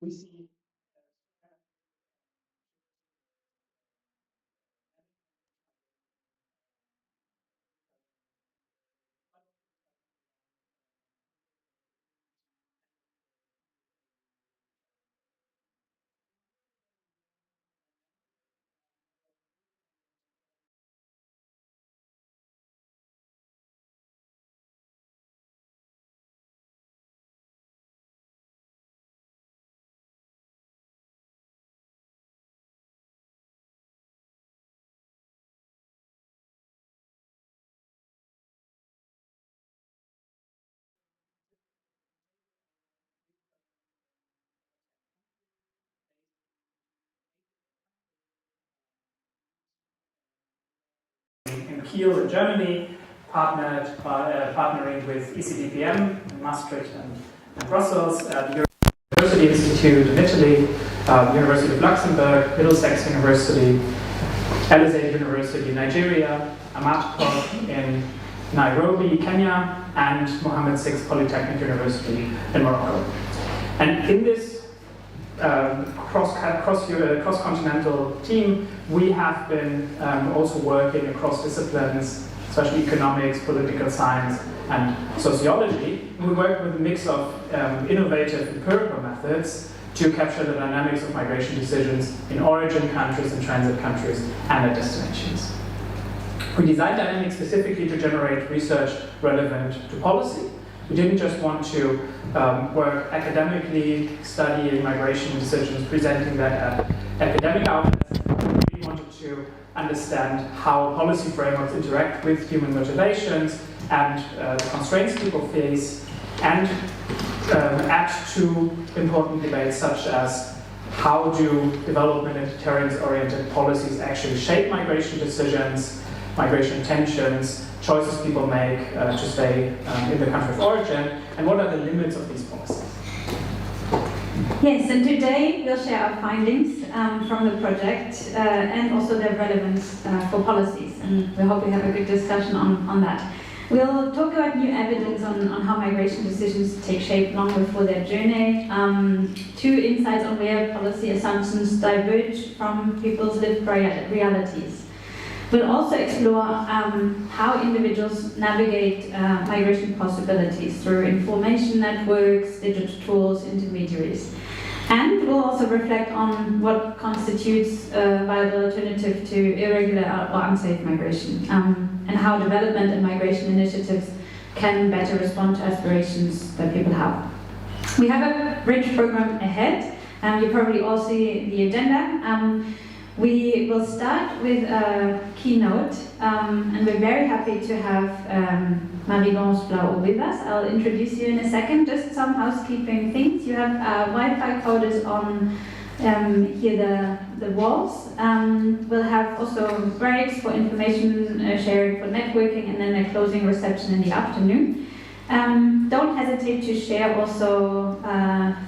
we see in Kiel in Germany, partnering with ECDPM in Maastricht and Brussels, the University Institute in Italy, University of Luxembourg, Middlesex University, Alizé University in Nigeria, Amat in Nairobi, Kenya, and Mohammed VI Polytechnic University in Morocco. And in this cross-continental team, we have been also working across disciplines, especially economics, political science, and sociology. And we work with a mix of innovative empirical methods to capture the dynamics of migration decisions in origin countries and transit countries and at destinations. We designed DYNAMIG specifically to generate research relevant to policy. We didn't just want to work academically, studying migration decisions, presenting that at academic outlets. We really wanted to understand how policy frameworks interact with human motivations and the constraints people face, and add to important debates such as how do development and deterrence-oriented policies actually shape migration decisions, migration tensions, choices people make to stay in the country of origin, and what are the limits of these policies? Yes, and today we'll share our findings from the project and also their relevance for policies, and we hope we have a good discussion on that. We'll talk about new evidence on how migration decisions take shape long before their journey, 2 insights on where policy assumptions diverge from people's lived realities. We'll also explore how individuals navigate migration possibilities through information networks, digital tools, intermediaries. And we'll also reflect on what constitutes a viable alternative to irregular or unsafe migration, and how development and migration initiatives can better respond to aspirations that people have. We have a rich program ahead. You probably all see the agenda. We will start with a keynote, and we're very happy to have Marie-Laurence Blahault with us. I'll introduce you in a second. Just some housekeeping things. You have Wi-Fi coders on here the walls. We'll have also breaks for information sharing, for networking, and then a closing reception in the afternoon. Don't hesitate to share also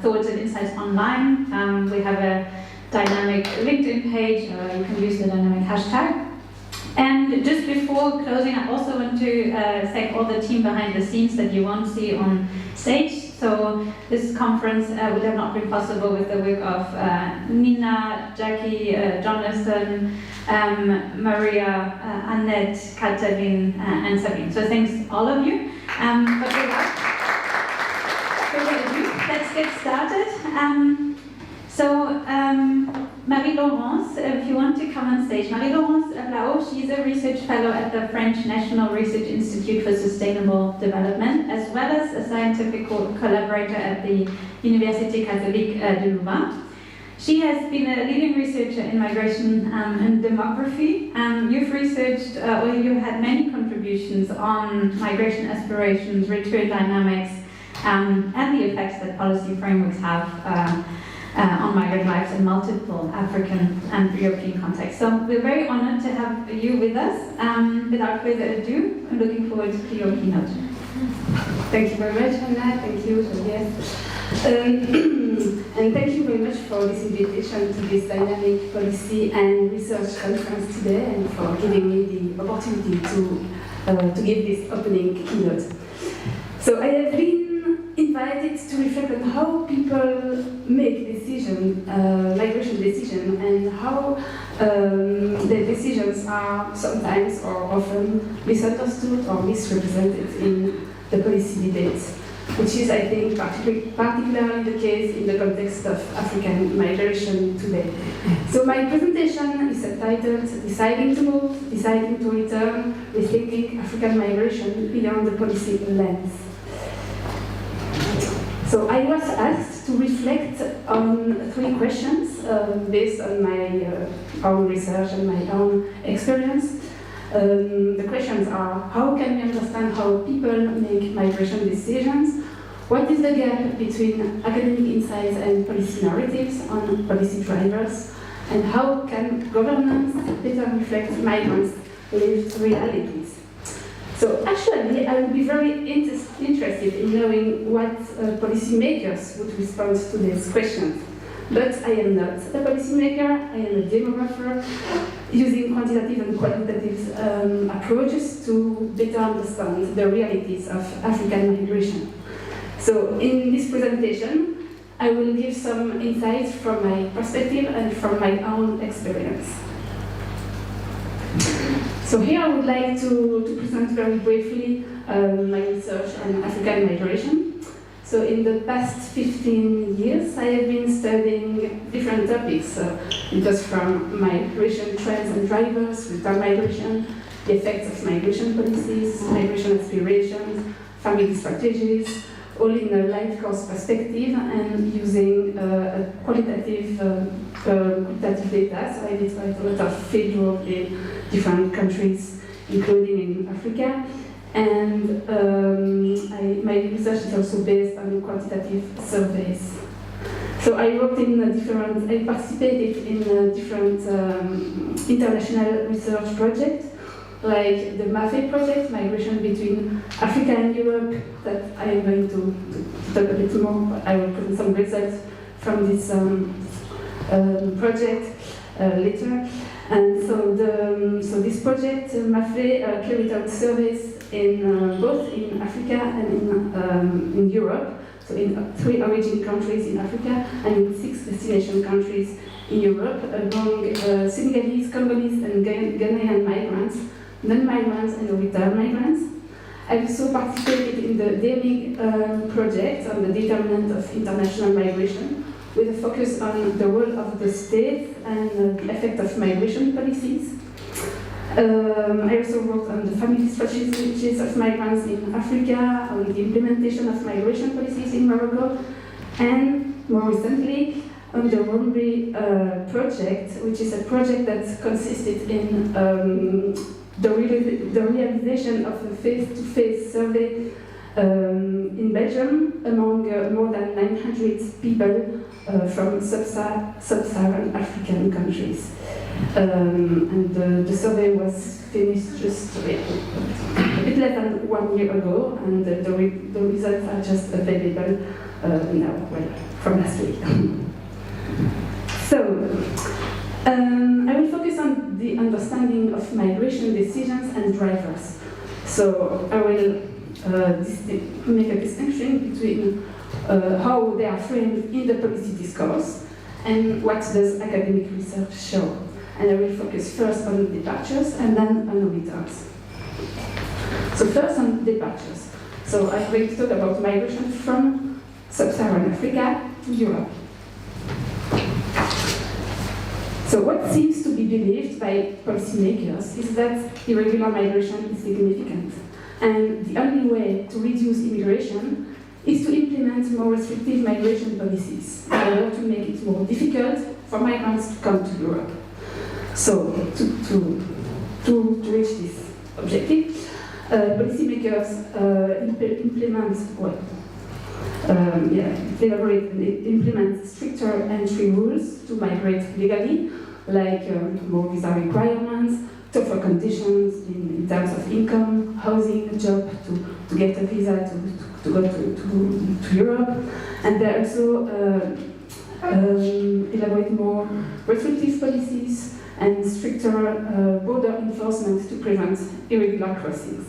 thoughts and insights online. We have a DYNAMIG LinkedIn page, you can use the DYNAMIG hashtag. And just before closing, I also want to thank all the team behind the scenes that you won't see on stage. So this conference would have not been possible with the work of Nina, Jackie, Jonathan, Maria, Annette, Catherine, and Sabine. So thanks all of you. But without ado, let's get started. Marie-Laurence, if you want to come on stage. Marie-Laurence Blahault, she's a research fellow at the French National Research Institute for Sustainable Development, as well as a scientific collaborator at the Université Catholique de Louvain. She has been a leading researcher in migration and demography. You've researched, or you've had many contributions on migration aspirations, return dynamics, and the effects that policy frameworks have on migrant lives in multiple African and European contexts. So we're very honored to have you with us. Without further ado, I'm looking forward to your keynote. Thank you very much, Hannah. Thank you, yes. And thank you very much for this invitation to this dynamic policy and research conference today, and for giving me the opportunity to give this opening keynote. So I have been invited to reflect on how people make make migration decisions, and how the decisions are sometimes or often misunderstood or misrepresented in the policy debates, which is, I think, particularly the case in the context of African migration today. So my presentation is subtitled Deciding to Move, Deciding to Return, Rethinking African Migration Beyond the Policy Lens. So I was asked to reflect on 3 questions based on my own research and my own experience. The questions are: how can we understand how people make migration decisions? What is the gap between academic insights and policy narratives on policy drivers? And how can governance better reflect migrants' lived realities? So actually, I would be very interested in knowing what policymakers would respond to these questions. But I am not a policymaker, I am a demographer, using quantitative and qualitative approaches to better understand the realities of African migration. So in this presentation, I will give some insights from my perspective and from my own experience. So here I would like to present very briefly my research on African migration. So in the past 15 years, I have been studying different topics. It was from migration trends and drivers, return migration, the effects of migration policies, migration aspirations, family strategies, all in a life course perspective and using qualitative data. So I did quite a lot of fieldwork in different countries, including in Africa. And my research is also based on quantitative surveys. So I worked in I participated in different international research projects, like the MAFE project, Migration Between Africa and Europe, that I am going to talk a bit more. I will present some results from this project later. And so this project, MAFE, carried out surveys in both in Africa and in Europe, so in 3 origin countries in Africa and in 6 destination countries in Europe, among Senegalese, Congolese, and Ghanaian migrants, non-migrants, and return migrants. I also participated in the DYNAMIG project on the determinant of international migration, with a focus on the role of the state and the effect of migration policies. I also worked on the family strategies of migrants in Africa, on the implementation of migration policies in Morocco, and more recently on the Romri project, which is a project that consisted in the realization of a face-to-face survey in Belgium among more than 900 people from sub-Saharan African countries. And the survey was finished just a bit less than 1 year ago, and the results are just available now, well, from last week. So, I will focus on the understanding of migration decisions and drivers. So, I will make a distinction between how they are framed in the policy discourse and what does academic research show. And I will focus first on departures and then on returns. So first on departures. So I'm going to talk about migration from sub-Saharan Africa to Europe. So what seems to be believed by policymakers is that irregular migration is significant. And the only way to reduce immigration is to implement more restrictive migration policies in order to make it more difficult for migrants to come to Europe. So, to reach this objective, policymakers implement stricter entry rules to migrate legally, like more visa requirements, tougher conditions in terms of income, housing, job, to get a visa to go to Europe. And they also elaborate more restrictive policies and stricter border enforcement to prevent irregular crossings.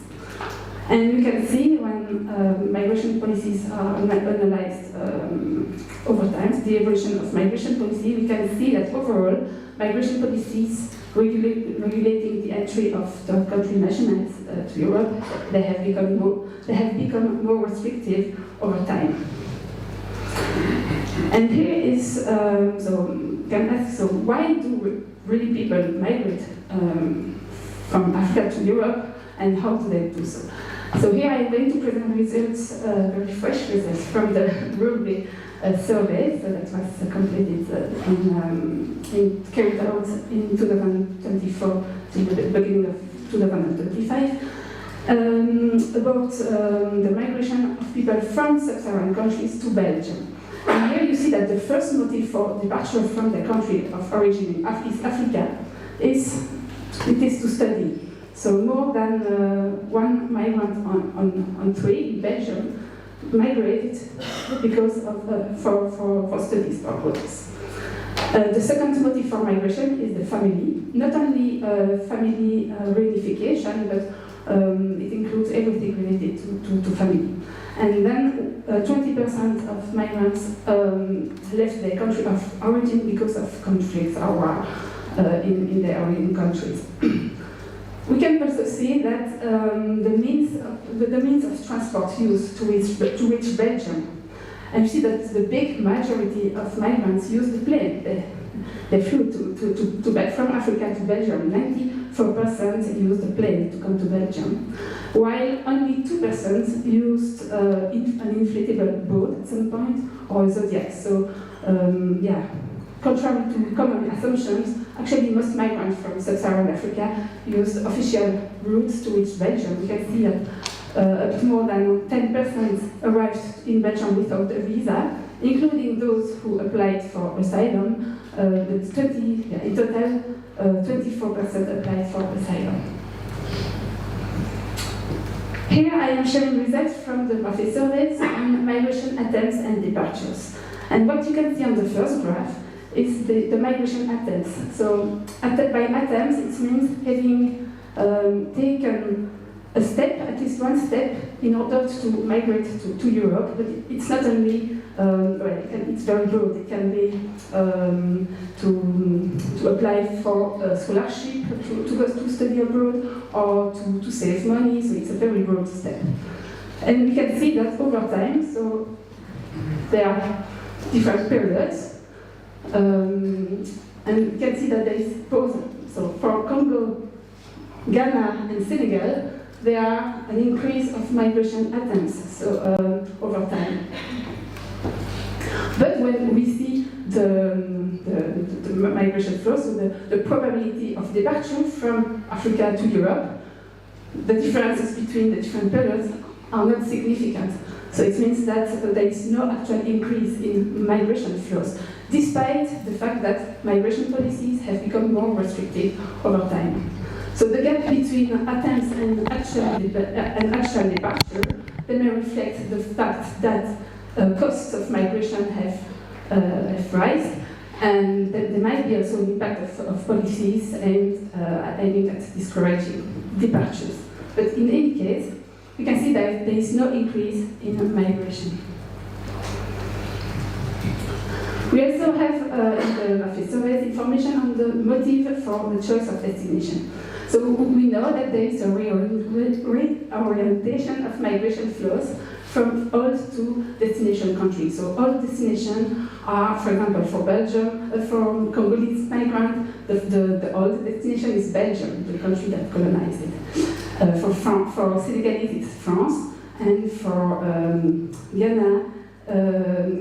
And you can see when migration policies are analyzed over time, the evolution of migration policy, we can see that overall, migration policies regulating the entry of third country nationals to Europe, they have become more restrictive over time. And here is, so can ask, so why do really people migrate from Africa to Europe, and how do they do so? So here I'm going to present results, very fresh results from the Ruby survey, so that was completed and carried out in 2024 to the beginning of 2025, about the migration of people from sub-Saharan countries to Belgium. And here you see that the first motive for departure from the country of origin in East Africa is to study. So more than one migrant on three in Belgium migrated because of for studies purposes. The second motive for migration is the family. Not only family reunification, but it includes everything related to family. And then 20% of migrants left their country of origin because of conflicts or war in their origin countries. We can also see that the means of transport used to reach Belgium, and you see that the big majority of migrants use the plane. They flew from Africa to Belgium. 94% used the plane to come to Belgium, while only 2% used an inflatable boat at some point or a Zodiac. So, contrary to common assumptions, actually most migrants from sub-Saharan Africa used official routes to reach Belgium. We can see that up to more than 10% arrived in Belgium without a visa, including those who applied for asylum. In total, 24% applied for asylum. Here I am showing results from the Murphy surveys on migration attempts and departures. And what you can see on the first graph is the migration attempts. So by attempts, it means having taken a step, at least one step, in order to migrate to Europe. But it's not only, it's very broad. It can be to apply for a scholarship, to go to study abroad, or to save money. So it's a very broad step. And we can see that over time, so there are different periods. And you can see that there is both. So for Congo, Ghana, and Senegal, there are an increase of migration attempts over time. But when we see the migration flow, so the probability of departure from Africa to Europe, the differences between the different periods are not significant. So it means that there is no actual increase in migration flows, despite the fact that migration policies have become more restrictive over time. So the gap between attempts and actual departure then may reflect the fact that costs of migration have risen, and that there might be also an impact of policies aimed at discouraging departures. But in any case, we can see that there is no increase in migration. We also have in the Murphy surveys information on the motive for the choice of destination. So we know that there is a reorientation of migration flows from old to destination countries. So all destinations are, for example, for Belgium, for Congolese migrants, the old destination is Belgium, the country that colonized it. For Senegalese, it's France, and for Ghana,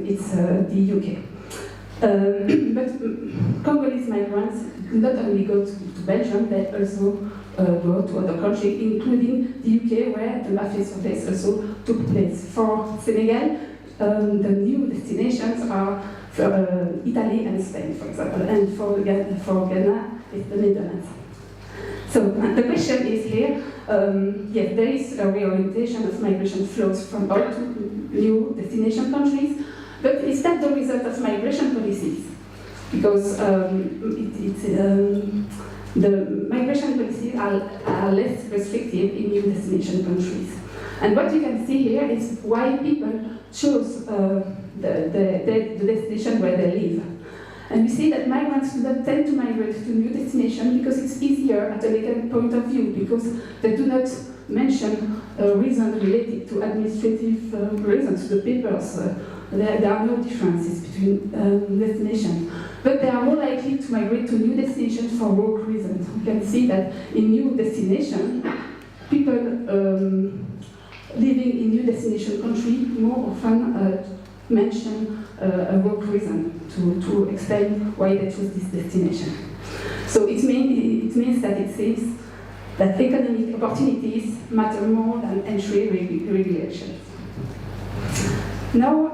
it's the UK. But Congolese migrants not only go to Belgium, they also go to other countries, including the UK, where the Murphy surveys also took place. For Senegal, the new destinations are Italy and Spain, for example, and for Ghana, it's the Netherlands. So the question is here, yes, there is a reorientation of migration flows from old to new destination countries, but is that the result of migration policies? Because the migration policies are less restrictive in new destination countries. And what you can see here is why people choose the destination where they live. And we see that migrants do not tend to migrate to new destinations because it's easier at a legal point of view, because they do not mention reasons related to administrative reasons, the papers. There are no differences between destinations. But they are more likely to migrate to new destinations for work reasons. We can see that in new destinations, people living in new destination country more often mention a work reason to explain why they choose this destination. So it means that it says that economic opportunities matter more than entry regulations. Now,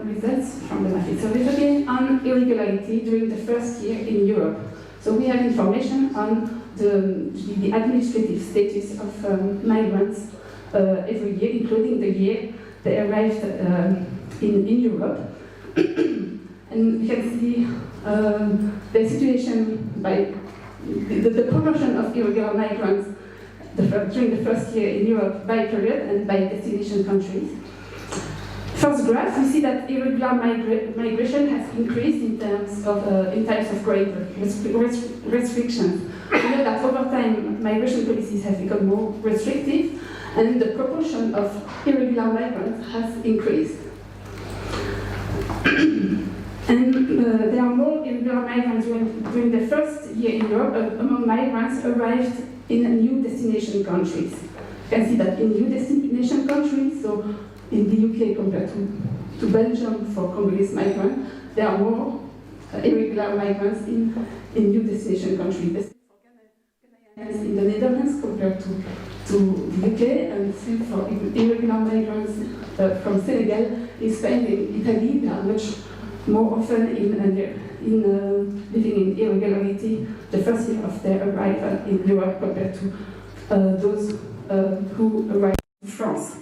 results from the market survey again on irregularity during the first year in Europe. So we have information on the administrative status of migrants every year, including the year they arrived in Europe. And we can see the situation by the proportion of irregular migrants during the first year in Europe by period and by destination countries. First graph, we see that irregular migration has increased in terms of greater restrictions. We know that over time, migration policies have become more restrictive, and the proportion of irregular migrants has increased. And there are more irregular migrants during the first year in Europe among migrants arrived in new destination countries. You can see that in new destination countries, so in the UK compared to Belgium for Congolese migrants, there are more irregular migrants in new destination countries. The same for Ghanaians in the Netherlands compared to the UK, and same for irregular migrants from Senegal, in Spain, in Italy. They are much more often living in irregularity the first year of their arrival in Europe compared to those who arrived in France.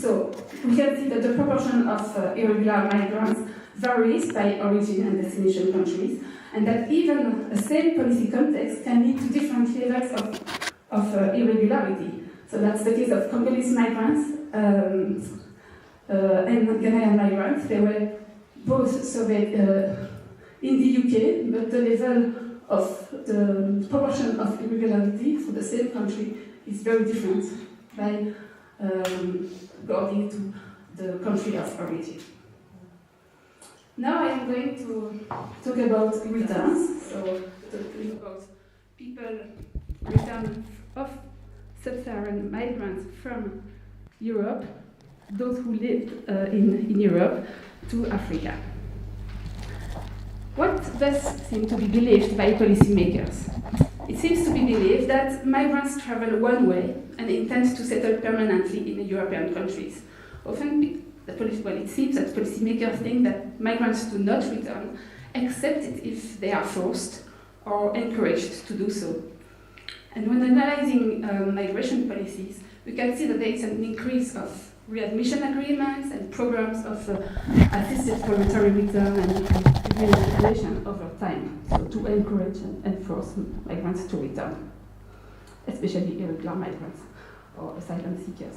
So we can see that the proportion of irregular migrants varies by origin and destination countries, and that even the same policy context can lead to different levels of irregularity. So that's the case of Congolese migrants and Ghanaian migrants. They were both surveyed in the UK, but the level of the proportion of irregularity for the same country is very different by according to the country of origin. Now I am going to talk about returns. So talking about people return of sub-Saharan migrants from Europe, those who lived in Europe, to Africa. What does seem to be believed by policymakers? It seems to be believed that migrants travel one way and intend to settle permanently in the European countries. Often, it seems that policymakers think that migrants do not return, except if they are forced or encouraged to do so. And when analyzing migration policies, we can see that there is an increase of readmission agreements and programs of assisted voluntary return and reintegration over time, so to encourage and force migrants to return, especially irregular migrants or asylum seekers.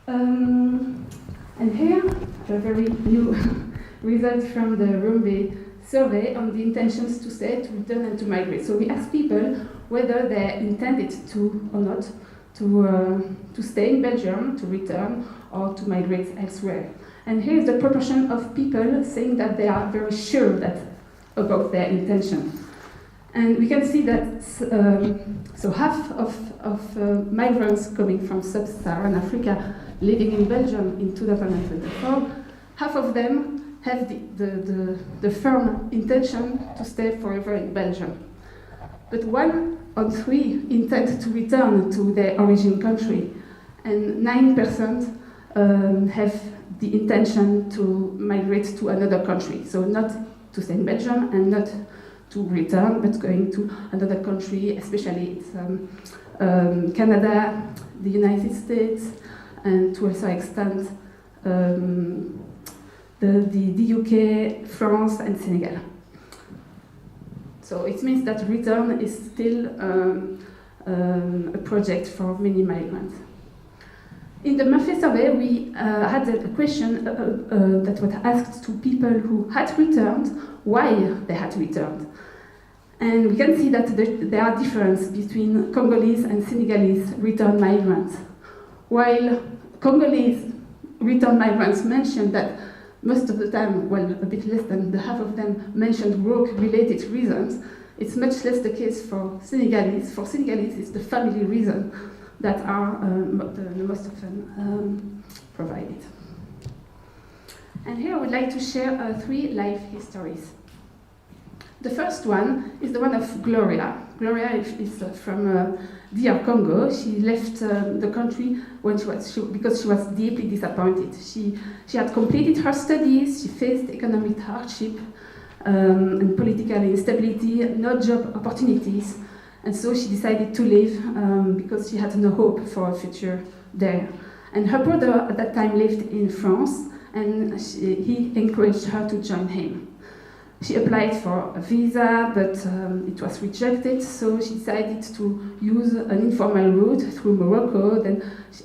And here, a very new result from the Rumbe survey on the intentions to stay, to return, and to migrate. So we asked people whether they intended to or not to stay in Belgium, to return, or to migrate elsewhere. And here is the proportion of people saying that they are very sure about their intention. And we can see that so half of migrants coming from sub-Saharan Africa living in Belgium in 2024, half of them have the firm intention to stay forever in Belgium. But 1 on 3 intend to return to their origin country, and 9% have the intention to migrate to another country. So not to stay in Belgium and not to return, but going to another country, especially it's Canada, the United States, and to a certain extent the UK, France, and Senegal. So it means that return is still a project for many migrants. In the Murphy survey, we had a question that was asked to people who had returned, why they had returned. And we can see that there are differences between Congolese and Senegalese returned migrants. While Congolese returned migrants mentioned that most of the time, well, a bit less than the half of them mentioned work-related reasons, it's much less the case for Senegalese. For Senegalese, it's the family reasons that are the most often provided. And here I would like to share 3 life histories. The first one is the one of Gloria. Gloria is from DR Congo. She left the country when because she was deeply disappointed. She had completed her studies, she faced economic hardship and political instability, no job opportunities, and so she decided to leave because she had no hope for a future there. And her brother at that time lived in France, and he encouraged her to join him. She applied for a visa, but it was rejected, so she decided to use an informal route through Morocco,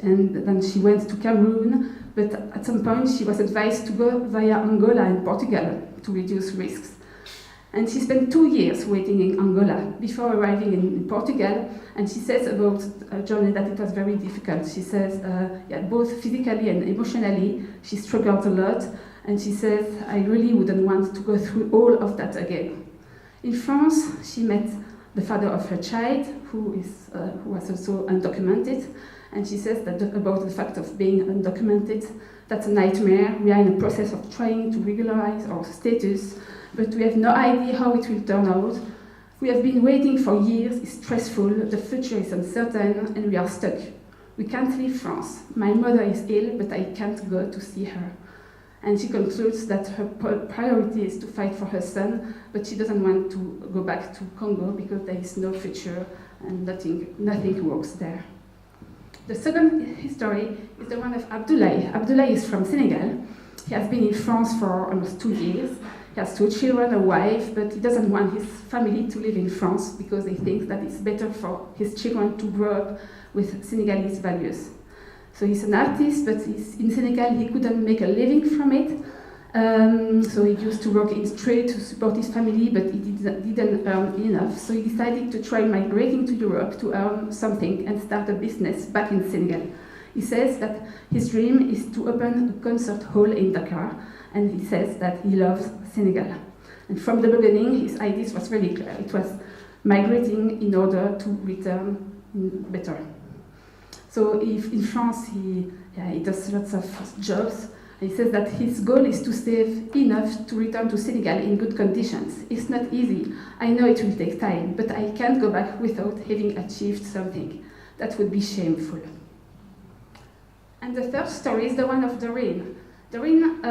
and then she went to Cameroon, but at some point she was advised to go via Angola and Portugal to reduce risks. And she spent 2 years waiting in Angola before arriving in Portugal, and she says about her journey that it was very difficult. She says, both physically and emotionally, she struggled a lot, and she says, I really wouldn't want to go through all of that again. In France, she met the father of her child, who was also undocumented, and she says that about the fact of being undocumented, that's a nightmare. We are in a process of trying to regularize our status, but we have no idea how it will turn out. We have been waiting for years, it's stressful, the future is uncertain, and we are stuck. We can't leave France. My mother is ill, but I can't go to see her. And she concludes that her priority is to fight for her son, but she doesn't want to go back to Congo because there is no future and nothing works there. The second history is the one of Abdoulaye. Abdoulaye is from Senegal. He has been in France for almost 2 years. He has 2 children, a wife, but he doesn't want his family to live in France because he thinks that it's better for his children to grow up with Senegalese values. So he's an artist, but in Senegal he couldn't make a living from it. So he used to work in street to support his family, but he didn't earn enough. So he decided to try migrating to Europe to earn something and start a business back in Senegal. He says that his dream is to open a concert hall in Dakar, and he says that he loves Senegal. And from the beginning, his idea was really clear. It was migrating in order to return better. So if in France, he does lots of jobs. He says that his goal is to save enough to return to Senegal in good conditions. It's not easy. I know it will take time, but I can't go back without having achieved something. That would be shameful. And the third story is the one of Doreen. Doreen,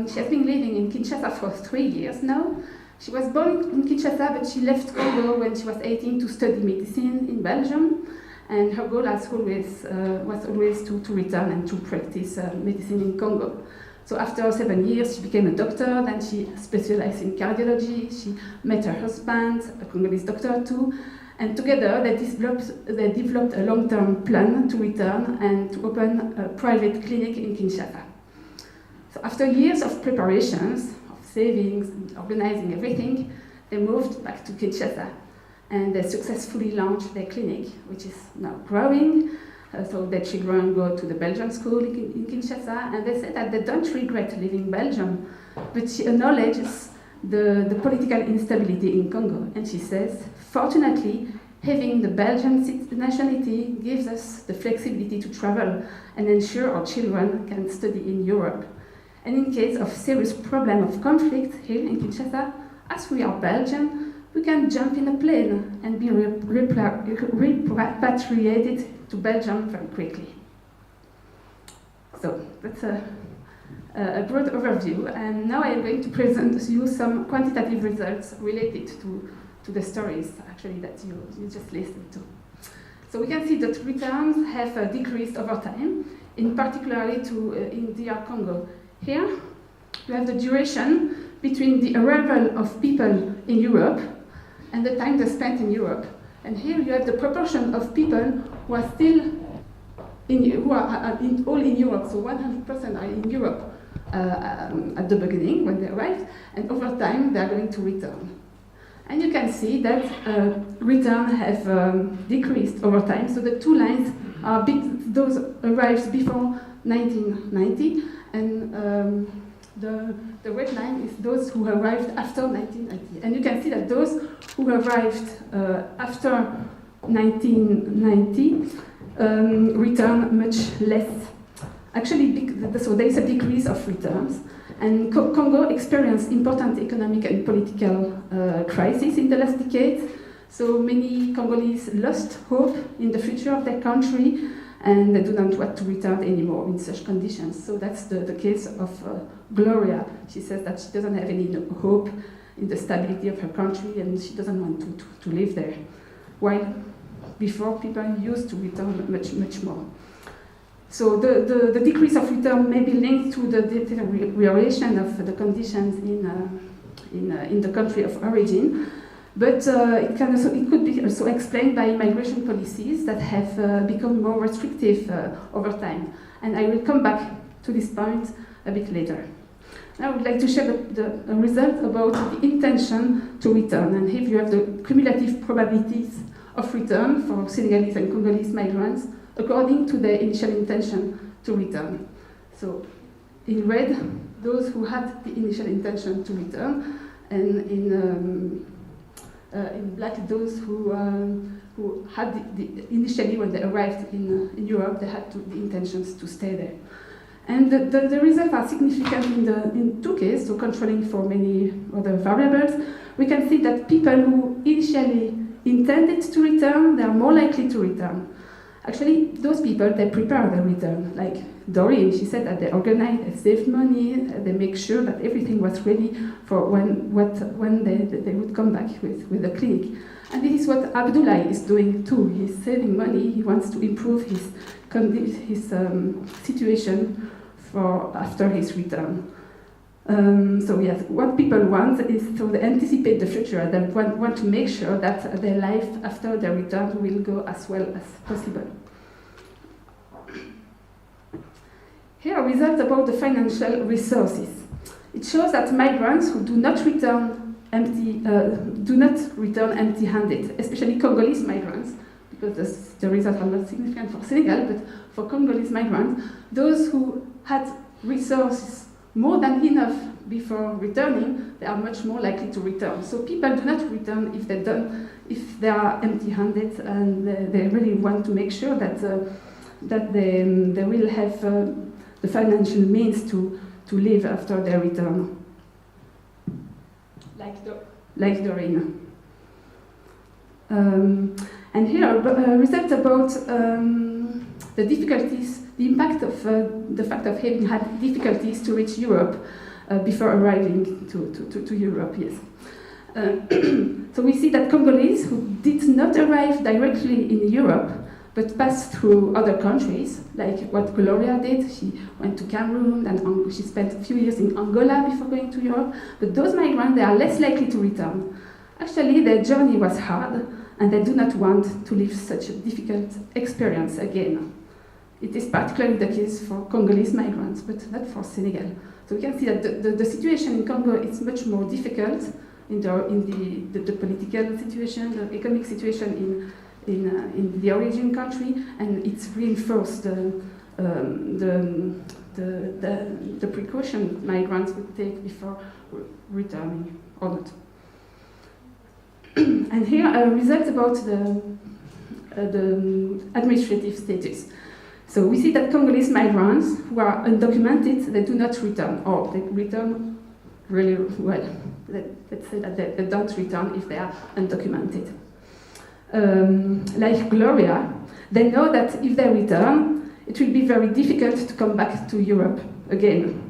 she has been living in Kinshasa for 3 years now. She was born in Kinshasa, but she left Congo when she was 18 to study medicine in Belgium. And her goal was always to return and to practice medicine in Congo. So after 7 years, she became a doctor, then she specialized in cardiology. She met her husband, a Congolese doctor too, and together they developed a long-term plan to return and to open a private clinic in Kinshasa. So after years of preparations, of savings, and organizing everything, they moved back to Kinshasa. And they successfully launched their clinic, which is now growing. So their children go to the Belgian school in Kinshasa, and they say that they don't regret leaving Belgium, but she acknowledges the political instability in Congo. And she says, fortunately, having the Belgian nationality gives us the flexibility to travel and ensure our children can study in Europe. And in case of serious problem of conflict here in Kinshasa, as we are Belgian, we can jump in a plane and be repatriated to Belgium very quickly. So that's a broad overview, and now I am going to present you some quantitative results related to the stories actually that you just listened to. So we can see that returns have decreased over time, in particularly in DR Congo. Here we have the duration between the arrival of people in Europe and the time they spent in Europe. And here you have the proportion of people who are still all in Europe, so 100% are in Europe at the beginning when they arrived, and over time they are going to return. And you can see that return have decreased over time. So the two lines are those arrived before 1990, and the red line is those who arrived after 1990. And you can see that those who arrived after 1990 return much less. Actually, so there is a decrease of returns. And Congo experienced important economic and political crises in the last decade. So many Congolese lost hope in the future of their country, and they do not want to return anymore in such conditions. So that's the case of Gloria. She says that she doesn't have any hope in the stability of her country, and she doesn't want to live there. While before, people used to return much more. So the decrease of return may be linked to the deterioration of the conditions in the country of origin, but it could be also explained by immigration policies that have become more restrictive over time. And I will come back to this point a bit later. Now I would like to share the result about the intention to return. And here you have the cumulative probabilities of return for Senegalese and Congolese migrants according to their initial intention to return. So in red, those who had the initial intention to return, and in black, those who had initially, when they arrived in Europe, they had the intentions to stay there. And the results are significant in two cases, so controlling for many other variables. We can see that people who initially intended to return, they are more likely to return. Actually, those people, they prepare their return. Like Doreen, she said that they organize, they save money, they make sure that everything was ready for when they would come back with the clinic. And this is what Abdullah is doing too. He's saving money, he wants to improve his situation for after his return. So yes, what people want is to anticipate the future. They want to make sure that their life after their return will go as well as possible. Here are results about the financial resources. It shows that migrants who do not return empty-handed, especially Congolese migrants, because the results are not significant for Senegal, but for Congolese migrants, those who had resources more than enough before returning, they are much more likely to return. So people do not return if they are empty-handed, and they really want to make sure that they will have the financial means to live after their return. Like Doreen. And here are results about the difficulties, the impact of the fact of having had difficulties to reach Europe before arriving to Europe, yes. So we see that Congolese who did not arrive directly in Europe, but passed through other countries, like what Gloria did. She went to Cameroon, and she spent a few years in Angola before going to Europe. But those migrants, they are less likely to return. Actually, their journey was hard, and they do not want to live such a difficult experience again. It is particularly the case for Congolese migrants, but not for Senegal. So we can see that the situation in Congo is much more difficult in the political situation, the economic situation in the origin country, and it's reinforced the precaution migrants would take before returning or not. And here are results about the administrative status. So we see that Congolese migrants who are undocumented, they do not return, or they return really well. Let's say that they don't return if they are undocumented. Like Gloria, they know that if they return, it will be very difficult to come back to Europe again.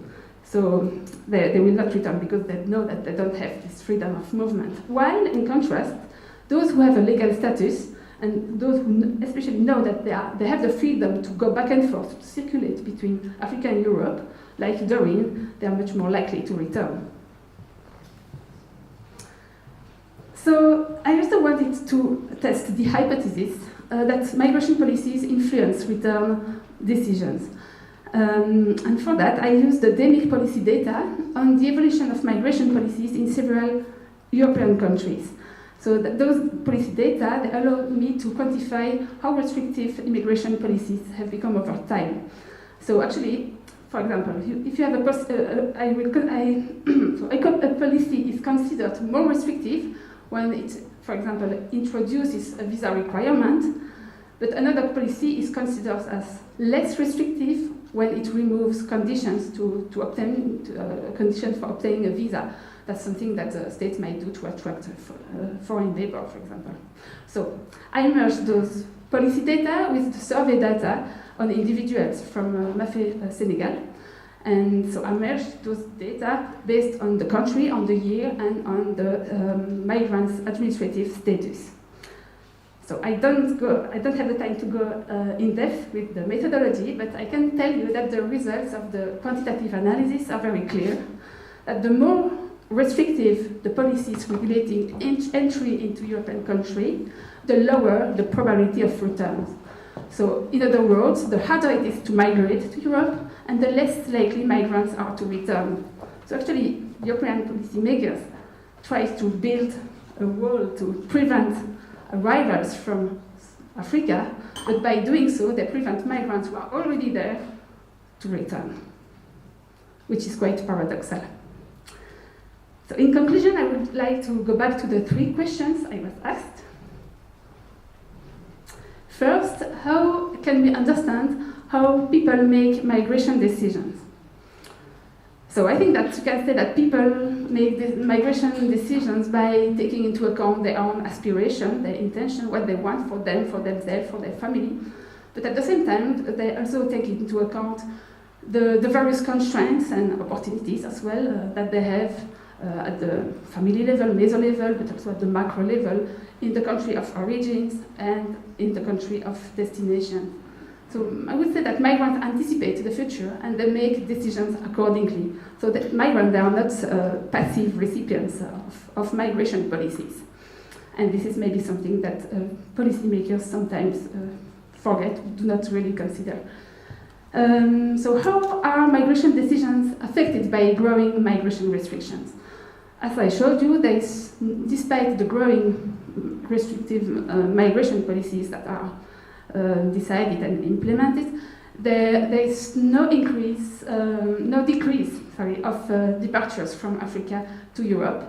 So they will not return because they know that they don't have this freedom of movement. While, in contrast, those who have a legal status and those who especially know that they have the freedom to go back and forth, to circulate between Africa and Europe, like Doreen, they are much more likely to return. So I also wanted to test the hypothesis that migration policies influence return decisions. And for that, I used the DYNAMIG policy data on the evolution of migration policies in several European countries. So those policy data they allow me to quantify how restrictive immigration policies have become over time. So actually, for example, if you have a policy is considered more restrictive when it, for example, introduces a visa requirement, but another policy is considered as less restrictive when it removes conditions to obtain conditions for obtaining a visa. That's something that states might do to attract foreign labor, for example. So I merged those policy data with the survey data on individuals from Mafé, Senegal. And so I merged those data based on the country, on the year, and on the migrant's administrative status. So I don't have the time to go in depth with the methodology, but I can tell you that the results of the quantitative analysis are very clear. That the more restrictive the policies regulating entry into European country, the lower the probability of returns. So in other words, the harder it is to migrate to Europe, and the less likely migrants are to return. So actually, European policymakers try to build a wall to prevent arrivals from Africa, but by doing so, they prevent migrants who are already there to return, which is quite paradoxal. So in conclusion, I would like to go back to the 3 questions I was asked. First, how can we understand how people make migration decisions? So I think that you can say that people make the migration decisions by taking into account their own aspiration, their intention, what they want for them, for themselves, for their family. But at the same time, they also take into account the various constraints and opportunities as well that they have at the family level, meso level, but also at the macro level, in the country of origins and in the country of destination. So I would say that migrants anticipate the future and they make decisions accordingly. So that migrants, they are not passive recipients of migration policies. And this is maybe something that policymakers sometimes forget, do not really consider. So how are migration decisions affected by growing migration restrictions? As I showed you, despite the growing restrictive migration policies that are decided and implemented, there is no decrease of departures from Africa to Europe.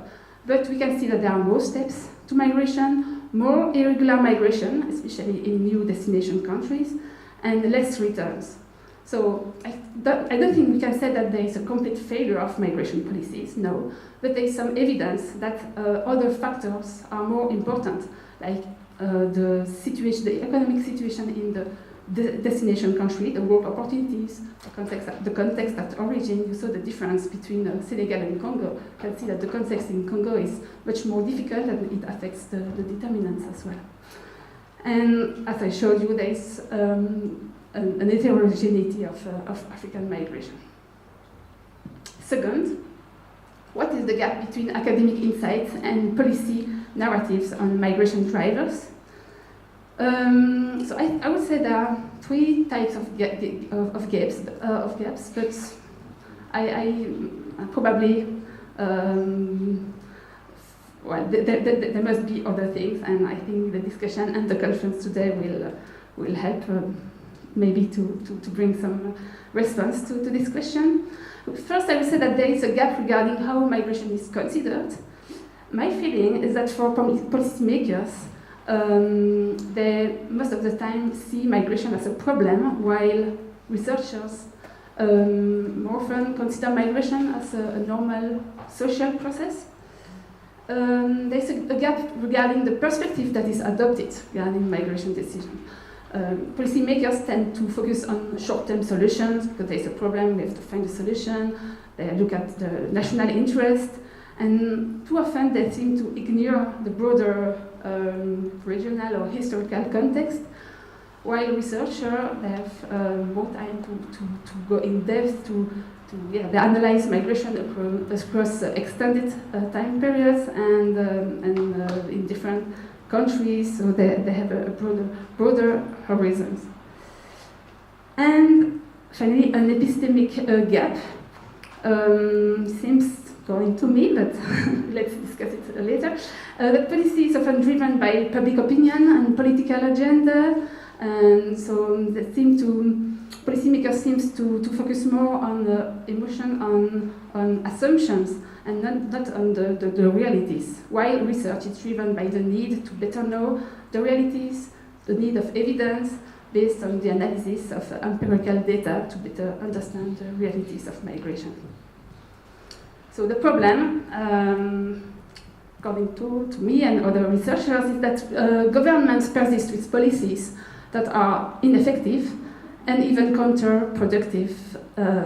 But we can see that there are more steps to migration, more irregular migration, especially in new destination countries, and less returns. So I don't think we can say that there is a complete failure of migration policies, no, but there is some evidence that other factors are more important, like the economic situation in the destination country, the work opportunities, the context at origin. You saw the difference between Senegal and Congo. You can see that the context in Congo is much more difficult and it affects the determinants as well. And as I showed you, there is an heterogeneity of African migration. Second, what is the gap between academic insights and policy narratives on migration drivers? So I would say there are 3 types of gaps, but I probably, well, there must be other things, and I think the discussion and the conference today will help maybe to bring some response to this question. First, I would say that there is a gap regarding how migration is considered. My feeling is that for policymakers, they most of the time see migration as a problem, while researchers more often consider migration as a normal social process. There's a gap regarding the perspective that is adopted regarding migration decision. Policymakers tend to focus on short-term solutions because there's a problem, we have to find a solution. They look at the national interest, and too often they seem to ignore the broader regional or historical context, while researchers have more time to go in depth, to they analyze migration across extended time periods and in different countries, so they have a broader horizons. And finally, an epistemic gap seems going to me, but let's discuss it later. That policy is often driven by public opinion and political agenda, and so policymakers seems to focus more on the emotion, on assumptions, and not on the realities, while research is driven by the need to better know the realities, the need of evidence, based on the analysis of empirical data to better understand the realities of migration. So the problem, according to me and other researchers, is that governments persist with policies that are ineffective and even counterproductive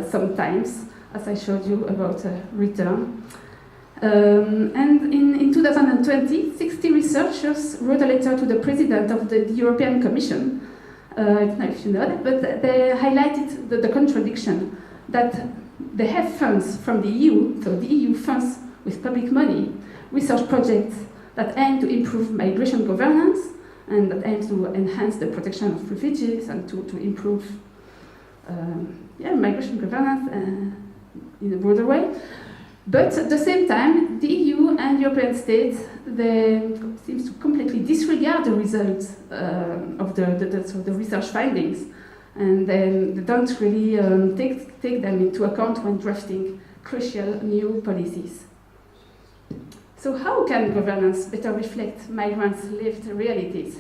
sometimes, as I showed you about return. And in 2020, 60 researchers wrote a letter to the president of the European Commission. I don't know if you know that, but they highlighted the contradiction that they have funds from the EU, so the EU funds with public money, research projects that aim to improve migration governance and that aim to enhance the protection of refugees and to improve migration governance in a broader way. But at the same time, the EU and European states, they seem to completely disregard the results of the research findings, and they don't really take them into account when drafting crucial new policies. So how can governance better reflect migrants' lived realities?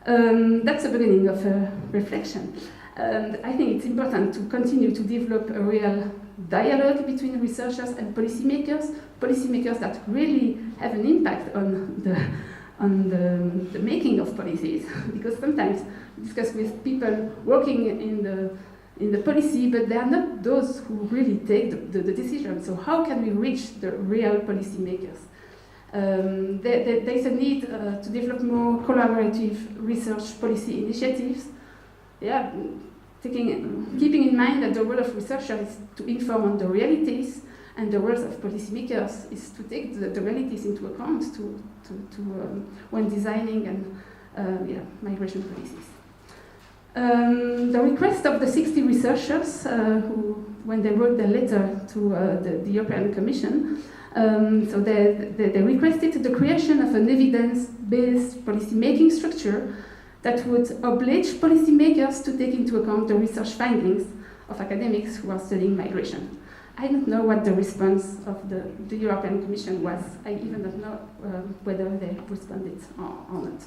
That's the beginning of a reflection. I think it's important to continue to develop a real dialogue between researchers and policymakers that really have an impact on the making of policies. Because sometimes we discuss with people working in the policy, but they are not those who really take the decision. So how can we reach the real policymakers? There is a need to develop more collaborative research policy initiatives. Keeping in mind that the role of researchers is to inform on the realities, and the role of policymakers is to take the realities into account when designing and migration policies. The request of the 60 researchers who, when they wrote the letter to the European Commission, so they requested the creation of an evidence-based policy-making structure that would oblige policymakers to take into account the research findings of academics who are studying migration. I don't know what the response of the European Commission was. I even don't know whether they responded or not.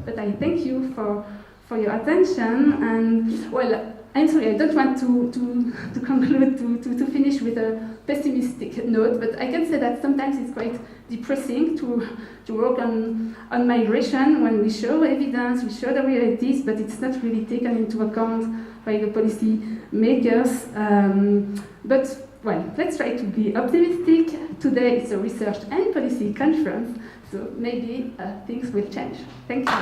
But I thank you for your attention, and well, I'm sorry, I don't want to conclude, to finish with a pessimistic note, but I can say that sometimes it's quite depressing to work on migration when we show evidence, we show the realities, but it's not really taken into account by the policy makers. But well, let's try to be optimistic. Today is a research and policy conference, so maybe things will change. Thank you.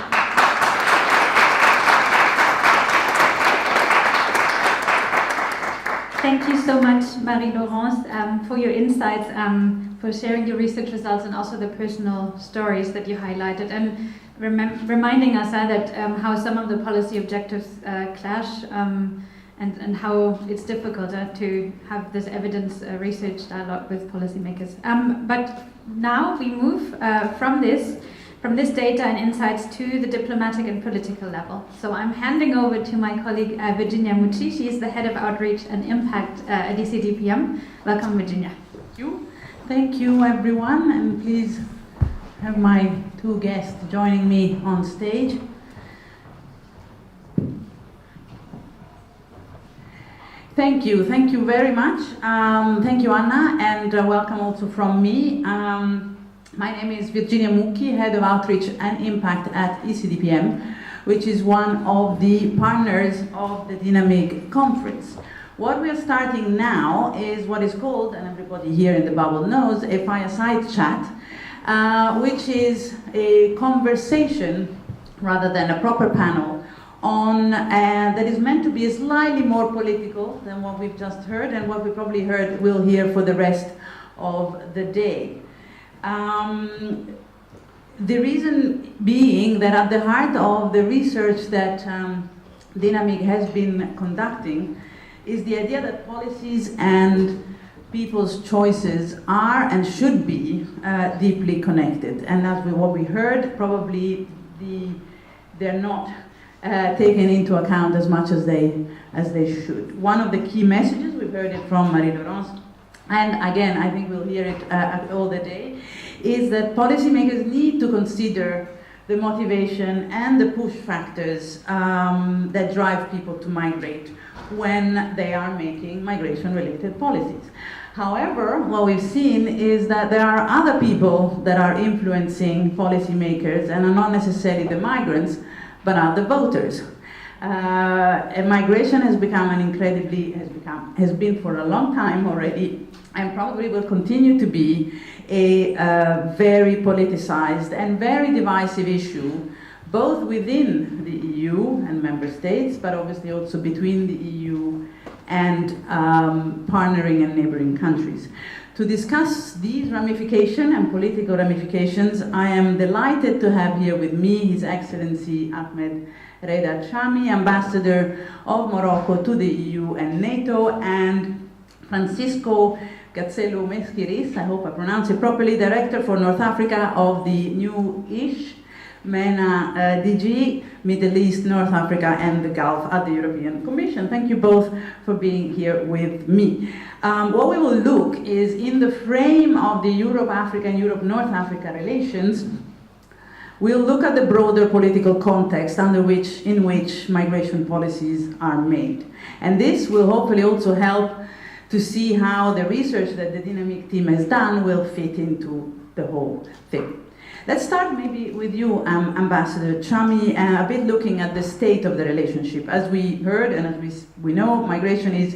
Thank you so much, Marie-Laurence, for your insights, for sharing your research results and also the personal stories that you highlighted, and reminding us that how some of the policy objectives clash, and how it's difficult to have this evidence research dialogue with policymakers. But now we move from this data and insights to the diplomatic and political level. So I'm handing over to my colleague Virginia Mucci. She is the head of outreach and impact at ECDPM. Welcome, Virginia. Thank you, everyone, and please have my two guests joining me on stage. Thank you very much. Thank you, Anna, and welcome also from me. My name is Virginia Mucci, Head of Outreach and Impact at ECDPM, which is one of the partners of the DYNAMIG conference. What we are starting now is what is called, and everybody here in the bubble knows, a fireside chat, which is a conversation rather than a proper panel that is meant to be slightly more political than what we've just heard and what we probably will hear for the rest of the day. The reason being that at the heart of the research that DYNAMIG has been conducting is the idea that policies and people's choices are and should be deeply connected. And as what we heard, probably they're not taken into account as much as they should. One of the key messages, we've heard it from Marie-Laurence, and again, I think we'll hear it all the day, is that policymakers need to consider the motivation and the push factors that drive people to migrate when they are making migration-related policies. However, what we've seen is that there are other people that are influencing policymakers and are not necessarily the migrants, but are the voters. And migration has been for a long time already, and probably will continue to be a very politicized and very divisive issue, both within the EU and member states, but obviously also between the EU and partnering and neighboring countries. To discuss these ramifications and political ramifications, I am delighted to have here with me His Excellency Ahmed Reda Chami, Ambassador of Morocco to the EU and NATO, and Francisco Gazzello Mesquiris, I hope I pronounce it properly, Director for North Africa of the New Ish MENA DG, Middle East, North Africa and the Gulf at the European Commission. Thank you both for being here with me. What we will look is in the frame of the Europe-Africa and Europe-North Africa relations, we'll look at the broader political context in which migration policies are made. And this will hopefully also help to see how the research that the DYNAMIG team has done will fit into the whole thing. Let's start maybe with you, Ambassador Chami, a bit looking at the state of the relationship. As we heard and as we know, migration is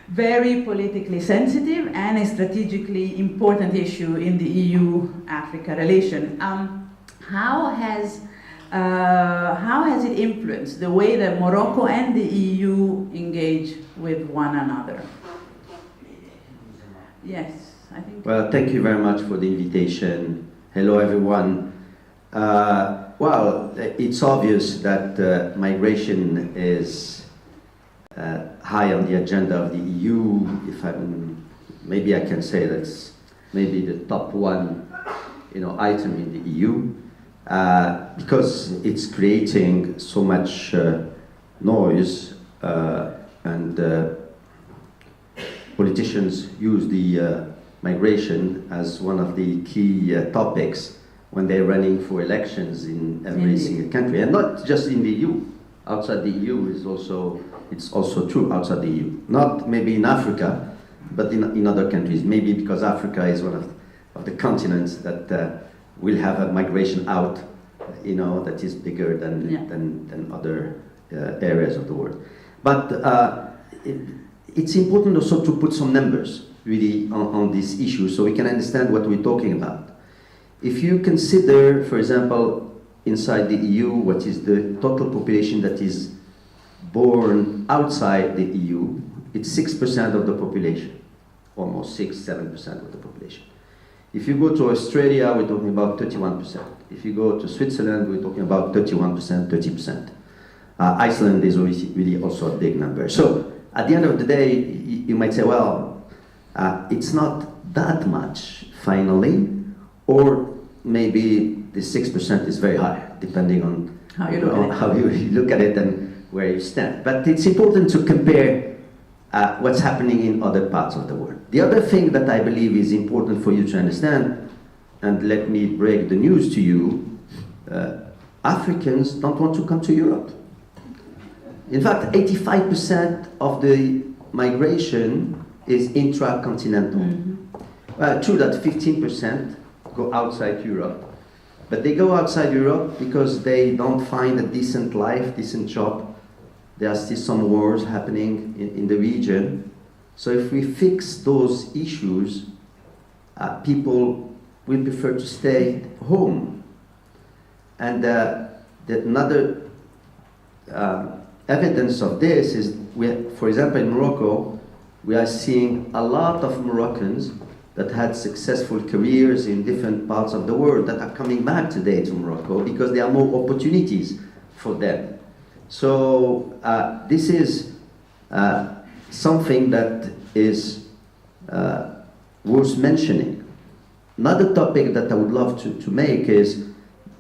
very politically sensitive and a strategically important issue in the EU-Africa relation. How has it influenced the way that Morocco and the EU engage with one another? Yes, I think. Well, thank you very much for the invitation. Hello, everyone. Well, it's obvious that migration is high on the agenda of the EU. Maybe I can say that's maybe the top one, item in the EU, because it's creating so much noise, and politicians use the migration as one of the key topics when they're running for elections in every single country, and not just in the EU. Outside the EU it's also true outside the EU. Not maybe in Africa, but in other countries. Maybe because Africa is one of the continents that will have a migration out, that is bigger than other areas of the world. But it's important also to put some numbers really on this issue so we can understand what we're talking about. If you consider, for example, inside the EU, what is the total population that is born outside the EU, it's 6% of the population, almost 6-7% of the population. If you go to Australia, we're talking about 31%. If you go to Switzerland, we're talking about 31%, 30%. Iceland is really also a big number. So at the end of the day, you might say, well, it's not that much finally, or maybe the 6% is very high, depending on how you look at it and where you stand. But it's important to compare what's happening in other parts of the world. The other thing that I believe is important for you to understand, and let me break the news to you, Africans don't want to come to Europe. In fact, 85% of the migration is intracontinental. Mm-hmm. True that 15% go outside Europe, but they go outside Europe because they don't find a decent life, decent job. There are still some wars happening in the region. So if we fix those issues, people will prefer to stay home. And another evidence of this is, for example, in Morocco, we are seeing a lot of Moroccans that had successful careers in different parts of the world that are coming back today to Morocco because there are more opportunities for them. So this is something that is worth mentioning. Another topic that I would love to make is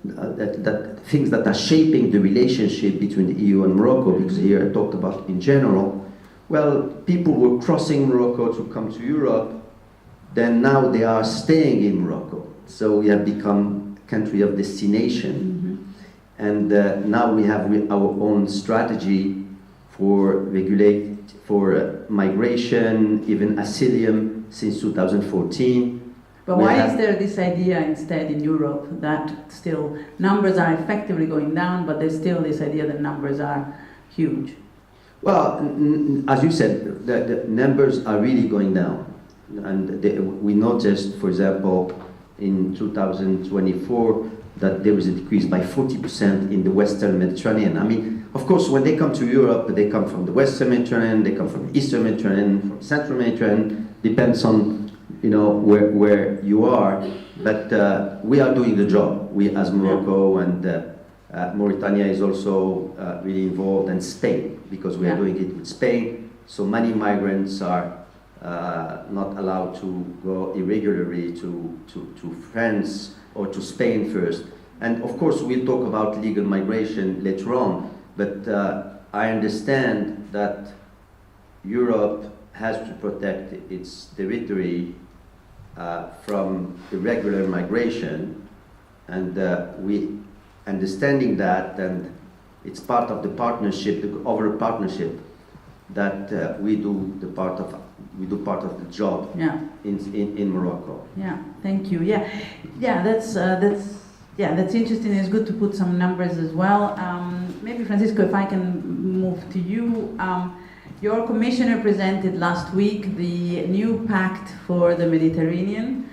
that things that are shaping the relationship between the EU and Morocco, because here I talked about in general. Well, people were crossing Morocco to come to Europe, then now they are staying in Morocco. So we have become a country of destination. And now we have our own strategy for migration, even asylum, since 2014. But why is there this idea instead in Europe that still numbers are effectively going down, but there's still this idea that numbers are huge? Well, as you said, the numbers are really going down. And we noticed, for example, in 2024, that there was a decrease by 40% in the Western Mediterranean. I mean, of course, when they come to Europe, they come from the Western Mediterranean, they come from the Eastern Mediterranean, from Central Mediterranean, depends on where you are. But we are doing the job, we as Morocco, and Mauritania is also really involved, and Spain, because we are doing it with Spain. So many migrants are not allowed to go irregularly to France or to Spain first. And of course we'll talk about legal migration later on, but I understand that Europe has to protect its territory from irregular migration, and we understanding that, and it's part of the partnership, the overall partnership, that we do part of the job in Morocco. Yeah, thank you. That's interesting. It's good to put some numbers as well. Maybe Francisco, if I can move to you. Your commissioner presented last week the new pact for the Mediterranean.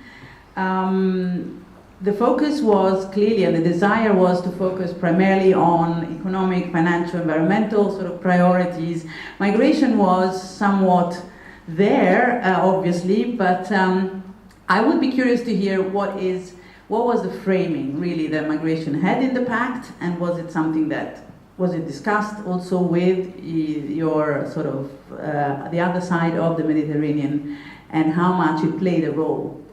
The focus was clearly, and the desire was to focus primarily on economic, financial, environmental sort of priorities. Migration was somewhat there, obviously, but I would be curious to hear what was the framing really that migration had in the pact, and was it something that was it discussed also with your sort of the other side of the Mediterranean, and how much it played a role?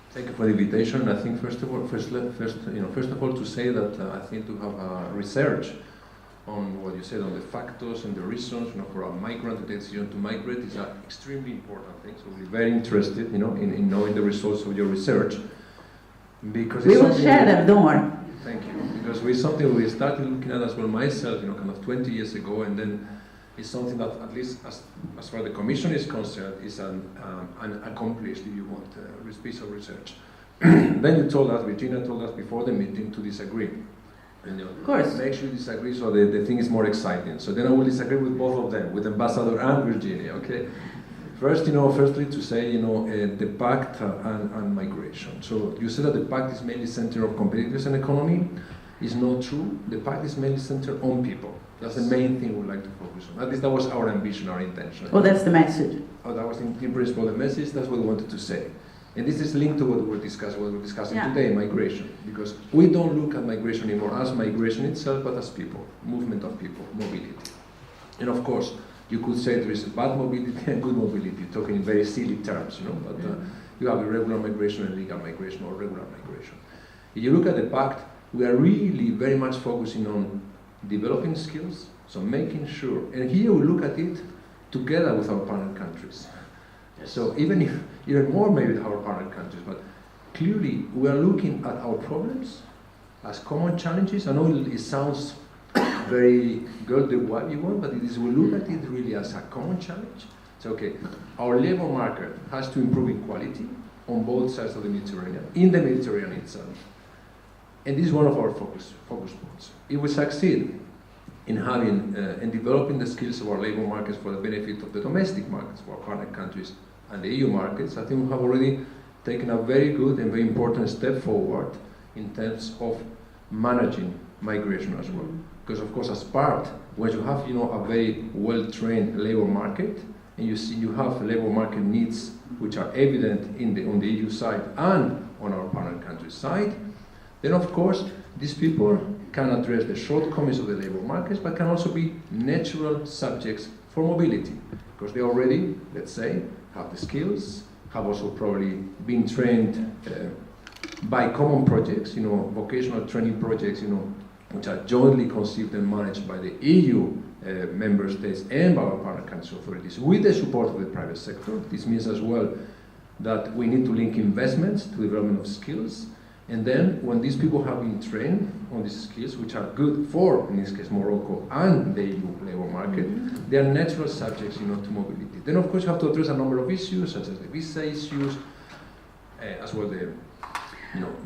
Thank you for the invitation. I think first of all to say that I think to have research on what you said on the factors and the reasons, for a migrant decision to migrate is an extremely important thing. So we're very interested, in knowing the results of your research, because we will share them. Don't worry. Thank you. Because it's something we started looking at as well myself, kind of 20 years ago, and then it's something that, at least as far as the Commission is concerned, is an accomplished, if you want, piece of research. Then you told us, Virginia told us before the meeting to disagree. And, of course. Make sure you disagree so the thing is more exciting. So then I will disagree with both of them, with Ambassador and Virginia, okay? Firstly to say, the pact and migration. So you said that the pact is mainly centered on competitiveness and economy. It's not true. The pact is mainly centered on people. That's the main thing we'd like to focus on. At least that was our ambition, our intention. Oh, that's the message. Oh, that was in principle the message. That's what we wanted to say. And this is linked to what we're discussing today, migration. Because we don't look at migration anymore as migration itself, but as people, movement of people, mobility. And of course, you could say there is bad mobility and good mobility, talking in very silly terms, but you have irregular migration and legal migration, or regular migration. If you look at the pact, we are really very much focusing on developing skills, so making sure, and here we look at it together with our partner countries. So even more maybe with our partner countries, but clearly we are looking at our problems as common challenges. I know it sounds very good, what you want, but we look at it really as a common challenge. So our labor market has to improve in quality on both sides of the Mediterranean, in the Mediterranean itself. And this is one of our focus points. If we succeed in having and developing the skills of our labor markets for the benefit of the domestic markets, for our partner countries and the EU markets, I think we have already taken a very good and very important step forward in terms of managing migration as well. Because of course, as part, when you have a very well-trained labor market, and you have labor market needs which are evident on the EU side and on our partner countries' side, then of course these people can address the shortcomings of the labor markets, but can also be natural subjects for mobility, because they already, let's say, have the skills, have also probably been trained by common projects, vocational training projects, which are jointly conceived and managed by the EU member states and by our partner country authorities with the support of the private sector. This means as well that we need to link investments to development of skills, and then when these people have been trained on these skills, which are good for, in this case, Morocco and the EU labor market, they are natural subjects, to mobility. Then of course you have to address a number of issues, such as the visa issues, as well the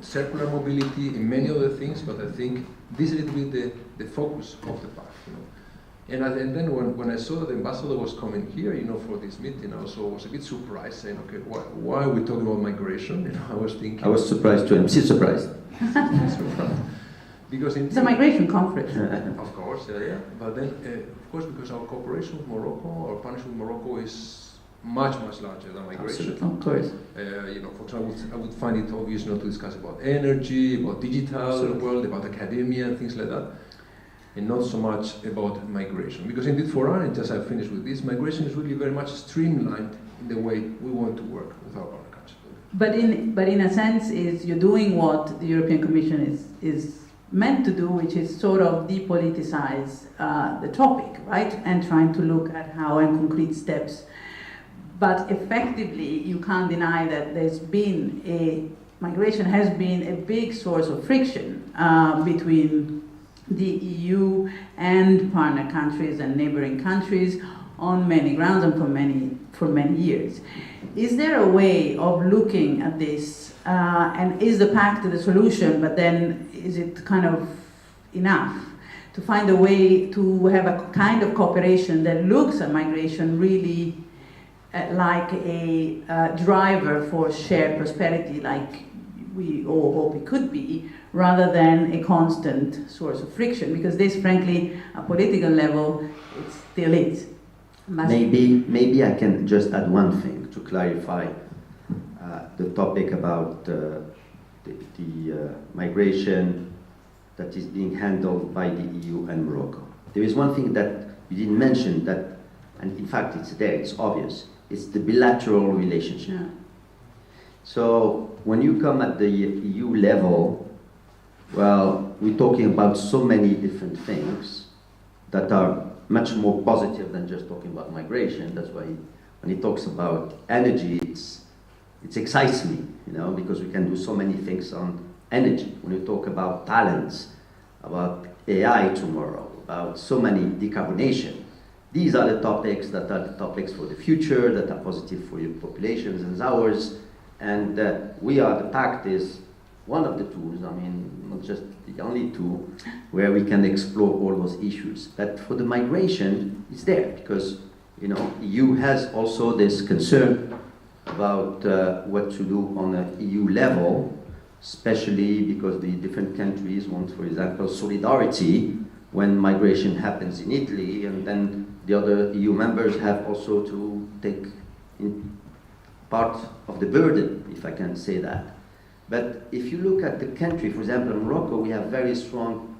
circular mobility and many other things, but I think this is a little bit the focus of the path. And then when I saw that the ambassador was coming here, for this meeting, I also was a bit surprised, saying, okay, why are we talking about migration? I was thinking. I was surprised too. I'm still surprised. Because it's a migration conference. Of course, yeah. But then, of course, because our cooperation with Morocco, our partnership with Morocco is much larger than migration. Absolutely. Of course. For example, I would find it obvious not to discuss about energy, about digital world, about academia and things like that, and not so much about migration. Because indeed for us, and just I finished with this, migration is really very much streamlined in the way we want to work with our partner countries. But in a sense, you're doing what the European Commission is meant to do, which is sort of depoliticize the topic, right? And trying to look at how and concrete steps. But effectively, you can't deny that migration has been a big source of friction between the EU and partner countries and neighboring countries on many grounds and for many years. Is there a way of looking at this, and is the pact the solution, but then is it kind of enough to find a way to have a kind of cooperation that looks at migration really like a driver for shared prosperity, like we all hope it could be, rather than a constant source of friction? Because this, frankly, at political level, it still is. Maybe I can just add one thing to clarify the topic about the migration that is being handled by the EU and Morocco. There is one thing that you didn't mention, that, and in fact it's there, it's obvious. It's the bilateral relationship. Yeah. So when you come at the EU level, well, we're talking about so many different things that are much more positive than just talking about migration. That's why when he talks about energy, it excites me, because we can do so many things on energy. When you talk about talents, about AI tomorrow, about so many decarbonation, these are the topics that are the topics for the future, that are positive for your populations and ours. And the pact is one of the tools, not just the only tool, where we can explore all those issues. But for the migration, it's there, because EU has also this concern about what to do on an EU level, especially because the different countries want, for example, solidarity when migration happens in Italy, and then the other EU members have also to take in part of the burden, if I can say that. But if you look at the country, for example, in Morocco, we have very strong,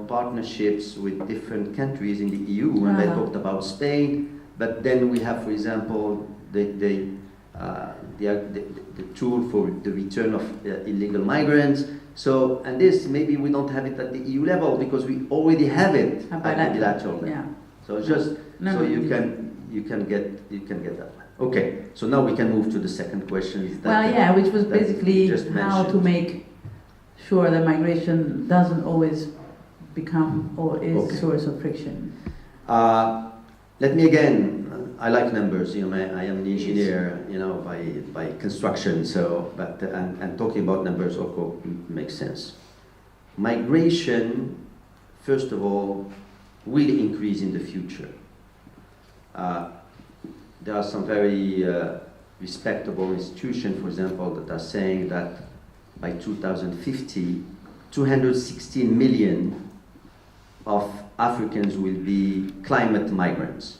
partnerships with different countries in the EU, and I talked about Spain. But then we have, for example, the tool for the return of illegal migrants. So, and this maybe we don't have it at the EU level because we already have it at the bilateral level. Yeah. So just you can get that one. Okay. So now we can move to the second question. Which was basically how to make sure that migration doesn't always become or is a source of friction. Let me again. I like numbers. I am an engineer, by construction. So, and talking about numbers, of course, makes sense. Migration, first of all, will increase in the future. There are some very respectable institutions, for example, that are saying that by 2050, 216 million of Africans will be climate migrants.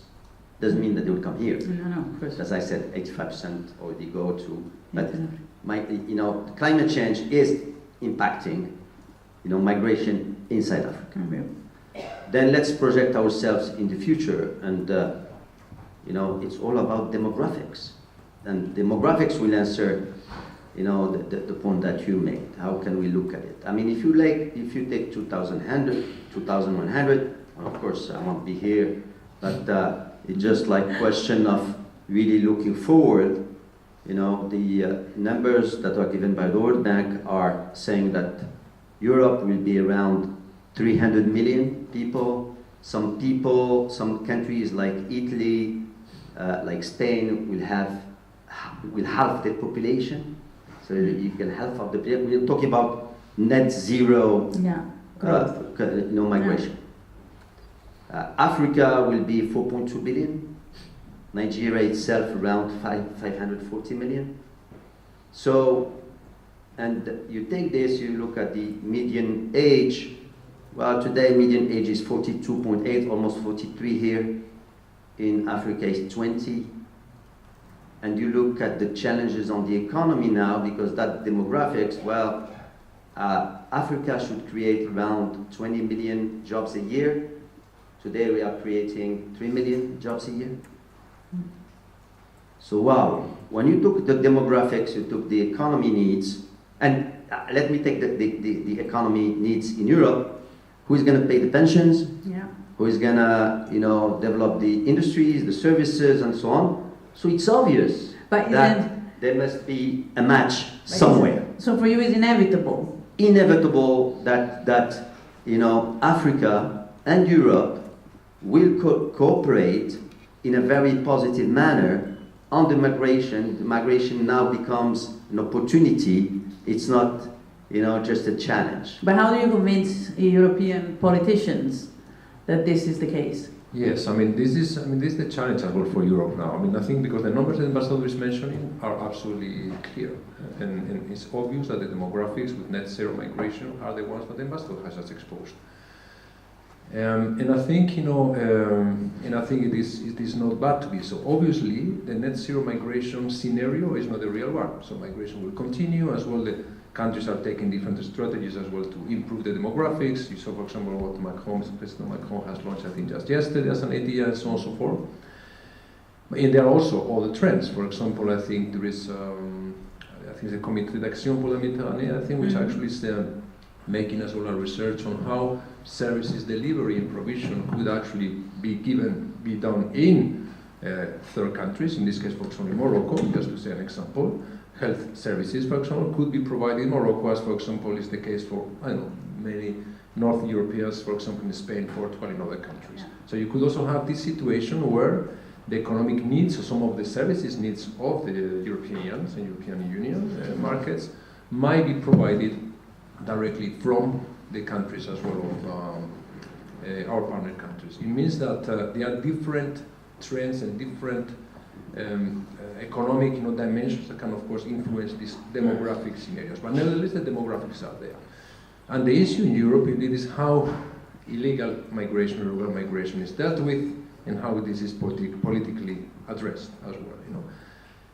Doesn't mean that they will come here. No, of course. As I said, 85% already go to. But Definitely. climate change is impacting, migration inside Africa. Then let's project ourselves in the future, and it's all about demographics, and demographics will answer, the point that you made. How can we look at it? I mean, if you take 2100, well, of course I won't be here, but it's just like question of really looking forward. The numbers that are given by the World Bank are saying that Europe will be around 300 million people. Some countries like Italy, like Spain, will halve the population. So you can half of the population. We're talking about net zero migration. Africa will be 4.2 billion. Nigeria itself around 540 million. So, and you take this, you look at the median age. Well, today median age is 42.8, almost 43 here. In Africa is 20. And you look at the challenges on the economy now, because that demographics, well, Africa should create around 20 million jobs a year. Today we are creating 3 million jobs a year. So wow, when you took the demographics, you took the economy needs, and let me take the economy needs in Europe. Who is going to pay the pensions? Yeah. Who is going to develop the industries, the services, and so on? So it's obvious that there must be a match somewhere. So for you, it's inevitable. Inevitable that Africa and Europe will cooperate in a very positive manner on the migration. The migration now becomes an opportunity. It's not, just a challenge. But how do you convince European politicians that this is the case? Yes, this is the challenge as well for Europe now. I think because the numbers that the ambassador is mentioning are absolutely clear, and it's obvious that the demographics with net zero migration are the ones that the ambassador has just exposed. And I think it is not bad to be so. Obviously, the net zero migration scenario is not the real one. So migration will continue as well. The countries are taking different strategies as well to improve the demographics. You saw, for example, what President Macron has launched, I think, just yesterday as an idea, and so on and so forth. And there are also other trends. For example, I think there is, the Comité d'Action pour la Méditerranée, which actually is making as well a research on how services delivery and provision could actually be done in third countries. In this case, for example, Morocco, just to say an example. Health services, for example, could be provided in Morocco, as for example is the case for, many North Europeans, for example in Spain, Portugal, and other countries. Yeah. So you could also have this situation where the economic needs, or some of the services needs of the Europeans and European Union markets might be provided directly from the countries as well of our partner countries. It means that there are different trends and different economic dimensions that can of course influence these demographic scenarios, but nevertheless the demographics are there. And the issue in Europe indeed is how illegal migration, irregular migration is dealt with, and how this is politically addressed as well.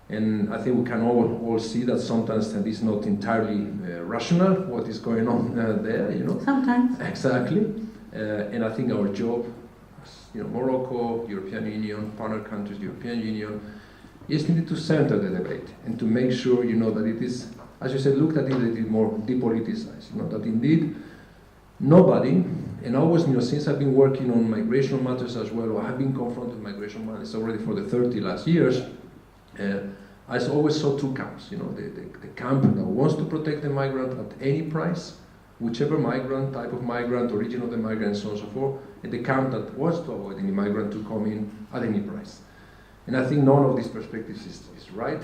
And I think we can all see that sometimes that is not entirely rational what is going on there. Sometimes. Exactly. And I think our job, Morocco, European Union, partner countries, European Union, is needed to center the debate and to make sure, that it is, as you said, looked at it a little more depoliticized. That indeed nobody, and always, since I've been working on migration matters as well, or have been confronted with migration matters already for the 30 last years, I always saw two camps. The camp that wants to protect the migrant at any price, whichever migrant, type of migrant, origin of the migrant, and so on and so forth, and the camp that wants to avoid any migrant to come in at any price. And I think none of these perspectives is right.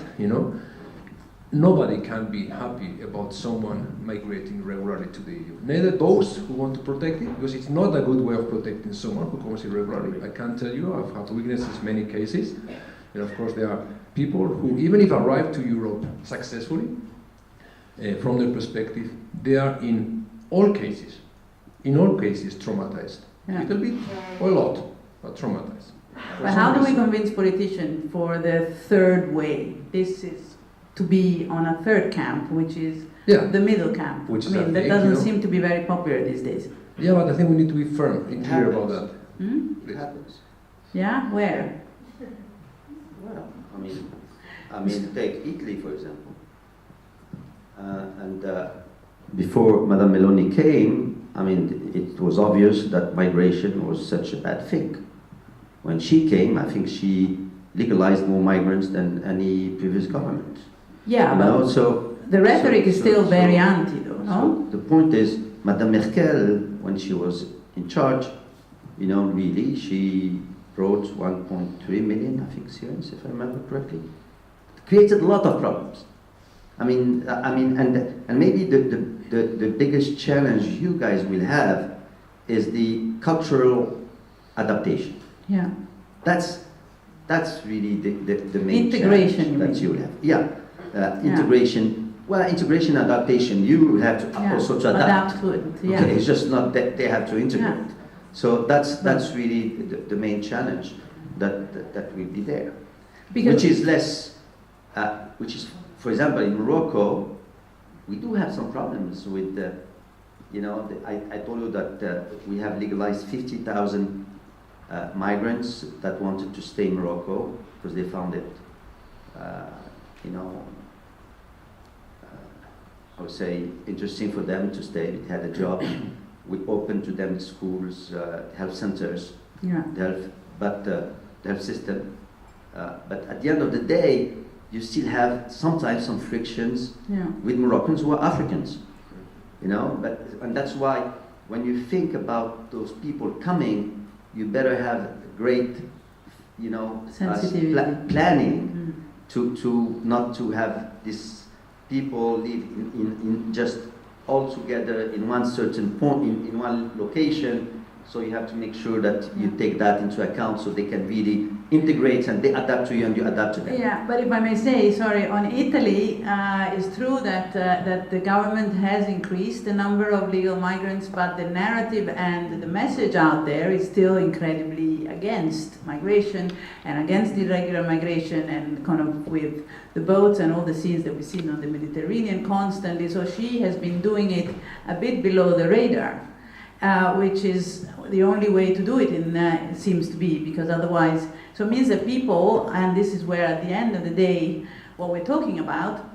Nobody can be happy about someone migrating regularly to the EU. Neither those who want to protect it, because it's not a good way of protecting someone who comes irregularly. I can tell you, I've had witnesses many cases. And of course, there are people who, even if arrive to Europe successfully, from their perspective, they are in all cases, in all cases, traumatized. Yeah. A little bit or a lot, but traumatized. But how do we convince politicians for the third way? This is to be on a third camp, which is the middle camp. Which I mean, that doesn't seem to be very popular these days. Yeah, but I think we need to be firm and clear about that. It happens. Yeah, where? Well, I mean, take Italy for example. Before Madame Meloni came, I mean, it was obvious that migration was such a bad thing. When she came, I think she legalized more migrants than any previous government. Yeah, but so the rhetoric is still very anti, though, no? So the point is, Madame Merkel, when she was in charge, really, she brought 1.3 million, I think, Syrians, if I remember correctly. It created a lot of problems. And maybe the biggest challenge you guys will have is the cultural adaptation. Yeah. That's really the main integration challenge that you will have. Integration. Well, integration, adaptation. You have to also to adapt to it. Yeah. Okay, it's just not that they have to integrate. Yeah. So that's really the main challenge that will be there. Because which is less. Which is, for example, in Morocco, we do have some problems with the. I told you that we have legalized 50,000 migrants that wanted to stay in Morocco because they found it, I would say, interesting for them to stay. They had a job. We opened to them schools, health centers, the health system. But at the end of the day, you still have sometimes some frictions with Moroccans who are Africans. And that's why when you think about those people coming, you better have great, planning to not to have these people live in just all together in one certain point, in one location. So you have to make sure that you take that into account so they can really integrate and they adapt to you and you adapt to them. Yeah, but if I may say, sorry, on Italy, it's true that that the government has increased the number of legal migrants, but the narrative and the message out there is still incredibly against migration and against irregular migration and kind of with the boats and all the scenes that we've seen on the Mediterranean constantly. So she has been doing it a bit below the radar. Which is the only way to do it, it seems to be, because otherwise, so it means that people, and this is where at the end of the day, what we're talking about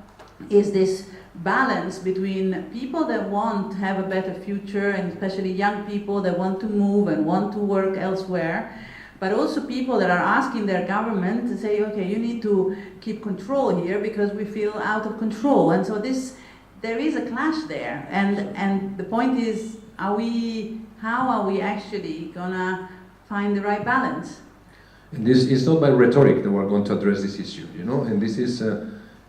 is this balance between people that want to have a better future, and especially young people that want to move and want to work elsewhere, but also people that are asking their government to say, okay, you need to keep control here because we feel out of control. And so there is a clash there, and the point is, how are we actually gonna find the right balance? And this is not by rhetoric that we're going to address this issue, and this is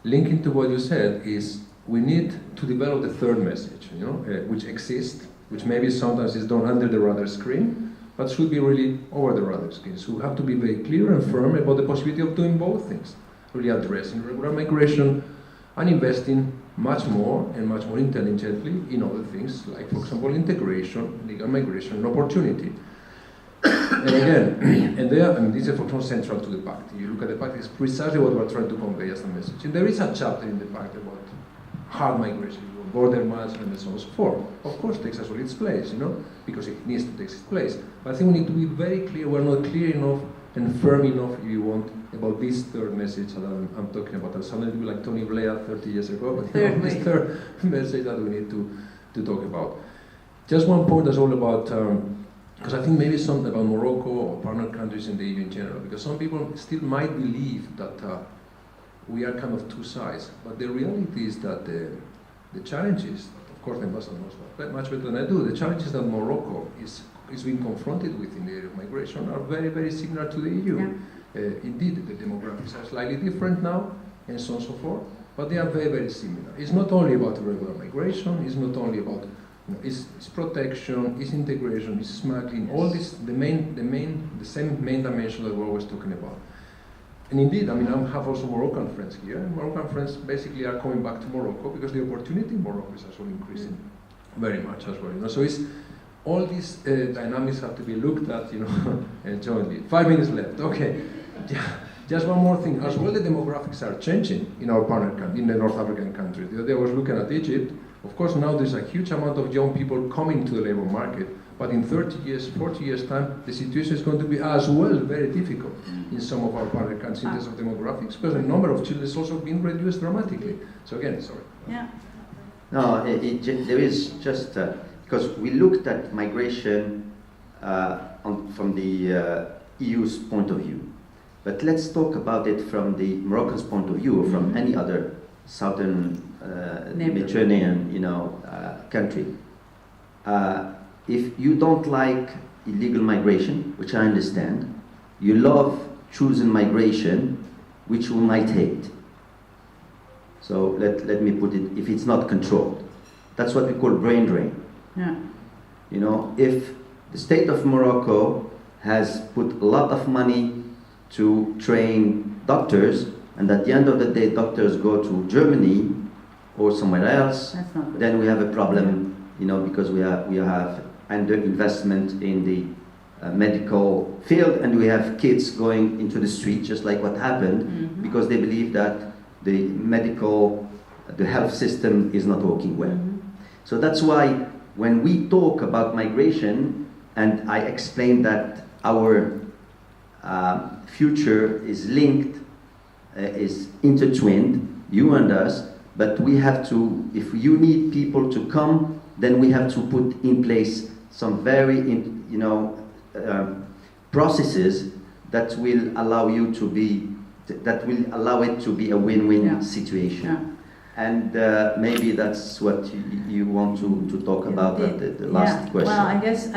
linking to what you said, is we need to develop the third message, which exists, which maybe sometimes is done under the radar screen, but should be really over the radar screen. So we have to be very clear and firm about the possibility of doing both things, really addressing regular migration and investing much more and much more intelligently in other things, like, for example, integration, legal migration, and opportunity. And again, this is, for example, central to the pact. You look at the pact, it's precisely what we're trying to convey as a message. And there is a chapter in the pact about hard migration, border management, and so on and so forth. Of course, it takes as well its place, because it needs to take its place. But I think we need to be very clear. We're not clear enough and firm enough, if you want, about this third message that I'm talking about. I sounded a bit like Tony Blair 30 years ago, but this third message that we need to talk about. Just one point that's all about, because I think maybe something about Morocco or partner countries in the EU in general, because some people still might believe that we are kind of two sides, but the reality is that the challenges, of course they must know much better than I do, the challenges that Morocco is being confronted with in the area of migration are very, very similar to the EU. Yeah. Indeed, the demographics are slightly different now, and so on and so forth, but they are very, very similar. It's not only about irregular migration, it's not only about, it's protection, it's integration, it's smuggling, all this, the same main dimension that we're always talking about. And indeed, I have also Moroccan friends here, and Moroccan friends basically are coming back to Morocco because the opportunity in Morocco is also increasing very much as well. So it's all these dynamics have to be looked at, jointly. 5 minutes left. Okay. Just one more thing. As well, the demographics are changing in our partner country, in the North African countries. The other day I was looking at Egypt. Of course, now there's a huge amount of young people coming to the labor market. But in 30 years, 40 years' time, the situation is going to be as well very difficult in some of our partner countries in terms of demographics, because the number of children is also being reduced dramatically. So again, sorry. Yeah. No, there is just, because we looked at migration from the EU's point of view. But let's talk about it from the Moroccan's point of view, or from any other southern Mediterranean, country. If you don't like illegal migration, which I understand, you love chosen migration, which we might hate. So let me put it, if it's not controlled. That's what we call brain drain. Yeah. If the state of Morocco has put a lot of money to train doctors, and at the end of the day doctors go to Germany or somewhere else, then we have a problem, because we have under-investment in the medical field, and we have kids going into the street, just like what happened, because they believe that the health system is not working well. So that's why when we talk about migration, and I explained that our future is linked, is intertwined, you and us, but we have to, if you need people to come, then we have to put in place some very, processes that will allow it to be a win-win situation. Yeah. And maybe that's what you want to talk about at the last question. Well, I guess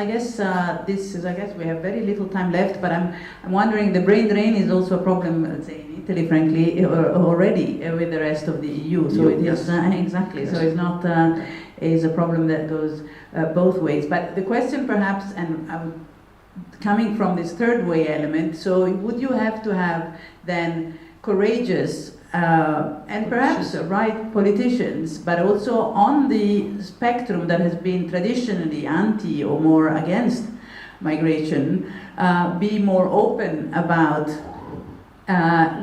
this is. I guess we have very little time left, but I'm wondering, the brain drain is also a problem, let's say, in Italy, frankly, already with the rest of the EU. So it is exactly. Yes. So it's not is a problem that goes both ways. But the question, perhaps, and coming from this third way element, so would you have to have then courageous and perhaps right politicians, but also on the spectrum that has been traditionally anti or more against migration, be more open about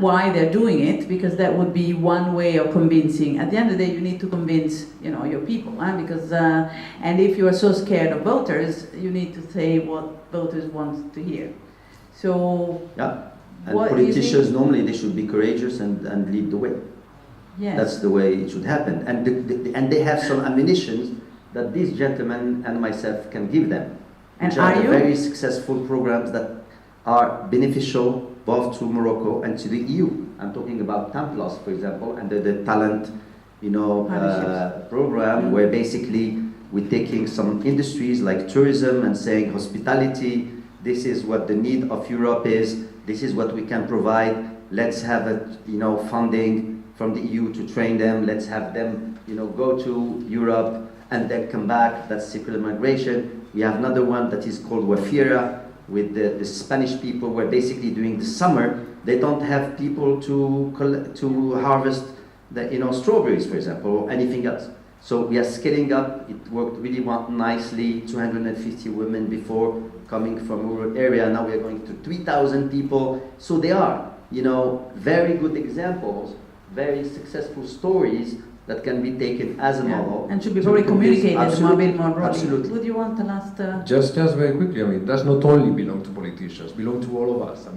why they're doing it, because that would be one way of convincing. At the end of the day, you need to convince, your people, because and if you are so scared of voters, you need to say what voters want to hear. So yeah. And politicians, normally they should be courageous and lead the way. Yes. That's the way it should happen. And and they have some ammunition that these gentlemen and myself can give them. Which are very successful programs that are beneficial both to Morocco and to the EU. I'm talking about Templos, for example, and the talent program, where basically we're taking some industries like tourism and saying hospitality, this is what the need of Europe is. This is what we can provide. Let's have funding from the EU to train them. Let's have them, go to Europe and then come back. That's circular migration. We have another one that is called Wafira, with the Spanish people, where basically during the summer they don't have people to harvest the strawberries, for example, or anything else. So we are scaling up. It worked really nicely. 250 women before coming from rural area. Now we are going to 3,000 people. So they are, very good examples, very successful stories that can be taken as a model. And should be probably communicated a bit more broadly. Absolutely. Would you want the last... Just very quickly, it does not only belong to politicians, it belongs to all of us.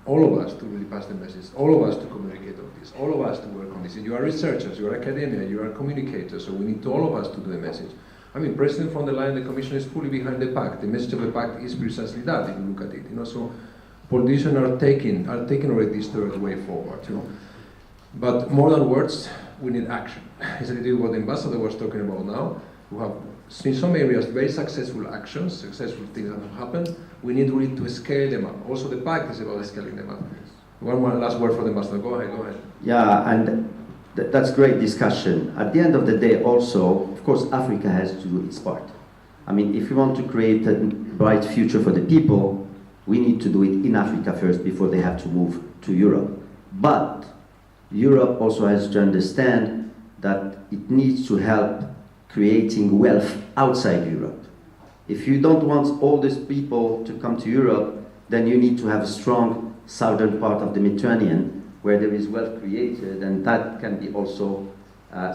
All of us to really pass the message, all of us to communicate on this, all of us to work on this. You are researchers, you are academia, you are communicators, so we need all of us to do the message. President von der Leyen, the Commission is fully behind the pact. The message of the pact is precisely that, if you look at it. So politicians are taking already this third way forward. But more than words, we need action. It's a little what the ambassador was talking about now. We have in some areas very successful actions, successful things that have happened. We need really to scale them up. Also, the pact is about scaling them up. One more last word for the ambassador. Go ahead. Yeah, and that's great discussion. At the end of the day, also, of course, Africa has to do its part. If you want to create a bright future for the people, we need to do it in Africa first before they have to move to Europe. But Europe also has to understand that it needs to help creating wealth outside Europe. If you don't want all these people to come to Europe, then you need to have a strong southern part of the Mediterranean where there is wealth created, and that can be also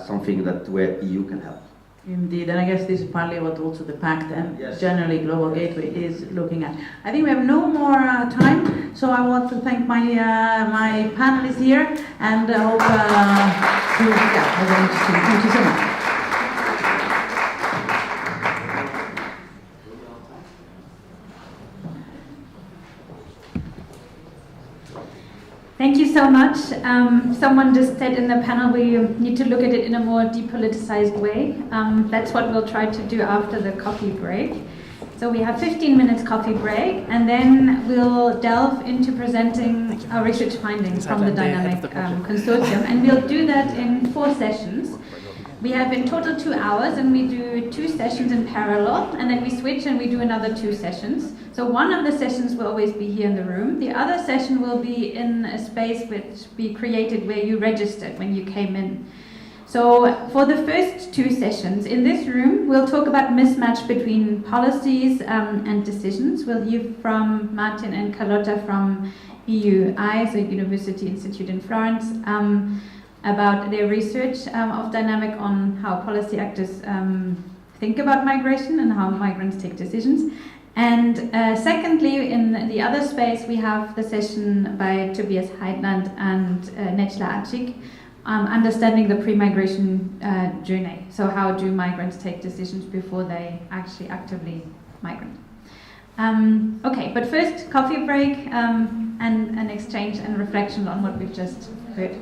something that where EU can help. Indeed, and I guess this is partly what also the Pact and Yes. generally Global Gateway is looking at. I think we have no more time, so I want to thank my my panelists here, and hope you have an interesting. Thank you so much. Thank you so much. Someone just said in the panel we need to look at it in a more depoliticized way. That's what we'll try to do after the coffee break. So we have 15 minutes coffee break, and then we'll delve into presenting our research findings from the DYNAMIG consortium, and we'll do that in 4 sessions. We have in total 2 hours, and we do 2 sessions in parallel, and then we switch and we do another 2 sessions. So one of the sessions will always be here in the room. The other session will be in a space which we created where you registered when you came in. So for the first 2 sessions in this room, we'll talk about mismatch between policies and decisions. We'll hear from Martin and Carlotta from EUI, so University Institute in Florence, about their research of DYNAMIG on how policy actors think about migration and how migrants take decisions. And secondly, in the other space, we have the session by Tobias Heidland and Necla Acik, understanding the pre-migration journey. So how do migrants take decisions before they actually actively migrate? Okay, but first, coffee break and an exchange and reflection on what we've just heard.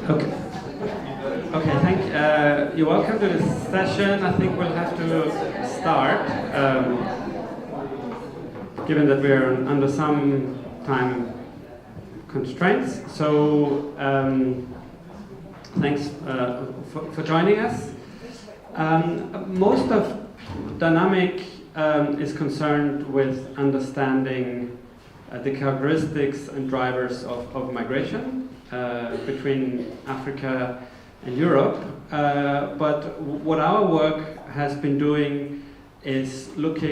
Okay. Okay, you're welcome to this session. I think we'll have to start, given that we're under some time constraints. So, thanks for joining us. Most of DYNAMIG is concerned with understanding the characteristics and drivers of migration between Africa and Europe. But what our work has been doing is look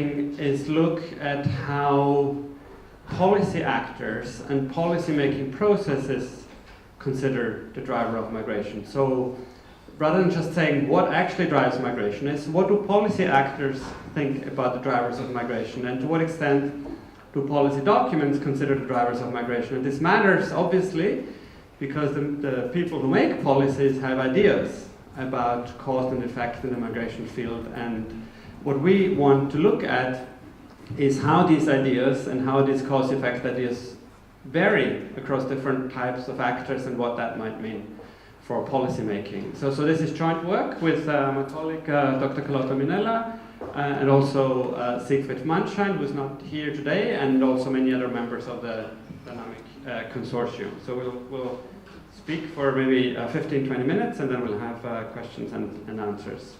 at how policy actors and policy-making processes consider the driver of migration. So rather than just saying what actually drives migration, is what do policy actors think about the drivers of migration, and to what extent do policy documents consider the drivers of migration. And this matters, obviously, because the people who make policies have ideas about cause and effect in the migration field. And what we want to look at is how these ideas and how these cause-effect ideas vary across different types of actors and what that might mean for policy making. So this is joint work with my colleague Dr. Carlotta Minella and also Siegfried Mannschein, who is not here today, and also many other members of the DYNAMIG consortium. So we'll speak for maybe 15-20 minutes, and then we'll have questions and answers.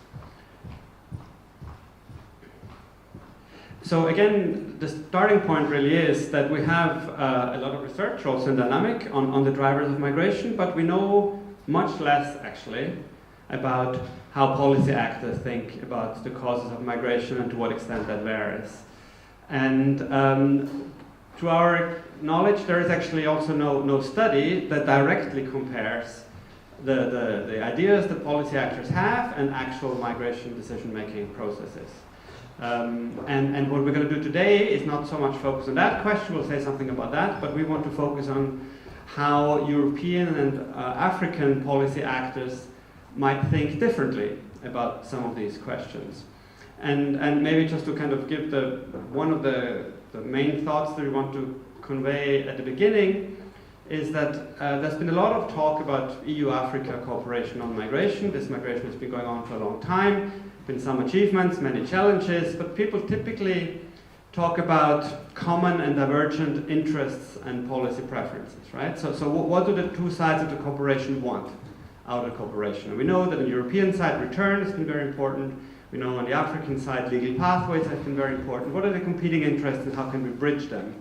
So again, the starting point really is that we have a lot of research also in DYNAMIG on the drivers of migration, but we know much less actually about how policy actors think about the causes of migration and to what extent that varies. And to our knowledge, there is actually also no study that directly compares the ideas that policy actors have and actual migration decision-making processes. And what we're going to do today is not so much focus on that question, we'll say something about that, but we want to focus on how European and African policy actors might think differently about some of these questions. And maybe just to kind of give one of the main thoughts that we want to convey at the beginning is that there's been a lot of talk about EU-Africa cooperation on migration. This migration has been going on for a long time. Been some achievements, many challenges, but people typically talk about common and divergent interests and policy preferences, right? So what do the two sides of the cooperation want out of cooperation? And we know that on the European side, return has been very important. We know on the African side, legal pathways have been very important. What are the competing interests and how can we bridge them?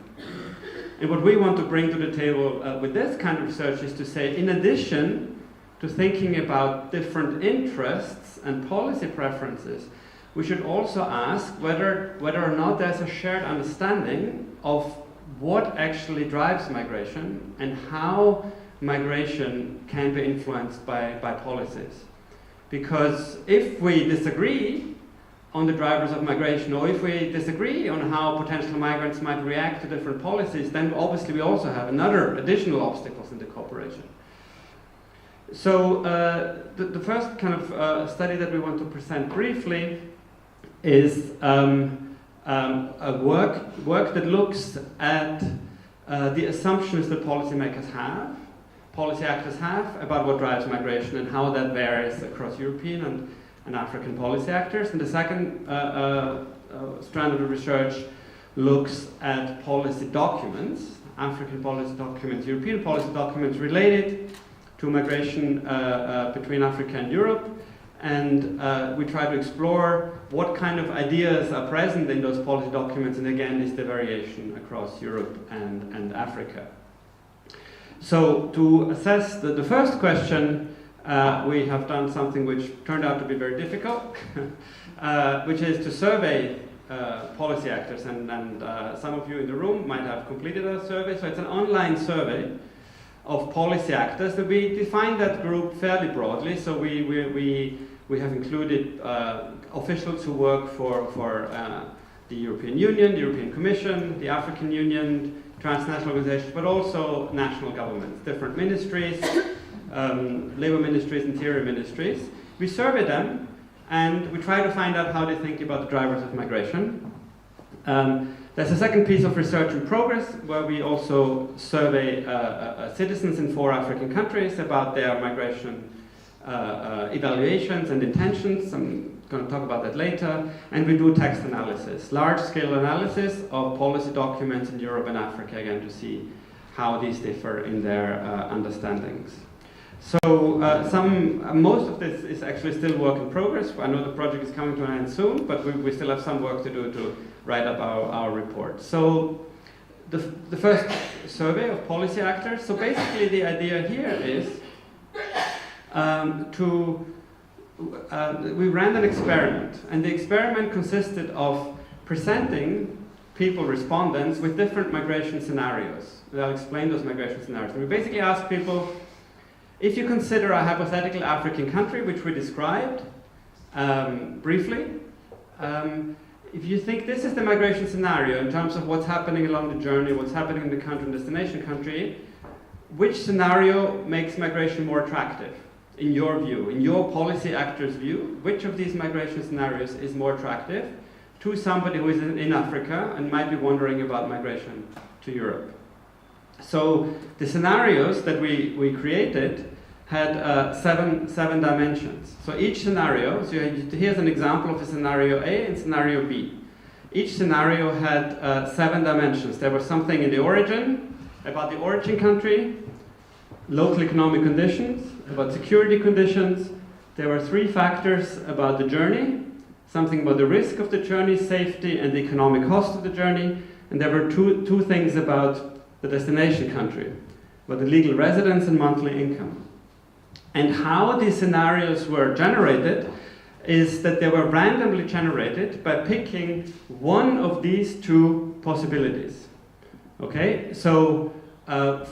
And what we want to bring to the table with this kind of research is to say, in addition to thinking about different interests and policy preferences, we should also ask whether or not there's a shared understanding of what actually drives migration and how migration can be influenced by policies. Because if we disagree on the drivers of migration, or if we disagree on how potential migrants might react to different policies, then obviously we also have additional obstacles in the cooperation. So the first kind of study that we want to present briefly is a work that looks at the assumptions that policy actors have about what drives migration and how that varies across European and African policy actors. And the second strand of the research looks at policy documents, African policy documents, European policy documents related to migration between Africa and Europe, and we try to explore what kind of ideas are present in those policy documents, and again, is the variation across Europe and Africa. So to assess the first question, we have done something which turned out to be very difficult, which is to survey policy actors, and some of you in the room might have completed a survey, so it's an online survey of policy actors. So we define that group fairly broadly. So we have included officials who work for the European Union, the European Commission, the African Union, transnational organizations, but also national governments, different ministries, labor ministries, interior ministries. We survey them and we try to find out how they think about the drivers of migration. There's a second piece of research in progress where we also survey citizens in 4 African countries about their migration evaluations and intentions. I'm going to talk about that later. And we do text analysis, large-scale analysis of policy documents in Europe and Africa, again, to see how these differ in their understandings. So most of this is actually still work in progress. I know the project is coming to an end soon, but we still have some work to do to write up our report. So the first survey of policy actors. So basically the idea here is we ran an experiment, and the experiment consisted of presenting people, respondents, with different migration scenarios. And I'll explain those migration scenarios. And we basically asked people, if you consider a hypothetical African country, which we described briefly, if you think this is the migration scenario in terms of what's happening along the journey, what's happening in the country and destination country, which scenario makes migration more attractive in your view, in your policy actor's view? Which of these migration scenarios is more attractive to somebody who is in Africa and might be wondering about migration to Europe? So the scenarios that we created had seven dimensions. So each scenario, so here's an example of a scenario A and scenario B. Each scenario had 7 dimensions. There was something in the origin, about the origin country, local economic conditions, about security conditions. There were 3 factors about the journey, something about the risk of the journey, safety, and the economic cost of the journey. And there were two things about the destination country, about the legal residence and monthly income. And how these scenarios were generated is that they were randomly generated by picking one of these 2 possibilities. Okay, so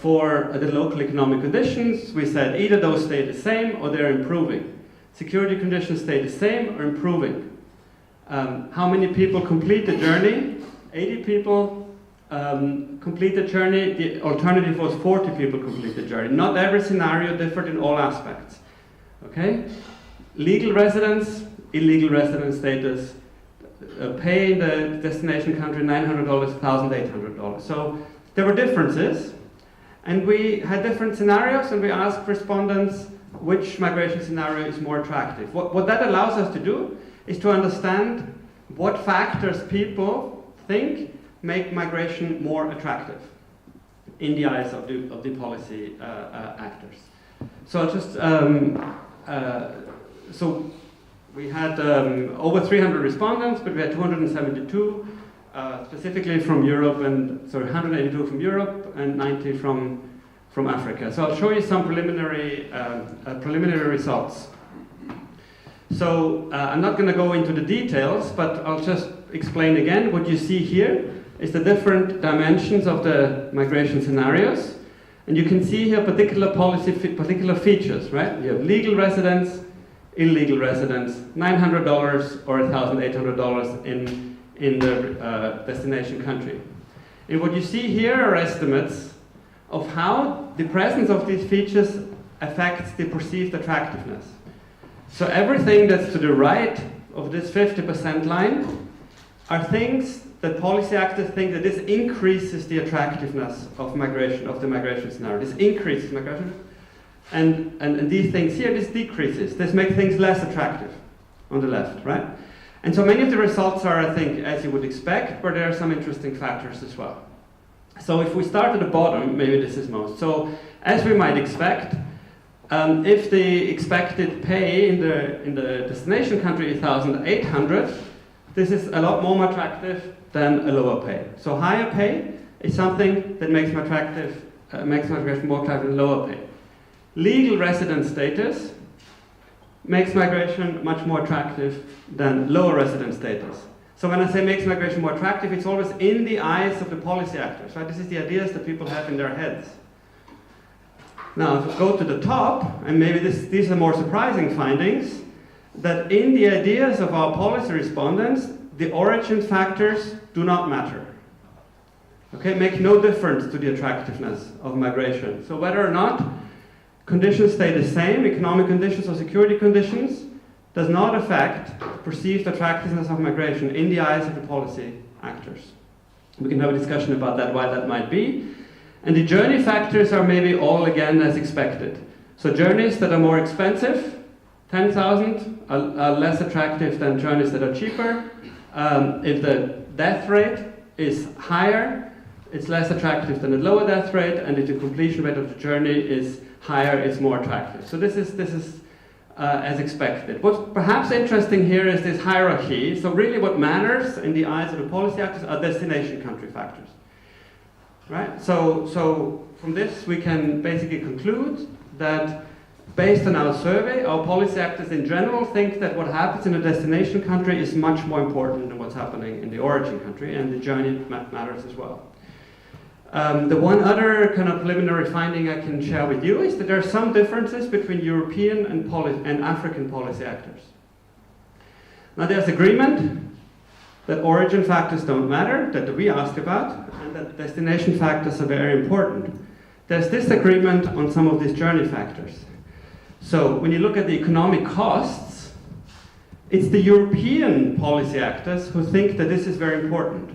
for the local economic conditions, we said either those stay the same or they're improving. Security conditions stay the same or improving. How many people complete the journey? 80 people complete the journey. The alternative was 40 people complete the journey. Not every scenario differed in all aspects. Okay? Legal residence, illegal residence status, pay in the destination country $900, $1,800. So there were differences, and we had different scenarios, and we asked respondents which migration scenario is more attractive. What that allows us to do is to understand what factors people think make migration more attractive in the eyes of the policy actors. So I'll just so we had over 300 respondents, but we had 272 specifically from Europe, and 182 from Europe and 90 from Africa. So I'll show you some preliminary results. So I'm not going to go into the details, but I'll just explain again. What you see here is the different dimensions of the migration scenarios. And you can see here particular features, right? You have legal residence, illegal residence, $900 or $1,800 in the destination country. And what you see here are estimates of how the presence of these features affects the perceived attractiveness. So everything that's to the right of this 50% line are things that policy actors think that this increases the attractiveness of migration, of the migration scenario. This increases migration. And these things here, this decreases. This makes things less attractive on the left, right? And so many of the results are, I think, as you would expect, but there are some interesting factors as well. So if we start at the bottom, maybe this is most. So as we might expect, if the expected pay in the destination country is $1,800, this is a lot more attractive than a lower pay. So higher pay is something that makes migration more attractive than lower pay. Legal residence status makes migration much more attractive than lower residence status. So when I say makes migration more attractive, it's always in the eyes of the policy actors, right? This is the ideas that people have in their heads. Now, if we go to the top, and maybe these are more surprising findings, that in the ideas of our policy respondents, the origin factors do not matter. Okay, make no difference to the attractiveness of migration. So whether or not conditions stay the same, economic conditions or security conditions, does not affect perceived attractiveness of migration in the eyes of the policy actors. We can have a discussion about that, why that might be. And the journey factors are maybe all again as expected. So journeys that are more expensive, 10,000, are less attractive than journeys that are cheaper. If the death rate is higher, it's less attractive than a lower death rate, and if the completion rate of the journey is higher, it's more attractive. So this is as expected. What's perhaps interesting here is this hierarchy. So really what matters in the eyes of the policy actors are destination country factors. Right? So from this we can basically conclude that based on our survey, our policy actors in general think that what happens in a destination country is much more important than what's happening in the origin country, and the journey matters as well. The one other kind of preliminary finding I can share with you is that there are some differences between European and African policy actors. Now there's agreement that origin factors don't matter, that we asked about, and that destination factors are very important. There's disagreement on some of these journey factors. So when you look at the economic costs, it's the European policy actors who think that this is very important,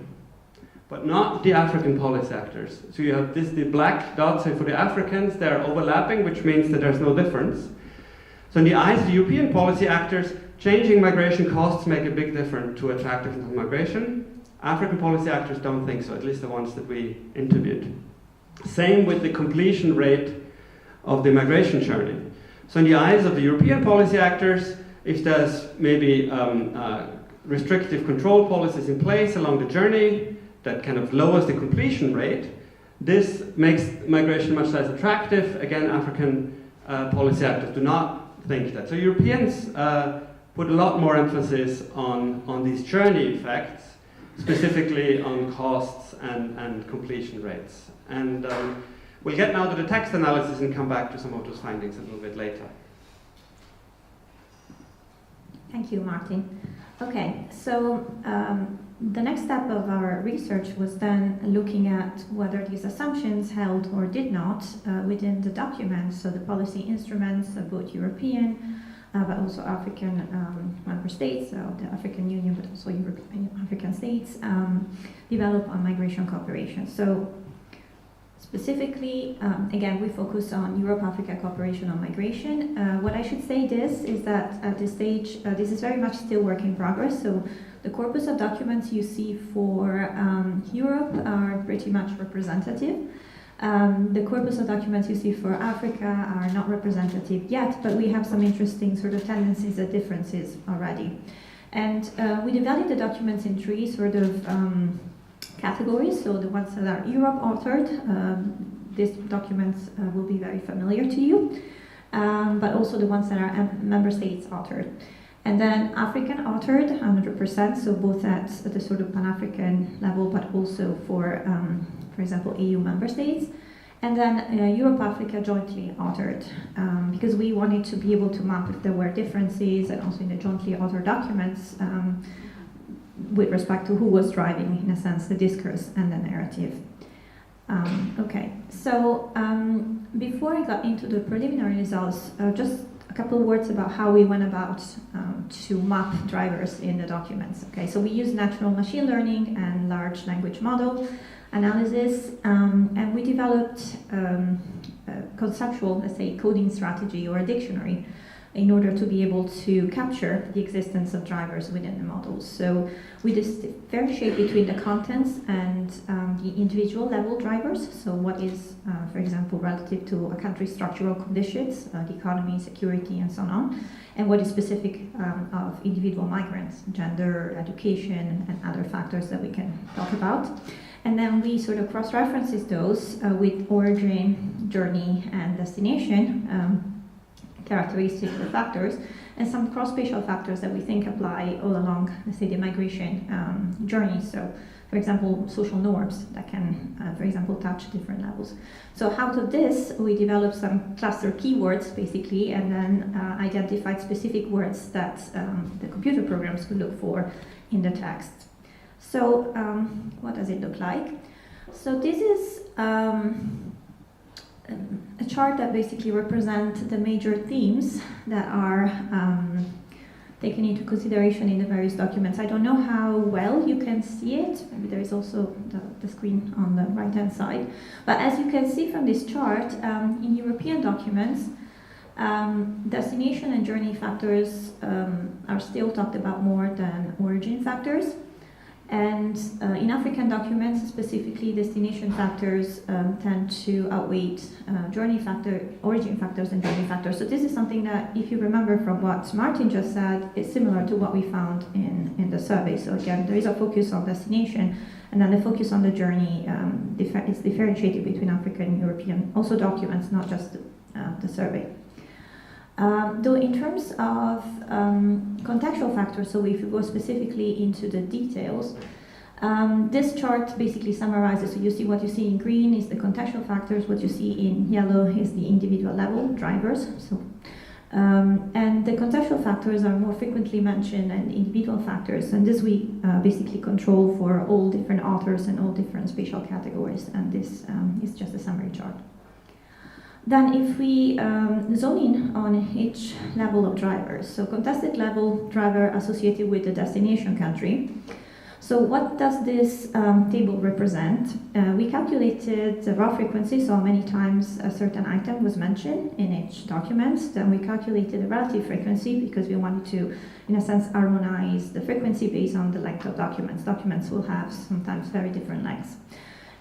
but not the African policy actors. So you have the black dots, and for the Africans, they're overlapping, which means that there's no difference. So in the eyes of the European policy actors, changing migration costs make a big difference to attractiveness of migration. African policy actors don't think so, at least the ones that we interviewed. Same with the completion rate of the migration journey. So in the eyes of the European policy actors, if there's maybe restrictive control policies in place along the journey that kind of lowers the completion rate, this makes migration much less attractive. Again, African policy actors do not think that. So Europeans put a lot more emphasis on these journey effects, specifically on costs and completion rates. And we'll get now to the text analysis and come back to some of those findings a little bit later. Thank you, Martin. Okay, so the next step of our research was then looking at whether these assumptions held or did not within the documents, so the policy instruments, both European but also African member states, so the African Union, but also European African states, develop on migration cooperation. So specifically, again, we focus on Europe-Africa cooperation on migration. What I should say is that at this stage, this is very much still work in progress. So the corpus of documents you see for Europe are pretty much representative. The corpus of documents you see for Africa are not representative yet, but we have some interesting sort of tendencies and differences already. And we divided the documents in three sort of categories. So the ones that are Europe authored, these documents will be very familiar to you, but also the ones that are member states authored. And then African authored, 100%, so both at the sort of Pan-African level, but also for example, EU member states. And then Europe-Africa jointly authored, because we wanted to be able to map if there were differences, and also in the jointly authored documents, with respect to who was driving, in a sense, the discourse and the narrative. Okay, so before I got into the preliminary results, just a couple of words about how we went about to map drivers in the documents. Okay, so we use natural machine learning and large language model analysis, and we developed a conceptual, let's say, coding strategy or a dictionary in order to be able to capture the existence of drivers within the models. So we differentiate between the contents and the individual level drivers. So what is, for example, relative to a country's structural conditions, the economy, security, and so on, and what is specific of individual migrants, gender, education, and other factors that we can talk about. And then we sort of cross-references those with origin, journey, and destination characteristic factors, and some cross-spatial factors that we think apply all along, let's say, the migration journey. So, for example, social norms that can, for example, touch different levels. So out of this, we developed some cluster keywords, basically, and then identified specific words that the computer programs could look for in the text. So what does it look like? So this is a chart that basically represents the major themes that are taken into consideration in the various documents. I don't know how well you can see it. Maybe there is also the screen on the right-hand side. But as you can see from this chart, in European documents, destination and journey factors are still talked about more than origin factors. And in African documents, specifically, destination factors tend to outweigh origin factors and journey factors. So this is something that, if you remember from what Martin just said, is similar to what we found in the survey. So again, there is a focus on destination, and then the focus on the journey is differentiated between African and European, also documents, not just the survey. Though in terms of contextual factors, so if you go specifically into the details, this chart basically summarizes, so you see what you see in green is the contextual factors, what you see in yellow is the individual level drivers. So, and the contextual factors are more frequently mentioned than individual factors, and this we basically control for all different authors and all different spatial categories, and this is just a summary chart. Then if we zone in on each level of drivers, so contested level driver associated with the destination country. So what does this table represent? We calculated the raw frequency, so how many times a certain item was mentioned in each document. Then we calculated the relative frequency because we wanted to, in a sense, harmonize the frequency based on the length of documents. Documents will have sometimes very different lengths.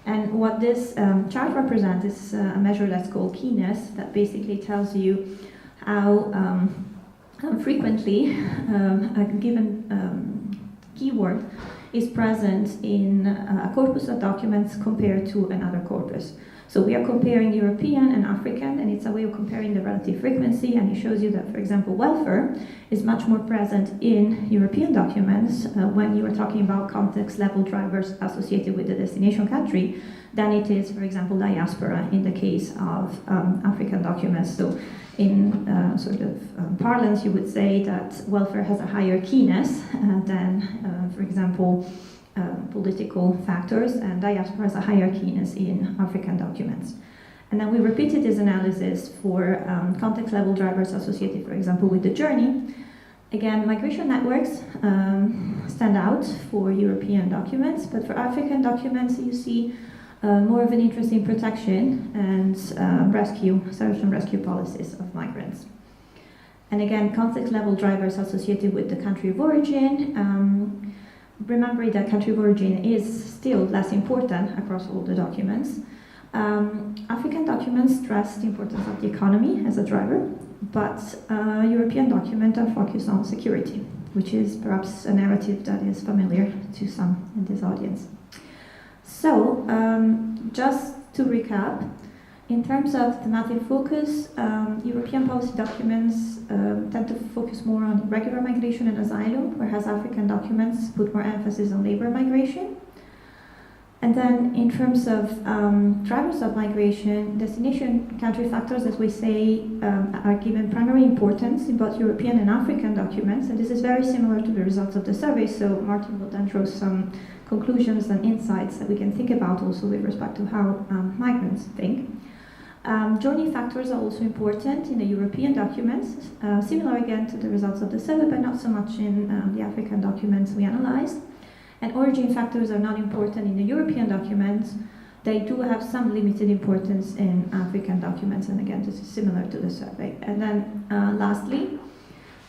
And what this chart represents is a measure that's called keyness, that basically tells you how frequently a given keyword is present in a corpus of documents compared to another corpus. So we are comparing European and African, and it's a way of comparing the relative frequency, and it shows you that, for example, welfare is much more present in European documents when you are talking about context-level drivers associated with the destination country than it is, for example, diaspora in the case of African documents. So in parlance, you would say that welfare has a higher keyness than, for example, political factors, and diaspora has a higher keyness in African documents. And then we repeated this analysis for context-level drivers associated, for example, with the journey. Again, migration networks stand out for European documents, but for African documents, you see more of an interest in protection and search and rescue policies of migrants. And again, context-level drivers associated with the country of origin. Remembering that country of origin is still less important across all the documents. African documents stress the importance of the economy as a driver, but European documents are focused on security, which is perhaps a narrative that is familiar to some in this audience. So, just to recap, in terms of thematic focus, European policy documents tend to focus more on irregular migration and asylum, whereas African documents put more emphasis on labor migration. And then in terms of drivers of migration, destination country factors, as we say, are given primary importance in both European and African documents, and this is very similar to the results of the survey, so Martin will then draw some conclusions and insights that we can think about also with respect to how migrants think. Journey factors are also important in the European documents, similar again to the results of the survey, but not so much in the African documents we analyzed. And origin factors are not important in the European documents. They do have some limited importance in African documents, and again, this is similar to the survey. And then lastly,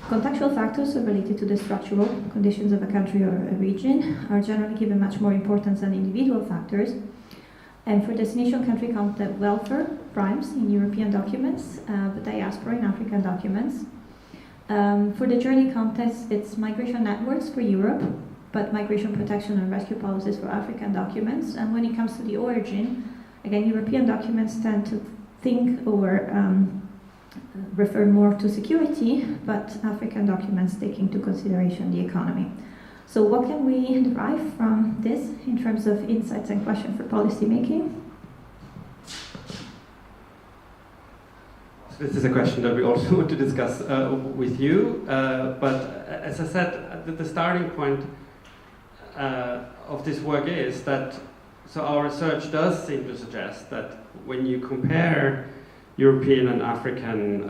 contextual factors are related to the structural conditions of a country or a region are generally given much more importance than individual factors. And for destination country content, welfare primes in European documents, but diaspora in African documents. For the journey context, it's migration networks for Europe, but migration protection and rescue policies for African documents. And when it comes to the origin, again, European documents tend to think or refer more to security, but African documents take into consideration the economy. So what can we derive from this in terms of insights and questions for policy making? So this is a question that we also want to discuss with you, but as I said, the starting point of this work is that, so our research does seem to suggest that when you compare European and African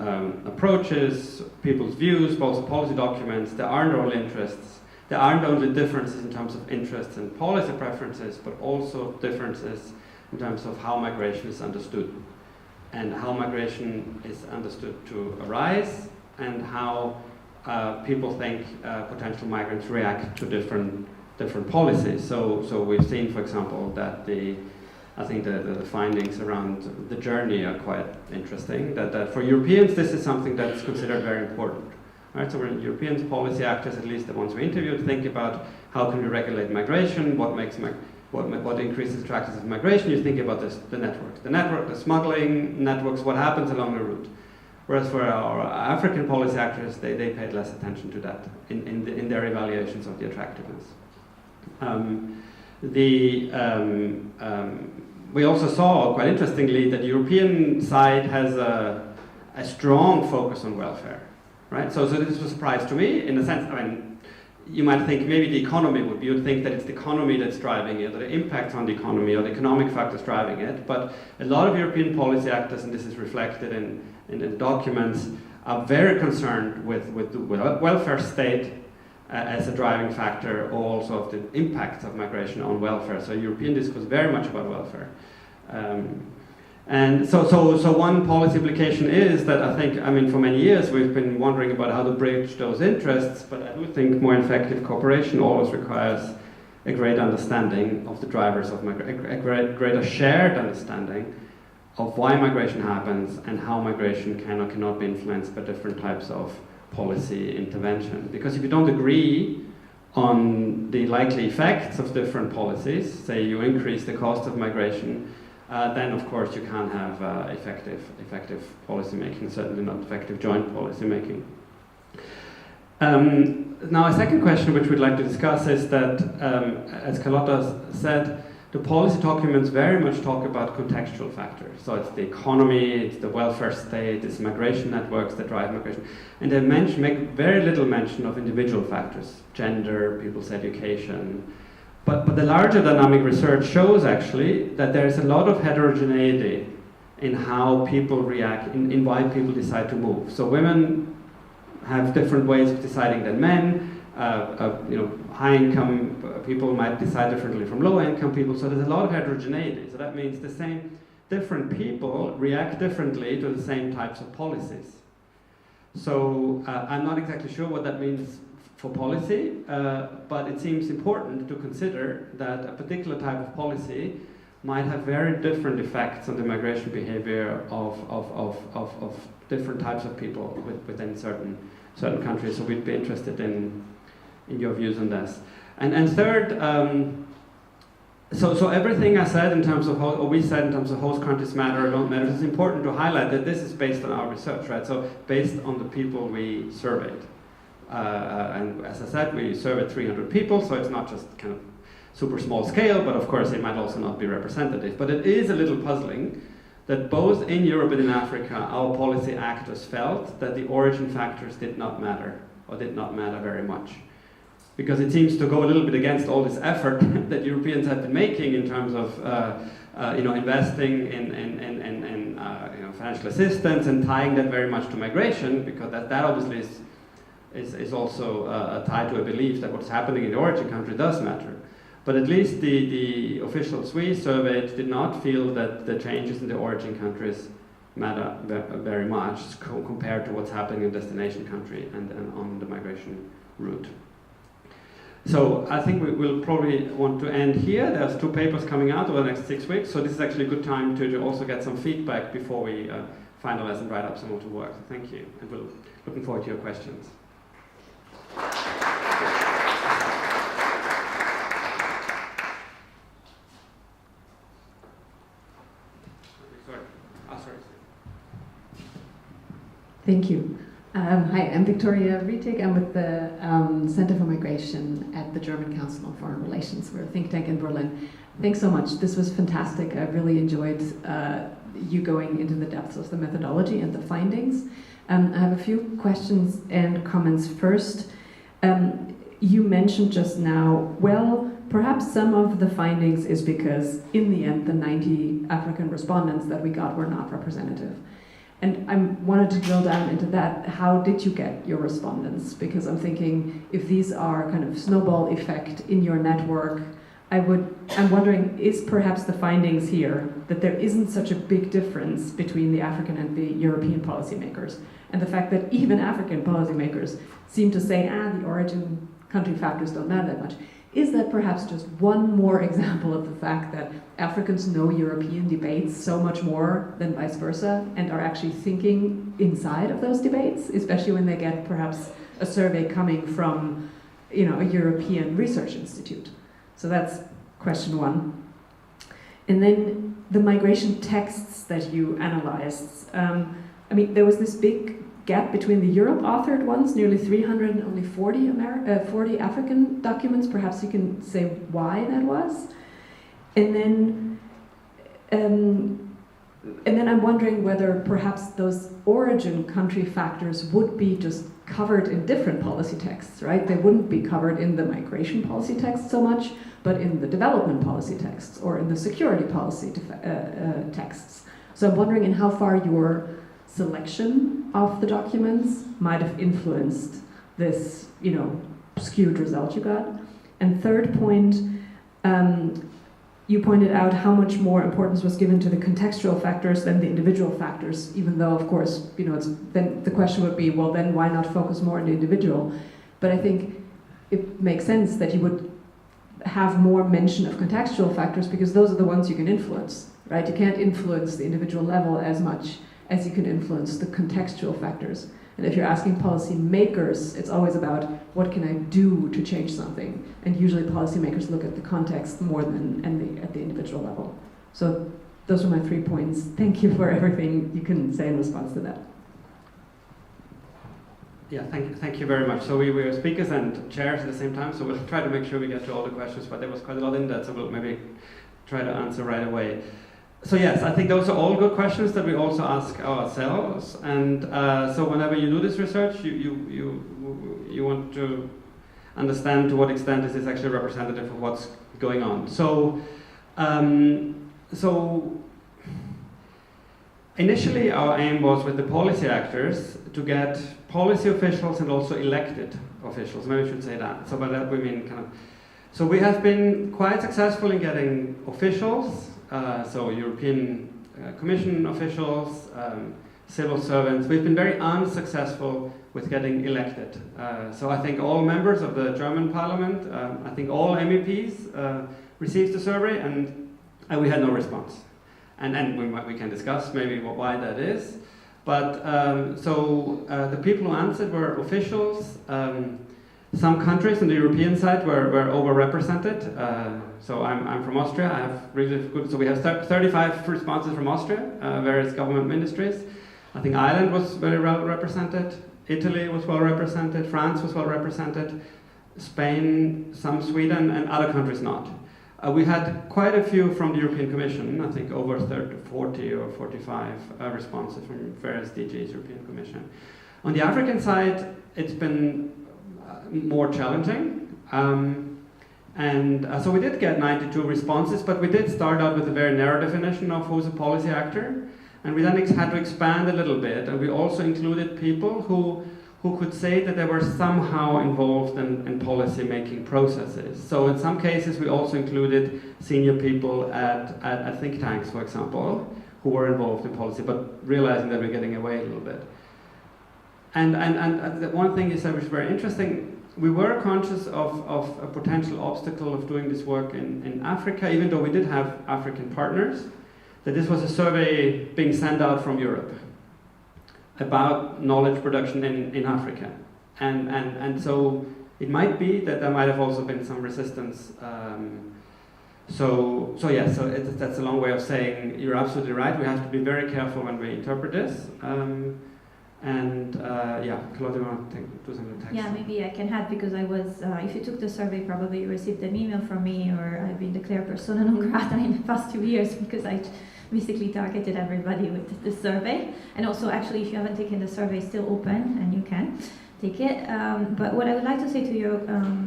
approaches, people's views, but also policy documents. There aren't only interests. There aren't only differences in terms of interests and policy preferences, but also differences in terms of how migration is understood, and how migration is understood to arise, and how people think potential migrants react to different policies. So we've seen, for example, that I think the findings around the journey are quite interesting. That for Europeans, this is something that's considered very important. Right? So when European policy actors, at least the ones we interviewed, think about how can we regulate migration, what increases attractiveness of migration. You think about the network, the smuggling networks, what happens along the route. Whereas for our African policy actors, they paid less attention to that in their evaluations of the attractiveness. We also saw, quite interestingly, that the European side has a strong focus on welfare, right? So this was a surprise to me, in a sense. I mean, you might think maybe the economy would be, you'd think that it's the economy that's driving it, or the impact on the economy, or the economic factors driving it. But a lot of European policy actors, and this is reflected in the documents, are very concerned with the welfare state as a driving factor, also of the impacts of migration on welfare. So European discourse very much about welfare. And so one policy implication is that I think, for many years we've been wondering about how to bridge those interests, but I do think more effective cooperation always requires a great understanding of the drivers of migration, a greater shared understanding of why migration happens and how migration can or cannot be influenced by different types of policy intervention. Because if you don't agree on the likely effects of different policies, say you increase the cost of migration, then of course you can't have effective policy making, certainly not effective joint policy making. Now a second question which we'd like to discuss is that, as Carlotta said, the policy documents very much talk about contextual factors. So it's the economy, it's the welfare state, it's migration networks that drive migration. And they make very little mention of individual factors, gender, people's education. But the larger dynamic research shows actually that there's a lot of heterogeneity in how people react, in why people decide to move. So women have different ways of deciding than men. High income people might decide differently from low income people, so there's a lot of heterogeneity. So that means different people react differently to the same types of policies. So I'm not exactly sure what that means for policy, but it seems important to consider that a particular type of policy might have very different effects on the migration behavior of different types of people within certain countries. So we'd be interested in your views on this. And third, so everything I said in terms of we said in terms of host countries matter or don't matter, it's important to highlight that this is based on our research, right? So based on the people we surveyed. And as I said, we surveyed 300 people, so it's not just kind of super small scale, but of course it might also not be representative. But it is a little puzzling that both in Europe and in Africa, our policy actors felt that the origin factors did not matter, or did not matter very much. Because it seems to go a little bit against all this effort that Europeans have been making in terms of investing in financial assistance and tying that very much to migration, because that obviously is also tied to a belief that what's happening in the origin country does matter. But at least the officials we surveyed did not feel that the changes in the origin countries matter very much compared to what's happening in the destination country and on the migration route. So I think we will probably want to end here. There's 2 papers coming out over the next 6 weeks, so this is actually a good time to also get some feedback before we finalize and write up some of the work. So thank you, and we're looking forward to your questions. Thank you. Hi, I'm Victoria Rietig. I'm with the Center for Migration at the German Council on Foreign Relations. We're a think tank in Berlin. Thanks so much. This was fantastic. I really enjoyed you going into the depths of the methodology and the findings. I have a few questions and comments. First, you mentioned just now, well, perhaps some of the findings is because in the end the 90 African respondents that we got were not representative. And I wanted to drill down into that. How did you get your respondents? Because I'm thinking if these are kind of snowball effect in your network, I'm wondering, is perhaps the findings here that there isn't such a big difference between the African and the European policymakers? And the fact that even African policymakers seem to say, the origin country factors don't matter that much. Is that perhaps just one more example of the fact that Africans know European debates so much more than vice versa and are actually thinking inside of those debates, especially when they get perhaps a survey coming from, a European research institute? So that's question one. And then the migration texts that you analyzed. There was this big gap between the Europe-authored ones, nearly 300 and only 40 African documents. Perhaps you can say why that was. And then I'm wondering whether perhaps those origin country factors would be just covered in different policy texts, right? They wouldn't be covered in the migration policy text so much, but in the development policy texts or in the security policy texts. So I'm wondering in how far your selection of the documents might have influenced this, skewed result you got. And third point, you pointed out how much more importance was given to the contextual factors than the individual factors, even though, of course, then the question would be, well, then why not focus more on the individual? But I think it makes sense that you would have more mention of contextual factors because those are the ones you can influence, right? You can't influence the individual level as much as you can influence the contextual factors. And if you're asking policymakers, it's always about what can I do to change something? And usually policymakers look at the context more than at the individual level. So those are my 3 points. Thank you for everything you can say in response to that. Yeah, thank you very much. So we were speakers and chairs at the same time, so we'll try to make sure we get to all the questions, but there was quite a lot in that, so we'll maybe try to answer right away. So yes, I think those are all good questions that we also ask ourselves. And so whenever you do this research, you want to understand to what extent this is actually representative of what's going on. So initially our aim was with the policy actors to get policy officials and also elected officials. Maybe I should say that. So by that we mean so we have been quite successful in getting officials, so European Commission officials, civil servants. We've been very unsuccessful with getting elected. So I think all members of the German parliament, I think all MEPs received the survey and we had no response. And we can discuss maybe why that is. But the people who answered were officials. Some countries on the European side were overrepresented. So I'm from Austria. I have really good. So we have 35 responses from Austria, various government ministries. I think Ireland was very well represented. Italy was well represented. France was well represented. Spain, some Sweden, and other countries not. We had quite a few from the European Commission. I think over 40 or 45 responses from various DGs, European Commission. On the African side, it's been more challenging. So we did get 92 responses, but we did start out with a very narrow definition of who's a policy actor. And we then had to expand a little bit, and we also included people who could say that they were somehow involved in policy-making processes. So in some cases, we also included senior people at think tanks, for example, who were involved in policy, but realizing that we're getting away a little bit. And the one thing you said which is very interesting, we were conscious of a potential obstacle of doing this work in Africa, even though we did have African partners, that this was a survey being sent out from Europe about knowledge production in Africa. And so it might be that there might have also been some resistance. That's a long way of saying you're absolutely right. We have to be very careful when we interpret this. Claudia, you want to do something text? Yeah, maybe I can add, because I was, if you took the survey, probably you received an email from me, or I've been declared persona non grata in the past 2 years because I basically targeted everybody with the survey. And also, actually, if you haven't taken the survey, it's still open and you can take it. But what I would like to say to your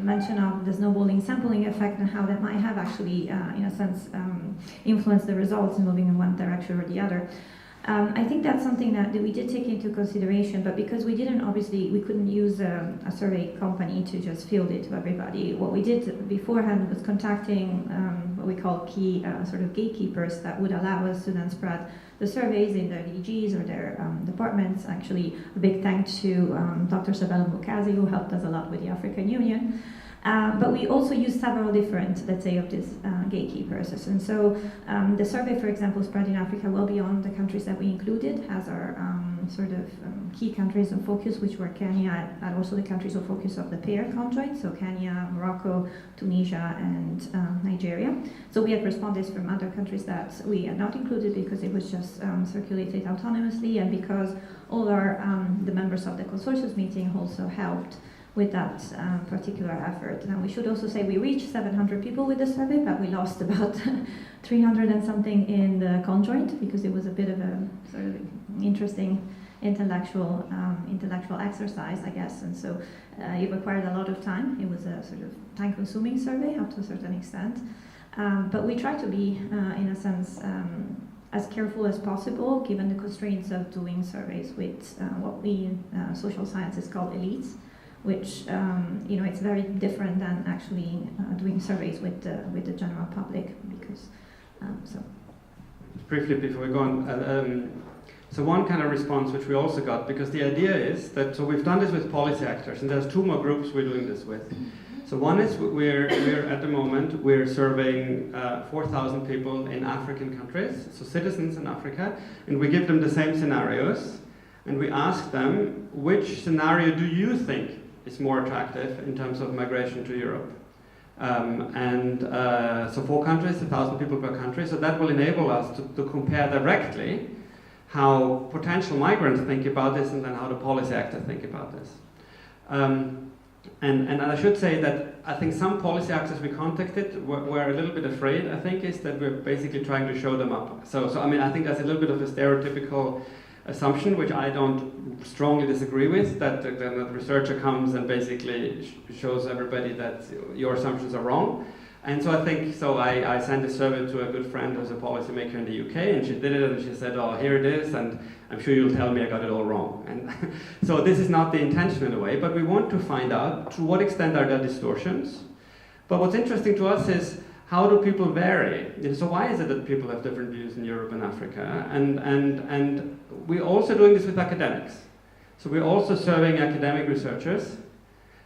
mention of the snowballing sampling effect and how that might have actually, in a sense, influenced the results moving in one direction or the other. I think that's something that we did take into consideration, but because we couldn't use a survey company to just field it to everybody. What we did beforehand was contacting what we call key sort of gatekeepers that would allow us to then spread the surveys in their DGs or their departments. Actually, a big thanks to Dr. Sabella Mukazi, who helped us a lot with the African Union. But we also use several different, let's say, of these gatekeepers. And so the survey, for example, spread in Africa well beyond the countries that we included, has our sort of key countries of focus, which were Kenya, and also the countries of focus of the pair conjoint, so Kenya, Morocco, Tunisia, and Nigeria. So we had respondents from other countries that we had not included because it was just circulated autonomously, and because all our the members of the consortium meeting also helped with that particular effort. Now we should also say we reached 700 people with the survey, but we lost about 300 and something in the conjoint because it was a bit of a sort of interesting intellectual exercise, I guess, and so it required a lot of time. It was a sort of time-consuming survey up to a certain extent, but we try to be, in a sense, as careful as possible, given the constraints of doing surveys with what we in social sciences call elites, which it's very different than actually doing surveys with the general public, because Briefly before we go on, so one kind of response which we also got, because the idea is that, so we've done this with policy actors, and there's two more groups we're doing this with. So one is we're at the moment we're surveying 4,000 people in African countries, so citizens in Africa, and we give them the same scenarios, and we ask them, which scenario do you think is more attractive in terms of migration to Europe? So 4 countries, 1,000 people per country, so that will enable us to compare directly how potential migrants think about this and then how the policy actors think about this. And I should say that I think some policy actors we contacted were a little bit afraid, I think, is that we're basically trying to show them up. So I mean, I think that's a little bit of a stereotypical assumption, which I don't strongly disagree with, that the researcher comes and basically shows everybody that your assumptions are wrong. And so I think, I sent a survey to a good friend who's a policymaker in the UK, and she did it, and she said, oh, here it is, and I'm sure you'll tell me I got it all wrong. And so this is not the intention in a way, but we want to find out to what extent are there distortions. But what's interesting to us is, how do people vary? So why is it that people have different views in Europe and Africa? And we're also doing this with academics. So we're also surveying academic researchers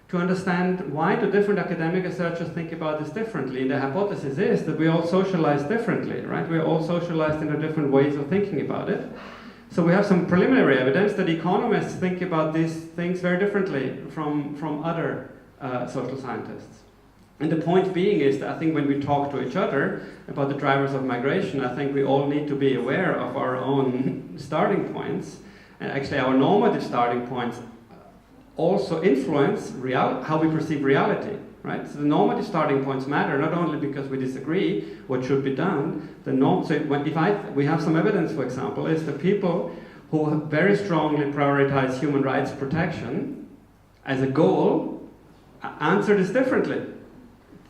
to understand why do different academic researchers think about this differently. And the hypothesis is that we all socialize differently, right? We're all socialized in our different ways of thinking about it. So we have some preliminary evidence that economists think about these things very differently from other social scientists. And the point being is that I think when we talk to each other about the drivers of migration, I think we all need to be aware of our own starting points. And actually our normative starting points also influence how we perceive reality, right? So the normative starting points matter, not only because we disagree what should be done. We have some evidence, for example, is that people who very strongly prioritize human rights protection as a goal answer this differently.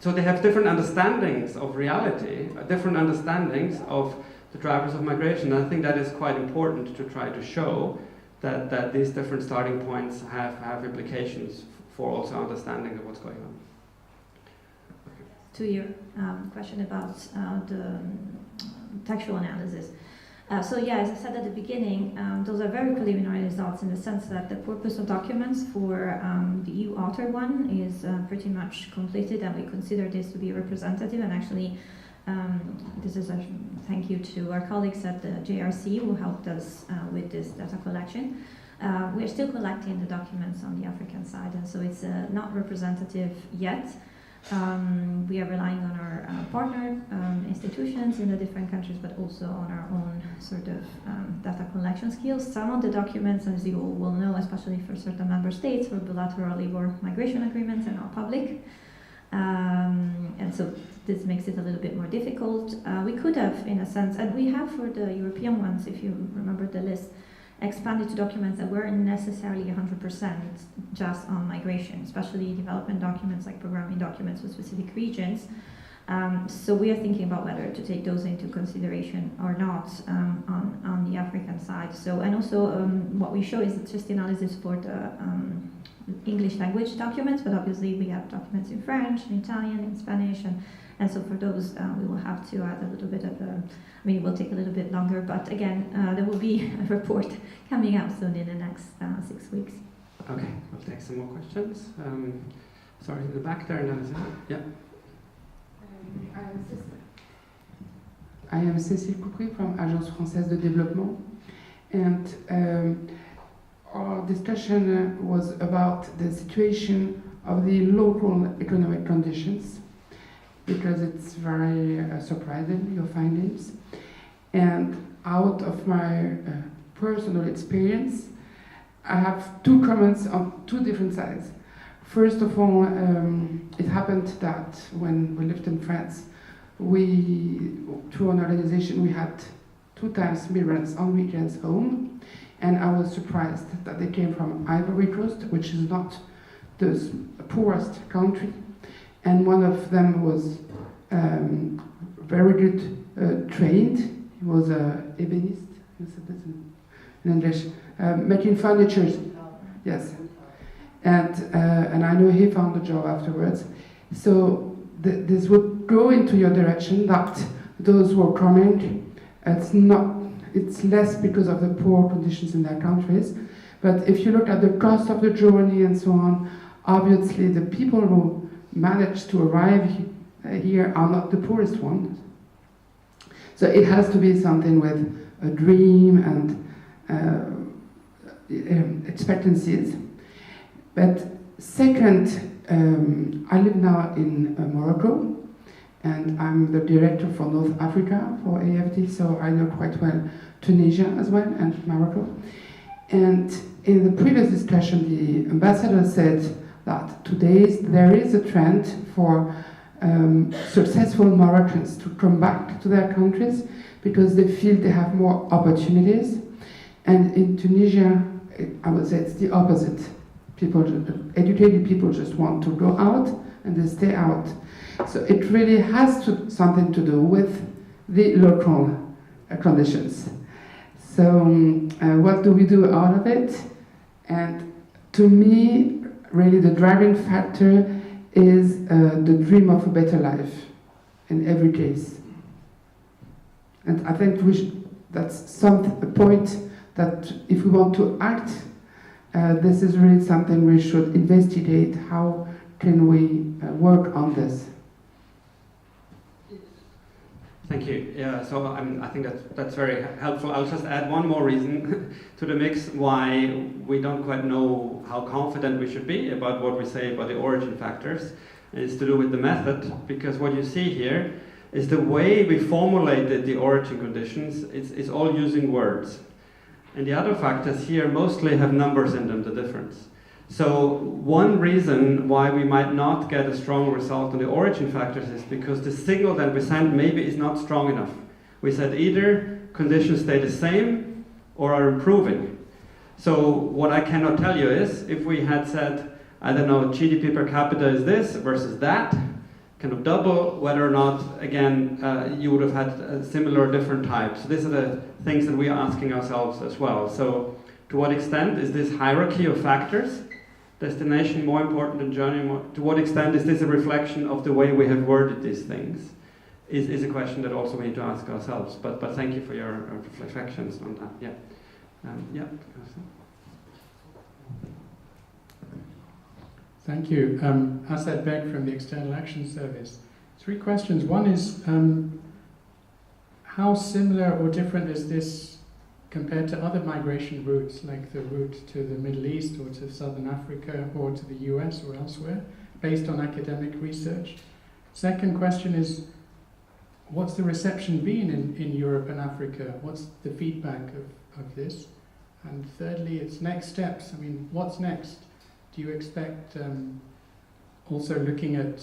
So they have different understandings of reality, different understandings of the drivers of migration. And I think that is quite important to try to show that these different starting points have implications for also understanding of what's going on. To your question about the textual analysis. As I said at the beginning, those are very preliminary results in the sense that the corpus of documents for the EU author one is pretty much completed, and we consider this to be representative. And actually, this is a thank you to our colleagues at the JRC who helped us with this data collection. We are still collecting the documents on the African side, and so it's not representative yet. We are relying on our partner institutions in the different countries, but also on our own sort of data collection skills. Some of the documents, as you all will know, especially for certain member states, were bilateral labor migration agreements and not public. And so this makes it a little bit more difficult. We could have, in a sense, and we have for the European ones, if you remember the list, expanded to documents that weren't necessarily 100% just on migration, especially development documents like programming documents with specific regions. So we are thinking about whether to take those into consideration or not on the African side. So, and also what we show is just the analysis for the English language documents, but obviously we have documents in French, in Italian, in Spanish, and so for those we will have to add a little bit of I mean, it will take a little bit longer, but again, there will be a report coming out soon in the next 6 weeks. Okay, we'll take some more questions. Sorry, in the back there. Yeah. I am Cécile Coupry from Agence Française de Développement, and our discussion was about the situation of the local economic conditions, because it's very surprising, your findings. And out of my personal experience, I have two comments on two different sides. First of all, it happened that when we lived in France, through an organization, we had 2 times migrants on weekends home, and I was surprised that they came from Ivory Coast, which is not the poorest country, and one of them was very good trained. He was an ebonist, you said this in English, making furniture. Yes. And I know he found a job afterwards. So this would go into your direction that those who are coming, it's less because of the poor conditions in their countries. But if you look at the cost of the journey and so on, obviously the people who manage to arrive here are not the poorest ones. So it has to be something with a dream and expectancies. But second, I live now in Morocco, and I'm the director for North Africa for AFD, so I know quite well Tunisia as well and Morocco. And in the previous discussion, the ambassador said that today there is a trend for successful Moroccans to come back to their countries because they feel they have more opportunities. And in Tunisia, I would say it's the opposite. Educated people just want to go out and they stay out. So it really has something to do with the local conditions. So what do we do out of it? And to me, really the driving factor is the dream of a better life in every case. And I think that's a point that if we want to act, this is really something we should investigate. How can we work on this? Thank you. Yeah, so I think that's very helpful. I'll just add one more reason to the mix why we don't quite know how confident we should be about what we say about the origin factors. It's to do with the method, because what you see here is the way we formulated the origin conditions. It's all using words. And the other factors here mostly have numbers in them, the difference. So one reason why we might not get a strong result on the origin factors is because the signal that we send maybe is not strong enough. We said either conditions stay the same or are improving. So what I cannot tell you is, if we had said, I don't know, GDP per capita is this versus that, kind of double, whether or not, again, you would have had similar different types. So these are the things that we are asking ourselves as well. So to what extent is this hierarchy of factors, destination more important than journey more, to what extent is this a reflection of the way we have worded these things, is a question that also we need to ask ourselves. But thank you for your reflections on that. Yeah. Thank you. Asad Beg from the External Action Service. 3 questions. One is, how similar or different is this compared to other migration routes, like the route to the Middle East or to Southern Africa or to the US or elsewhere, based on academic research? Second question is, what's the reception been in Europe and Africa? What's the feedback of this? And thirdly, it's next steps. I mean, what's next? Do you expect, also looking at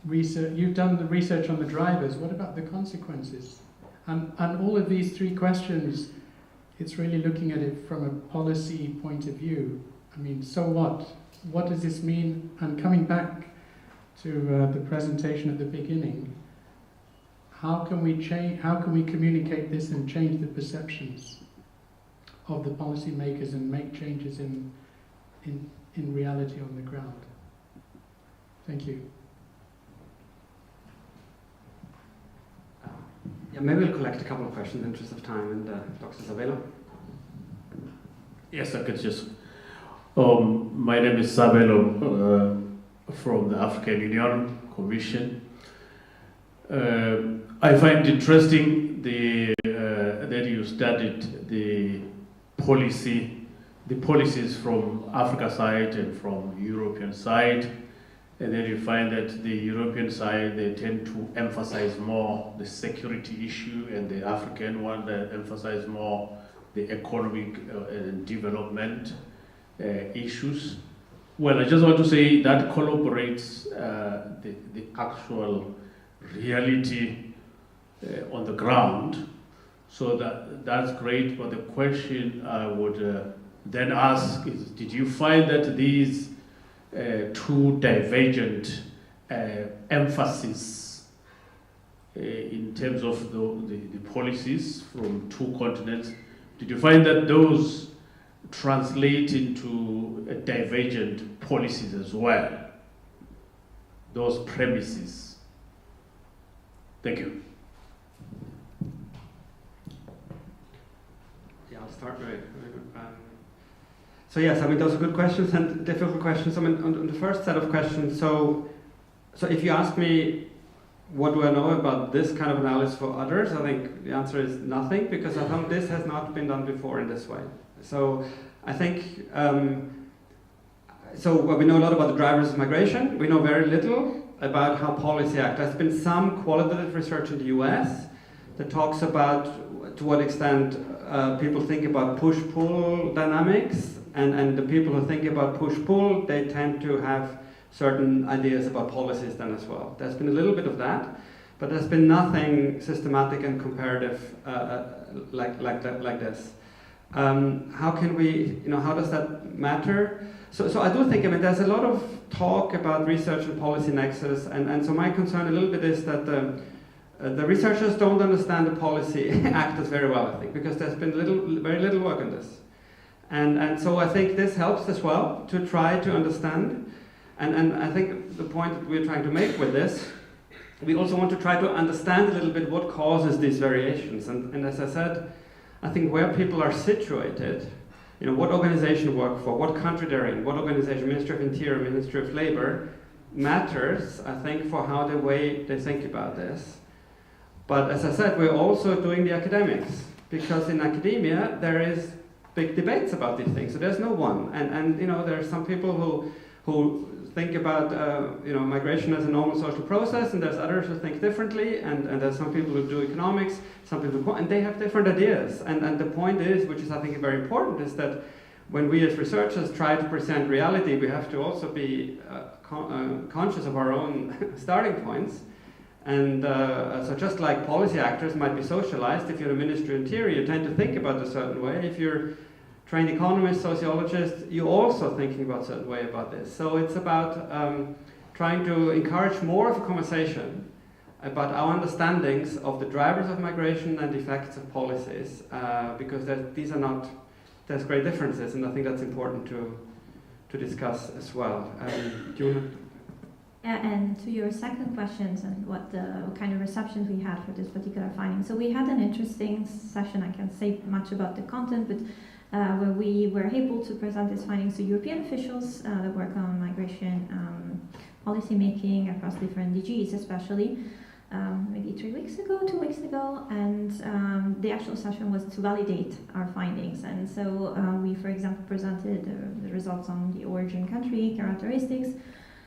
research, you've done the research on the drivers, what about the consequences? And all of these 3 questions, it's really looking at it from a policy point of view. I mean, so what? What does this mean? And coming back to the presentation at the beginning. How can we change? How can we communicate this and change the perceptions of the policymakers and make changes in reality on the ground? Thank you. Yeah, maybe we'll collect a couple of questions in the interest of time, and Dr. Sabelo. Yes, I could just. My name is Sabelo from the African Union Commission. I find interesting that you studied the policies from Africa side and from European side, and then you find that the European side, they tend to emphasize more the security issue, and the African one that emphasize more the economic and development issues. Well, I just want to say that collaborates the actual reality on the ground. So that's great, but the question I would then ask is, did you find that these two divergent emphasis in terms of the policies from two continents, did you find that those translate into divergent policies as well? Those premises. Thank you. Yeah, I'll start with. So yes, I mean those are good questions and difficult questions. I mean on the first set of questions. So if you ask me, what do I know about this kind of analysis for others? I think the answer is nothing, because I think this has not been done before in this way. So I think, well, we know a lot about the drivers of migration. We know very little about how policy acts. There's been some qualitative research in the US that talks about to what extent people think about push-pull dynamics, and the people who think about push-pull, they tend to have certain ideas about policies then as well. There's been a little bit of that, but there's been nothing systematic and comparative like this. How can we, how does that matter? So I do think, there's a lot of talk about research and policy nexus, and so my concern a little bit is that the researchers don't understand the policy actors very well, I think, because there's been very little work on this. And so I think this helps as well to try to understand. And I think the point that we're trying to make with this, we also want to try to understand a little bit what causes these variations. And as I said, I think where people are situated, what organization work for, what country they're in, what organization, Ministry of Interior, Ministry of Labor, matters, I think, for how the way they think about this. But as I said, we're also doing the academics, because in academia there is big debates about these things. So there's no one. And there are some people who think about migration as a normal social process, and there's others who think differently, and there's some people who do economics, some people who, and they have different ideas. And the point is, which is I think very important, is that when we as researchers try to present reality, we have to also be conscious of our own starting points. And so just like policy actors might be socialized, if you're a Ministry of Interior, you tend to think about a certain way. If you're trained economist, sociologist, you're also thinking about a certain way about this. So it's about trying to encourage more of a conversation about our understandings of the drivers of migration and the effects of policies, because there's great differences, and I think that's important to discuss as well. Do you want to? And to your second questions and what kind of receptions we had for this particular finding. So we had an interesting session. I can't say much about the content, but where we were able to present these findings to European officials that work on migration policy making across different DGs, especially maybe 2 weeks ago, and the actual session was to validate our findings. And so we, for example, presented the results on the origin country characteristics,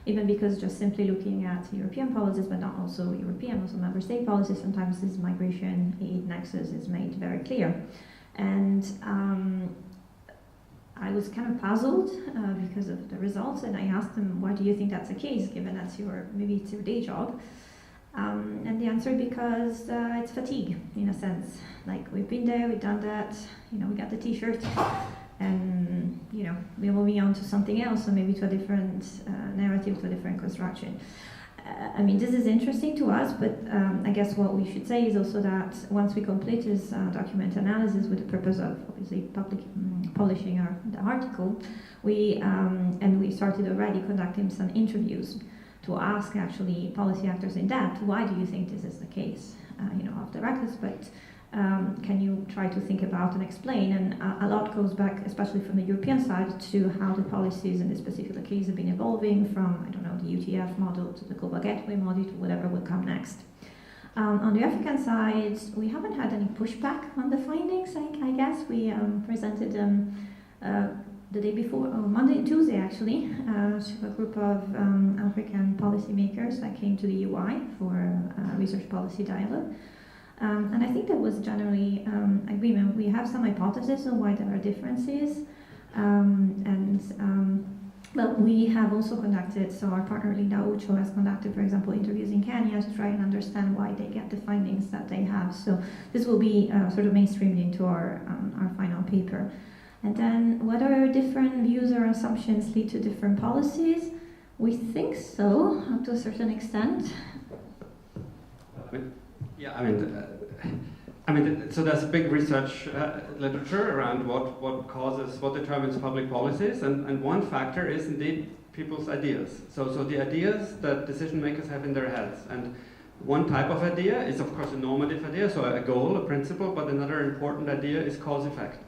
even because just simply looking at European policies, but not also European, also member state policies, sometimes this migration aid nexus is made very clear. And I was kind of puzzled because of the results, and I asked them, why do you think that's the case, given that's maybe it's your day job? And the answer, because it's fatigue, in a sense. Like, we've been there, we've done that, we got the t-shirt, and we're moving on to something else, or maybe to a different narrative to a different construction. I mean, this is interesting to us, but I guess what we should say is also that once we complete this document analysis with the purpose of obviously polishing the article, we started already conducting some interviews to ask actually policy actors in depth, why do you think this is the case? Off the records, but can you try to think about and explain? And a lot goes back, especially from the European side, to how the policies in this particular case have been evolving from, the UTF model to the global gateway model to whatever will come next. On the African side, we haven't had any pushback on the findings, I guess. We presented them the day before, Monday and Tuesday actually, to a group of African policymakers that came to the UI for a research policy dialogue. And I think there was generally agreement. We have some hypotheses on why there are differences. But we have also conducted, so our partner Linda Ucho has conducted, for example, interviews in Kenya to try and understand why they get the findings that they have. So this will be sort of mainstreamed into our final paper. And then whether different views or assumptions lead to different policies, we think so, up to a certain extent. Yeah, so there's big research literature around what determines public policies, and one factor is indeed people's ideas. So the ideas that decision makers have in their heads, and one type of idea is of course a normative idea, so a goal, a principle, but another important idea is cause-effect.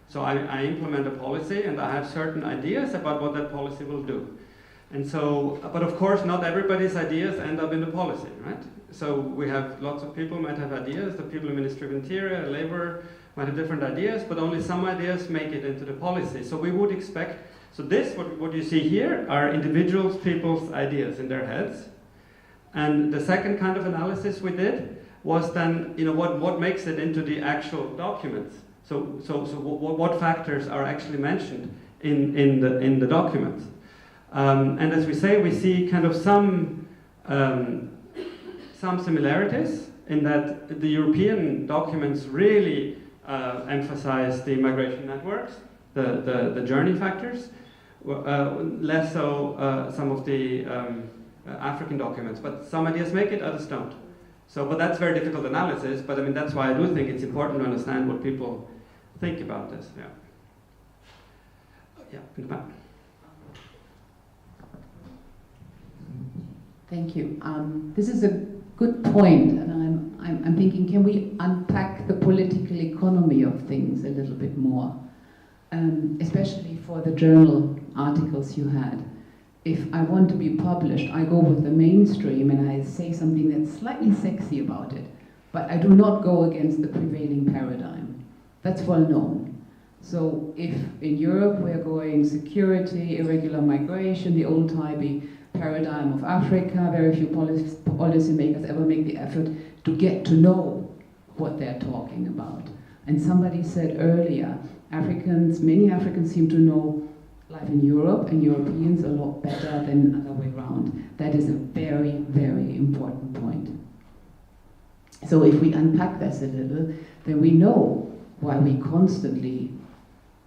So I implement a policy and I have certain ideas about what that policy will do. And so, but of course not everybody's ideas end up in the policy, right? So we have lots of people might have ideas, the people in Ministry of Interior, Labor might have different ideas, but only some ideas make it into the policy. So we would expect, so this, what you see here, are individuals, people's ideas in their heads. And the second kind of analysis we did was then, what makes it into the actual documents. So what factors are actually mentioned in the documents. And as we say, we see kind of some similarities in that the European documents really emphasize the migration networks, the journey factors, less so some of the African documents. But some ideas make it, others don't. So, but that's very difficult analysis, but that's why I do think it's important to understand what people think about this. Yeah. Yeah, in the back. Thank you. This is a good point, and I'm thinking, can we unpack the political economy of things a little bit more, especially for the journal articles you had. If I want to be published, I go with the mainstream and I say something that's slightly sexy about it, but I do not go against the prevailing paradigm. That's well known. So if in Europe we're going security, irregular migration, the old-timey paradigm of Africa, very few policymakers ever make the effort to get to know what they're talking about. And somebody said earlier, many Africans seem to know life in Europe and Europeans a lot better than the other way around. That is a very, very important point. So if we unpack this a little, then we know why we constantly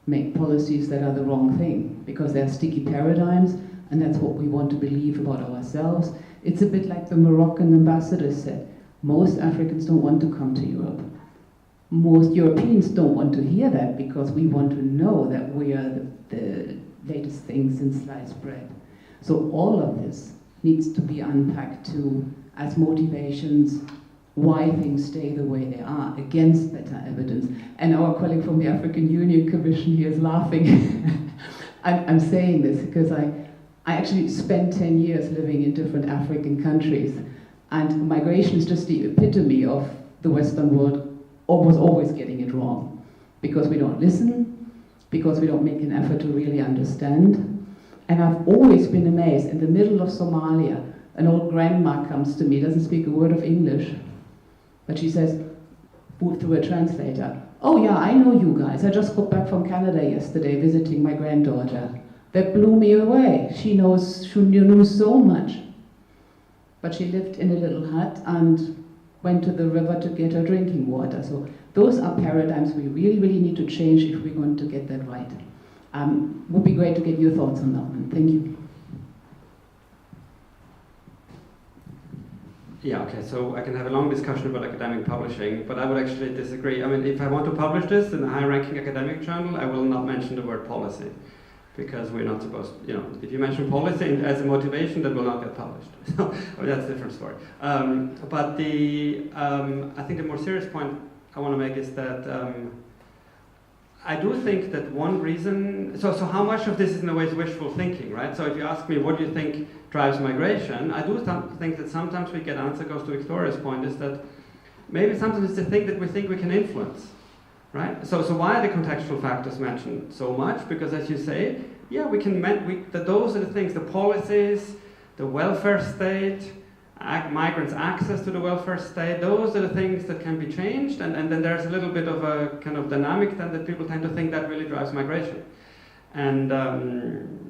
make policies that are the wrong thing, because they're sticky paradigms, and that's what we want to believe about ourselves. It's a bit like the Moroccan ambassador said, most Africans don't want to come to Europe. Most Europeans don't want to hear that, because we want to know that we are the latest things in sliced bread. So all of this needs to be unpacked too, as motivations, why things stay the way they are, against better evidence. And our colleague from the African Union Commission here is laughing. I'm saying this because I actually spent 10 years living in different African countries, and migration is just the epitome of the Western world almost always getting it wrong, because we don't listen, because we don't make an effort to really understand. And I've always been amazed, in the middle of Somalia, an old grandma comes to me, doesn't speak a word of English, but she says, through a translator, "Oh yeah, I know you guys. I just got back from Canada yesterday visiting my granddaughter. That blew me away. She knew so much." But she lived in a little hut and went to the river to get her drinking water. So those are paradigms we really, really need to change if we're going to get that right. Would be great to get your thoughts on that one. Thank you. Yeah, okay, so I can have a long discussion about academic publishing, but I would actually disagree. I mean, if I want to publish this in a high-ranking academic journal, I will not mention the word policy, because we're not supposed to, if you mention policy as a motivation, that will not get published. So, that's a different story. But I think the more serious point I want to make is that I do think that one reason, so how much of this is in a way is wishful thinking, right? So if you ask me, what do you think drives migration? I do think that sometimes we get answer goes to Victoria's point, is that maybe sometimes it's the thing that we think we can influence, right? So why are the contextual factors mentioned so much? Because as you say, yeah, those are the things, the policies, the welfare state, migrants' access to the welfare state, those are the things that can be changed, and then there's a little bit of a kind of dynamic then that people tend to think that really drives migration. And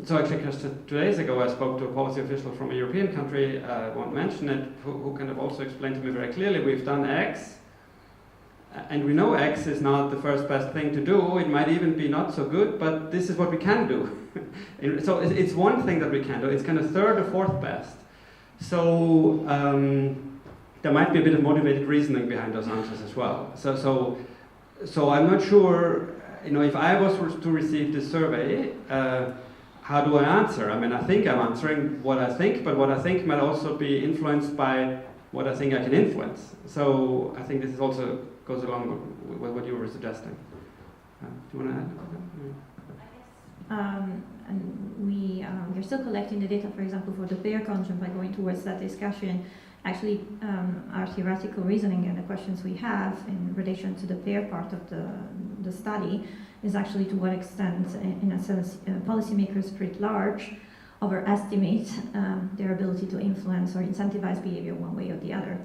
so actually just 2 days ago I spoke to a policy official from a European country, I won't mention it, who kind of also explained to me very clearly, we've done X, and we know X is not the first best thing to do, it might even be not so good, but this is what we can do. So it's one thing that we can do, it's kind of third or fourth best. So there might be a bit of motivated reasoning behind those answers as well. So I'm not sure, if I was to receive this survey, how do I answer? I mean, I think I'm answering what I think, but what I think might also be influenced by what I think I can influence. So I think this is also goes along with what you were suggesting. Do you want to add? And we're still collecting the data, for example, for the pair conjunct. By going towards that discussion, actually our theoretical reasoning and the questions we have in relation to the pair part of the study is actually to what extent, in a sense, policymakers writ large overestimate their ability to influence or incentivize behavior one way or the other.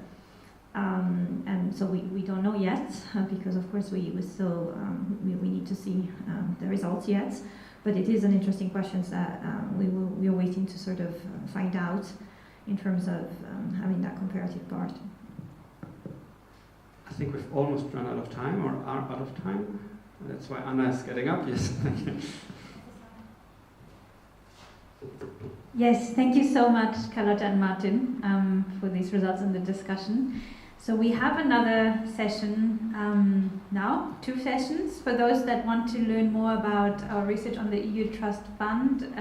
And so we don't know yet, because of course we still we need to see the results yet. But it is an interesting question that we are waiting to sort of find out in terms of having that comparative part. I think we've almost run out of time, or are out of time. That's why Anna is getting up. Yes, thank you. Yes, thank you so much, Carlotta and Martin, for these results and the discussion. So we have another session now, 2 sessions, for those that want to learn more about our research on the EU Trust Fund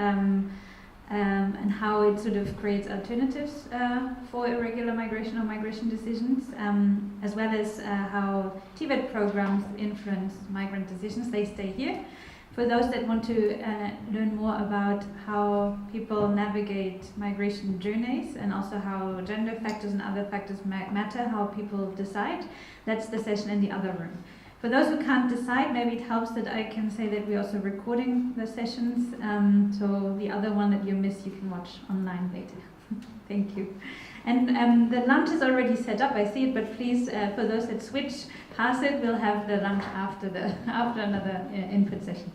and how it sort of creates alternatives for irregular migration or migration decisions, as well as how TVET programs influence migrant decisions. They stay here. For those that want to learn more about how people navigate migration journeys and also how gender factors and other factors matter, how people decide, that's the session in the other room. For those who can't decide, maybe it helps that I can say that we're also recording the sessions, so the other one that you missed you can watch online later. Thank you. And the lunch is already set up, I see it, but please, for those that switch past it, we'll have the lunch after another input session.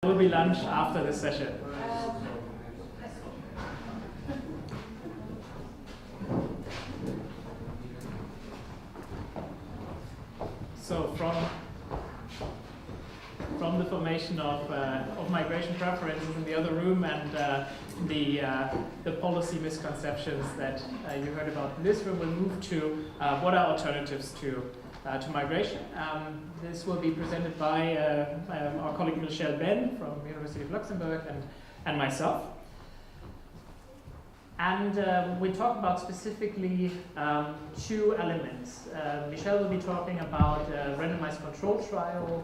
There will be lunch after this session. So from the formation of migration preferences in the other room and the policy misconceptions that you heard about in this room, we'll move to what are alternatives to migration. This will be presented by our colleague Michel Ben from the University of Luxembourg and myself. And we talk about specifically two elements. Michel will be talking about a randomized control trial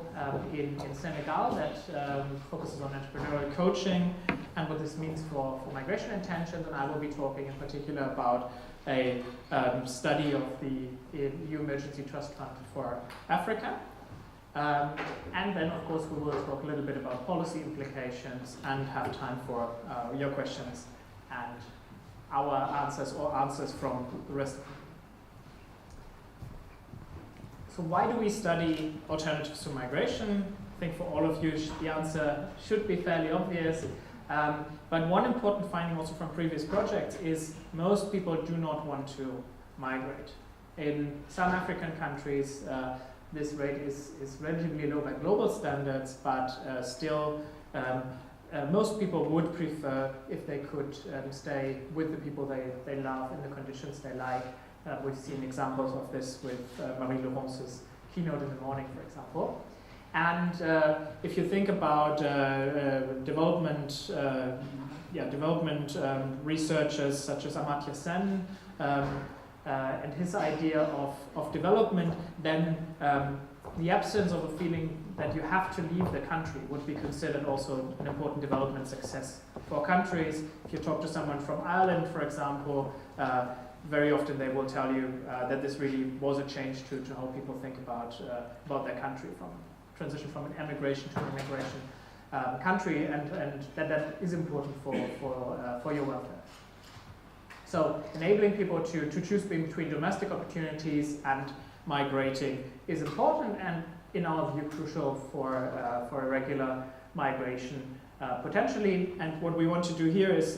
in Senegal that focuses on entrepreneurial coaching and what this means for migration intentions. And I will be talking in particular about a study of the EU Emergency Trust Fund for Africa. And then, of course, we will talk a little bit about policy implications and have time for your questions and our answers or answers from the rest of you. So why do we study alternatives to migration? I think for all of you the answer should be fairly obvious. But one important finding also from previous projects is most people do not want to migrate. In some African countries, this rate is relatively low by global standards, but still most people would prefer if they could stay with the people they love in the conditions they like. We've seen examples of this with Marie-Laurence's keynote in the morning, for example. And if you think about development researchers such as Amartya Sen and his idea of development, then the absence of a feeling that you have to leave the country would be considered also an important development success for countries. If you talk to someone from Ireland, for example, very often they will tell you that this really was a change to how people think about their country, from transition from an emigration to an immigration country, and that is important for your welfare. So enabling people to choose between domestic opportunities and migrating is important, and in our view crucial for a regular migration potentially. And what we want to do here is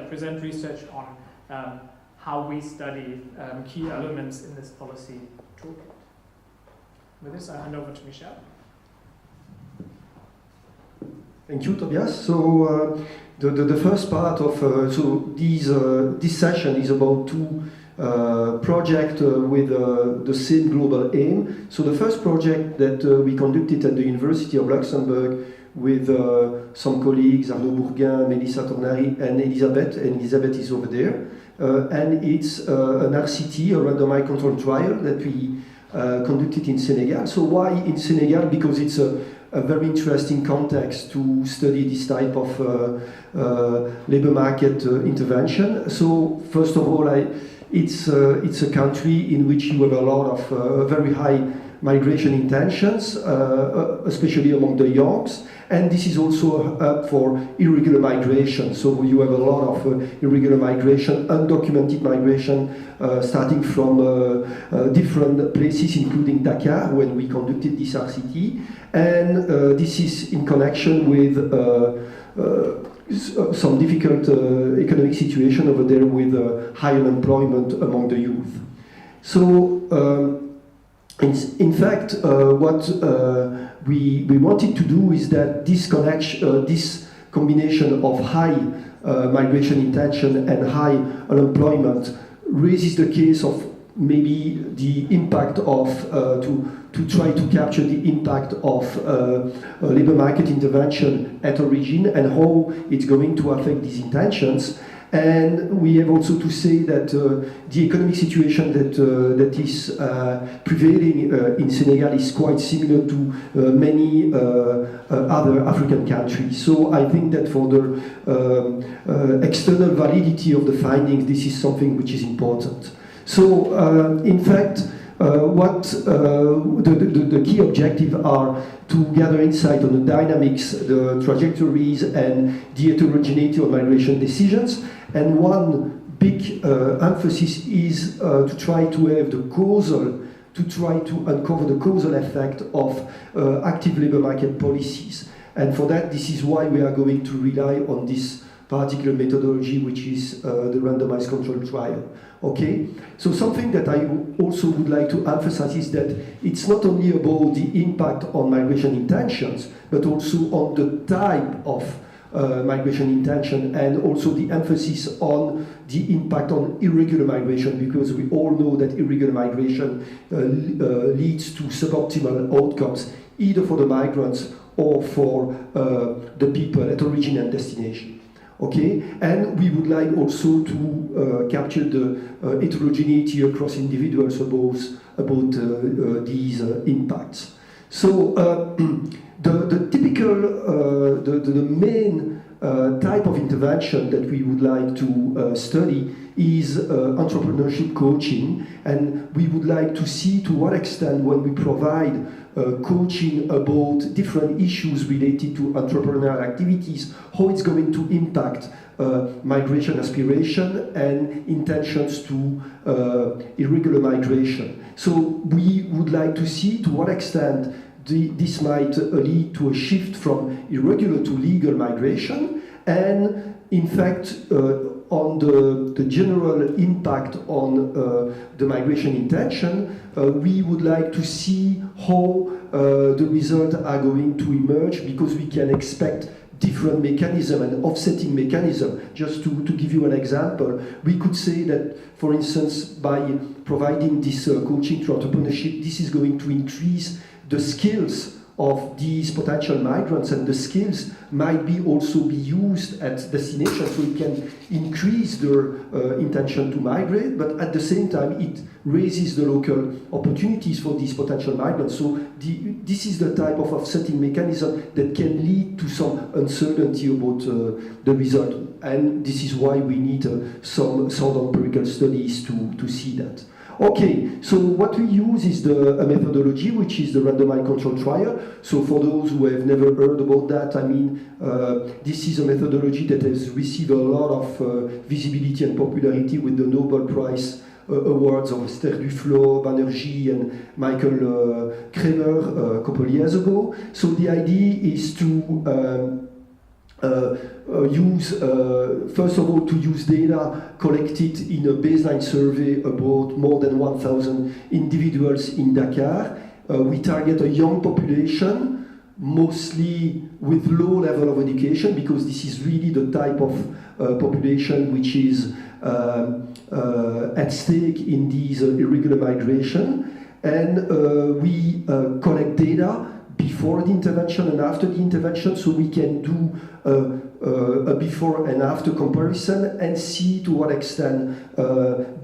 present research on how we study key elements in this policy toolkit. With this, I hand over to Michel. Thank you, Tobias. So the first part of this session is about two projects with the same global aim. So the first project that we conducted at the University of Luxembourg with some colleagues, Arnaud Bourguin, Melissa Tornari, and Elisabeth is over there. And it's an RCT, a randomized control trial that we conducted in Senegal. So why in Senegal? Because it's a very interesting context to study this type of labor market intervention. So first of all, it's a country in which you have a lot of very high migration intentions, especially among the youngs, and this is also up for irregular migration. So you have a lot of irregular migration, undocumented migration, starting from different places, including Dakar, when we conducted this RCT, and this is in connection with some difficult economic situation over there with high unemployment among the youth. So in fact, what we wanted to do is that this combination of high migration intention and high unemployment raises the case of maybe the impact of to try to capture the impact of labor market intervention at origin and how it's going to affect these intentions. And we have also to say that the economic situation that is prevailing in Senegal is quite similar to many other African countries. So I think that for the external validity of the findings, this is something which is important. So in fact, what the key objectives are to gather insight on the dynamics, the trajectories, and the heterogeneity of migration decisions. And one big emphasis is to try to have the causal to try to uncover the causal effect of active labor market policies. And for that, this is why we are going to rely on this particular methodology, which is the randomized control trial. Okay? So something that I also would like to emphasize is that it's not only about the impact on migration intentions, but also on the type of migration intention, and also the emphasis on the impact on irregular migration, because we all know that irregular migration leads to suboptimal outcomes, either for the migrants or for the people at origin and destination. Okay, and we would like also to capture the heterogeneity across individuals about these impacts. So the typical, the main type of intervention that we would like to study is entrepreneurship coaching, and we would like to see to what extent when we provide coaching about different issues related to entrepreneurial activities, how it's going to impact migration aspiration and intentions to irregular migration. So we would like to see to what extent this might lead to a shift from irregular to legal migration, and in fact on the general impact on the migration intention, we would like to see how the results are going to emerge, because we can expect different mechanism and offsetting mechanism. Just to give you an example, we could say that, for instance, by providing this coaching to entrepreneurship, this is going to increase the skills of these potential migrants, and the skills might be also be used at destination, so it can increase their intention to migrate, but at the same time it raises the local opportunities for these potential migrants. So this is the type of offsetting mechanism that can lead to some uncertainty about the result, and this is why we need some sound empirical studies to see that. Okay, so what we use is a methodology, which is the randomized control trial. So for those who have never heard about that, I mean, this is a methodology that has received a lot of visibility and popularity with the Nobel Prize awards of Esther Duflo, Banerjee, and Michael Kramer a couple of years ago. So the idea is to first of all, to use data collected in a baseline survey about more than 1,000 individuals in Dakar. We target a young population, mostly with low level of education, because this is really the type of population which is at stake in these irregular migration. And we collect data before the intervention and after the intervention, so we can do a before and after comparison and see to what extent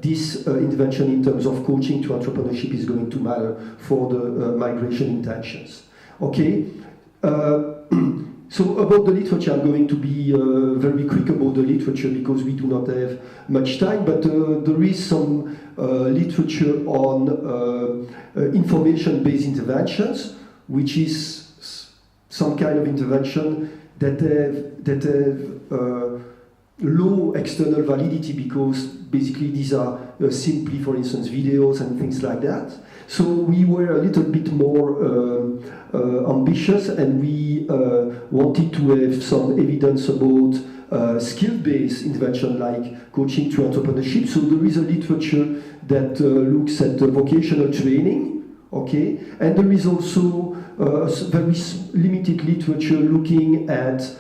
this intervention in terms of coaching to entrepreneurship is going to matter for the migration intentions. Okay. So about the literature, I'm going to be very quick about the literature because we do not have much time, but there is some literature on information-based interventions, which is some kind of intervention that have low external validity, because basically these are simply, for instance, videos and things like that. So we were a little bit more ambitious, and we wanted to have some evidence about skill-based intervention like coaching to entrepreneurship. So there is a literature that looks at vocational training, okay, and there is also very limited literature looking at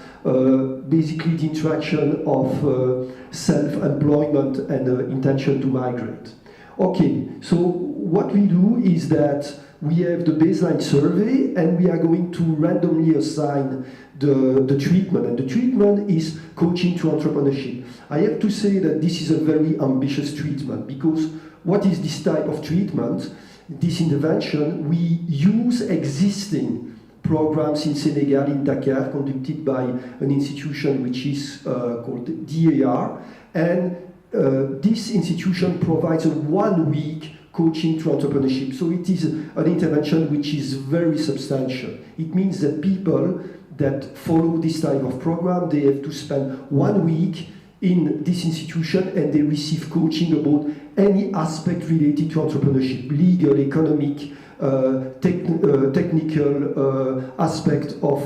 basically the interaction of self-employment and intention to migrate. Okay, so what we do is that we have the baseline survey, and we are going to randomly assign the treatment, and the treatment is coaching to entrepreneurship. I have to say that this is a very ambitious treatment, because what is this type of treatment? This intervention, we use existing programs in Senegal, in Dakar, conducted by an institution which is called DAR, and this institution provides a 1 week coaching to entrepreneurship. So it is an intervention which is very substantial. It means that people that follow this type of program, they have to spend 1 week in this institution, and they receive coaching about any aspect related to entrepreneurship, legal, economic, technical aspect of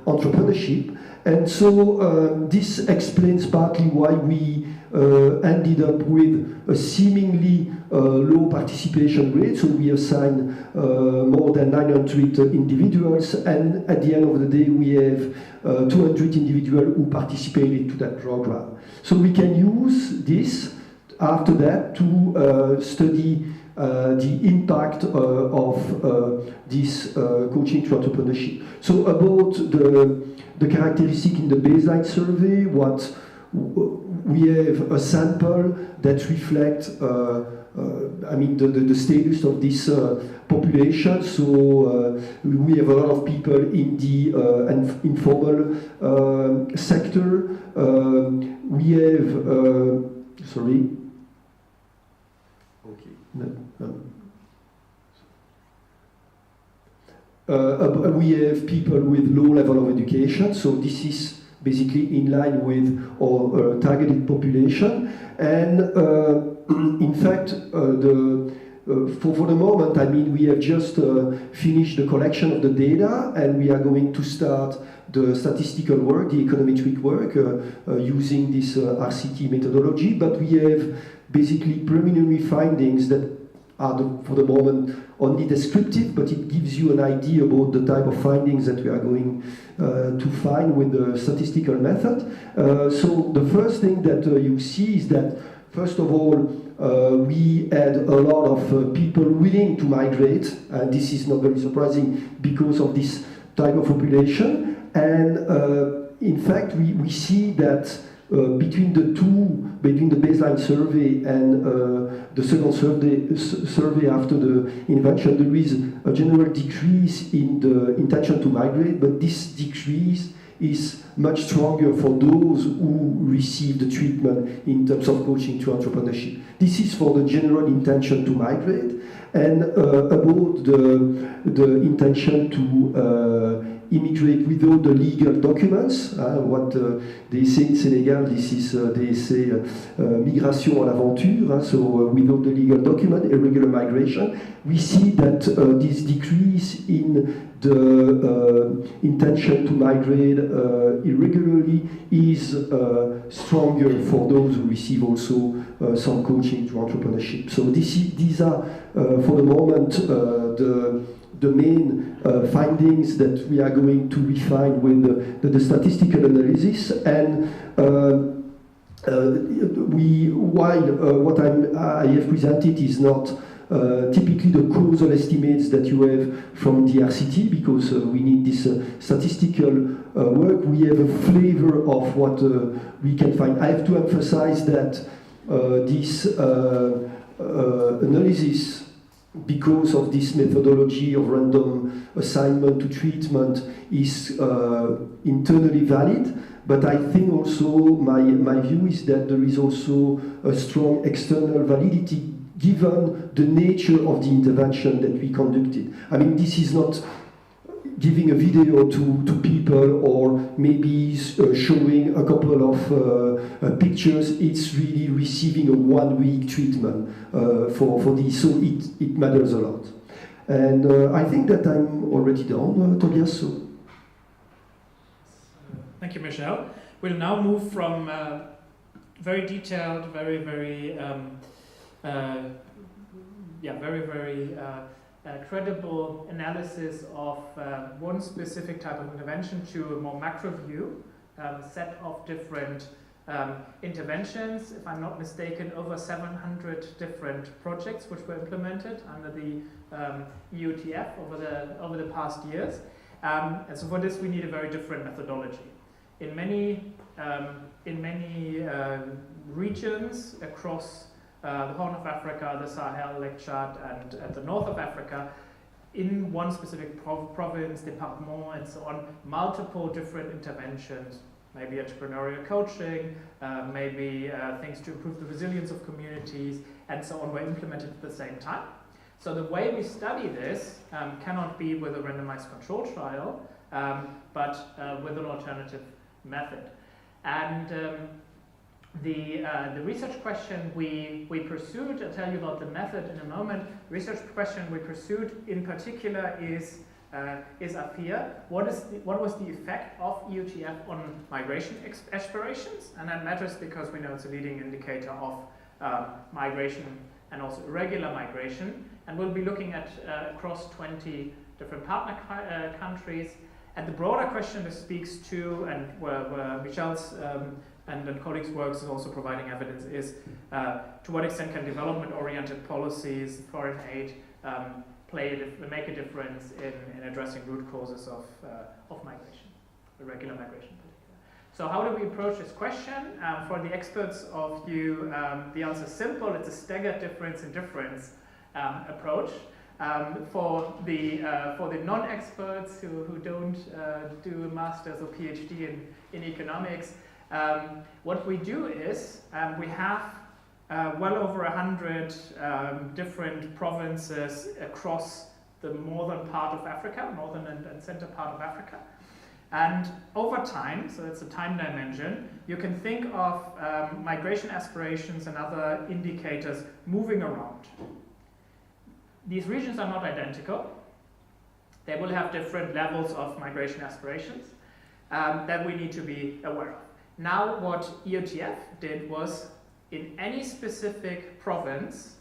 entrepreneurship. And so this explains partly why we ended up with a seemingly low participation rate. So we assigned more than 900 individuals, and at the end of the day we have 200 individuals who participated to that program. So we can use this after that to study the impact of this coaching to entrepreneurship. So about the characteristic in the baseline survey, what we have a sample that reflects the status of this population. So we have a lot of people in the informal sector. We have sorry. Okay. We have people with low level of education, so this is basically in line with our targeted population. And in fact, for the moment, I mean, we have just finished the collection of the data, and we are going to start the statistical work, the econometric work, using this RCT methodology. But we have basically preliminary findings that are, for the moment, only descriptive, but it gives you an idea about the type of findings that we are going to find with the statistical method. So the first thing that you see is that, first of all, we had a lot of people willing to migrate, and this is not very surprising because of this type of population. And in fact, we see that between the baseline survey and the second survey after the invention, there is a general decrease in the intention to migrate, but this decrease is much stronger for those who receive the treatment in terms of coaching to entrepreneurship. This is for the general intention to migrate, and about the intention to immigrate without the legal documents. What they say in Senegal, this is, they say, migration à l'aventure, so without the legal document, irregular migration. We see that this decrease in the intention to migrate irregularly is stronger for those who receive also some coaching to entrepreneurship. So these are, for the moment, the main findings that we are going to refine with the statistical analysis. And what I have presented is not typically the causal estimates that you have from the RCT, because we need this statistical work. We have a flavor of what we can find. I have to emphasize that this analysis, because of this methodology of random assignment to treatment, is internally valid, but I think also my view is that there is also a strong external validity given the nature of the intervention that we conducted. I mean, this is not giving a video to people or maybe showing a couple of pictures. It's really receiving a 1 week treatment for this, so it matters a lot. And I think that I'm already done, Tobias. So. Thank you, Michel. We'll now move from very detailed, very credible analysis of one specific type of intervention to a more macro view, set of different interventions. If I'm not mistaken, over 700 different projects which were implemented under the EUTF over the past years. And so for this, we need a very different methodology. In many regions across the Horn of Africa, the Sahel, Lake Chad, and the north of Africa, in one specific province, department, and so on, multiple different interventions, maybe entrepreneurial coaching, maybe things to improve the resilience of communities, and so on, were implemented at the same time. So the way we study this cannot be with a randomized control trial, but with an alternative method. And The research question we pursued, I'll tell you about the method in a moment. Research question we pursued in particular is AFIR. What was the effect of EUTF on migration aspirations? And that matters because we know it's a leading indicator of migration and also irregular migration. And we'll be looking at across 20 different partner countries. And the broader question this speaks to, and where Michel's and colleagues' works is also providing evidence, is to what extent can development-oriented policies, foreign aid, make a difference in addressing root causes of migration, irregular migration in particular. So how do we approach this question? For the experts of you, the answer is simple. It's a staggered difference in difference approach. For the non-experts who don't do a master's or PhD in economics, what we do is we have well over 100 different provinces across the northern part of Africa, northern and center part of Africa. And over time, so it's a time dimension, you can think of migration aspirations and other indicators moving around. These regions are not identical. They will have different levels of migration aspirations that we need to be aware of. Now, what EUTF did was, in any specific province,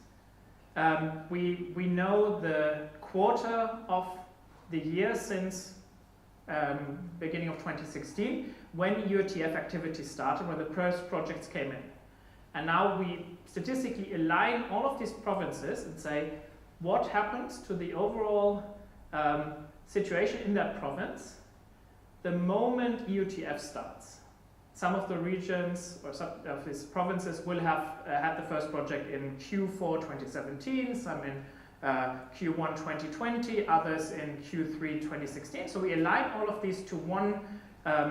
we know the quarter of the year since beginning of 2016, when EUTF activities started, when the first projects came in. And now we statistically align all of these provinces and say, what happens to the overall situation in that province the moment EUTF starts? Some of the regions or some of these provinces will have had the first project in Q4 2017, some in Q1 2020, others in Q3 2016. So we align all of these to one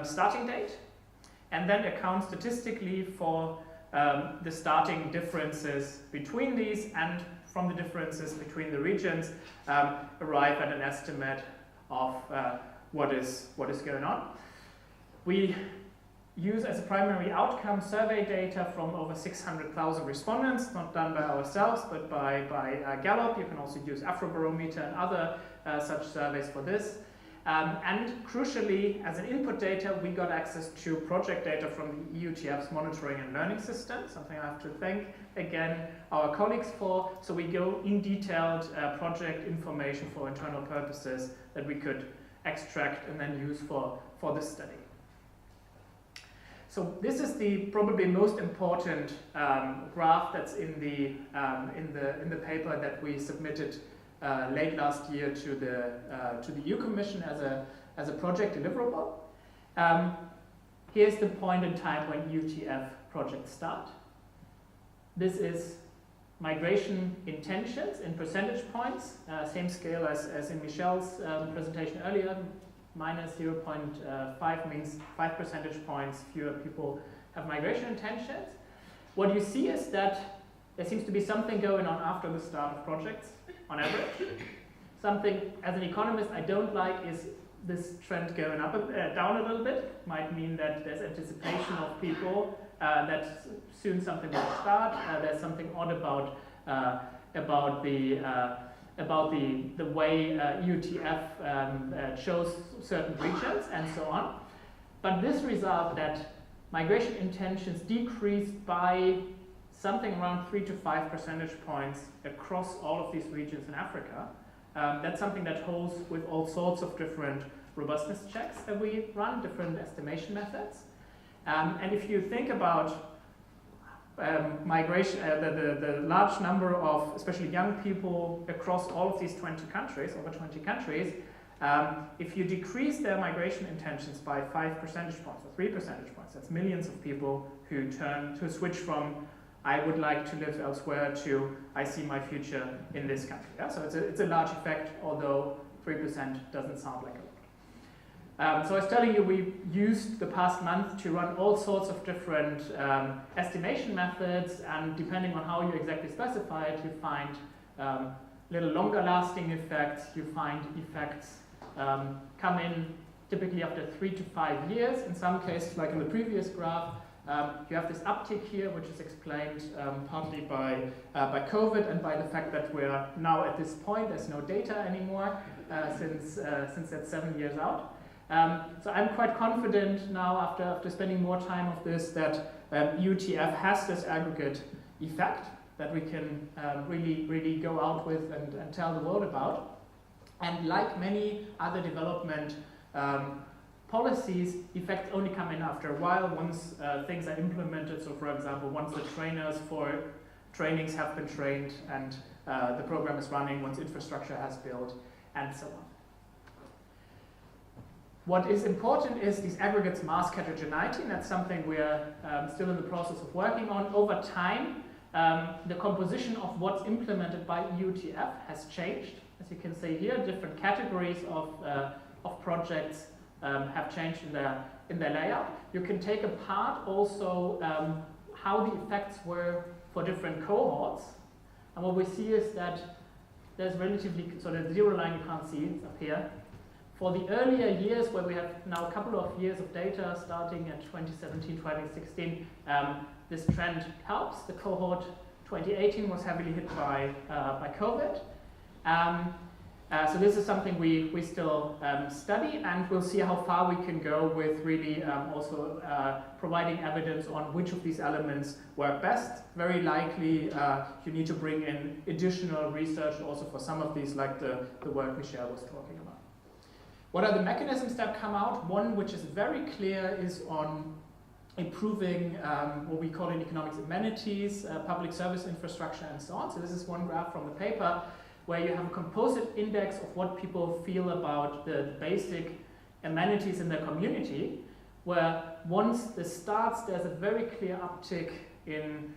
starting date and then account statistically for the starting differences between these, and from the differences between the regions, arrive at an estimate of what is going on. We use as a primary outcome survey data from over 600,000 respondents, not done by ourselves, but by Gallup. You can also use Afrobarometer and other such surveys for this. And crucially, as an input data, we got access to project data from the EUTF's monitoring and learning system, something I have to thank again our colleagues for. So we go in detailed project information for internal purposes that we could extract and then use for this study. So this is the probably most important graph that's in the paper that we submitted late last year to the EU Commission as a project deliverable. Here's the point in time when EUTF projects start. This is migration intentions in percentage points, same scale as in Michel's presentation earlier. Minus 0.5 means 5 percentage points fewer people have migration intentions. What you see is that there seems to be something going on after the start of projects, on average. Something, as an economist, I don't like is this trend going up down a little bit. Might mean that there's anticipation of people that soon something will start. There's something odd about the way EUTF chose certain regions and so on. But this result that migration intentions decreased by something around 3 to 5 percentage points across all of these regions in Africa, that's something that holds with all sorts of different robustness checks that we run, different estimation methods. And if you think about migration, the large number of especially young people across all of these 20 countries, over 20 countries, if you decrease their migration intentions by 5 percentage points or 3 percentage points, that's millions of people who switch from I would like to live elsewhere to I see my future in this country. Yeah? So it's a large effect, although 3% doesn't sound like a lot. So I was telling you, we used the past month to run all sorts of different estimation methods, and depending on how you exactly specify it, you find little longer lasting effects, you find effects come in typically after 3 to 5 years. In some cases, like in the previous graph, You have this uptick here, which is explained partly by COVID and by the fact that we're now at this point, there's no data anymore since that's 7 years out. So I'm quite confident now, after spending more time of this, that EUTF has this aggregate effect that we can really go out with and tell the world about. And like many other development policies, effects only come in after a while, once things are implemented. So for example, once the trainers for trainings have been trained and the program is running, once infrastructure has built, and so on. What is important is these aggregates mask heterogeneity, and that's something we're still in the process of working on. Over time, the composition of what's implemented by EUTF has changed. As you can see here, different categories of projects have changed in their layout. You can take apart also how the effects were for different cohorts. And what we see is that there's relatively, so the zero line you can't see, it's up here. For the earlier years, where we have now a couple of years of data starting at 2017, 2016, this trend helps. The cohort 2018 was heavily hit by COVID. So this is something we still study, and we'll see how far we can go with really also providing evidence on which of these elements work best. Very likely you need to bring in additional research also for some of these, like the work Michelle was talking about. What are the mechanisms that come out? One which is very clear is on improving what we call in economics amenities, public service infrastructure, and so on. So this is one graph from the paper where you have a composite index of what people feel about the basic amenities in their community, where once this starts, there's a very clear uptick in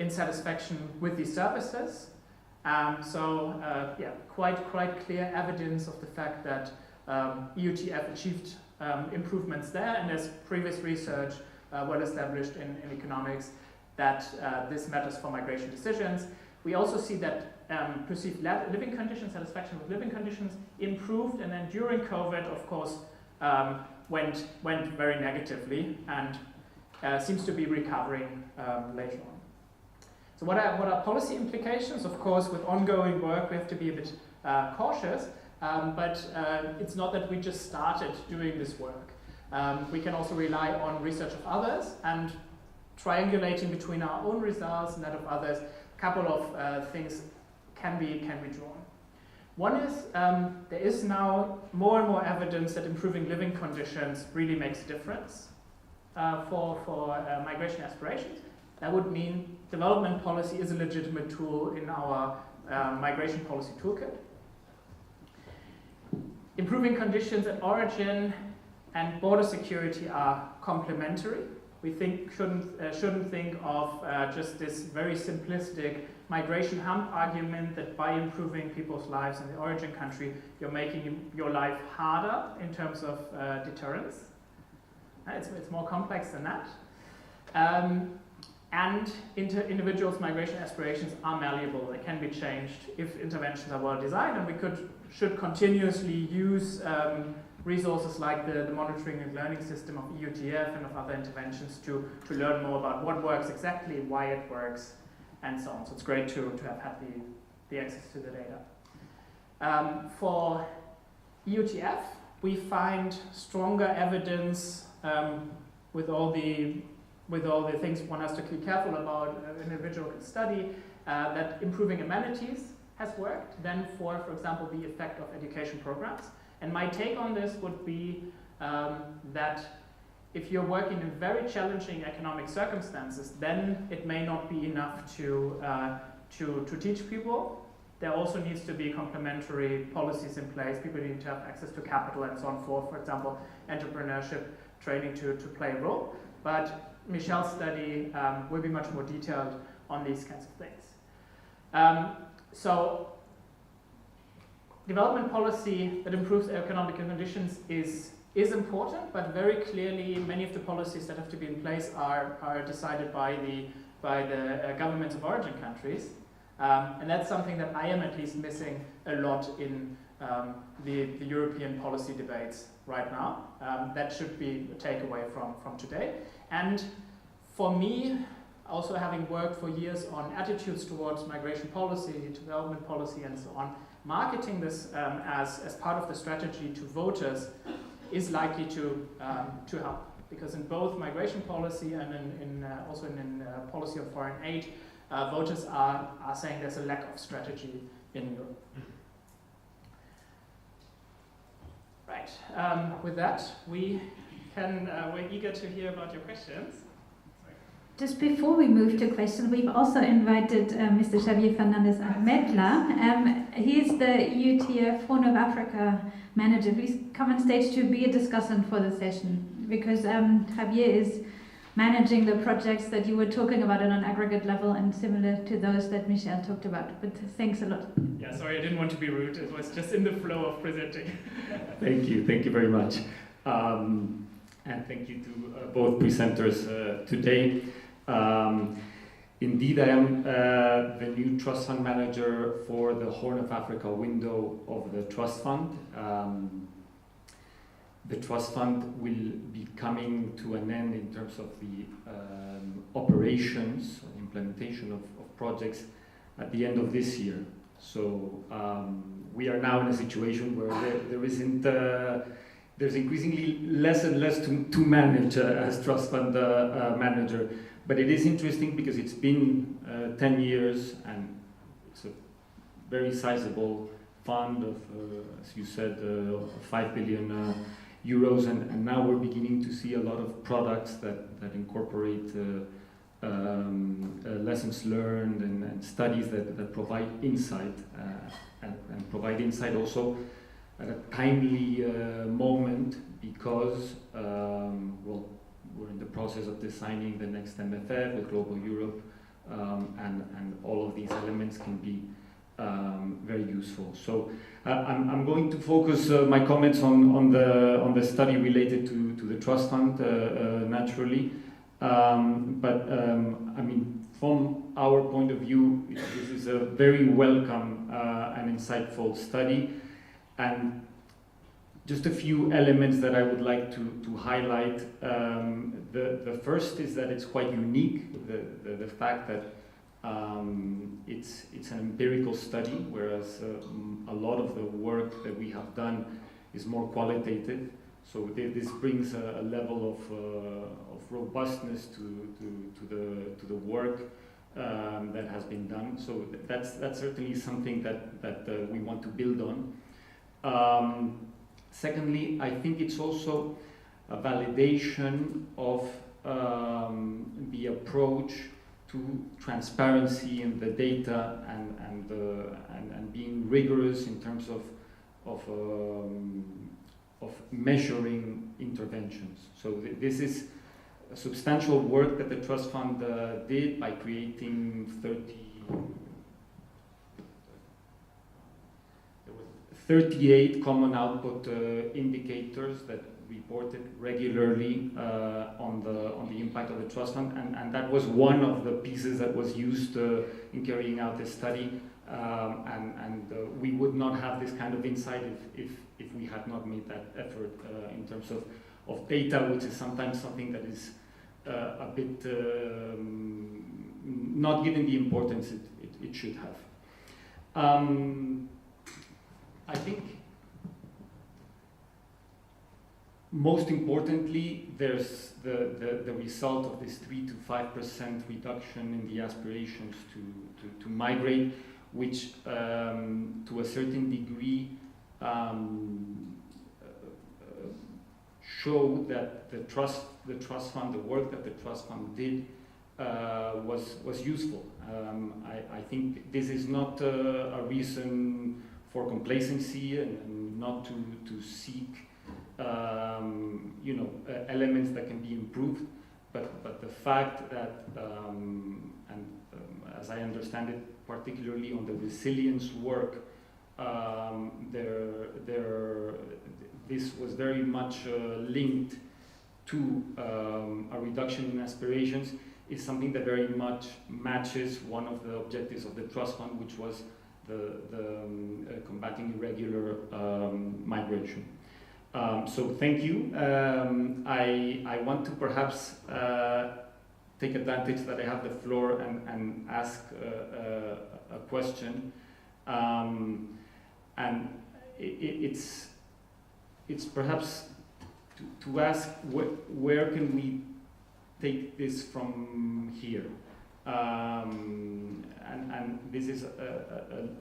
satisfaction with these services. Yeah, quite clear evidence of the fact that EUTF achieved improvements there, and there's previous research well established in economics that this matters for migration decisions. We also see that perceived living conditions, satisfaction with living conditions improved, and then during COVID, of course, went very negatively and seems to be recovering later on. So what are policy implications? Of course, with ongoing work, we have to be a bit cautious, but it's not that we just started doing this work. We can also rely on research of others, and triangulating between our own results and that of others, a couple of things can be drawn. One is there is now more and more evidence that improving living conditions really makes a difference for migration aspirations. That would mean development policy is a legitimate tool in our migration policy toolkit. Improving conditions at origin and border security are complementary. We shouldn't think of just this very simplistic migration hump argument that by improving people's lives in the origin country, you're making your life harder in terms of deterrence. It's more complex than that. And individuals' migration aspirations are malleable. They can be changed if interventions are well designed, and we should continuously use resources like the monitoring and learning system of EUTF and of other interventions to learn more about what works exactly, why it works, and so on. So it's great to have had the access to the data. For EUTF, we find stronger evidence with all the things one has to be careful about an individual can study, that improving amenities has worked, then for example, the effect of education programs. And my take on this would be that if you're working in very challenging economic circumstances, then it may not be enough to teach people. There also needs to be complementary policies in place. People need to have access to capital and so on for example, entrepreneurship training to play a role. But Michelle's study will be much more detailed on these kinds of things. So development policy that improves economic conditions is important, but very clearly many of the policies that have to be in place are decided by the governments of origin countries. And that's something that I am at least missing a lot in the European policy debates right now. That should be a takeaway from today. And for me, also having worked for years on attitudes towards migration policy, development policy, and so on, marketing this as part of the strategy to voters is likely to help. Because in both migration policy and also in policy of foreign aid, voters are saying there's a lack of strategy in Europe. Right. With that, we're eager to hear about your questions. Just before we move to questions, we've also invited Mr. Xavier Fernandez-Metla. He's the UTF Horn of Africa manager. Please come on stage to be a discussant for the session, because Javier is managing the projects that you were talking about on an aggregate level and similar to those that Michelle talked about. But thanks a lot. Yeah, sorry, I didn't want to be rude. It was just in the flow of presenting. Thank you very much. And thank you to both presenters today. Indeed, I am the new trust fund manager for the Horn of Africa window of the trust fund. The trust fund will be coming to an end in terms of the operations, implementation of projects at the end of this year. So we are now in a situation where there's increasingly less and less to manage as trust fund manager. But it is interesting because it's been 10 years and it's a very sizable fund of, as you said, 5 billion euros, and now we're beginning to see a lot of products that incorporate lessons learned and studies that provide insight and provide insight also at a timely moment, because we're in the process of designing the next MFF with Global Europe, and all of these elements can be very useful. So I'm going to focus my comments on the study related to the trust fund, naturally. But I mean, from our point of view, this is a very welcome and insightful study. And just a few elements that I would like to highlight. The first is that it's quite unique, the fact that it's an empirical study, whereas a lot of the work that we have done is more qualitative. So this brings a level of robustness to the work that has been done. So that's certainly something that we want to build on. Secondly, I think it's also a validation of the approach to transparency in the data and being rigorous in terms of measuring interventions. So this is a substantial work that the Trust Fund did by creating 38 common output indicators that reported regularly on the impact of the trust fund, and that was one of the pieces that was used in carrying out this study. We would not have this kind of insight if we had not made that effort in terms of data, which is sometimes something that is a bit not given the importance it should have. I think most importantly, there's the result of this 3 to 5% reduction in the aspirations to migrate, which to a certain degree show that the trust fund, the work that the trust fund did was useful. I think this is not a reason for complacency and not to seek elements that can be improved, but the fact that as I understand it, particularly on the resilience work, this was very much linked to a reduction in aspirations, is something that very much matches one of the objectives of the trust fund, which was the combating irregular migration. So thank you. I want to perhaps take advantage that I have the floor and ask a question. And it's perhaps to ask where can we take this from here? And this is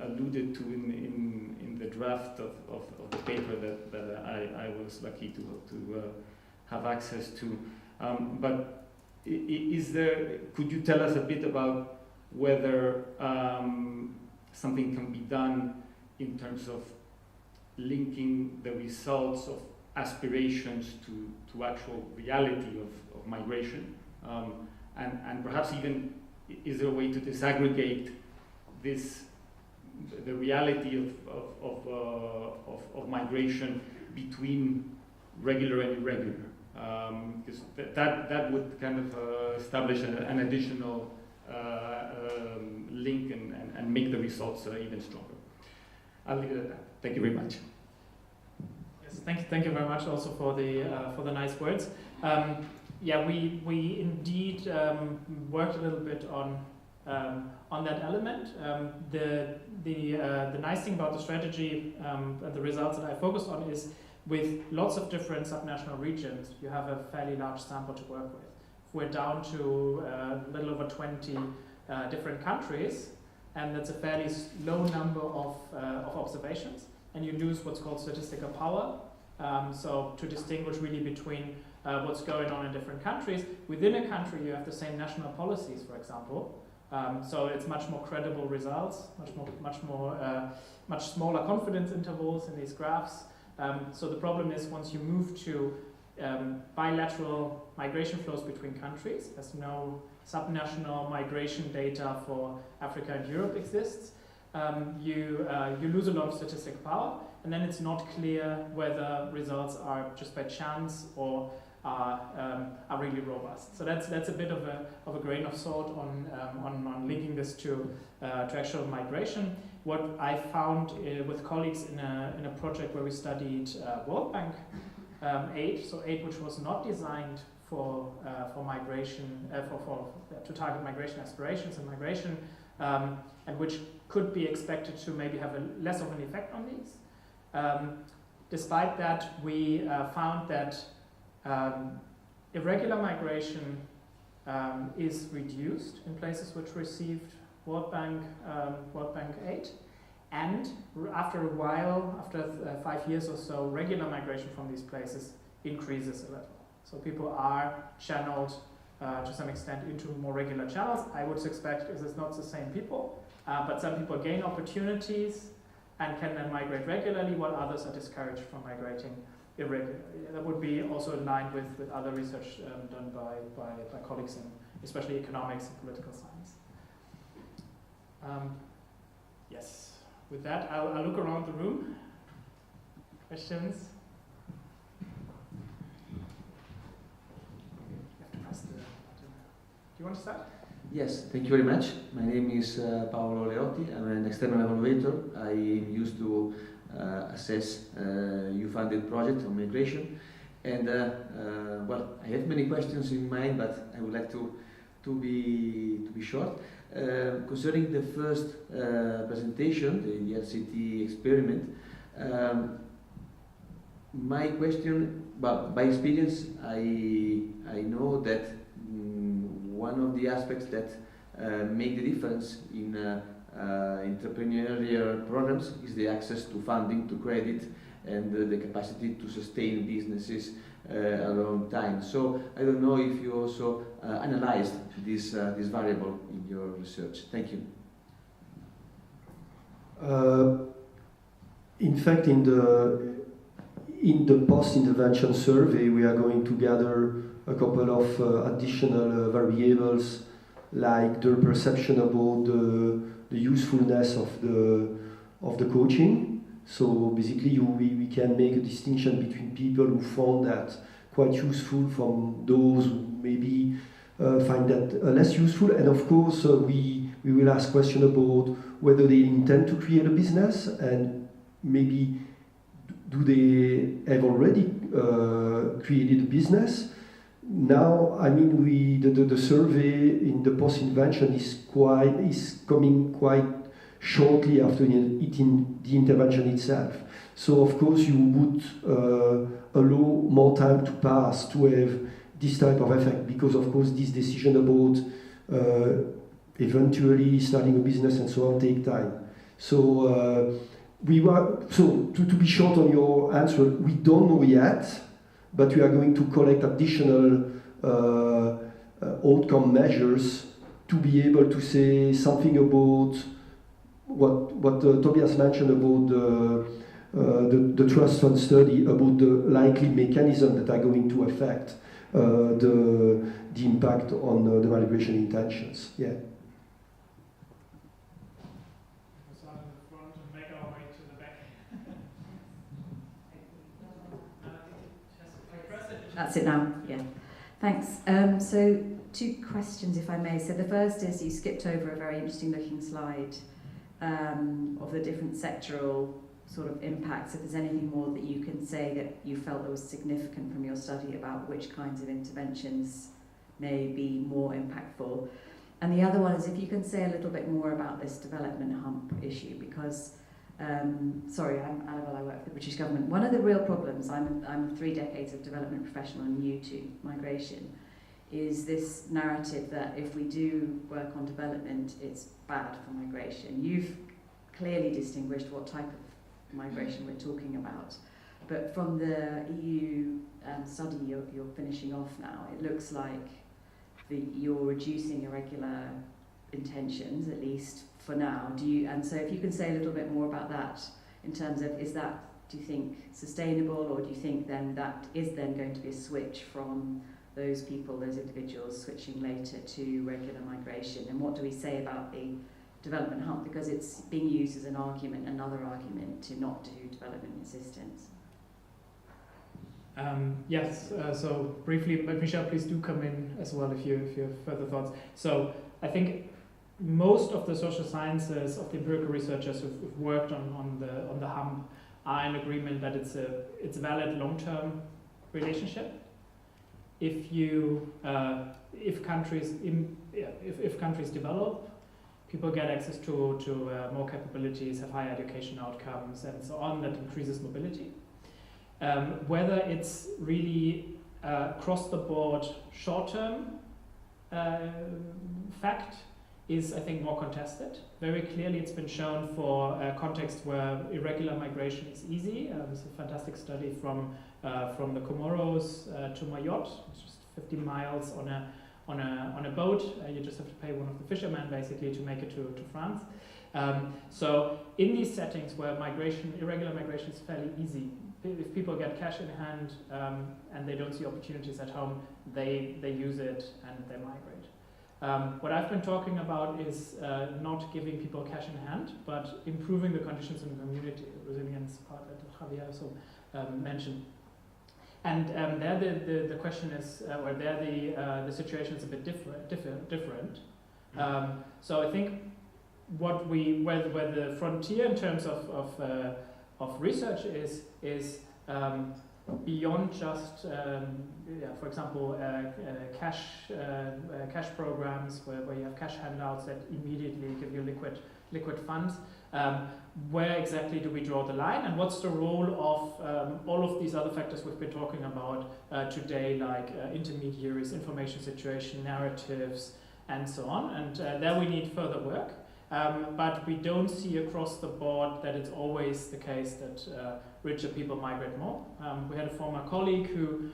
alluded to in the draft of the paper that I was lucky to have access to. But could you tell us a bit about whether something can be done in terms of linking the results of aspirations to actual reality of migration, and perhaps even is there a way to disaggregate the reality of migration between regular and irregular, because that would kind of establish an additional link and make the results even stronger. I'll leave it at that. Thank you very much. Yes, thank you very much also for the nice words. Yeah, we indeed worked a little bit on that element. The nice thing about the strategy and the results that I focused on is with lots of different subnational regions, you have a fairly large sample to work with. If we're down to a little over 20 different countries, and that's a fairly low number of observations, and you lose what's called statistical power. So to distinguish really between what's going on in different countries. Within a country, you have the same national policies, for example. So it's much more credible results, much smaller confidence intervals in these graphs. So the problem is once you move to bilateral migration flows between countries, there's no subnational migration data for Africa and Europe exists, you lose a lot of statistical power, and then it's not clear whether results are just by chance or are really robust. So that's a bit of a grain of salt on linking this to actual migration. What I found with colleagues in a project where we studied World Bank aid, so aid which was not designed for migration, to target migration aspirations and migration, and which could be expected to maybe have less of an effect on these. Despite that, we found that irregular migration is reduced in places which received World Bank aid, and after a while, after 5 years or so, regular migration from these places increases a little. So people are channeled to some extent into more regular channels. I would expect it's not the same people, but some people gain opportunities and can then migrate regularly, while others are discouraged from migrating irregularly. That would be also in line with other research done by colleagues in especially economics and political science. Yes, with that, I'll look around the room. Questions? You have to press the button. Do you want to start? Yes, thank you very much. My name is Paolo Leotti. I'm an external evaluator. I used to assess EU-funded projects on migration. And well, I have many questions in mind, but I would like to be short. Concerning the first presentation, the RCT experiment, my question, well, by experience, I know that one of the aspects that make the difference in entrepreneurial programs is the access to funding, to credit, and the capacity to sustain businesses a long time. So I don't know if you also analyzed this variable in your research. Thank you. In fact, in the post-intervention survey, we are going to gather a couple of additional variables, like the perception about the usefulness of the coaching. So basically, we can make a distinction between people who found that quite useful from those who maybe find that less useful. And of course, we will ask questions about whether they intend to create a business, and maybe do they have already created a business. now, I mean, the survey in the post-invention is coming quite shortly after the intervention itself. So of course you would allow more time to pass to have this type of effect, because of course this decision about eventually starting a business and so on take time. So to be short on your answer, we don't know yet, but we are going to collect additional outcome measures to be able to say something about what Tobias mentioned about the trust fund study, about the likely mechanism that are going to affect the impact on the migration intentions. Yeah. That's it now, yeah. Thanks. So 2 questions, if I may. So the first is, you skipped over a very interesting looking slide of the different sectoral sort of impacts. If there's anything more that you can say that you felt that was significant from your study about which kinds of interventions may be more impactful. And the other one is, if you can say a little bit more about this development hump issue, because sorry, I'm Annabelle, I work for the British government. One of the real problems, I'm 3 decades of development professional and new to migration, is this narrative that if we do work on development, it's bad for migration. You've clearly distinguished what type of migration we're talking about, but from the EU study you're finishing off now, it looks like you're reducing irregular intentions, at least for now. And so if you can say a little bit more about that, in terms of, is that, do you think, sustainable, or do you think then that is then going to be a switch from those people, those individuals, switching later to regular migration? And what do we say about the development hump, because it's being used as an argument, another argument to not do development assistance? Yes, so briefly, but Michelle, please do come in as well if you have further thoughts. So I think most of the social sciences, of the empirical researchers who've worked on the hump, are in agreement that it's a valid long-term relationship. If countries develop, people get access to more capabilities, have higher education outcomes, and so on, that increases mobility. Whether it's really across the board short-term fact is, I think, more contested. Very clearly it's been shown for a context where irregular migration is easy. There's a fantastic study from the Comoros to Mayotte. It's just 50 miles on a boat. You just have to pay one of the fishermen basically to make it to France. So in these settings where irregular migration is fairly easy, if people get cash in hand and they don't see opportunities at home, they use it and they migrate. What I've been talking about is not giving people cash in hand, but improving the conditions in the community, the resilience part that Javier also mentioned. And there the question is, or there the situation is a bit different. So I think where the frontier in terms of research is beyond just, for example, cash programs where you have cash handouts that immediately give you liquid funds. Where exactly do we draw the line, and what's the role of all of these other factors we've been talking about today, like intermediaries, information situation, narratives, and so on? And there we need further work. But we don't see across the board that it's always the case that richer people migrate more. We had a former colleague who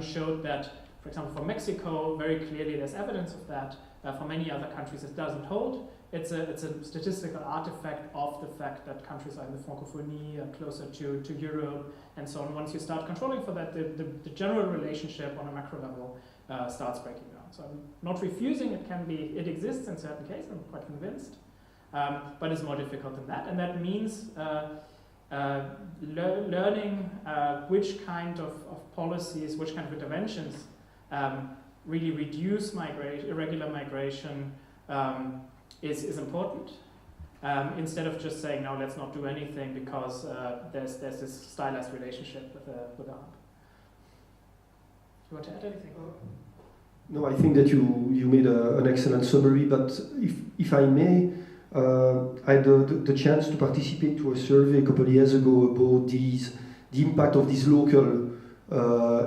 showed that, for example, for Mexico, very clearly there's evidence of that. For many other countries it doesn't hold. It's a statistical artifact of the fact that countries are in the Francophonie, are closer to Europe, and so on. Once you start controlling for that, the general relationship on a macro level starts breaking down. So I'm not refusing it exists in certain cases, I'm quite convinced. But it's more difficult than that, and that means learning which kind of policies, which kind of interventions really reduce irregular migration is important. Instead of just saying, no, let's not do anything because there's this stylized relationship with a hump. you want to add anything? No, I think that you made an excellent summary, but if I may, I had the chance to participate to a survey a couple of years ago about the impact of these local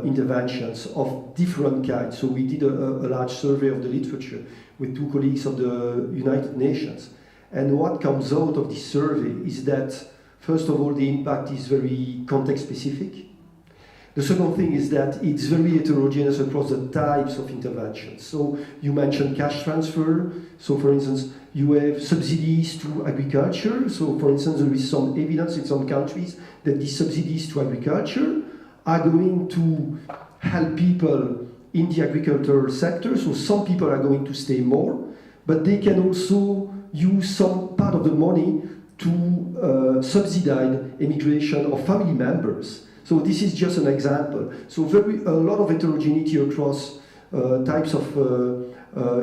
interventions of different kinds. So we did a large survey of the literature with 2 colleagues of the United Nations. And what comes out of this survey is that, first of all, the impact is very context-specific. The second thing is that it's very heterogeneous across the types of interventions. So you mentioned cash transfer. So for instance, you have subsidies to agriculture. So for instance, there is some evidence in some countries that these subsidies to agriculture are going to help people in the agricultural sector. So some people are going to stay more, but they can also use some part of the money to subsidize immigration of family members. So this is just an example. So a lot of heterogeneity across types of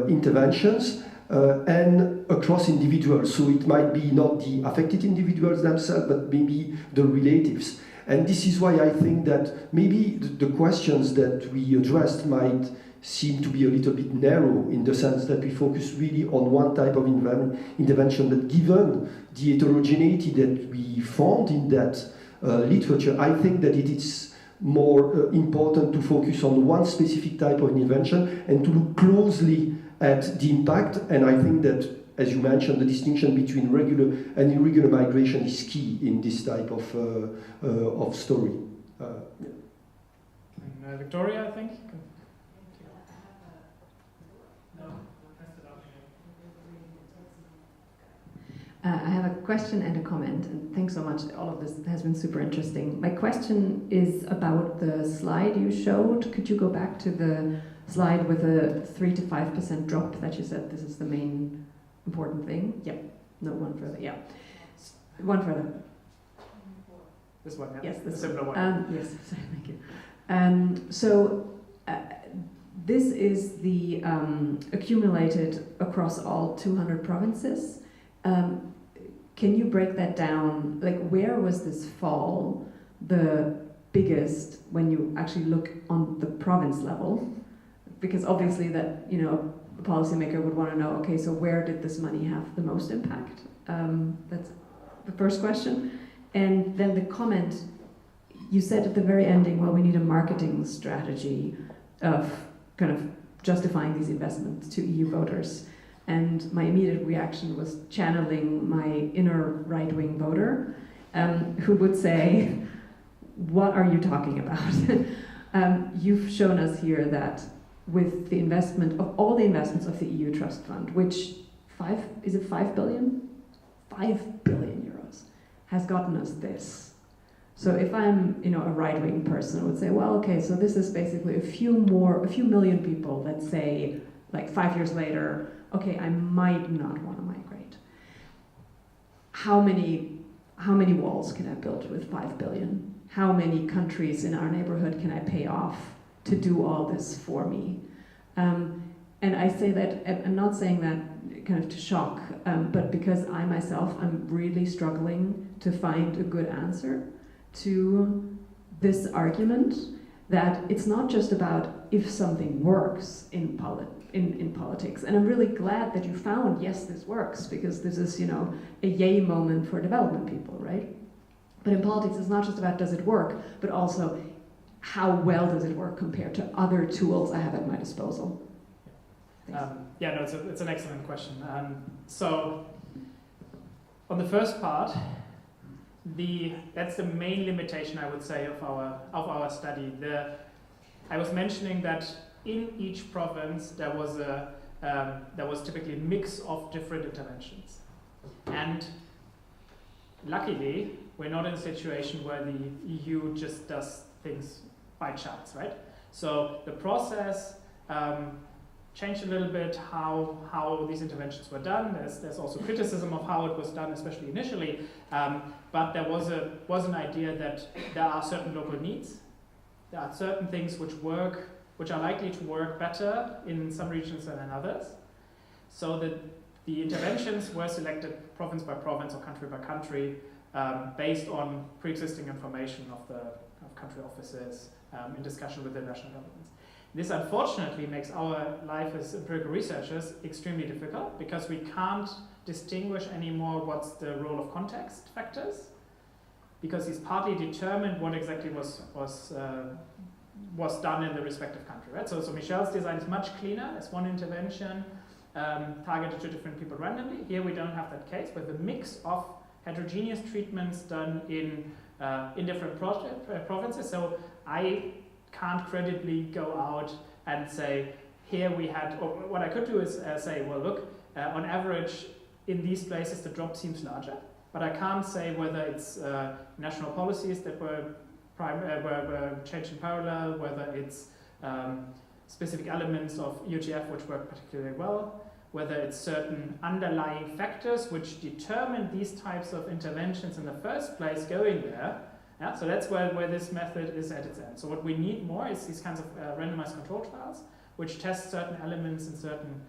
interventions and across individuals. So it might be not the affected individuals themselves, but maybe the relatives. And this is why I think that maybe the questions that we addressed might seem to be a little bit narrow, in the sense that we focus really on one type of intervention, but given the heterogeneity that we found in that literature, I think that it is more important to focus on one specific type of intervention and to look closely at the impact. And I think that, as you mentioned, the distinction between regular and irregular migration is key in this type of story. And, Victoria, I think? I have a question and a comment, and thanks so much. All of this has been super interesting. My question is about the slide you showed. Could you go back to the slide with a 3 to 5% drop that you said this is the main important thing? Yep. No, one further. Yeah. One further. This one, yeah? Yes, this similar one. Yes, sorry, thank you. This is the accumulated across all 200 provinces. Can you break that down? Like, where was this fall the biggest when you actually look on the province level? Because obviously that, you know, a policymaker would want to know, okay, so where did this money have the most impact? That's the first question. And then the comment, you said at the very ending, well, we need a marketing strategy of kind of justifying these investments to EU voters. And my immediate reaction was channeling my inner right-wing voter, who would say, what are you talking about? You've shown us here that with the investment of all the investments of the EU Trust Fund, which 5 billion? 5 billion euros has gotten us this. So if I'm, you know, a right-wing person, I would say, well, okay, so this is basically a few million people that say, like 5 years later, okay, I might not want to migrate. How many walls can I build with 5 billion? How many countries in our neighborhood can I pay off to do all this for me? And I say that, I'm not saying that kind of to shock, but because I myself, I'm really struggling to find a good answer to this argument that it's not just about if something works in politics. And I'm really glad that you found, yes, this works, because this is, you know, a yay moment for development people, right? But in politics, it's not just about does it work, but also how well does it work compared to other tools I have at my disposal. Yeah, no, it's an excellent question. So, on the first part, that's the main limitation, I would say, of our study. I was mentioning that in each province there was typically a mix of different interventions, and luckily we're not in a situation where the EU just does things by chance, right? So the process changed a little bit how these interventions were done. There's also criticism of how it was done, especially initially, but there was an idea that there are certain local needs. There are certain things which are likely to work better in some regions than in others. So that the interventions were selected province by province or country by country based on pre-existing information of country offices in discussion with the national governments. This unfortunately makes our life as empirical researchers extremely difficult because we can't distinguish anymore what's the role of context factors, because it's partly determined what exactly was done in the respective country, right? So Michel's design is much cleaner. It's one intervention targeted to different people randomly. Here we don't have that case, but the mix of heterogeneous treatments done in different provinces. So I can't credibly go out and say, here we had, or what I could do is say, well, look, on average, in these places, the drop seems larger, but I can't say whether it's national policies that were changed in parallel, whether it's specific elements of UGF which work particularly well, whether it's certain underlying factors which determine these types of interventions in the first place going there. Yeah, so that's where this method is at its end. So what we need more is these kinds of randomized control trials, which test certain elements in certain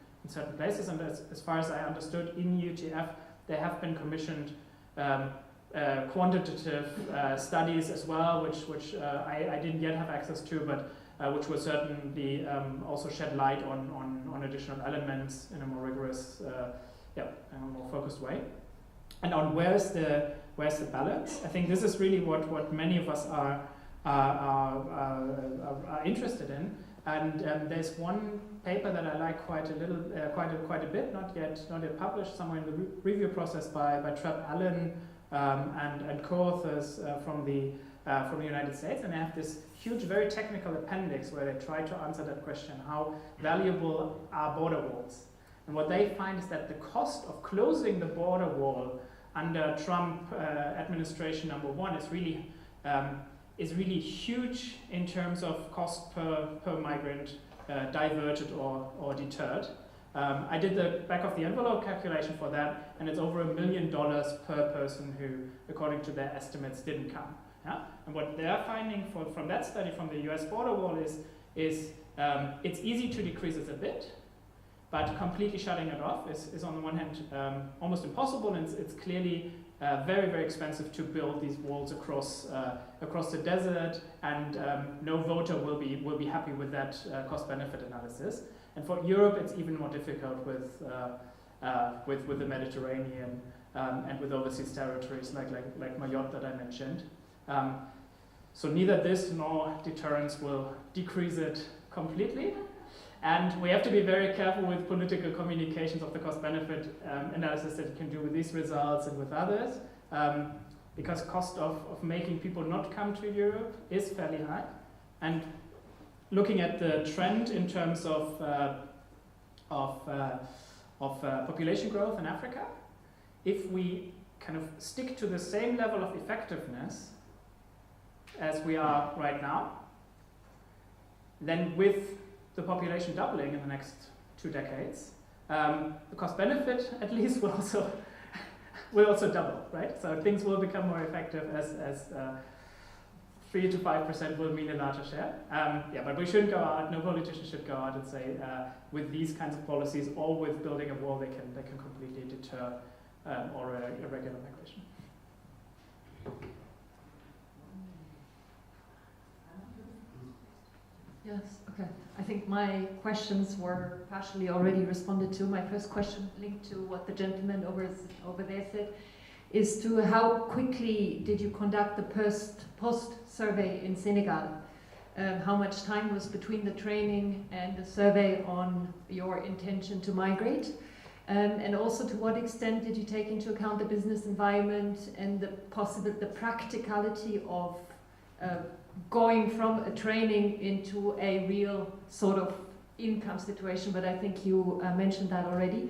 places. And as far as I understood, in UGF, they have been commissioned quantitative studies as well, which I didn't yet have access to, but which will certainly also shed light on additional elements in a more rigorous, in a more focused way. And on where's the balance? I think this is really what many of us are interested in. And there's one paper that I like quite a bit, not yet published, somewhere in the review process by Trapp Allen and co-authors from the United States, and they have this huge, very technical appendix where they try to answer that question: how valuable are border walls? And what they find is that the cost of closing the border wall under Trump administration #1 is really huge in terms of cost per migrant diverted or deterred. I did the back of the envelope calculation for that, and it's over $1 million per person who, according to their estimates, didn't come. Yeah? And what they're finding from that study from the US border wall is it's easy to decrease it a bit, but completely shutting it off is on the one hand almost impossible, and it's clearly very, very expensive to build these walls across the desert, and no voter will be happy with that cost-benefit analysis. And for Europe, it's even more difficult with the Mediterranean and with overseas territories like Mayotte that I mentioned. So neither this nor deterrence will decrease it completely. And we have to be very careful with political communications of the cost-benefit analysis that you can do with these results and with others, because cost of making people not come to Europe is fairly high. And looking at the trend in terms of population growth in Africa, if we kind of stick to the same level of effectiveness as we are right now, then with the population doubling in the next 2 decades, the cost-benefit at least will also double, right? So things will become more effective as 3 to 5% will mean a larger share. But we shouldn't go out, no politician should go out and say with these kinds of policies or with building a wall they can completely deter or irregular migration. Yes, okay. I think my questions were partially already responded to. My first question, linked to what the gentleman over there said, is to how quickly did you conduct the post survey in Senegal? How much time was between the training and the survey on your intention to migrate? And also, to what extent did you take into account the business environment and the practicality of going from a training into a real sort of income situation? But I think you mentioned that already.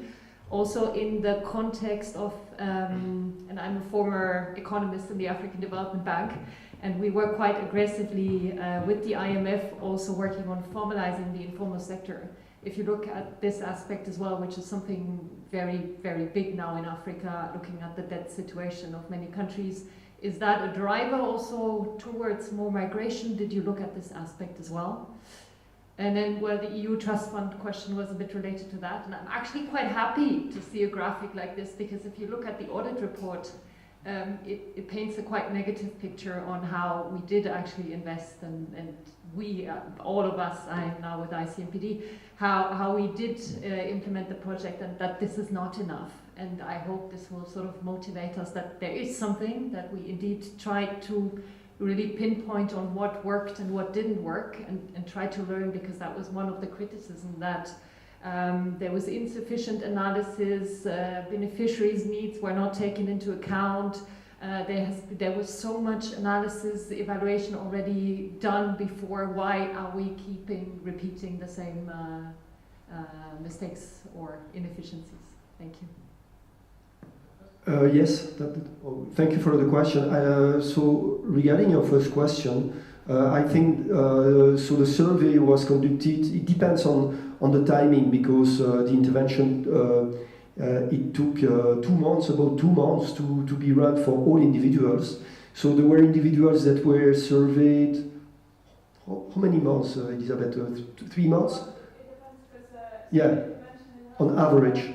Also in the context of, and I'm a former economist in the African Development Bank, and we work quite aggressively with the IMF, also working on formalizing the informal sector. If you look at this aspect as well, which is something very, very big now in Africa, looking at the debt situation of many countries, is that a driver also towards more migration? Did you look at this aspect as well? And then, well, the EU Trust Fund question was a bit related to that. And I'm actually quite happy to see a graphic like this, because if you look at the audit report, it paints a quite negative picture on how we did actually invest, and we, all of us, I'm now with ICMPD, how we did implement the project, and that this is not enough. And I hope this will sort of motivate us that there is something that we indeed tried to really pinpoint on what worked and what didn't work, and try to learn, because that was one of the criticism, that there was insufficient analysis, beneficiaries' needs were not taken into account. There was so much analysis, evaluation already done before. Why are we repeating the same mistakes or inefficiencies? Thank you. Yes, thank you for the question. So regarding your first question, I think so the survey was conducted, it depends on the timing, because the intervention, it took 2 months, about 2 months to be run for all individuals. So there were individuals that were surveyed, how many months, Elizabeth? 3 months? Yeah, on average.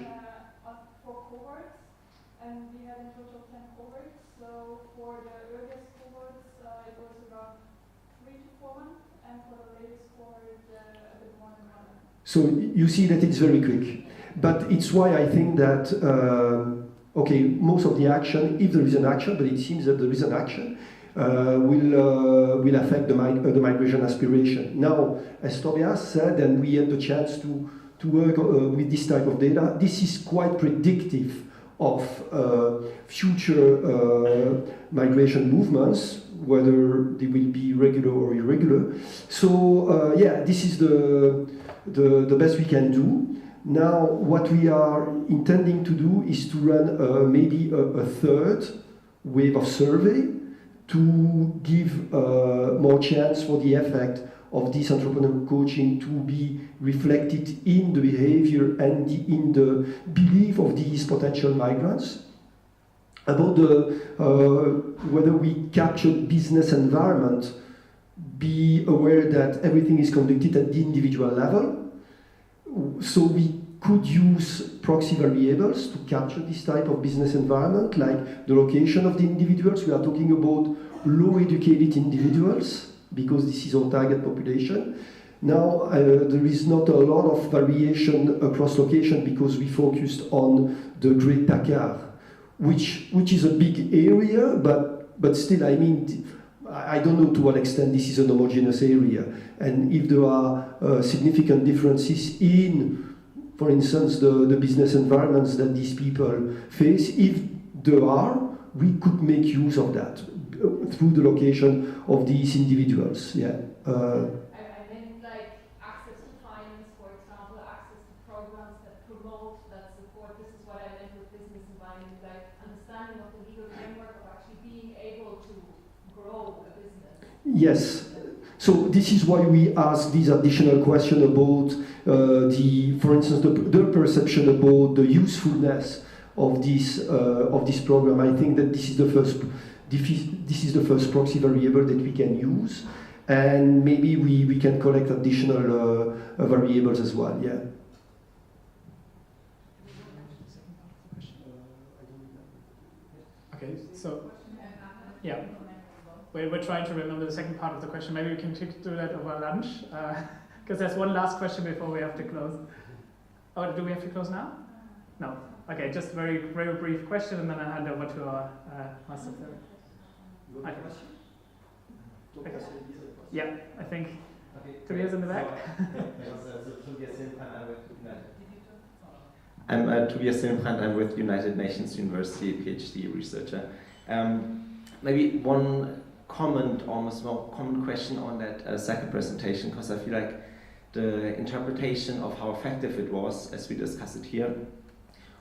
So you see that it's very quick. But it's why I think that, okay, most of the action, if there is an action, but it seems that there is an action, will affect the migration aspiration. Now, as Tobias said, and we had the chance to work with this type of data, this is quite predictive of future migration movements, whether they will be regular or irregular. So, yeah, this is the best we can do. Now, what we are intending to do is to run maybe a third wave of survey to give more chance for the effect of this entrepreneurial coaching to be reflected in the behavior and in the belief of these potential migrants. About whether we capture business environment, be aware that everything is conducted at the individual level. So we could use proxy variables to capture this type of business environment, like the location of the individuals. We are talking about low educated individuals, because this is our target population. Now, there is not a lot of variation across location, because we focused on the Great Dakar, which is a big area, but still, I mean, I don't know to what extent this is an homogeneous area, and if there are significant differences in, for instance, the business environments that these people face. If there are, we could make use of that through the location of these individuals. Yeah. I meant like access to finance, for example, access to programs that promote, that support. This is what I meant with business environment, like understanding of the legal framework of actually being able to grow a business. Yes. So this is why we ask these additional questions about for instance, the perception about the usefulness of this program. I think that this is the first proxy variable that we can use, and maybe we can collect additional variables as well. Yeah. Okay. So, yeah. We're trying to remember the second part of the question. Maybe we can do that over lunch, because there's one last question before we have to close. Oh, do we have to close now? No. Okay, just very, very brief question, and then I hand over to our master. You have a question? Okay. Yeah, I think Tobias in the back. I'm Tobias Sillenbrand. I'm with United Nations University, PhD researcher. Maybe one comment, almost more common question on that second presentation, because I feel like the interpretation of how effective it was, as we discussed it here,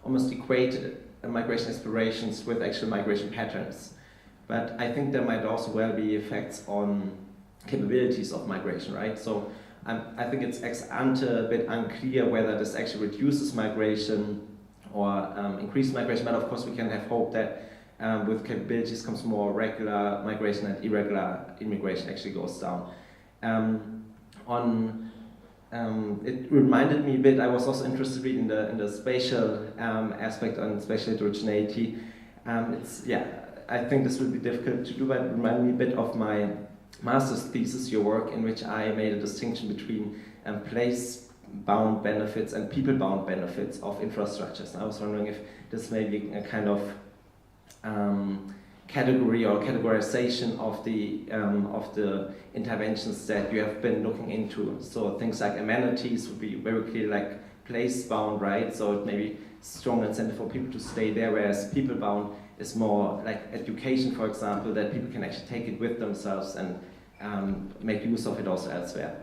almost equated migration aspirations with actual migration patterns. But I think there might also well be effects on capabilities of migration, right? So I think it's ex ante a bit unclear whether this actually reduces migration or increases migration, but of course we can have hope that with capabilities comes more regular migration, and irregular immigration actually goes down. It reminded me a bit, I was also interested in the spatial aspect on spatial heterogeneity. I think this will be difficult to do, but it reminded me a bit of my master's thesis, your work, in which I made a distinction between place-bound benefits and people-bound benefits of infrastructures. And I was wondering if this may be a kind of category or categorization of the interventions that you have been looking into. So things like amenities would be very clear, like place-bound, right? So it may be strong incentive for people to stay there, whereas people-bound is more like education, for example, that people can actually take it with themselves and make use of it also elsewhere.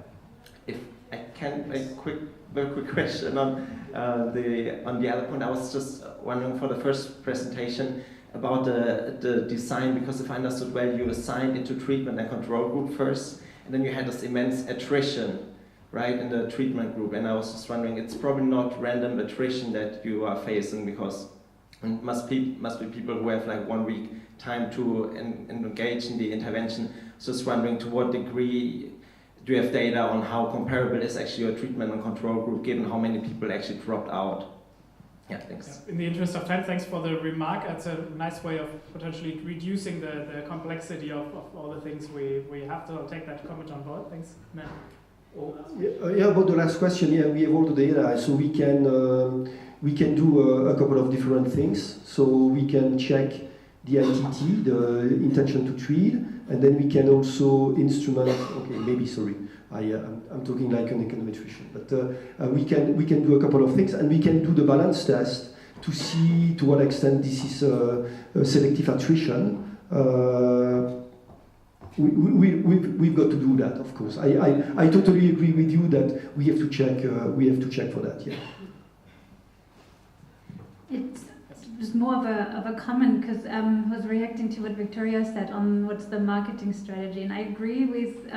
If I can, very quick question on the other point. I was just wondering for the first presentation about the design, because if I understood well, you assigned into treatment and control group first, and then you had this immense attrition, right, in the treatment group. And I was just wondering, it's probably not random attrition that you are facing, because it must be people who have like 1 week time to engage in the intervention. So just wondering, to what degree do you have data on how comparable is actually your treatment and control group, given how many people actually dropped out? Yeah, thanks. In the interest of time, thanks for the remark. It's a nice way of potentially reducing the complexity of all the things we have to take that comment on board. Thanks. Matt. Yeah, about the last question, yeah, we have all the data, so we can do a couple of different things. So we can check the ITT, the intention to treat, and then we can also instrument. Okay, maybe sorry, I'm talking like an econometrician, but we can do a couple of things, and we can do the balance test to see to what extent this is selective attrition. We've got to do that, of course. I totally agree with you that we have to check for that. Yeah. It's just more of a comment, because I was reacting to what Victoria said on what's the marketing strategy, and I agree with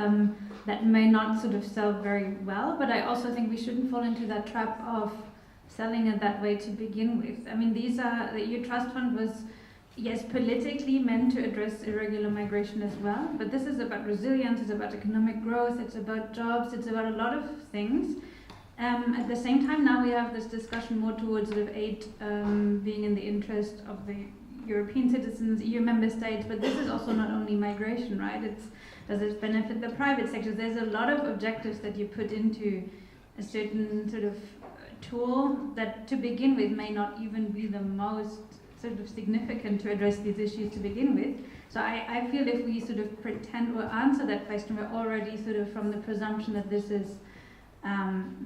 that may not sort of sell very well, but I also think we shouldn't fall into that trap of selling it that way to begin with. I mean, the EU Trust Fund was, yes, politically meant to address irregular migration as well, but this is about resilience, it's about economic growth, it's about jobs, it's about a lot of things. At the same time, now we have this discussion more towards sort of aid being in the interest of the European citizens, EU member states, but this is also not only migration, right? Does it benefit the private sector? There's a lot of objectives that you put into a certain sort of tool that to begin with may not even be the most sort of significant to address these issues to begin with. So I feel if we sort of pretend or answer that question, we're already sort of from the presumption that this is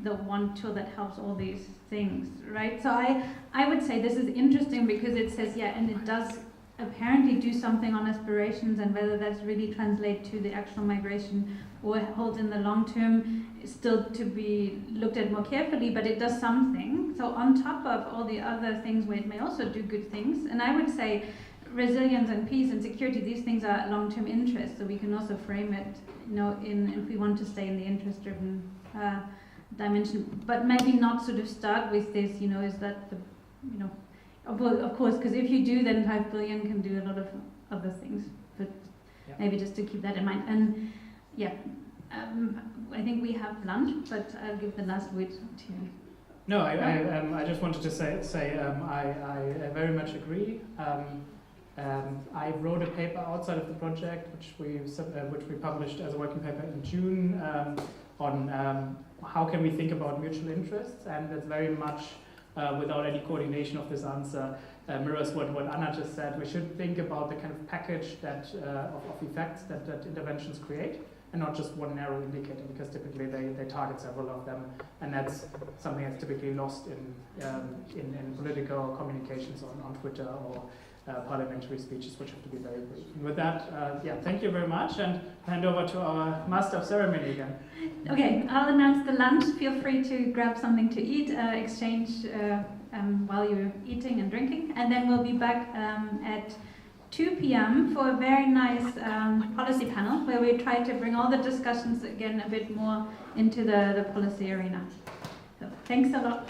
the one tool that helps all these things, right? So I would say this is interesting because it says, yeah, and it does apparently do something on aspirations, and whether that's really translate to the actual migration or hold in the long term is still to be looked at more carefully, but it does something. So on top of all the other things where it may also do good things, and I would say resilience and peace and security, these things are long-term interests, so we can also frame it, you know, if we want to stay in the interest-driven dimension, but maybe not sort of start with this, you know, is that the, you know, of course, because if you do, then 5 billion can do a lot of other things, but maybe just to keep that in mind. And yeah, I think we have lunch, but I'll give the last word to you. No, I just wanted to say I very much agree. I wrote a paper outside of the project, which we published as a working paper in June, on how can we think about mutual interests, and it's very much without any coordination of this answer mirrors what Anna just said. We should think about the kind of package that of effects that interventions create, and not just one narrow indicator, because typically they target several of them, and that's something that's typically lost in political communications on Twitter or parliamentary speeches, which have to be very brief. And with that, yeah, thank you very much, and hand over to our master of ceremony again. Okay, I'll announce the lunch. Feel free to grab something to eat, exchange while you're eating and drinking, and then we'll be back at 2 p.m. for a very nice policy panel where we try to bring all the discussions again a bit more into the policy arena. So thanks a lot.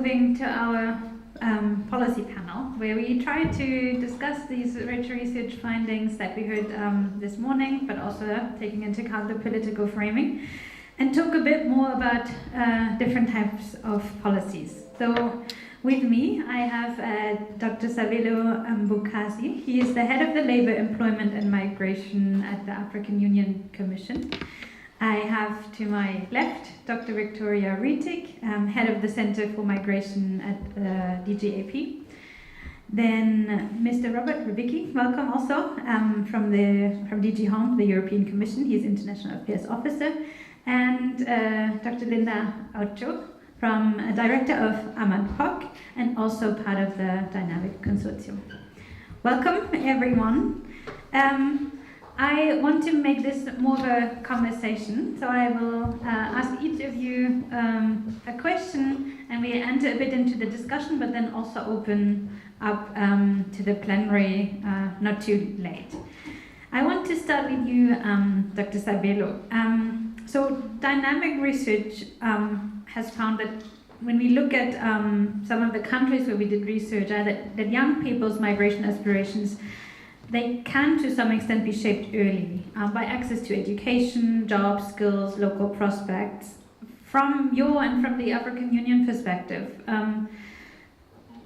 Moving to our policy panel, where we try to discuss these rich research findings that we heard this morning, but also taking into account the political framing, and talk a bit more about different types of policies. So with me, I have Dr. Sabelo Mbukazi. He is the head of the Labour, Employment and Migration at the African Union Commission. I have to my left Dr. Victoria Rietig, head of the Center for Migration at DGAP. Then Mr. Robert Rubicki, welcome also from DG Home, the European Commission. He's International Affairs Officer. And Dr. Linda Ocho, Director of Ahmad POC and also part of the DYNAMIG Consortium. Welcome, everyone. I want to make this more of a conversation, so I will ask each of you a question, and we enter a bit into the discussion, but then also open up to the plenary not too late. I want to start with you, Dr. Sabelo. So DYNAMIG research has found that when we look at some of the countries where we did research, that young people's migration aspirations, they can to some extent be shaped early by access to education, jobs, skills, local prospects. From your and from the African Union perspective,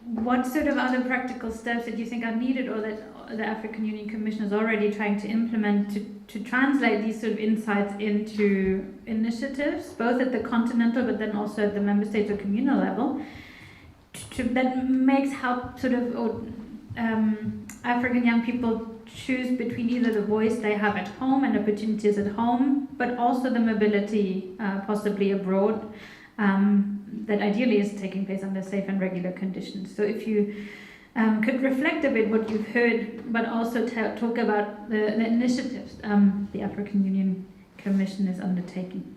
what sort of other practical steps that you think are needed, or that the African Union Commission is already trying to implement to translate these sort of insights into initiatives, both at the continental but then also at the member states or communal level, that makes help sort of African young people choose between either the voice they have at home and opportunities at home, but also the mobility possibly abroad that ideally is taking place under safe and regular conditions. So if you could reflect a bit what you've heard, but also talk about the initiatives the African Union Commission is undertaking.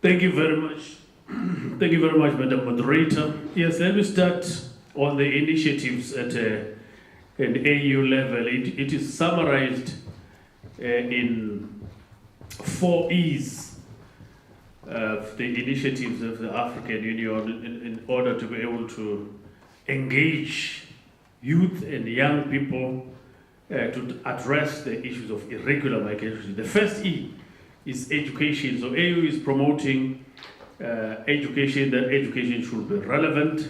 Thank you very much. Thank you very much, Madam Moderator. Yes, let me start on the initiatives at an AU level. It is summarized in 4 E's of the initiatives of the African Union in order to be able to engage youth and young people to address the issues of irregular migration. The first E is education. So AU is promoting education, that education should be relevant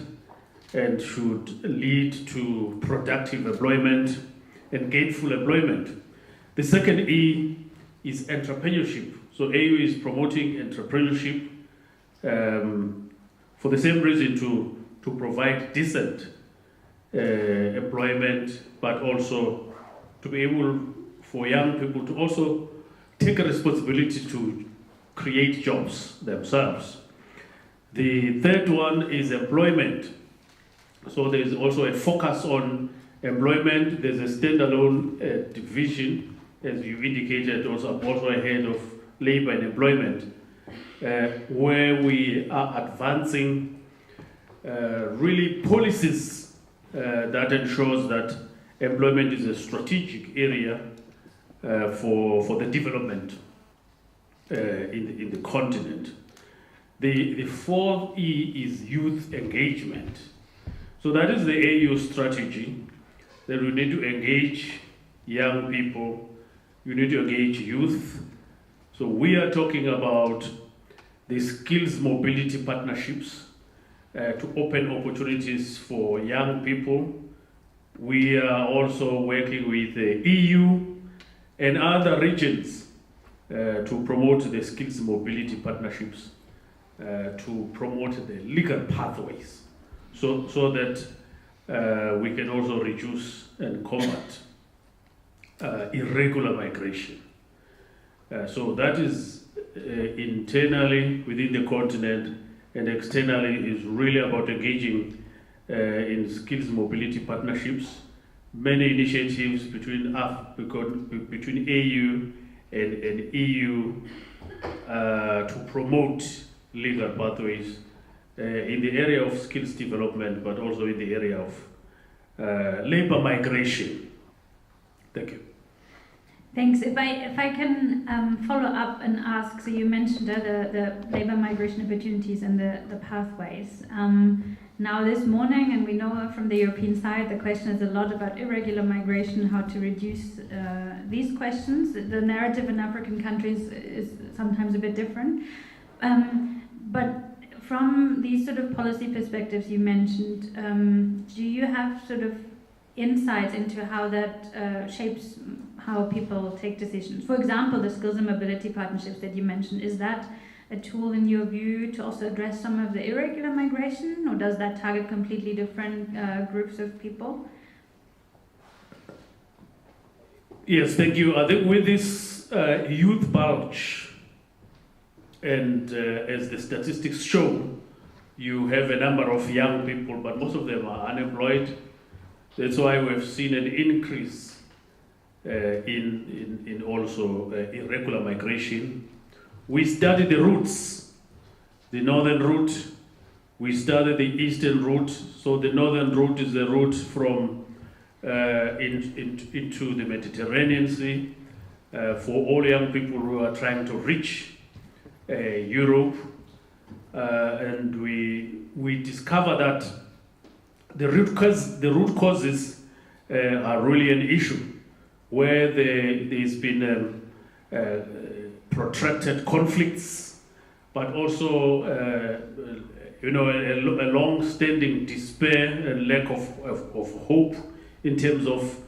and should lead to productive employment and gainful employment. The second E is entrepreneurship. So AU is promoting entrepreneurship for the same reason, to provide decent employment, but also to be able for young people to also take a responsibility to create jobs themselves. The third one is employment. So there is also a focus on employment. There's a standalone division, as you indicated, also ahead of labor and employment, where we are advancing really policies that ensures that employment is a strategic area for the development in the continent. The fourth E is youth engagement. So that is the AU strategy, that we need to engage young people, you need to engage youth. So we are talking about the skills mobility partnerships to open opportunities for young people. We are also working with the EU and other regions to promote the skills mobility partnerships, to promote the legal pathways, so that we can also reduce and combat irregular migration. So that is internally within the continent, and externally is really about engaging in skills mobility partnerships. Many initiatives between AU and EU to promote legal pathways in the area of skills development, but also in the area of labor migration. Thank you. Thanks. If I can follow up and ask, so you mentioned the labor migration opportunities and the pathways. Now this morning, and we know from the European side, the question is a lot about irregular migration, how to reduce these questions. The narrative in African countries is sometimes a bit different. But from these sort of policy perspectives you mentioned, do you have sort of insights into how that shapes how people take decisions? For example, the skills and mobility partnerships that you mentioned, is that a tool in your view to also address some of the irregular migration, or does that target completely different groups of people? Yes, thank you. I think with this youth bulge, and as the statistics show, you have a number of young people, but most of them are unemployed. That's why we've seen an increase in also irregular migration. We studied the routes, the northern route, we studied the eastern route. So the northern route is the route from into the Mediterranean Sea for all young people who are trying to reach Europe. And we discover that the root causes are really an issue, where there's been protracted conflicts, but also a long-standing despair and lack of hope in terms of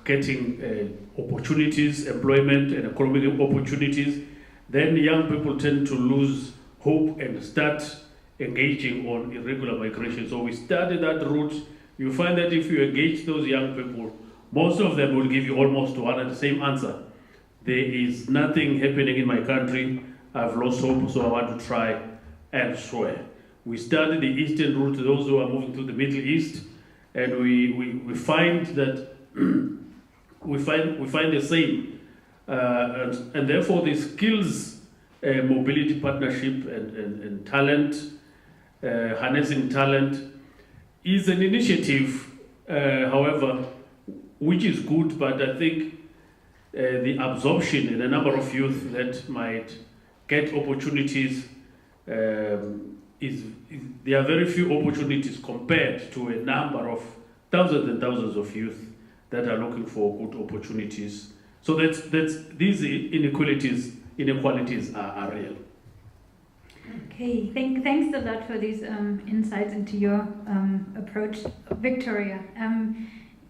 getting opportunities, employment and economic opportunities. Then young people tend to lose hope and start engaging on irregular migration. So we studied that route. You find that if you engage those young people, most of them will give you almost one and the same answer. There is nothing happening in my country, I've lost hope, so I want to try elsewhere. We studied the eastern route, those who are moving to the Middle East, and we find that we find the same. And therefore the skills mobility partnership and talent, harnessing talent, is an initiative, however, which is good, but I think the absorption in a number of youth that might get opportunities there are very few opportunities compared to a number of thousands and thousands of youth that are looking for good opportunities. So these inequalities are real. Okay, thanks a lot for these insights into your approach, Victoria.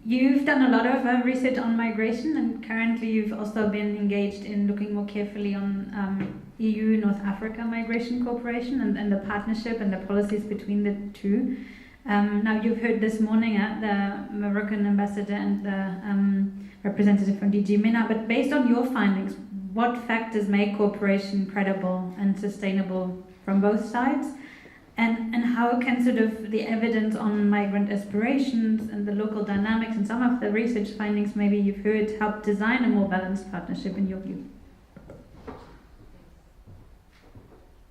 You've done a lot of research on migration, and currently you've also been engaged in looking more carefully on EU-North Africa migration cooperation and the partnership and the policies between the two. Now you've heard this morning the Moroccan ambassador and the representative from DG MENA, but based on your findings, what factors make cooperation credible and sustainable from both sides? And how can sort of the evidence on migrant aspirations and the local dynamics and some of the research findings maybe you've heard help design a more balanced partnership in your view?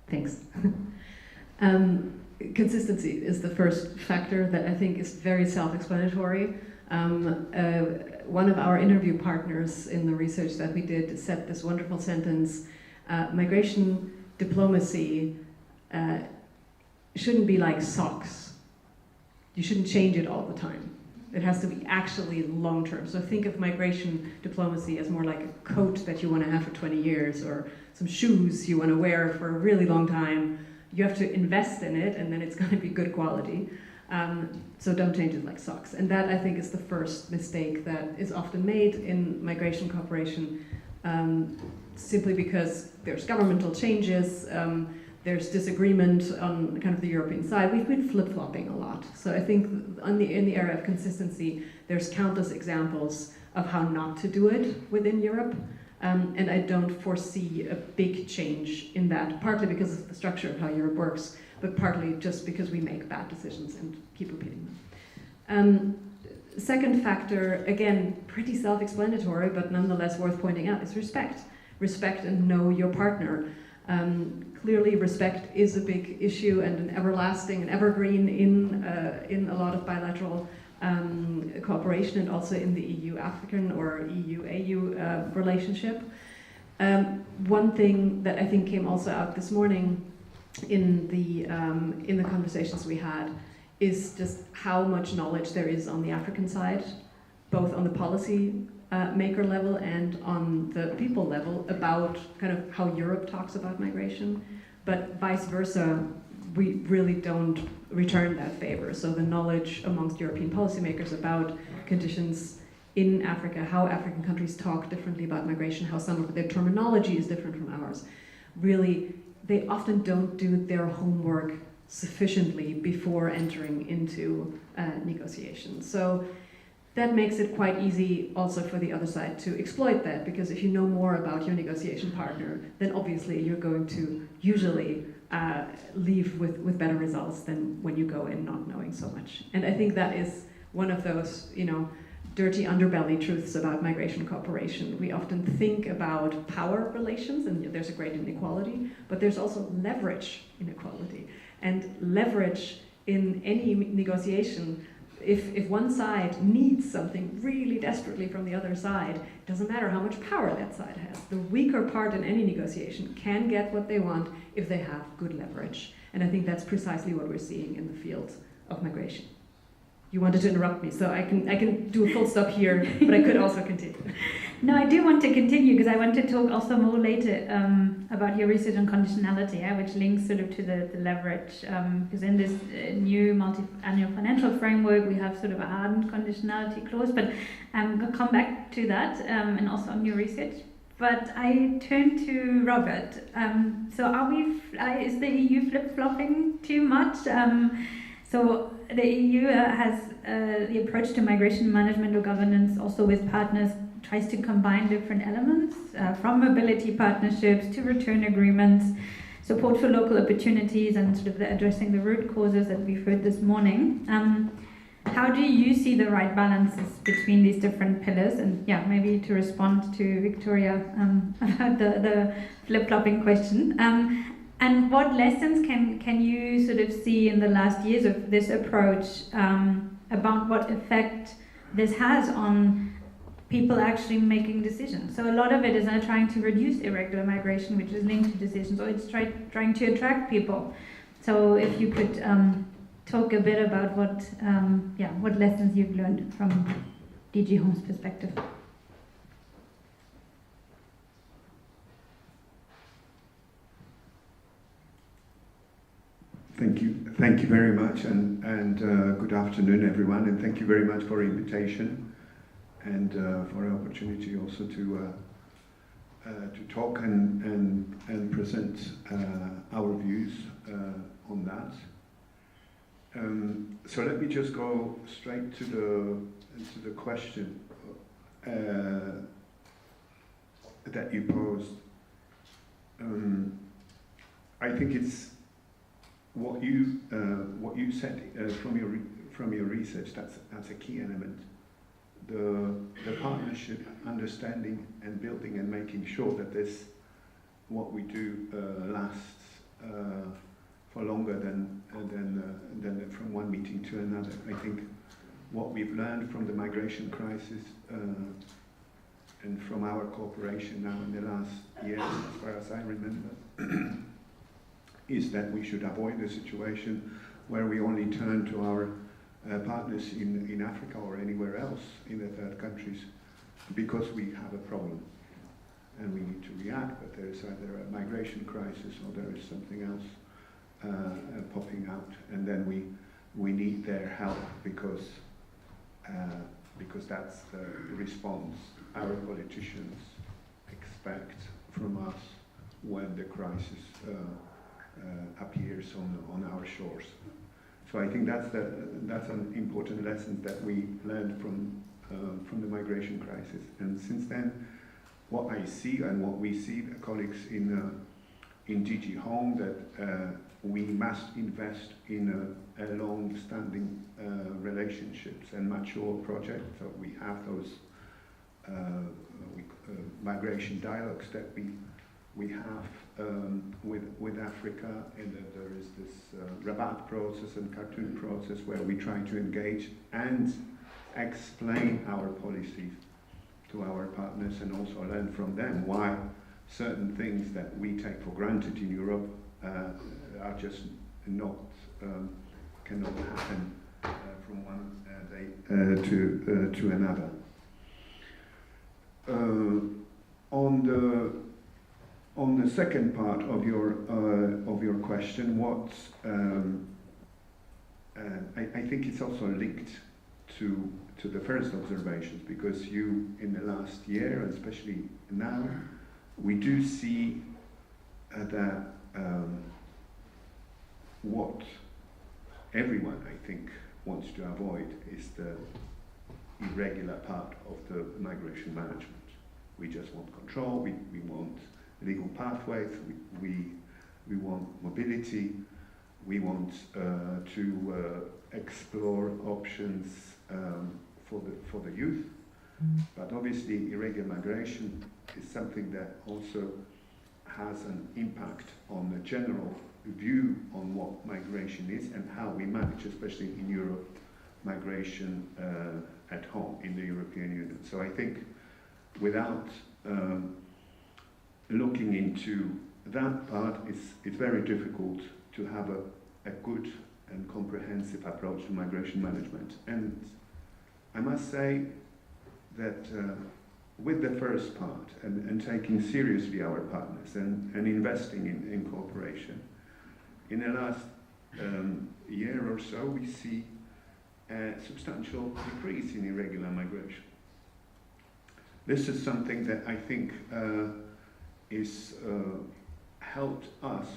Thanks. Consistency is the first factor that I think is very self-explanatory. One of our interview partners in the research that we did said this wonderful sentence: migration diplomacy shouldn't be like socks. You shouldn't change it all the time. It has to be actually long-term. So think of migration diplomacy as more like a coat that you want to have for 20 years, or some shoes you want to wear for a really long time. You have to invest in it, and then it's going to be good quality. So don't change it like socks. And that, I think, is the first mistake that is often made in migration cooperation, simply because there's governmental changes, there's disagreement on kind of the European side. We've been flip-flopping a lot. So I think in the area of consistency, there's countless examples of how not to do it within Europe. And I don't foresee a big change in that, partly because of the structure of how Europe works, but partly just because we make bad decisions and keep repeating them. Second factor, again, pretty self-explanatory, but nonetheless worth pointing out, is respect. Respect and know your partner. Clearly, respect is a big issue and an everlasting and evergreen in a lot of bilateral cooperation and also in the EU-African or EU-AU relationship. One thing that I think came also out this morning in the conversations we had is just how much knowledge there is on the African side, both on the policy maker level and on the people level, about kind of how Europe talks about migration, but vice versa, we really don't return that favor. So the knowledge amongst European policymakers about conditions in Africa, how African countries talk differently about migration, how some of their terminology is different from ours, really, they often don't do their homework sufficiently before entering into negotiations. So that makes it quite easy also for the other side to exploit that, because if you know more about your negotiation partner, then obviously you're going to usually leave with better results than when you go in not knowing so much. And I think that is one of those, dirty underbelly truths about migration cooperation. We often think about power relations, and there's a great inequality, but there's also leverage inequality. And leverage in any negotiation, if one side needs something really desperately from the other side, it doesn't matter how much power that side has. The weaker part in any negotiation can get what they want if they have good leverage. And I think that's precisely what we're seeing in the field of migration. You wanted to interrupt me, so I can do a full stop here, but I could also continue. No, I do want to continue because I want to talk also more later about your research on conditionality, which links sort of to the leverage. Because in this new multi-annual financial framework, we have sort of a hardened conditionality clause, but I'm going to come back to that and also on your research. But I turn to Robert. So is the EU flip-flopping too much? So the EU has the approach to migration management or governance also with partners tries to combine different elements from mobility partnerships to return agreements, support for local opportunities and sort of addressing the root causes that we've heard this morning. How do you see the right balances between these different pillars? And yeah, maybe to respond to Victoria about the flip-flopping question. And what lessons can you sort of see in the last years of this approach about what effect this has on people actually making decisions? So a lot of it is not trying to reduce irregular migration, which is linked to decisions, or it's trying to attract people. So if you could talk a bit about what lessons you've learned from DG Home's perspective. Thank you very much, and good afternoon, everyone, and thank you very much for the invitation and for the opportunity also to talk and present our views on that. So let me just go straight to the question that you posed. I think it's what you said from your research. That's a key element. The partnership, understanding and building and making sure that this what we do lasts for longer than from one meeting to another. I think what we've learned from the migration crisis and from our cooperation now in the last years, as far as I remember, is that we should avoid a situation where we only turn to our partners in Africa or anywhere else in the third countries because we have a problem and we need to react, but there is either a migration crisis or there is something else popping out, and then we need their help because that's the response our politicians expect from us when the crisis appears on our shores. So I think that's an important lesson that we learned from the migration crisis. And since then, what I see and what we see, the colleagues in DG Home, that we must invest in a long-standing relationships and mature projects. So we have those migration dialogues that we have with Africa, and that there is this Rabat process and Khartoum process where we try to engage and explain our policies to our partners and also learn from them why certain things that we take for granted in Europe are just not, cannot happen from one day to another. On the second part of your question, what I think it's also linked to the first observations, because you, in the last year, and especially now, we do see that what everyone, I think, wants to avoid is the irregular part of the migration management. We just want control, we want legal pathways, we want mobility, we want to explore options for the youth. But obviously irregular migration is something that also has an impact on the general view on what migration is and how we manage, especially in Europe, migration at home in the European Union. So I think without looking into that part, it's very difficult to have a good and comprehensive approach to migration management. And I must say that with the first part and taking seriously our partners and investing in cooperation, in the last year or so we see a substantial decrease in irregular migration. This is something that I think is helped us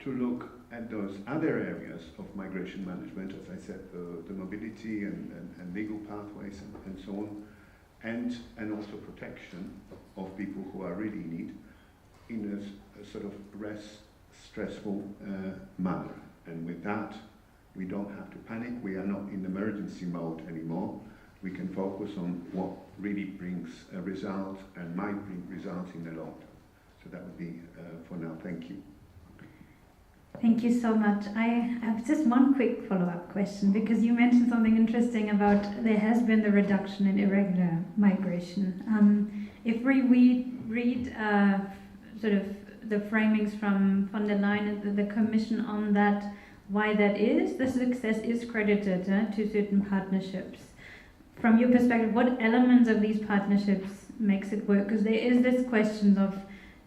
to look at those other areas of migration management, as I said, the mobility and legal pathways and so on, and also protection of people who are really in need in a sort of less stressful manner. And with that, we don't have to panic. We are not in emergency mode anymore. We can focus on what really brings a result and might bring results in the long term. So that would be for now. Thank you. Thank you so much. I have just one quick follow-up question, because you mentioned something interesting about there has been the reduction in irregular migration. If we read sort of the framings from von der Leyen and the Commission on that, why that is, the success is credited to certain partnerships. From your perspective, what elements of these partnerships makes it work? Because there is this question of,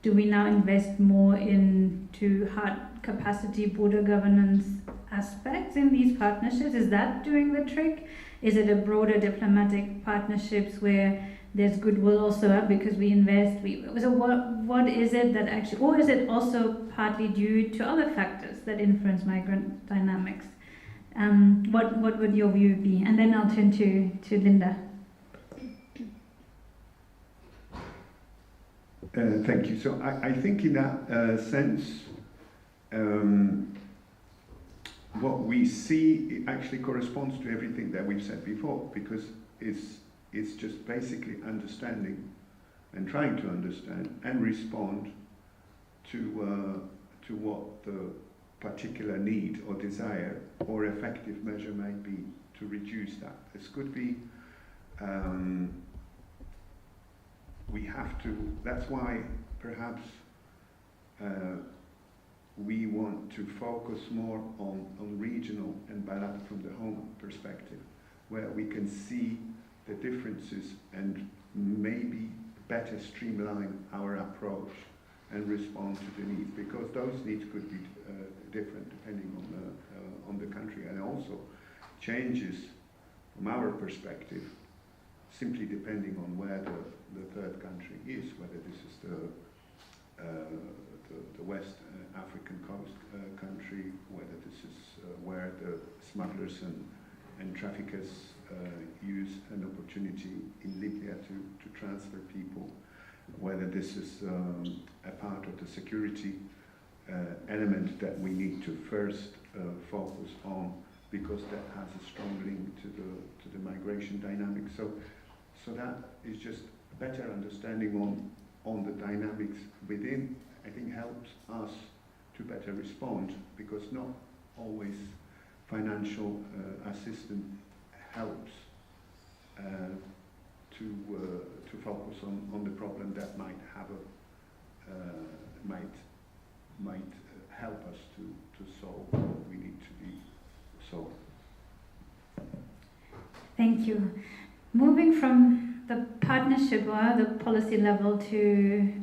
do we now invest more into hard capacity border governance aspects in these partnerships? Is that doing the trick? Is it a broader diplomatic partnerships where there's goodwill also because we invest? So what is it that actually, or is it also partly due to other factors that influence migrant dynamics? What would your view be? And then I'll turn to Linda. Thank you. So I think in that sense, what we see actually corresponds to everything that we've said before, because it's just basically understanding and trying to understand and respond to what the particular need or desire or effective measure might be to reduce that. This could be we have to, that's why perhaps we want to focus more on regional and bilateral from the home perspective, where we can see the differences and maybe better streamline our approach and respond to the needs, because those needs could be different depending on the country, and also changes from our perspective simply depending on where the third country is, whether this is the West African coast country, whether this is where the smugglers and traffickers use an opportunity in Libya to transfer people, whether this is a part of the security element that we need to first focus on, because that has a strong link to the migration dynamic. So that is just a better understanding on the dynamics within I think helps us to better respond, because not always financial assistance helps to focus on the problem that might have might help us to solve what we need to be solved. Thank you. Moving from the partnership or the policy level to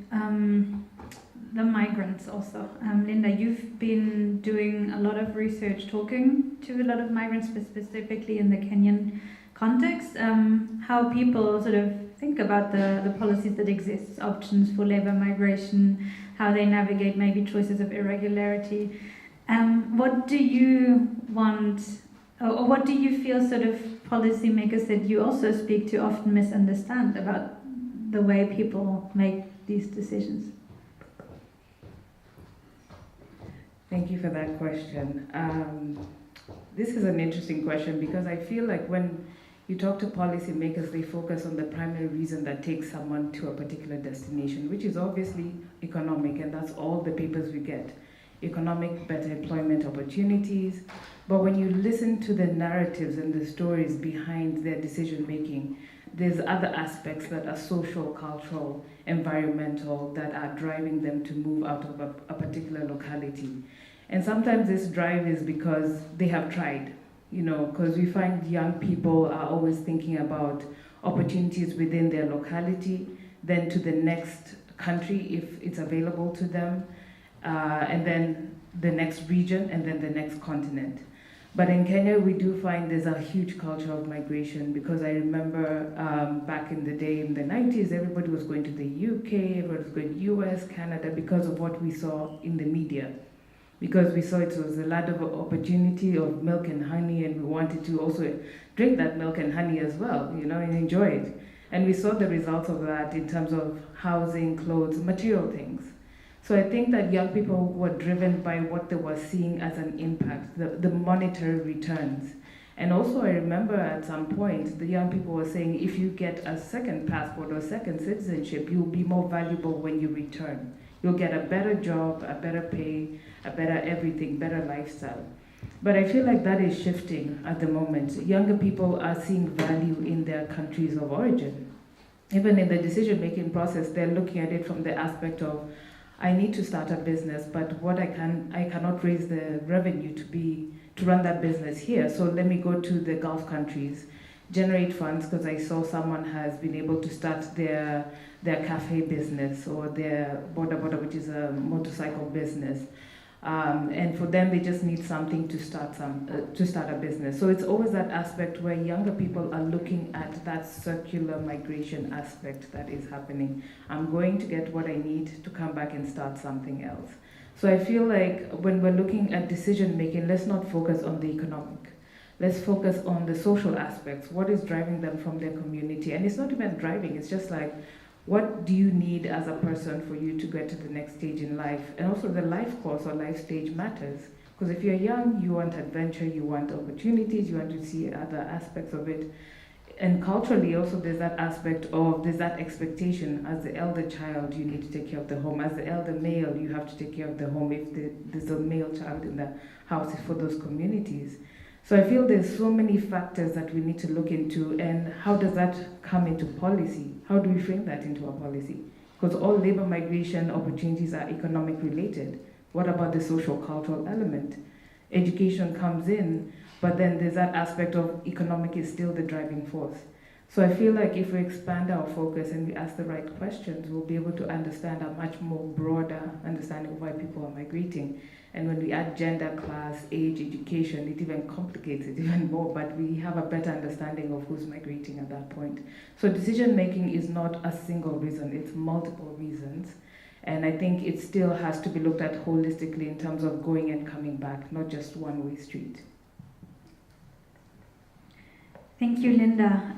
the migrants also. Linda, you've been doing a lot of research talking to a lot of migrants, specifically in the Kenyan context, how people sort of think about the policies that exist, options for labor migration, how they navigate maybe choices of irregularity. What do you want, or what do you feel sort of policymakers that you also speak to often misunderstand about the way people make these decisions? Thank you for that question. This is an interesting question, because I feel like when you talk to policymakers, they focus on the primary reason that takes someone to a particular destination, which is obviously economic, and that's all the papers we get. Economic, better employment opportunities. But when you listen to the narratives and the stories behind their decision making, there's other aspects that are social, cultural, environmental, that are driving them to move out of a particular locality. And sometimes this drive is because they have tried, because we find young people are always thinking about opportunities within their locality, then to the next country if it's available to them, and then the next region, and then the next continent. But in Kenya, we do find there's a huge culture of migration, because I remember back in the day, in the 90s, everybody was going to the UK, everybody was going to US, Canada, because of what we saw in the media. Because we saw it was a lot of opportunity of milk and honey, and we wanted to also drink that milk and honey as well, and enjoy it. And we saw the results of that in terms of housing, clothes, material things. So I think that young people were driven by what they were seeing as an impact, the monetary returns. And also I remember at some point, the young people were saying, if you get a second passport or second citizenship, you'll be more valuable when you return. You'll get a better job, a better pay, a better everything, better lifestyle. But I feel like that is shifting at the moment. Younger people are seeing value in their countries of origin. Even in the decision-making process, they're looking at it from the aspect of, I need to start a business, but I cannot raise the revenue to run that business here. So let me go to the Gulf countries, generate funds, because I saw someone has been able to start their cafe business, or their boda, which is a motorcycle business. And for them, they just need something to start a business. So it's always that aspect where younger people are looking at that circular migration aspect that is happening. I'm going to get what I need to come back and start something else. So I feel like when we're looking at decision making, let's not focus on the economic. Let's focus on the social aspects. What is driving them from their community? And it's not even driving, it's just like, what do you need as a person for you to get to the next stage in life? And also the life course or life stage matters. Because if you're young, you want adventure, you want opportunities, you want to see other aspects of it. And culturally also there's that aspect of, there's that expectation, as the elder child, you need to take care of the home. As the elder male, you have to take care of the home if there's a male child in the house for those communities. So I feel there's so many factors that we need to look into, and how does that come into policy? How do we frame that into our policy? Because all labor migration opportunities are economic related. What about the social cultural element? Education comes in, but then there's that aspect of economic is still the driving force. So I feel like if we expand our focus and we ask the right questions, we'll be able to understand a much more broader understanding of why people are migrating. And when we add gender, class, age, education, it even complicates it even more, but we have a better understanding of who's migrating at that point. So decision making is not a single reason, it's multiple reasons. And I think it still has to be looked at holistically in terms of going and coming back, not just one-way street. Thank you, Linda.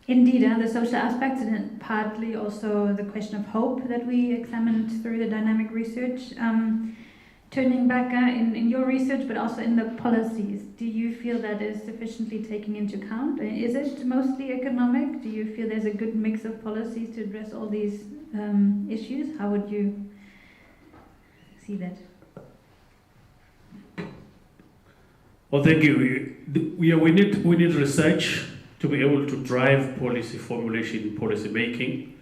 Indeed, the social aspects, and partly also the question of hope that we examined through the dynamic research. Turning back in your research, but also in the policies, do you feel that is sufficiently taken into account? Is it mostly economic? Do you feel there's a good mix of policies to address all these issues? How would you see that. Well, thank you. We need research to be able to drive policy formulation, policy making.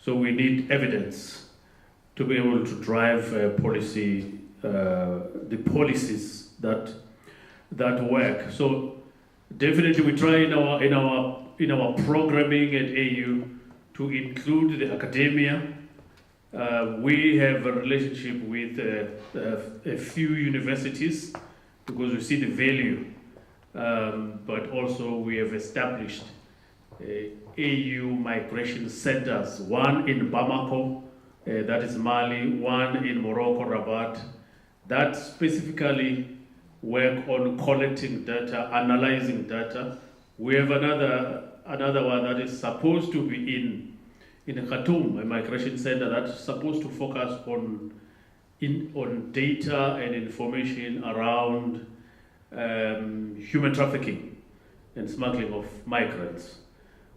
So we need evidence to be able to drive policy, the policies that work. So definitely we try in our programming at AU to include the academia. We have a relationship with a few universities because we see the value, but also we have established AU migration centers, one in Bamako, that is Mali, one in Morocco, Rabat, that specifically work on collecting data, analyzing data. We have another one that is supposed to be in Khartoum, a migration center that's supposed to focus on data and information around human trafficking and smuggling of migrants.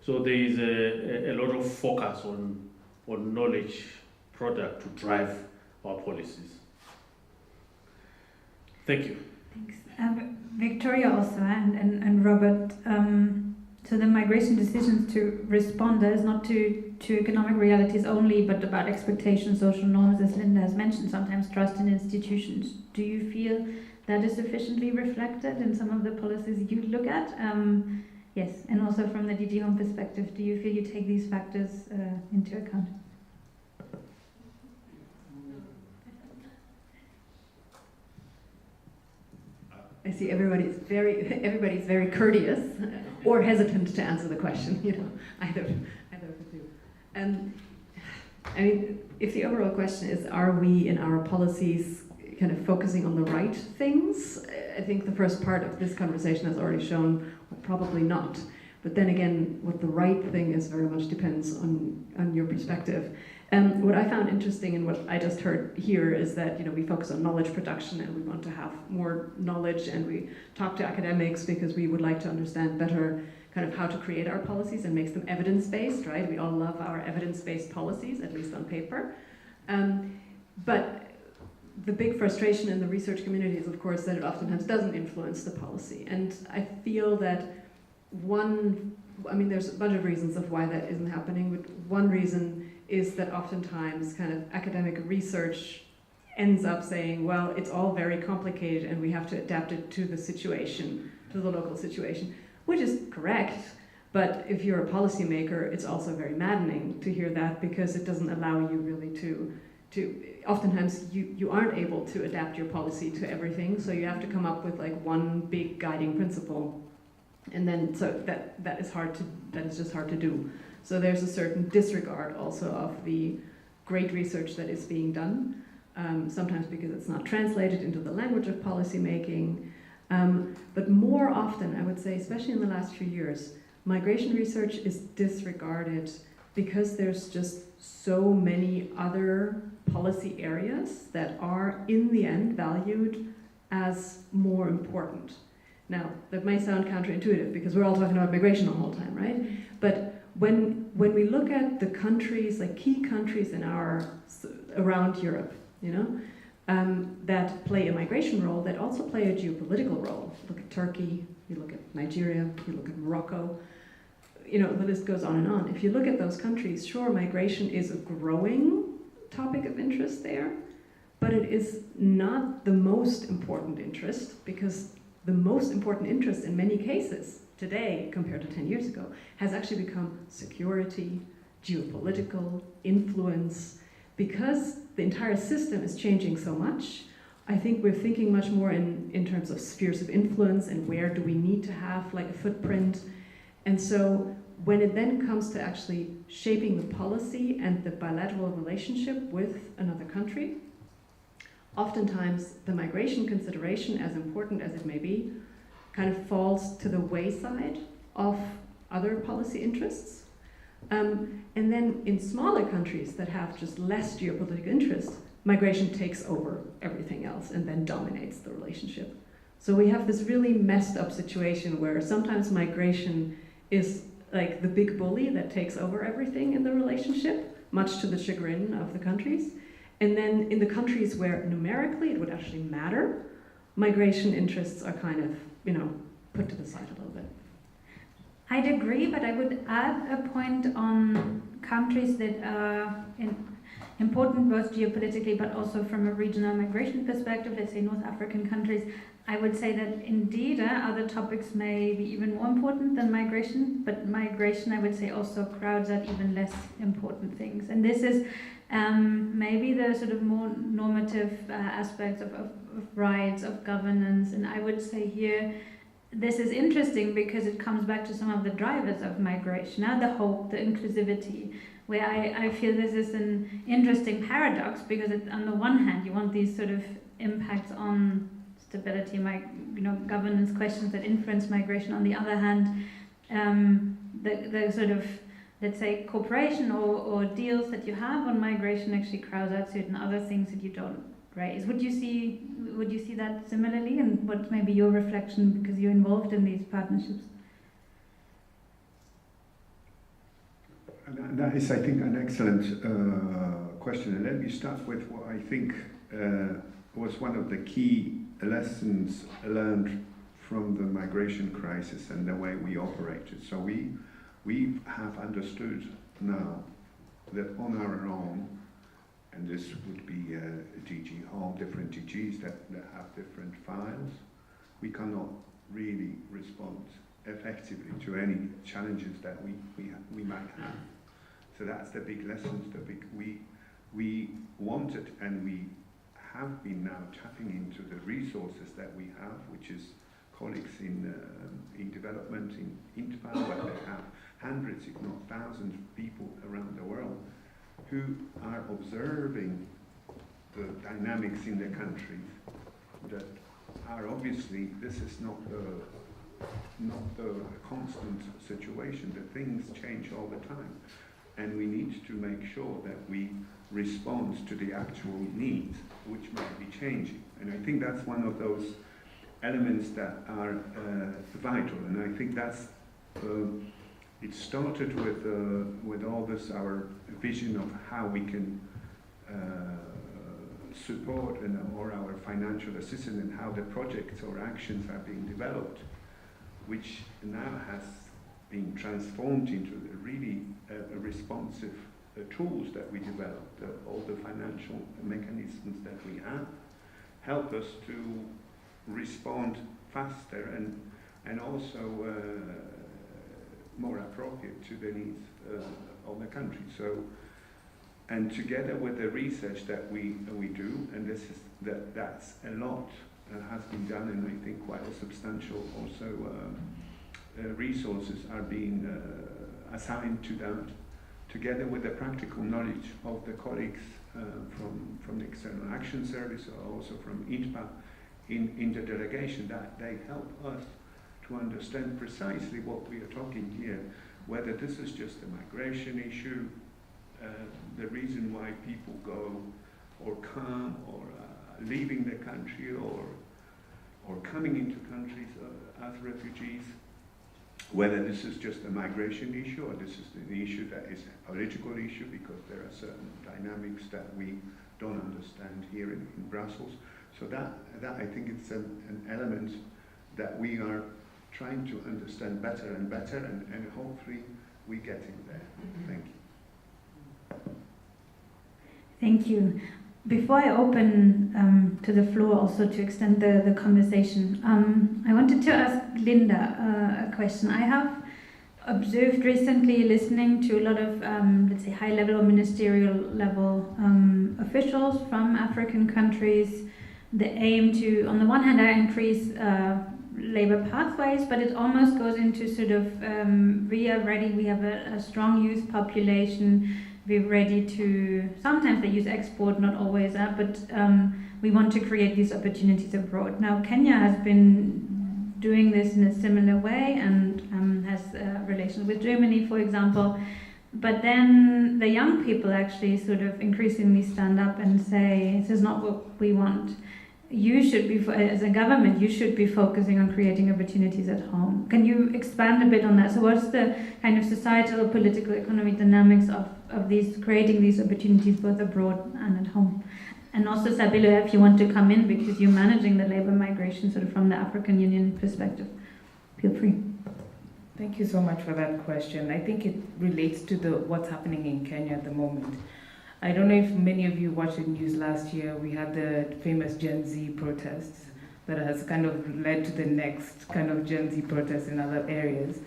So there is a lot of focus on knowledge product to drive our policies. Thank you. Thanks. Victoria also and Robert, so the migration decisions to respond, that is not to economic realities only, but about expectations, social norms, as Linda has mentioned, sometimes trust in institutions. Do you feel that is sufficiently reflected in some of the policies you look at? Yes, and also from the DG Home perspective, do you feel you take these factors into account? I see everybody's very courteous or hesitant to answer the question. Either of the two. I mean, if the overall question is, are we in our policies kind of focusing on the right things? I think the first part of this conversation has already shown probably not. But then again, what the right thing is very much depends on your perspective. What I found interesting in what I just heard here is that we focus on knowledge production and we want to have more knowledge, and we talk to academics because we would like to understand better kind of how to create our policies and make them evidence-based, right? We all love our evidence-based policies, at least on paper. But the big frustration in the research community is, of course, that it oftentimes doesn't influence the policy. And I feel that there's a bunch of reasons of why that isn't happening, but one reason is that oftentimes kind of academic research ends up saying, well, it's all very complicated and we have to adapt it to the situation, to the local situation, which is correct. But if you're a policymaker, it's also very maddening to hear that, because it doesn't allow you really to oftentimes you aren't able to adapt your policy to everything, so you have to come up with like one big guiding principle. And then so that is just hard to do. So there's a certain disregard also of the great research that is being done, sometimes because it's not translated into the language of policy making. But more often, I would say, especially in the last few years, migration research is disregarded because there's just so many other policy areas that are, in the end, valued as more important. Now, that may sound counterintuitive because we're all talking about migration the whole time, right? But when we look at the countries, like key countries around Europe, that play a migration role, that also play a geopolitical role. Look at Turkey, you look at Nigeria, you look at Morocco, the list goes on and on. If you look at those countries, sure, migration is a growing topic of interest there, but it is not the most important interest, because the most important interest in many cases today, compared to 10 years ago, has actually become security, geopolitical, influence. Because the entire system is changing so much, I think we're thinking much more in terms of spheres of influence and where do we need to have like a footprint. And so when it then comes to actually shaping the policy and the bilateral relationship with another country, oftentimes the migration consideration, as important as it may be, kind of falls to the wayside of other policy interests. And then in smaller countries that have just less geopolitical interest, migration takes over everything else and then dominates the relationship. So we have this really messed up situation where sometimes migration is like the big bully that takes over everything in the relationship, much to the chagrin of the countries. And then in the countries where numerically it would actually matter, migration interests are kind of, put to the side a little bit. I'd agree, but I would add a point on countries that are important both geopolitically but also from a regional migration perspective, let's say North African countries. I would say that indeed other topics may be even more important than migration, but migration, I would say, also crowds out even less important things. And this is maybe the sort of more normative aspects of rights, of governance, and I would say here, this is interesting because it comes back to some of the drivers of migration, the hope, the inclusivity, where I feel this is an interesting paradox because on the one hand you want these sort of impacts on stability, governance questions that influence migration. On the other hand, the sort of, let's say, cooperation or deals that you have on migration actually crowds out certain other things that you don't raise. Would you see that similarly, and what may be your reflection because you're involved in these partnerships? And that is, I think, an excellent question. And let me start with what I think was one of the key lessons learned from the migration crisis and the way we operated. So we have understood now that on our own, and this would be DG Home, different DGs that have different files, we cannot really respond effectively to any challenges that we might have. So that's the big lessons that we wanted, and we have been now tapping into the resources that we have, which is colleagues in development, in INTPA, where they have hundreds, if not thousands, of people around the world who are observing the dynamics in the countries that are obviously, this is not the constant situation, that things change all the time. And we need to make sure that we respond to the actual needs, which might be changing. And I think that's one of those elements that are vital. And I think that's, it started with all this, our vision of how we can support or our financial assistance and how the projects or actions are being developed, which now has been transformed into really responsive tools that we developed. All the financial mechanisms that we have help us to respond faster and also more appropriate to the needs of the country. So, and together with the research that we do, and that's a lot has been done, and I think quite a substantial also resources are being assigned to that, together with the practical knowledge of the colleagues from the External Action Service, or also from INTPA in the delegation, that they help us to understand precisely what we are talking here, whether this is just a migration issue, the reason why people go or come or leaving the country or coming into countries as refugees, whether this is just a migration issue or this is an issue that is a political issue because there are certain dynamics that we don't understand here in Brussels. So that I think it's an element that we are trying to understand better and better, and hopefully we're getting there. Thank you. Thank you. Before I open to the floor also to extend the conversation, I wanted to ask Linda a question. I have observed recently, listening to a lot of, let's say, high-level or ministerial level officials from African countries, the aim to, on the one hand, increase labor pathways, but it almost goes into sort of, we are ready, we have a strong youth population, we're ready to, sometimes they use export, not always, but we want to create these opportunities abroad. Now, Kenya has been doing this in a similar way and has relations with Germany, for example. But then the young people actually sort of increasingly stand up and say, this is not what we want. you should be, as a government, you should be focusing on creating opportunities at home. Can you expand a bit on that? So what's the kind of societal, political, economic dynamics of these, creating these opportunities both abroad and at home? And also, Sabilo, if you want to come in, because you're managing the labor migration sort of from the African Union perspective, feel free. Thank you so much for that question. I think it relates to what's happening in Kenya at the moment. I don't know if many of you watched the news last year. We had the famous Gen Z protests that has kind of led to the next kind of Gen Z protests in other areas.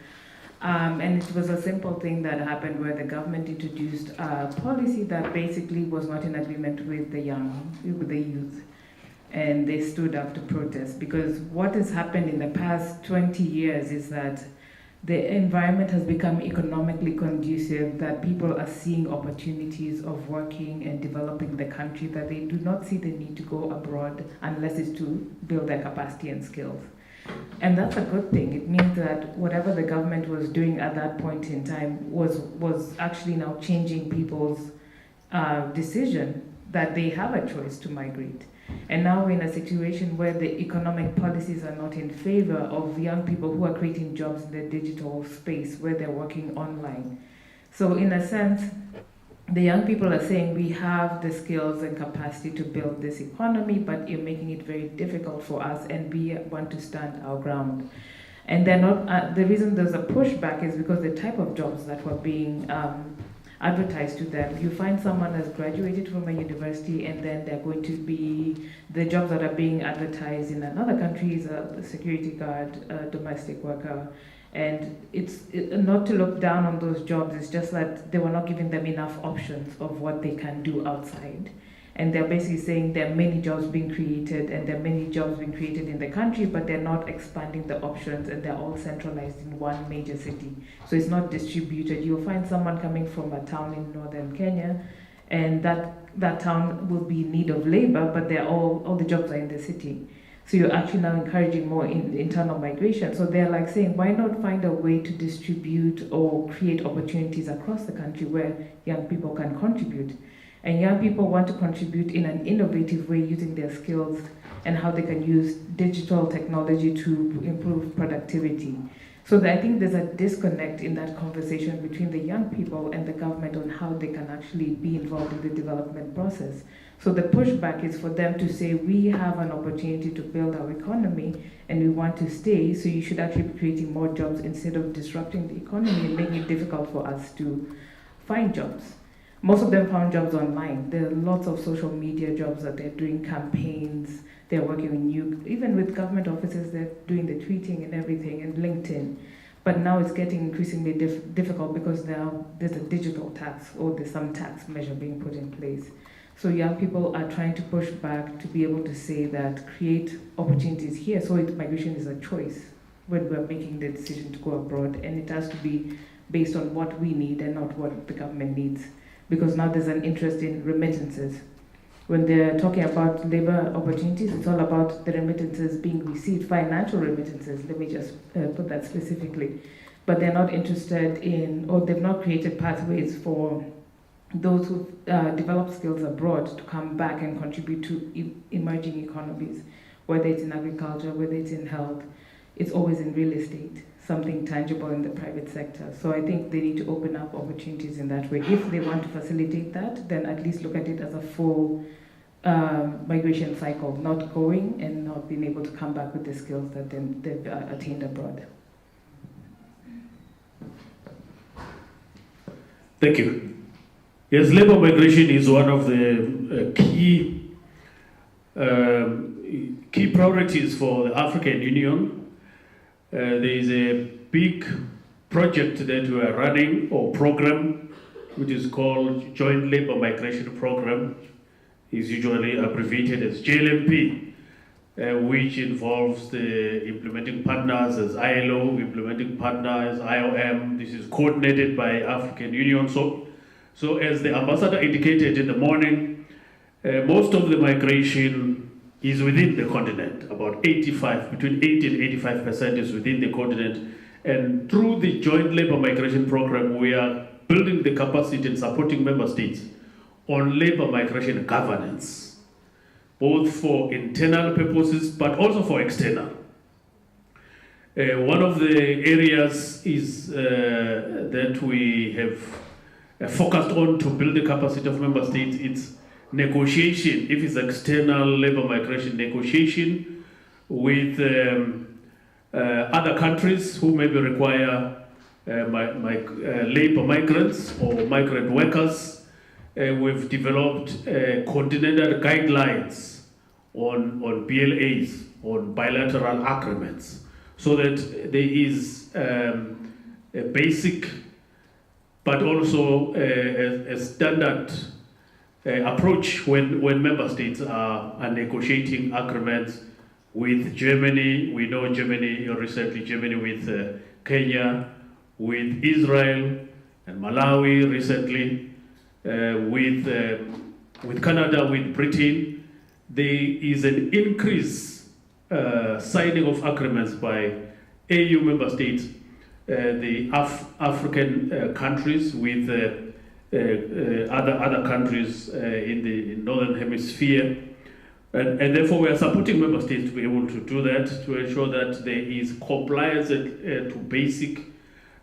And it was a simple thing that happened where the government introduced a policy that basically was not in agreement with the youth. And they stood up to protest, because what has happened in the past 20 years is that the environment has become economically conducive, that people are seeing opportunities of working and developing the country, that they do not see the need to go abroad unless it's to build their capacity and skills. And that's a good thing. It means that whatever the government was doing at that point in time was actually now changing people's decision that they have a choice to migrate. And now we're in a situation where the economic policies are not in favor of young people who are creating jobs in the digital space where they're working online. So in a sense, the young people are saying we have the skills and capacity to build this economy, but you're making it very difficult for us, and we want to stand our ground. And they're not, the reason there's a pushback is because the type of jobs that were being advertised to them. You find someone has graduated from a university, and then they're going to be, the jobs that are being advertised in another country is a security guard, a domestic worker. And it's not to look down on those jobs, it's just that they were not giving them enough options of what they can do outside. And they're basically saying there are many jobs being created, and there are many jobs being created in the country, but they're not expanding the options, and they're all centralized in one major city. So it's not distributed. You'll find someone coming from a town in northern Kenya, and that town will be in need of labor, but they're all the jobs are in the city. So you're actually now encouraging more internal migration. So they're like saying, why not find a way to distribute or create opportunities across the country where young people can contribute? And young people want to contribute in an innovative way using their skills and how they can use digital technology to improve productivity. So I think there's a disconnect in that conversation between the young people and the government on how they can actually be involved in the development process. So the pushback is for them to say, we have an opportunity to build our economy and we want to stay, so you should actually be creating more jobs instead of disrupting the economy and making it difficult for us to find jobs. Most of them found jobs online. There are lots of social media jobs that they're doing campaigns, they're working on even with government offices, they're doing the tweeting and everything, and LinkedIn. But now it's getting increasingly difficult because now there's a digital tax, or there's some tax measure being put in place. So young people are trying to push back to be able to say that create opportunities here, so migration is a choice when we're making the decision to go abroad, and it has to be based on what we need and not what the government needs. Because now there's an interest in remittances. When they're talking about labor opportunities, it's all about the remittances being received, financial remittances, let me just put that specifically. But they're not interested in, or they've not created pathways for those who develop skills abroad to come back and contribute to emerging economies, whether it's in agriculture, whether it's in health, it's always in real estate, something tangible in the private sector. So I think they need to open up opportunities in that way. If they want to facilitate that, then at least look at it as a full migration cycle, not going and not being able to come back with the skills that they've attained abroad. Thank you. Yes, labor migration is one of the key priorities for the African Union. There is a big project that we are running, or program, which is called Joint Labor Migration Program. It's usually abbreviated as JLMP, which involves the implementing partners as ILO, implementing partners, IOM. This is coordinated by African Union. So as the ambassador indicated in the morning, most of the migration is within the continent. About between 80 and 85% is within the continent. And through the Joint Labor Migration Program, we are building the capacity and supporting member states on labor migration governance. both for internal purposes but also for external. One of the areas is that we have focused on to build the capacity of member states. It's negotiation, if it's external labor migration, negotiation with other countries who maybe require labor migrants or migrant workers. We've developed continental guidelines on BLAs, on bilateral agreements, so that there is a basic but also a standard approach when member states are negotiating agreements with Germany. We know Germany, recently Germany with Kenya, with Israel and Malawi recently, with Canada, with Britain. There is an increase signing of agreements by AU member states, the African countries with other countries in the northern hemisphere, and therefore we are supporting member states to be able to do that, to ensure that there is compliance to basic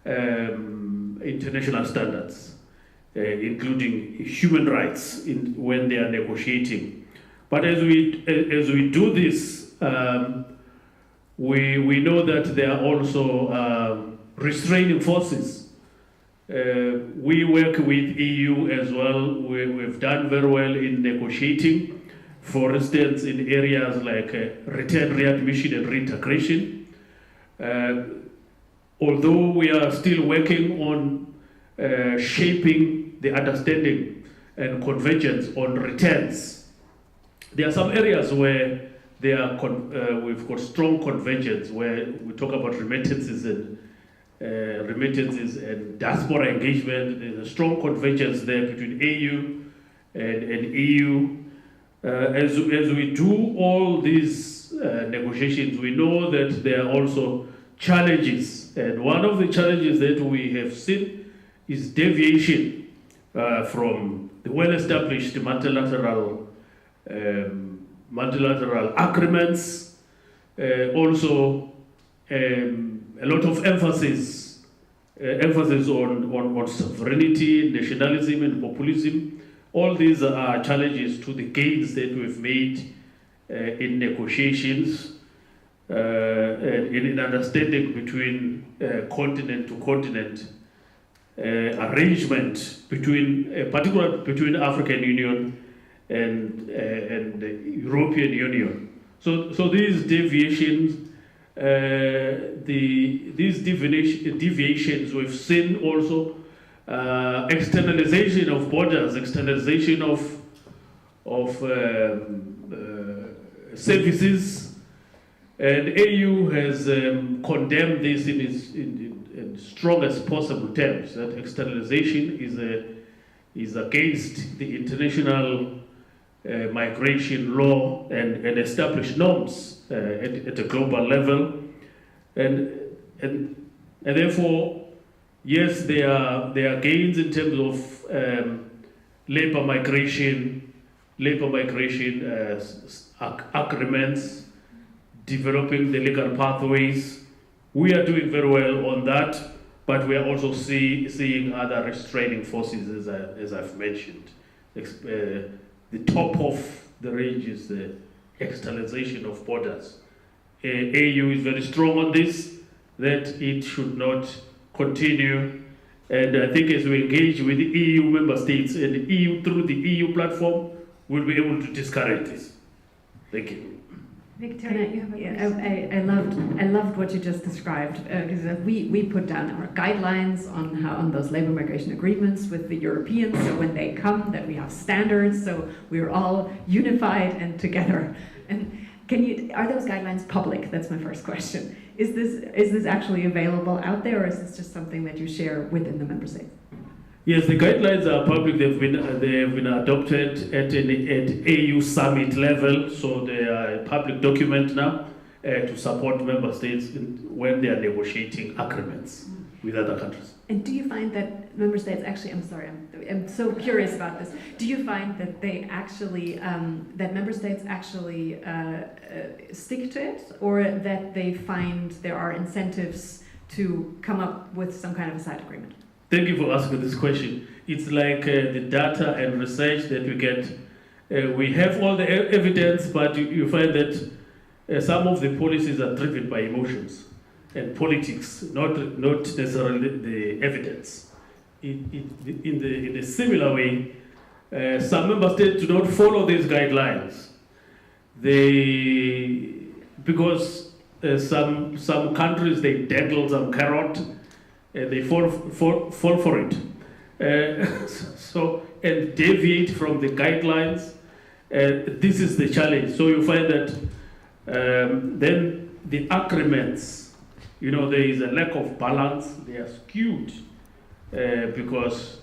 international standards, including human rights when they are negotiating. But as we do this, we know that there are also restraining forces. We work with EU as well. We've done very well in negotiating, for instance, in areas like return, readmission, and reintegration. Although we are still working on shaping the understanding and convergence on returns, there are some areas where we've got strong convergence, where we talk about remittances and diaspora engagement. There's a strong convergence there between AU and EU. As we do all these negotiations, we know that there are also challenges, and one of the challenges that we have seen is deviation from the well-established multilateral agreements. Also, a lot of emphasis on sovereignty, nationalism, and populism. All these are challenges to the gains that we've made in negotiations, in understanding between continent to continent arrangement particularly between African Union and the European Union. So these deviations, these deviations we've seen also externalization of borders, externalization of services, and AU has condemned this in strongest possible terms. That externalization is against the international migration law and established norms at a global level, and therefore, yes, there are gains in terms of labor migration agreements, developing the legal pathways. We are doing very well on that, but we are also seeing other restraining forces, as I've mentioned. The top of the range is the externalization of borders. AU is very strong on this, that it should not continue. And I think as we engage with the EU member states and the EU through the EU platform, we'll be able to discourage this. Thank you. Victoria, you have a question. I loved what you just described, because we put down our guidelines on those labor migration agreements with the Europeans, so when they come that we have standards, so we're all unified and together. And are those guidelines public? That's my first question. Is this actually available out there, or is this just something that you share within the member states? Yes, the guidelines are public. They've been adopted at AU summit level, so they are a public document now to support member states when they are negotiating agreements. with other countries. And do you find that member states actually, I'm sorry, I'm so curious about this. Do you find that they actually, that member states actually stick to it, or that they find there are incentives to come up with some kind of a side agreement? Thank you for asking this question. It's like the data and research that we get. We have all the evidence, but you find that some of the policies are driven by emotions and politics, not necessarily the evidence. In a similar way, some member states do not follow these guidelines. Because some countries, they dangle some carrot and they fall for it. And deviate from the guidelines. This is the challenge. So you find that then the agreements, there is a lack of balance. They are skewed because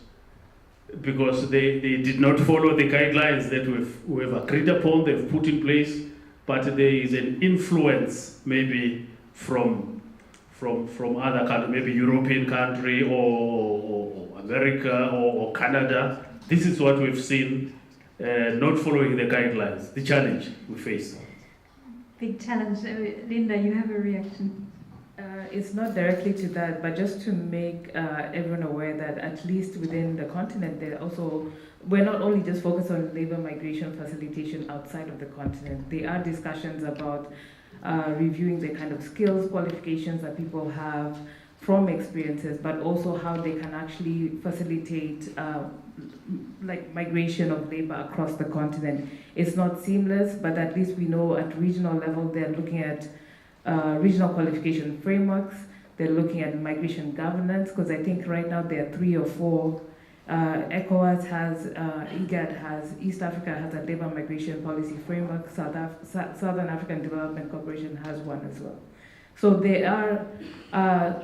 they did not follow the guidelines that we've agreed upon, they've put in place, but there is an influence maybe from other countries, maybe European country or America or Canada. This is what we've seen, not following the guidelines, the challenge we face. Big challenge. Linda, you have a reaction. It's not directly to that, but just to make everyone aware that at least within the continent, we're not only just focused on labor migration facilitation outside of the continent. There are discussions about reviewing the kind of skills, qualifications that people have from experiences, but also how they can actually facilitate migration of labor across the continent. It's not seamless, but at least we know at regional level they're looking at regional qualification frameworks. They're looking at migration governance, because I think right now there are 3 or 4. ECOWAS has, IGAD has, East Africa has a labor migration policy framework, Southern African Development Corporation has one as well. So there are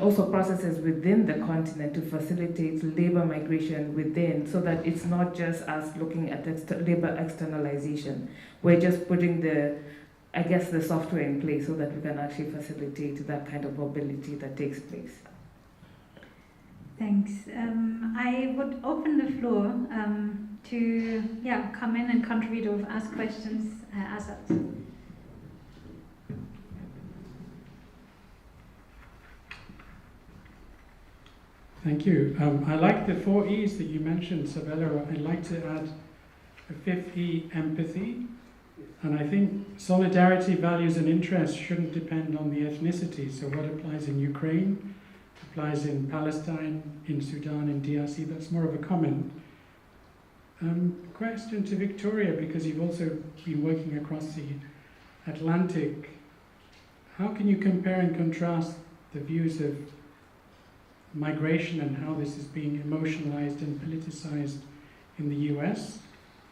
also processes within the continent to facilitate labor migration within, so that it's not just us looking at labor externalization. We're just putting the software in place so that we can actually facilitate that kind of mobility that takes place. Thanks. I would open the floor to come in and contribute or ask questions. Azad. Thank you. I like the 4 E's that you mentioned, Sabella. I'd like to add a 5th E, empathy. And I think solidarity, values and interests shouldn't depend on the ethnicity. So what applies in Ukraine applies in Palestine, in Sudan, in DRC. That's more of a comment. Question to Victoria, because you've also been working across the Atlantic. How can you compare and contrast the views of migration and how this is being emotionalized and politicized in the US,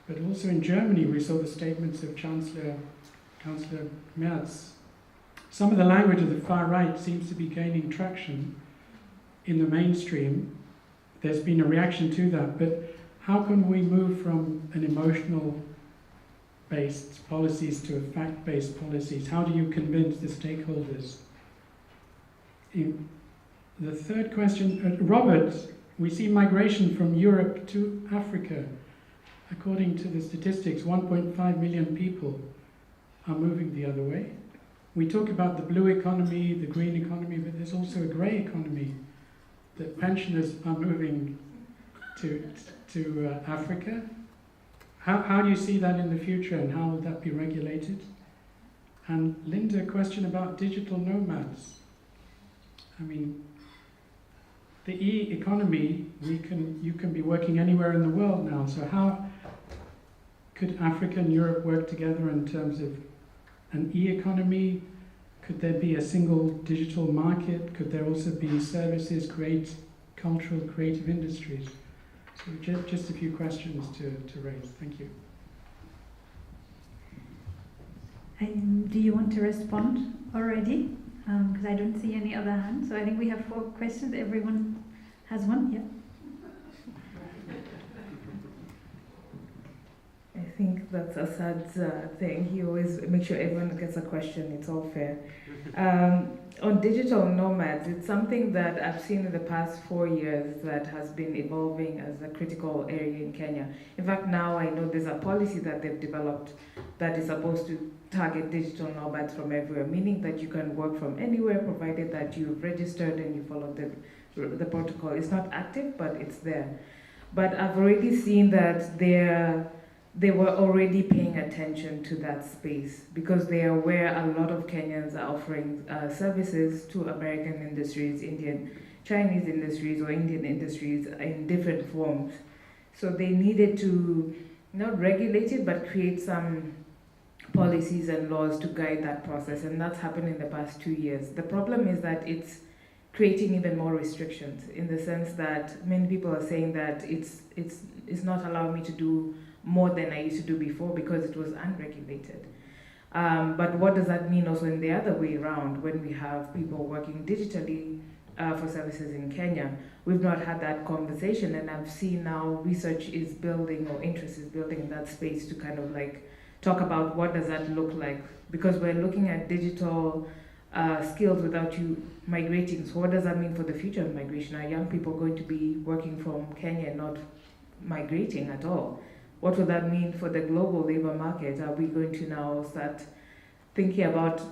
but also in Germany? We saw the statements of Chancellor Merz. Some of the language of the far right seems to be gaining traction in the mainstream. There's been a reaction to that, but how can we move from an emotional-based policies to a fact-based policies? How do you convince the stakeholders? The third question, Robert, we see migration from Europe to Africa. According to the statistics, 1.5 million people are moving the other way. We talk about the blue economy, the green economy, but there's also a grey economy. That pensioners are moving to Africa. How do you see that in the future, and how will that be regulated? And Linda, a question about digital nomads. I mean, the e-economy, you can be working anywhere in the world now. So how could Africa and Europe work together in terms of an e-economy? Could there be a single digital market? Could there also be services, cultural, creative industries? So just a few questions to raise. Thank you. Do you want to respond already? Because I don't see any other hands. So I think we have 4 questions. Everyone has one, yeah? think that's Assad's thing. He always makes sure everyone gets a question, it's all fair. On digital nomads, it's something that I've seen in the past 4 years that has been evolving as a critical area in Kenya. In fact, now I know there's a policy that they've developed that is supposed to target digital nomads from everywhere, meaning that you can work from anywhere provided that you've registered and you follow the protocol. It's not active, but it's there. But I've already seen that they were already paying attention to that space because they are aware a lot of Kenyans are offering services to American industries, Indian, Chinese industries, or Indian industries in different forms. So they needed to not regulate it, but create some policies and laws to guide that process, and that's happened in the past 2 years. The problem is that it's creating even more restrictions in the sense that many people are saying that it's not allowing me to do more than I used to do before because it was unregulated. But what does that mean also in the other way around when we have people working digitally for services in Kenya? We've not had that conversation, and I've seen now research is building or interest is building in that space to kind of like talk about what does that look like, because we're looking at digital skills without you migrating. So what does that mean for the future of migration? Are young people going to be working from Kenya and not migrating at all? What would that mean for the global labor market? Are we going to now start thinking about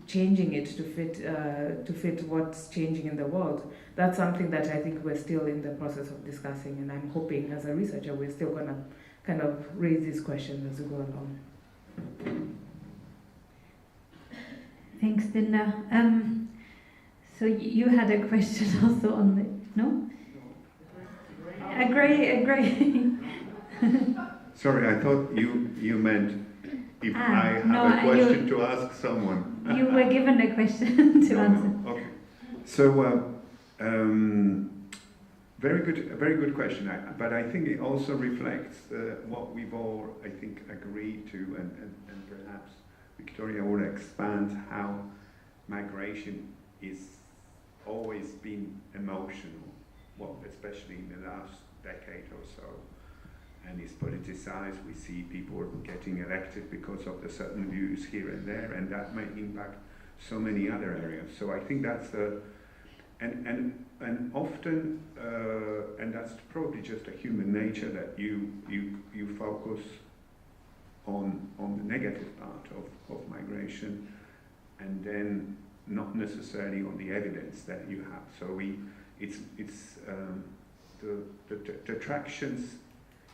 changing it to fit what's changing in the world? That's something that I think we're still in the process of discussing, and I'm hoping as a researcher we're still going to kind of raise these questions as we go along. Thanks, Dinda. So you had a question also on the, no? Agree. Sorry, I thought you meant if I have a question to ask someone. You were given a question to answer. Okay. So, very good question. But I think it also reflects what we've all, I think, agreed to, and perhaps Victoria will expand how migration is always been emotional, well, especially in the last decade or so. And it's politicized. We see people getting elected because of the certain views here and there, and that may impact so many other areas. So I think that's and often, and that's probably just a human nature that you focus on the negative part of migration, and then not necessarily on the evidence that you have. So it's the attractions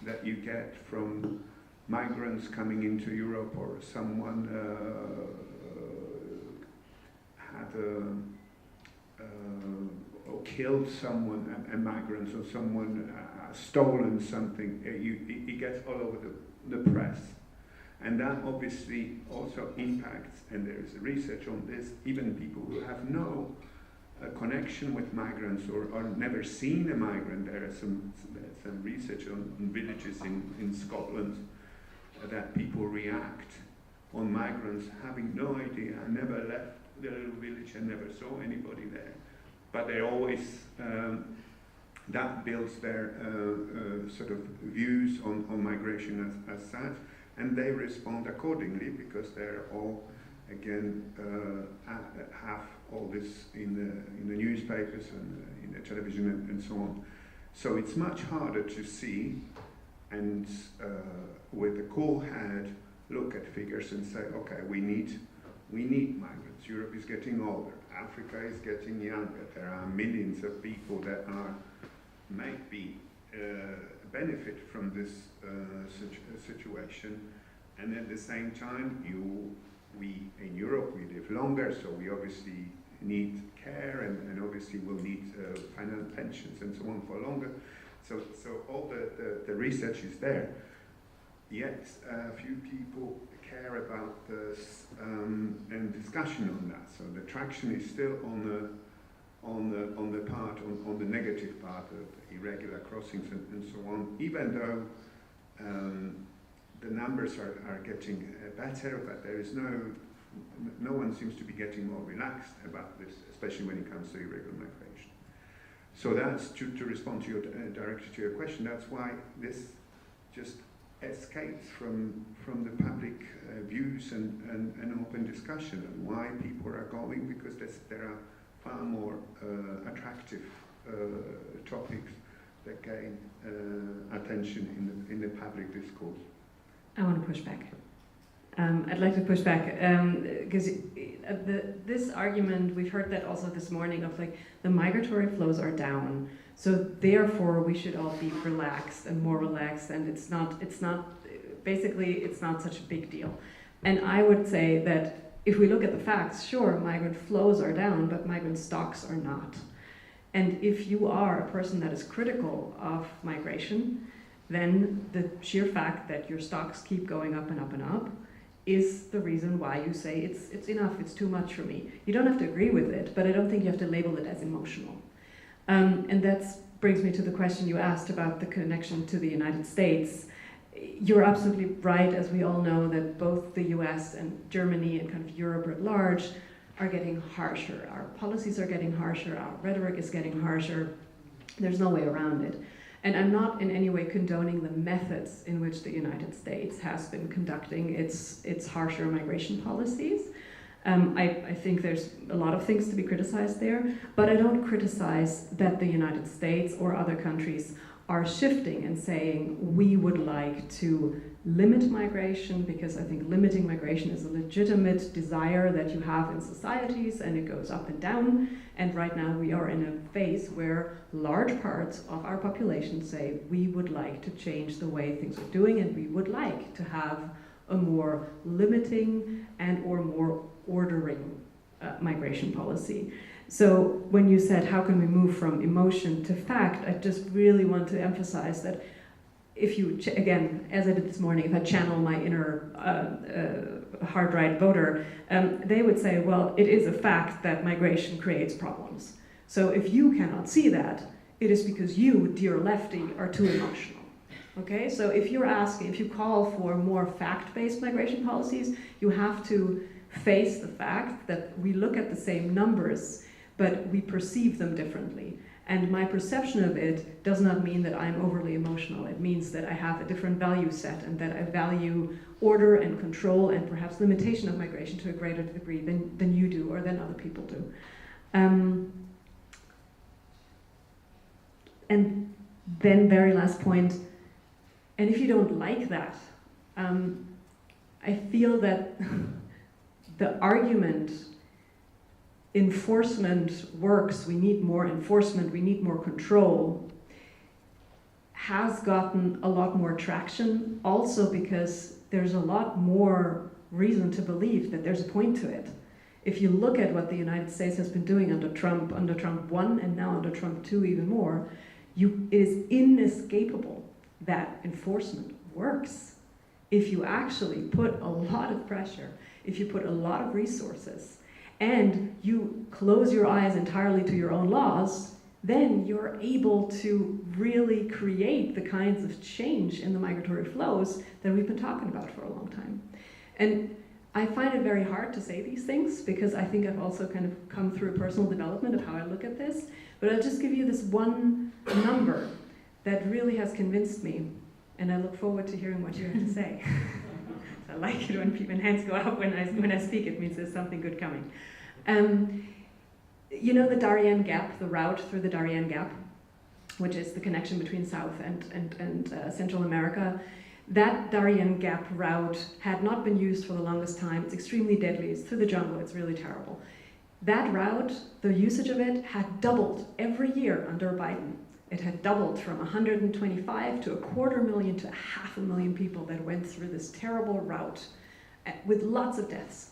that you get from migrants coming into Europe, or someone had or killed someone, a migrant, or someone stolen something. It gets all over the press, and that obviously also impacts. And there is research on this. Even people who have no connection with migrants or never seen a migrant. There is some research on villages in Scotland that people react on migrants having no idea. I never left the little village and never saw anybody there. But they always, that builds their sort of views on migration as such, and they respond accordingly because they're all, again, have all this in the newspapers and in the television and so on. So it's much harder to see and with a cool head look at figures and say, okay, we need migrants. Europe is getting older. Africa is getting younger. There are millions of people that might be benefit from this situation, and at the same time, we in Europe we live longer, so we obviously need care, and obviously will need final pensions and so on for longer. So all the research is there. Yet few people care about this and discussion on that. So the traction is still on the negative part of irregular crossings and so on. Even though the numbers are getting better, but there is no one seems to be getting more relaxed about this, especially when it comes to irregular migration. So that's to respond to directly to your question. That's why this just escapes from the public views and open discussion, and why people are going, because there are far more attractive topics that gain attention in the public discourse. I want to push back. I'd like to push back because this argument, we've heard that also this morning, of like the migratory flows are down, so therefore we should all be relaxed and more relaxed, and it's not such a big deal. And I would say that if we look at the facts, sure, migrant flows are down, but migrant stocks are not. And if you are a person that is critical of migration, then the sheer fact that your stocks keep going up and up and up is the reason why you say it's enough, it's too much for me. You don't have to agree with it, but I don't think you have to label it as emotional. And that brings me to the question you asked about the connection to the United States. You're absolutely right, as we all know, that both the US and Germany and kind of Europe at large are getting harsher. Our policies are getting harsher, our rhetoric is getting harsher. There's no way around it. And I'm not in any way condoning the methods in which the United States has been conducting its harsher migration policies. I think there's a lot of things to be criticized there, but I don't criticize that the United States or other countries are shifting and saying we would like to limit migration, because I think limiting migration is a legitimate desire that you have in societies, and it goes up and down. And right now we are in a phase where large parts of our population say we would like to change the way things are doing, and we would like to have a more limiting and or more ordering migration policy. So when you said how can we move from emotion to fact, I just really want to emphasize that if you, again, as I did this morning, if I channel my inner hard right voter, they would say, well, it is a fact that migration creates problems. So if you cannot see that, it is because you, dear lefty, are too emotional. Okay, so if you're asking, if you call for more fact-based migration policies, you have to face the fact that we look at the same numbers, but we perceive them differently. And my perception of it does not mean that I'm overly emotional. It means that I have a different value set, and that I value order and control and perhaps limitation of migration to a greater degree than you do or than other people do. And then very last point, and if you don't like that, I feel that the argument enforcement works, we need more enforcement, we need more control, has gotten a lot more traction, also because there's a lot more reason to believe that there's a point to it. If you look at what the United States has been doing under Trump 1 and now under Trump 2 even more, it is inescapable that enforcement works. If you actually put a lot of pressure, if you put a lot of resources, and you close your eyes entirely to your own laws, then you're able to really create the kinds of change in the migratory flows that we've been talking about for a long time. And I find it very hard to say these things, because I think I've also kind of come through a personal development of how I look at this, but I'll just give you this one number that really has convinced me, and I look forward to hearing what you have to say. I like it when people's hands go up when I speak. It means there's something good coming. You know the Darien Gap, the route through the Darien Gap, which is the connection between South and Central America. That Darien Gap route had not been used for the longest time. It's extremely deadly. It's through the jungle. It's really terrible. That route, the usage of it, had doubled every year under Biden. It had doubled from 125 to 250,000 to 500,000 people that went through this terrible route with lots of deaths.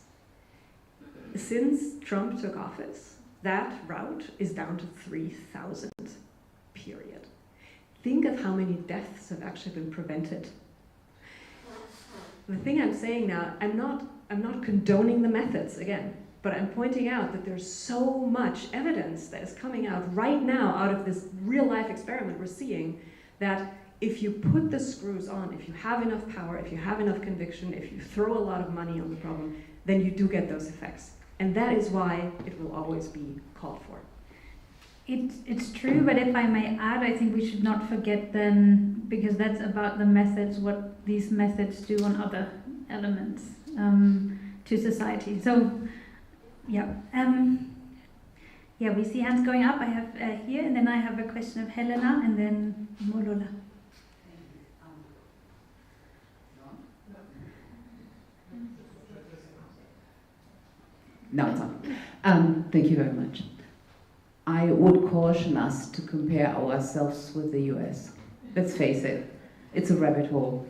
Since Trump took office, that route is down to 3,000, period. Think of how many deaths have actually been prevented. The thing I'm saying now, I'm not condoning the methods again, but I'm pointing out that there's so much evidence that is coming out right now out of this real life experiment we're seeing, that if you put the screws on, if you have enough power, if you have enough conviction, if you throw a lot of money on the problem, then you do get those effects. And that is why it will always be called for. It's true, but if I may add, I think we should not forget then, because that's about the methods, what these methods do on other elements to society. So, yeah. Yeah, we see hands going up. I have here, and then I have a question of Helena, and then Molola. No, it's on. Thank you very much. I would caution us to compare ourselves with the US. Let's face it, it's a rabbit hole.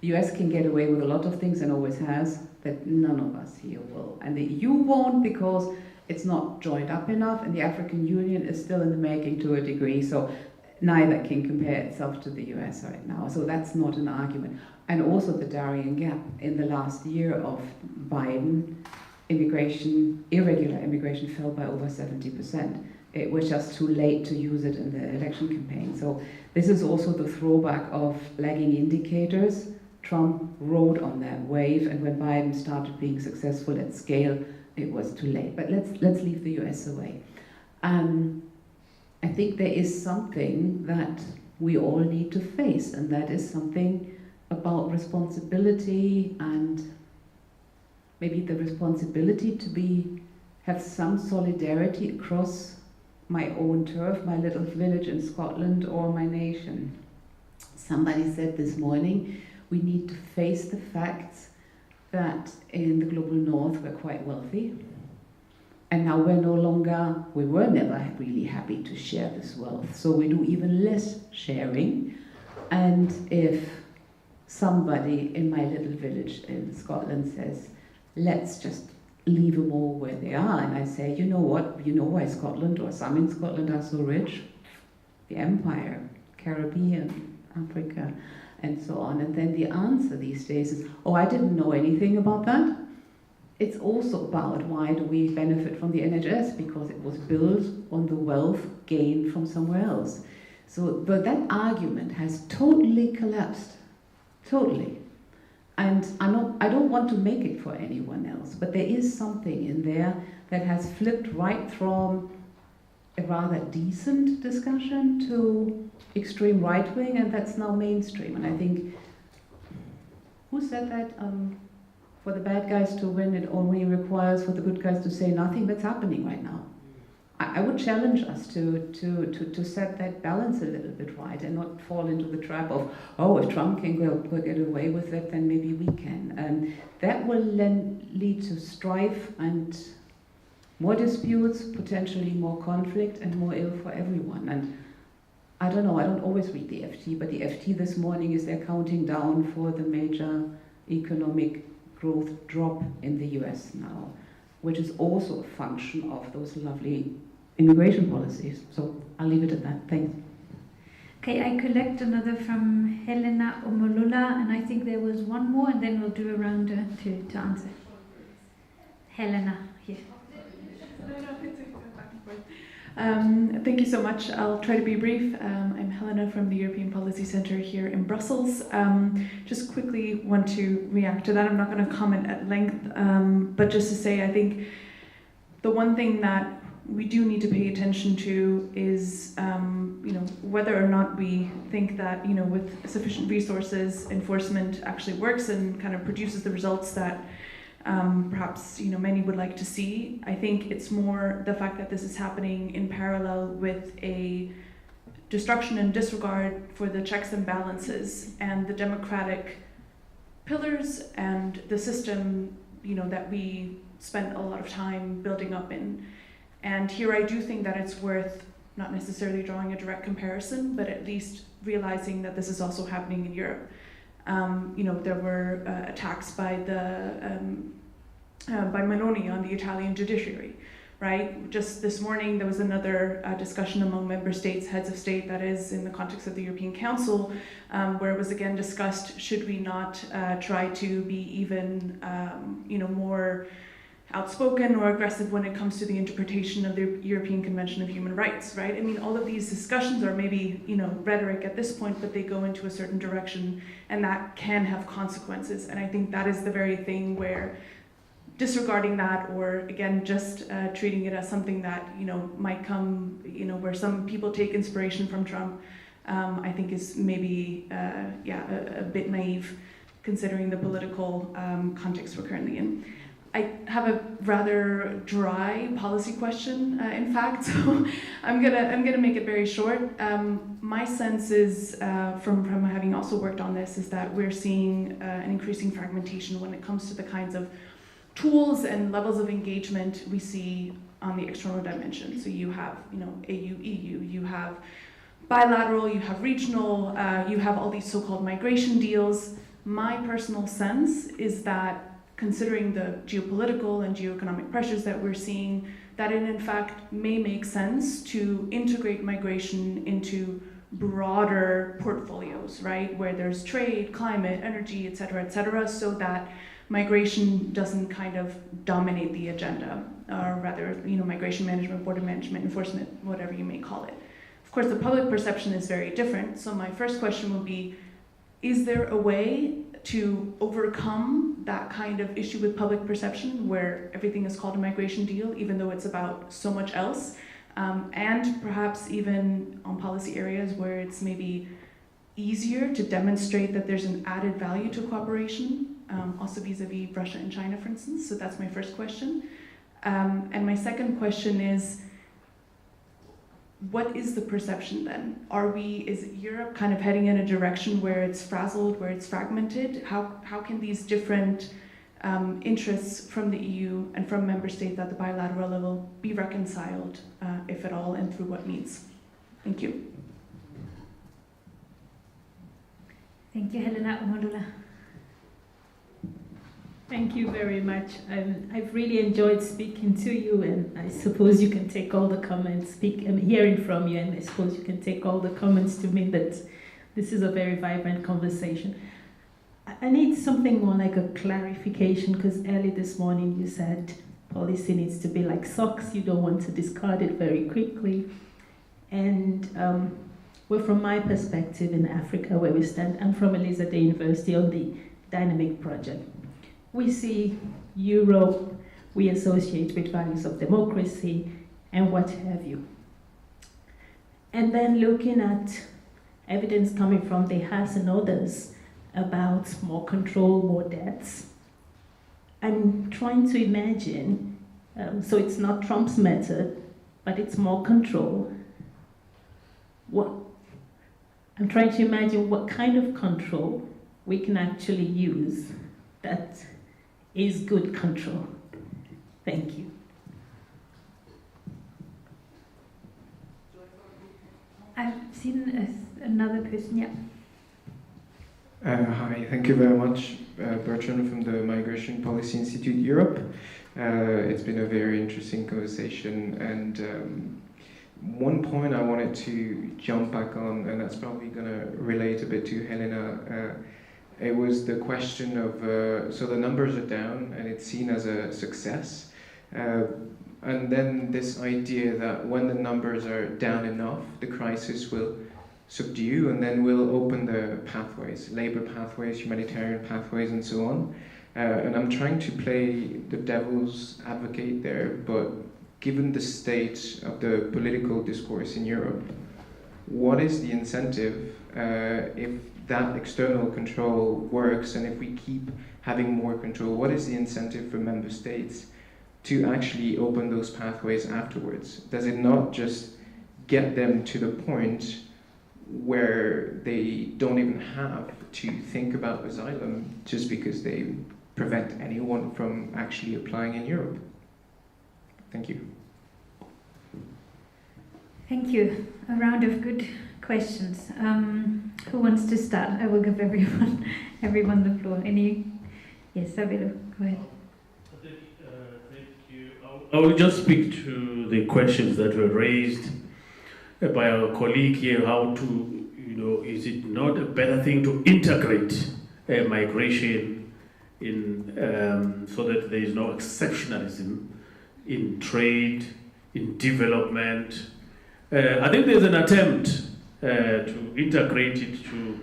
The US can get away with a lot of things and always has that none of us here will. And the EU won't because it's not joined up enough, and the African Union is still in the making to a degree, so neither can compare itself to the US right now. So that's not an argument. And also the Darien Gap in the last year of Biden, irregular immigration fell by over 70%. It was just too late to use it in the election campaign. So this is also the throwback of lagging indicators. Trump rode on that wave, and when Biden started being successful at scale, it was too late. But let's leave the US away. I think there is something that we all need to face, and that is something about responsibility, and maybe the responsibility to have some solidarity across my own turf, my little village in Scotland, or my nation. Somebody said this morning, we need to face the facts that in the global north we're quite wealthy, and now we were never really happy to share this wealth, so we do even less sharing. And if somebody in my little village in Scotland says, let's just leave them all where they are, and I say, you know what, you know why Scotland, or some in Scotland, are so rich? The Empire, Caribbean, Africa, and so on. And then the answer these days is, oh, I didn't know anything about that. It's also about why do we benefit from the NHS? Because it was built on the wealth gained from somewhere else. But that argument has totally collapsed, totally. And I don't want to make it for anyone else, but there is something in there that has flipped right from a rather decent discussion to extreme right-wing, and that's now mainstream. And I think, who said that? For the bad guys to win, it only requires for the good guys to say nothing. That's happening right now. I would challenge us to set that balance a little bit right and not fall into the trap of, oh, if Trump can get away with it, then maybe we can. That will then lead to strife and more disputes, potentially more conflict, and more ill for everyone. And I don't know, I don't always read the FT, but the FT this morning is they're counting down for the major economic growth drop in the US now, which is also a function of those lovely immigration policies. So I'll leave it at that. Thanks. Okay, I collect another from Helena or Molola, and I think there was one more, and then we'll do a round to answer. Helena, here. Thank you so much. I'll try to be brief. I'm Helena from the European Policy Centre here in Brussels. Just quickly want to react to that. I'm not going to comment at length, but just to say I think the one thing that we do need to pay attention to is whether or not we think that with sufficient resources enforcement actually works and kind of produces the results that perhaps many would like to see. I think it's more the fact that this is happening in parallel with a destruction and disregard for the checks and balances and the democratic pillars and the system that we spent a lot of time building up in. And here I do think that it's worth not necessarily drawing a direct comparison, but at least realizing that this is also happening in Europe. There were attacks by Meloni on the Italian judiciary, right? Just this morning there was another discussion among member states, heads of state, that is in the context of the European Council, where it was again discussed, should we not try to be even more outspoken or aggressive when it comes to the interpretation of the European Convention of Human Rights, right? I mean, all of these discussions are maybe, rhetoric at this point, but they go into a certain direction, and that can have consequences. And I think that is the very thing where disregarding that, or again just treating it as something that might come, where some people take inspiration from Trump, I think is maybe a bit naive considering the political context we're currently in. I have a rather dry policy question, in fact, so I'm gonna make it very short. My sense is, from having also worked on this, is that we're seeing an increasing fragmentation when it comes to the kinds of tools and levels of engagement we see on the external dimension. So you have, AU-EU, you have bilateral, you have regional, you have all these so-called migration deals. My personal sense is that, considering the geopolitical and geoeconomic pressures that we're seeing, that it in fact may make sense to integrate migration into broader portfolios, right? Where there's trade, climate, energy, et cetera, so that migration doesn't kind of dominate the agenda, or rather, migration management, border management, enforcement, whatever you may call it. Of course, the public perception is very different, so my first question would be, is there a way to overcome that kind of issue with public perception where everything is called a migration deal, even though it's about so much else, and perhaps even on policy areas where it's maybe easier to demonstrate that there's an added value to cooperation, also vis-a-vis Russia and China, for instance. So that's my first question. And my second question is, what is the perception then? Is Europe kind of heading in a direction where it's frazzled, where it's fragmented? How can these different interests from the EU and from member states at the bilateral level be reconciled, if at all, and through what means? Thank you. Thank you, Helena Omodula. Thank you very much. I've really enjoyed speaking to you, and I suppose you can take all the comments, hearing from you, and I suppose you can take all the comments to mean that this is a very vibrant conversation. I need something more like a clarification, because early this morning you said policy needs to be like socks, you don't want to discard it very quickly. And well, from my perspective in Africa, where we stand, I'm from Elizabeth University on the DYNAMIG project. We see Europe, we associate with values of democracy and what have you. And then looking at evidence coming from the Haas and others about more control, more debts, I'm trying to imagine, so it's not Trump's method, but it's more control. I'm trying to imagine what kind of control we can actually use that is good control. Thank you. I've seen another person, yeah. Hi, thank you very much. Bertrand from the Migration Policy Institute Europe. It's been a very interesting conversation, and one point I wanted to jump back on, and that's probably going to relate a bit to Helena. It was the question of, so the numbers are down and it's seen as a success. And then this idea that when the numbers are down enough, the crisis will subdue and then we'll open the pathways, labor pathways, humanitarian pathways, and so on. And I'm trying to play the devil's advocate there, but given the state of the political discourse in Europe, what is the incentive if that external control works, and if we keep having more control, what is the incentive for member states to actually open those pathways afterwards? Does it not just get them to the point where they don't even have to think about asylum just because they prevent anyone from actually applying in Europe? Thank you. Thank you. A round of good questions. Who wants to start? I will give everyone the floor. Yes, Sabilo, go ahead. Thank you. I will just speak to the questions that were raised by our colleague here, how to, is it not a better thing to integrate migration in, so that there is no exceptionalism in trade, in development? I think there's an attempt to integrate it to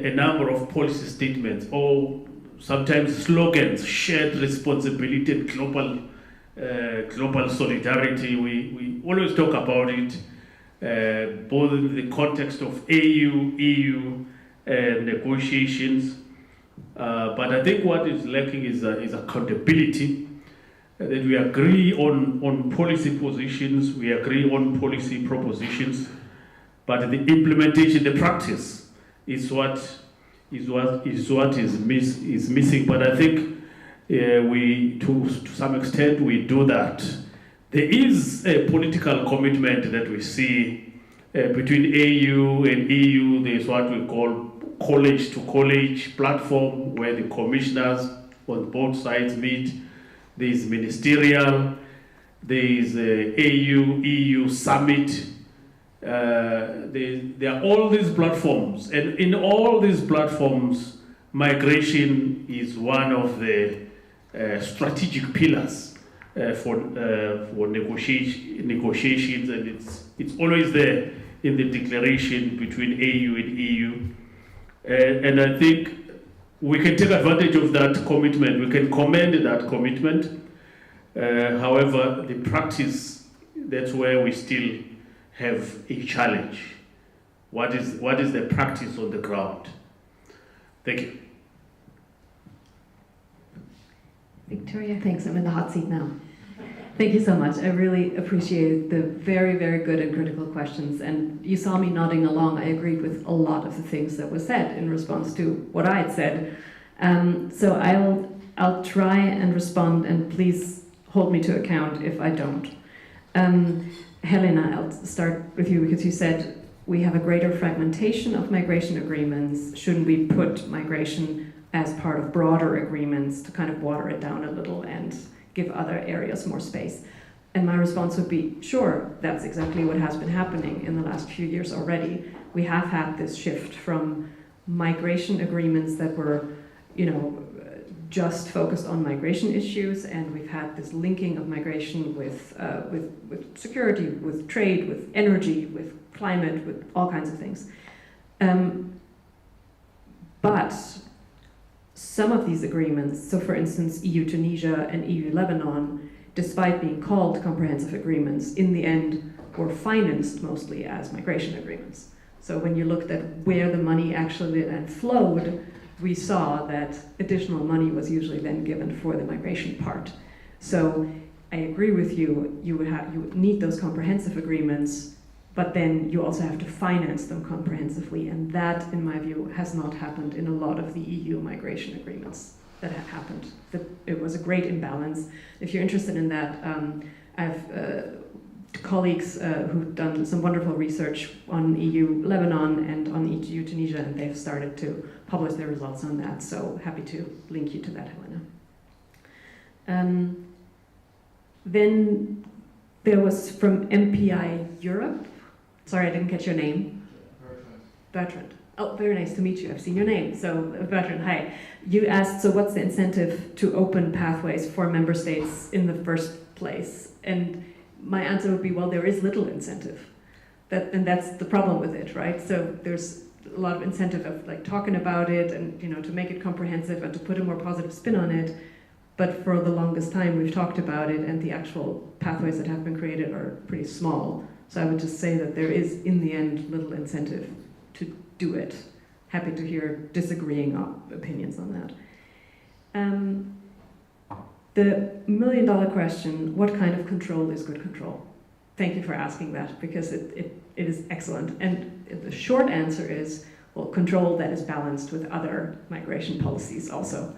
a number of policy statements, or sometimes slogans, shared responsibility, global solidarity. We always talk about it, both in the context of EU negotiations. But I think what is lacking is accountability. That we agree on policy positions, we agree on policy propositions, but the implementation, the practice, is what is missing. But I think we, to some extent, we do that. There is a political commitment that we see between AU and EU. There is what we call college-to-college platform, where the commissioners on both sides meet. There is ministerial, there is AU-EU summit. There are all these platforms, and in all these platforms, migration is one of the strategic pillars for negotiations, and it's always there in the declaration between AU and EU. And I think we can take advantage of that commitment. We can commend that commitment. However, the practice, that's where we still have a challenge. What is the practice on the ground? Thank you. Victoria, thanks. I'm in the hot seat now. Thank you so much. I really appreciate the very, very good and critical questions. And you saw me nodding along. I agreed with a lot of the things that were said in response to what I had said. So I'll try and respond, and please hold me to account if I don't. Helena, I'll start with you because you said we have a greater fragmentation of migration agreements. Shouldn't we put migration as part of broader agreements to kind of water it down a little and give other areas more space? And my response would be, sure, that's exactly what has been happening in the last few years already. We have had this shift from migration agreements that were, just focused on migration issues, and we've had this linking of migration with security, with trade, with energy, with climate, with all kinds of things. But some of these agreements, so for instance, EU-Tunisia and EU-Lebanon, despite being called comprehensive agreements, in the end were financed mostly as migration agreements. So when you looked at where the money actually then flowed, we saw that additional money was usually then given for the migration part. So I agree with you, you would need those comprehensive agreements, but then you also have to finance them comprehensively, and that, in my view, has not happened in a lot of the EU migration agreements that have happened. It was a great imbalance. If you're interested in that, I have colleagues who've done some wonderful research on EU-Lebanon and on EU-Tunisia, and they've started to publish their results on that, so happy to link you to that, Helena. Then there was from MPI Europe. Sorry, I didn't catch your name. Bertrand. Oh, very nice to meet you. I've seen your name. So, Bertrand, hi. You asked, so what's the incentive to open pathways for member states in the first place? And my answer would be, well, there is little incentive. And that's the problem with it, right? So there's a lot of incentive of like talking about it and, to make it comprehensive and to put a more positive spin on it. But for the longest time, we've talked about it, and the actual pathways that have been created are pretty small. So I would just say that there is, in the end, little incentive to do it. Happy to hear disagreeing opinions on that. The million-dollar question, what kind of control is good control? Thank you for asking that, because it is excellent. And the short answer is, well, control that is balanced with other migration policies also.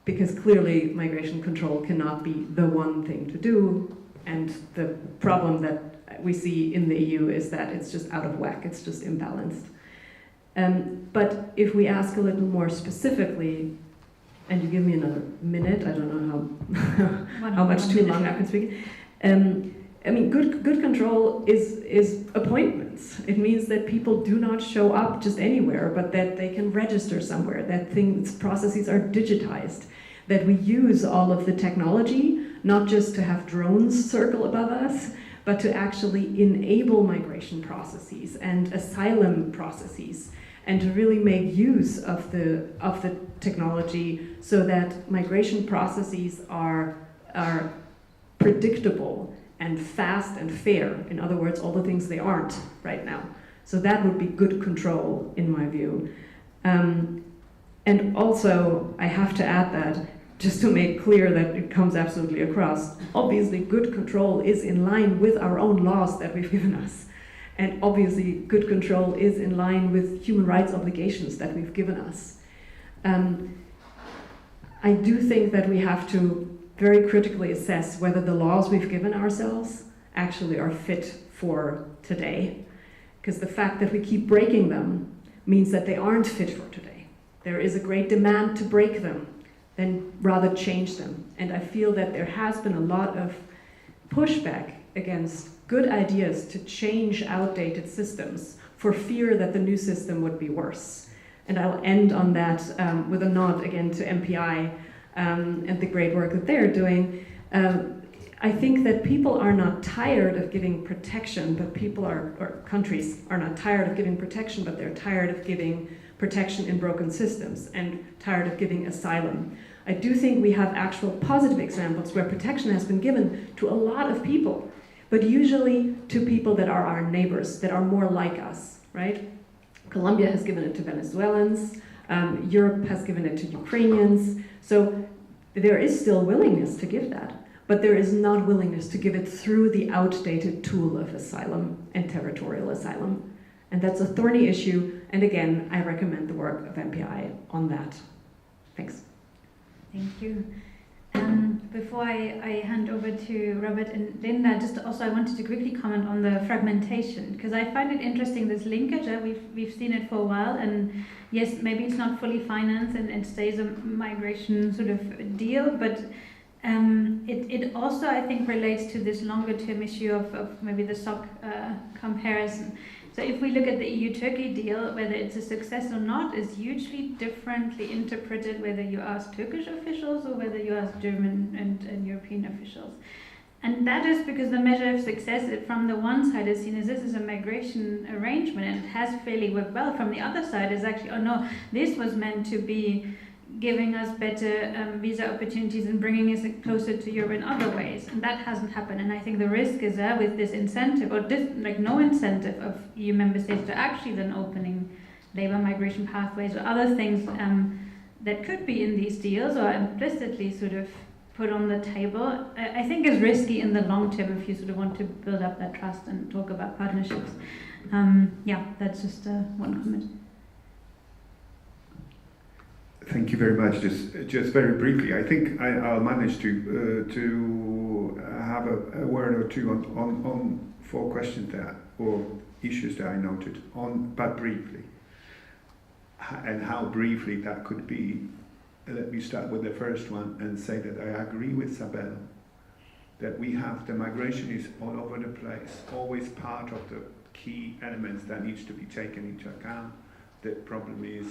Because clearly migration control cannot be the one thing to do, and the problem that we see in the EU is that it's just out of whack, it's just imbalanced. But if we ask a little more specifically, and you give me another minute, I don't know how much too long I can speak. I mean, good control is appointments. It means that people do not show up just anywhere, but that they can register somewhere, that processes are digitized, that we use all of the technology, not just to have drones circle above us, but to actually enable migration processes and asylum processes and to really make use of the technology so that migration processes are predictable and fast and fair. In other words, all the things they aren't right now. So that would be good control, in my view. And also, I have to add that, just to make clear that it comes absolutely across, obviously good control is in line with our own laws that we've given us. And obviously good control is in line with human rights obligations that we've given us. I do think that we have to very critically assess whether the laws we've given ourselves actually are fit for today. Because the fact that we keep breaking them means that they aren't fit for today. There is a great demand to break them, then rather change them. And I feel that there has been a lot of pushback against good ideas to change outdated systems for fear that the new system would be worse. And I'll end on that with a nod again to MPI and the great work that they're doing. I think that people are not tired of giving protection, but or countries are not tired of giving protection, but they're tired of giving protection in broken systems and tired of giving asylum. I do think we have actual positive examples where protection has been given to a lot of people, but usually to people that are our neighbors, that are more like us, right? Colombia has given it to Venezuelans, Europe has given it to Ukrainians, so there is still willingness to give that, but there is not willingness to give it through the outdated tool of asylum and territorial asylum. And that's a thorny issue, and again, I recommend the work of MPI on that. Thanks. Thank you. Before I hand over to Robert and Linda, just also I wanted to quickly comment on the fragmentation, because I find it interesting, this linkage. We've seen it for a while, and yes, maybe it's not fully financed and stays a migration sort of deal, but it also, I think, relates to this longer term issue of maybe the SOC comparison. So if we look at the EU-Turkey deal, whether it's a success or not is hugely differently interpreted whether you ask Turkish officials or whether you ask German and European officials. And that is because the measure of success from the one side is seen as this is a migration arrangement and it has fairly worked well. From the other side is actually, oh no, this was meant to be giving us better visa opportunities and bringing us closer to Europe in other ways, and that hasn't happened. And I think the risk is there with this incentive, or like no incentive of EU member states to actually then opening labor migration pathways or other things that could be in these deals or implicitly sort of put on the table. I think is risky in the long term if you sort of want to build up that trust and talk about partnerships. Yeah, that's just one comment. Thank you very much. Just very briefly, I think I'll manage to have a word or two on 4 questions that, or issues that I noted on, but briefly, and how briefly that could be. Let me start with the first one and say that I agree with Sabella that we have the migration is all over the place, always part of the key elements that needs to be taken into account. The problem is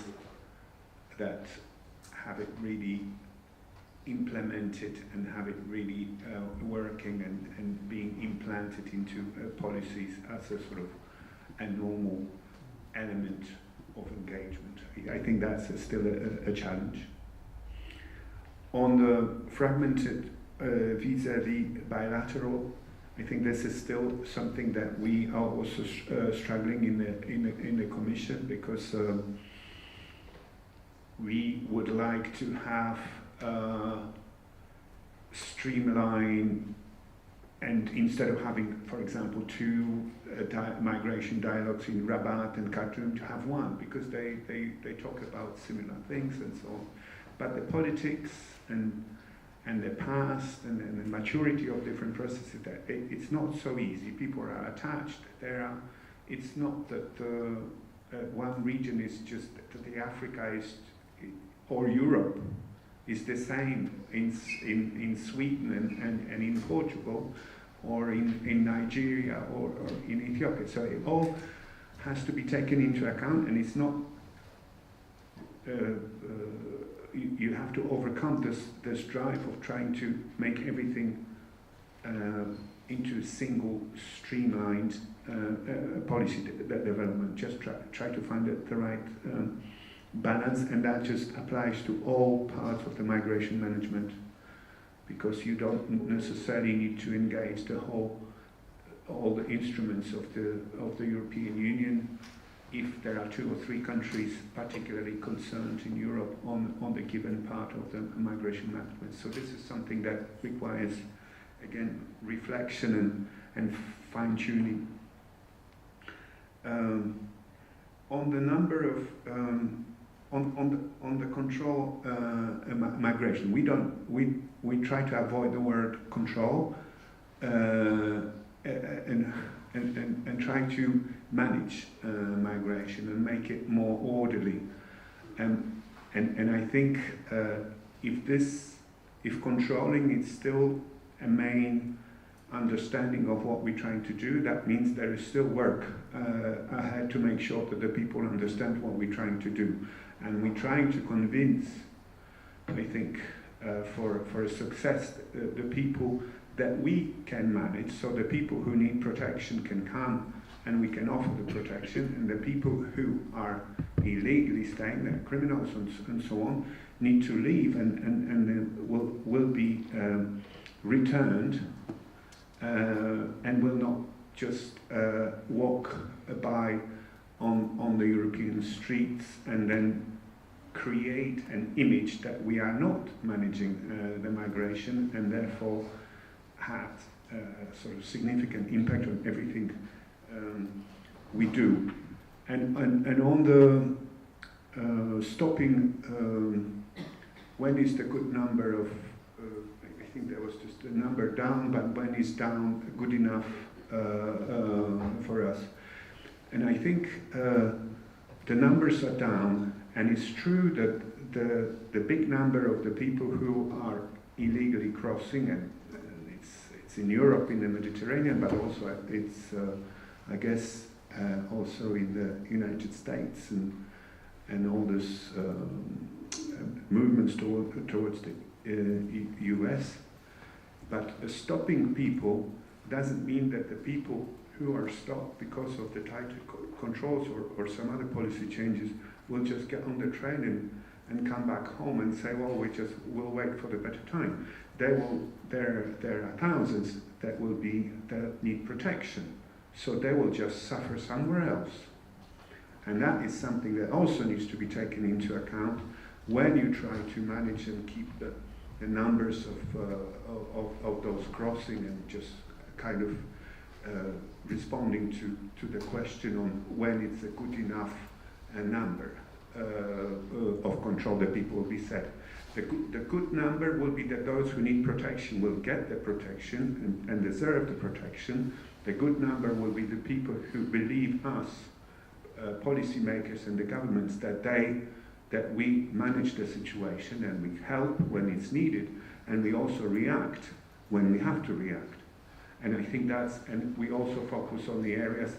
that have it really implemented and have it really working and being implanted into policies as a sort of a normal element of engagement. I think that's still a challenge. On the fragmented vis-a-vis bilateral, I think this is still something that we are also struggling in the Commission, because we would like to have streamline, and instead of having, for example, 2 migration dialogues in Rabat and Khartoum, to have one, because they talk about similar things and so on. But the politics and the past and the maturity of different processes, that it's not so easy. People are attached. It's not that one region is just that the Africa is, or Europe is the same in Sweden and in Portugal, or in Nigeria or in Ethiopia. So it all has to be taken into account, and it's not. You have to overcome this drive of trying to make everything into a single streamlined policy development. Just try to find the right balance, and that just applies to all parts of the migration management, because you don't necessarily need to engage all the instruments of the European Union if there are 2 or 3 countries particularly concerned in Europe on the given part of the migration management. So this is something that requires, again, reflection and fine-tuning. On the number of on the control migration, we try to avoid the word control and try to manage migration and make it more orderly. And I think if controlling is still a main understanding of what we're trying to do, that means there is still work ahead to make sure that the people understand what we're trying to do. And we're trying to convince, I think, for a success, the people that we can manage, so the people who need protection can come and we can offer the protection, and the people who are illegally staying there, criminals and so on, need to leave and will be returned and will not just walk by on the European streets and then create an image that we are not managing the migration, and therefore had sort of significant impact on everything we do. And on the stopping, when is the good number of, I think there was just a number down, but when is down good enough for us? And I think the numbers are down, and it's true that the big number of the people who are illegally crossing, and it's in Europe, in the Mediterranean, but also it's, I guess, also in the United States and all this movements towards the US. But stopping people doesn't mean that the people who are stopped because of the tighter controls or some other policy changes will just get on the train and come back home and say, well, we'll wait for the better time. There are thousands that need protection, so they will just suffer somewhere else. And that is something that also needs to be taken into account when you try to manage and keep the numbers of those crossing, and just kind of responding to the question on when it's a good enough number of control that people will be set. The good number will be that those who need protection will get the protection and deserve the protection. The good number will be the people who believe us, policymakers and the governments, that we manage the situation and we help when it's needed, and we also react when we have to react. And I think and we also focus on the areas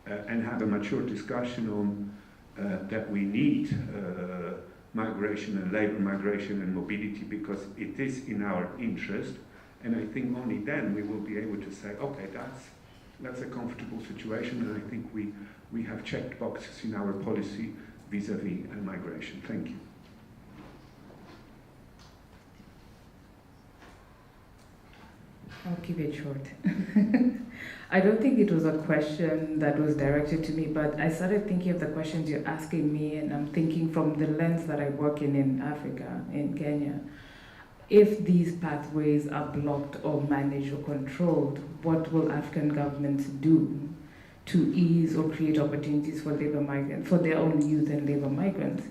and have a mature discussion on that we need migration and labor migration and mobility, because it is in our interest. And I think only then we will be able to say, okay, that's a comfortable situation, and I think we have checked boxes in our policy vis-a-vis migration. Thank you. I'll keep it short. I don't think it was a question that was directed to me, but I started thinking of the questions you're asking me, and I'm thinking from the lens that I work in Africa, in Kenya. If these pathways are blocked or managed or controlled, what will African governments do to ease or create opportunities for labor migrants, for their own youth and labor migrants?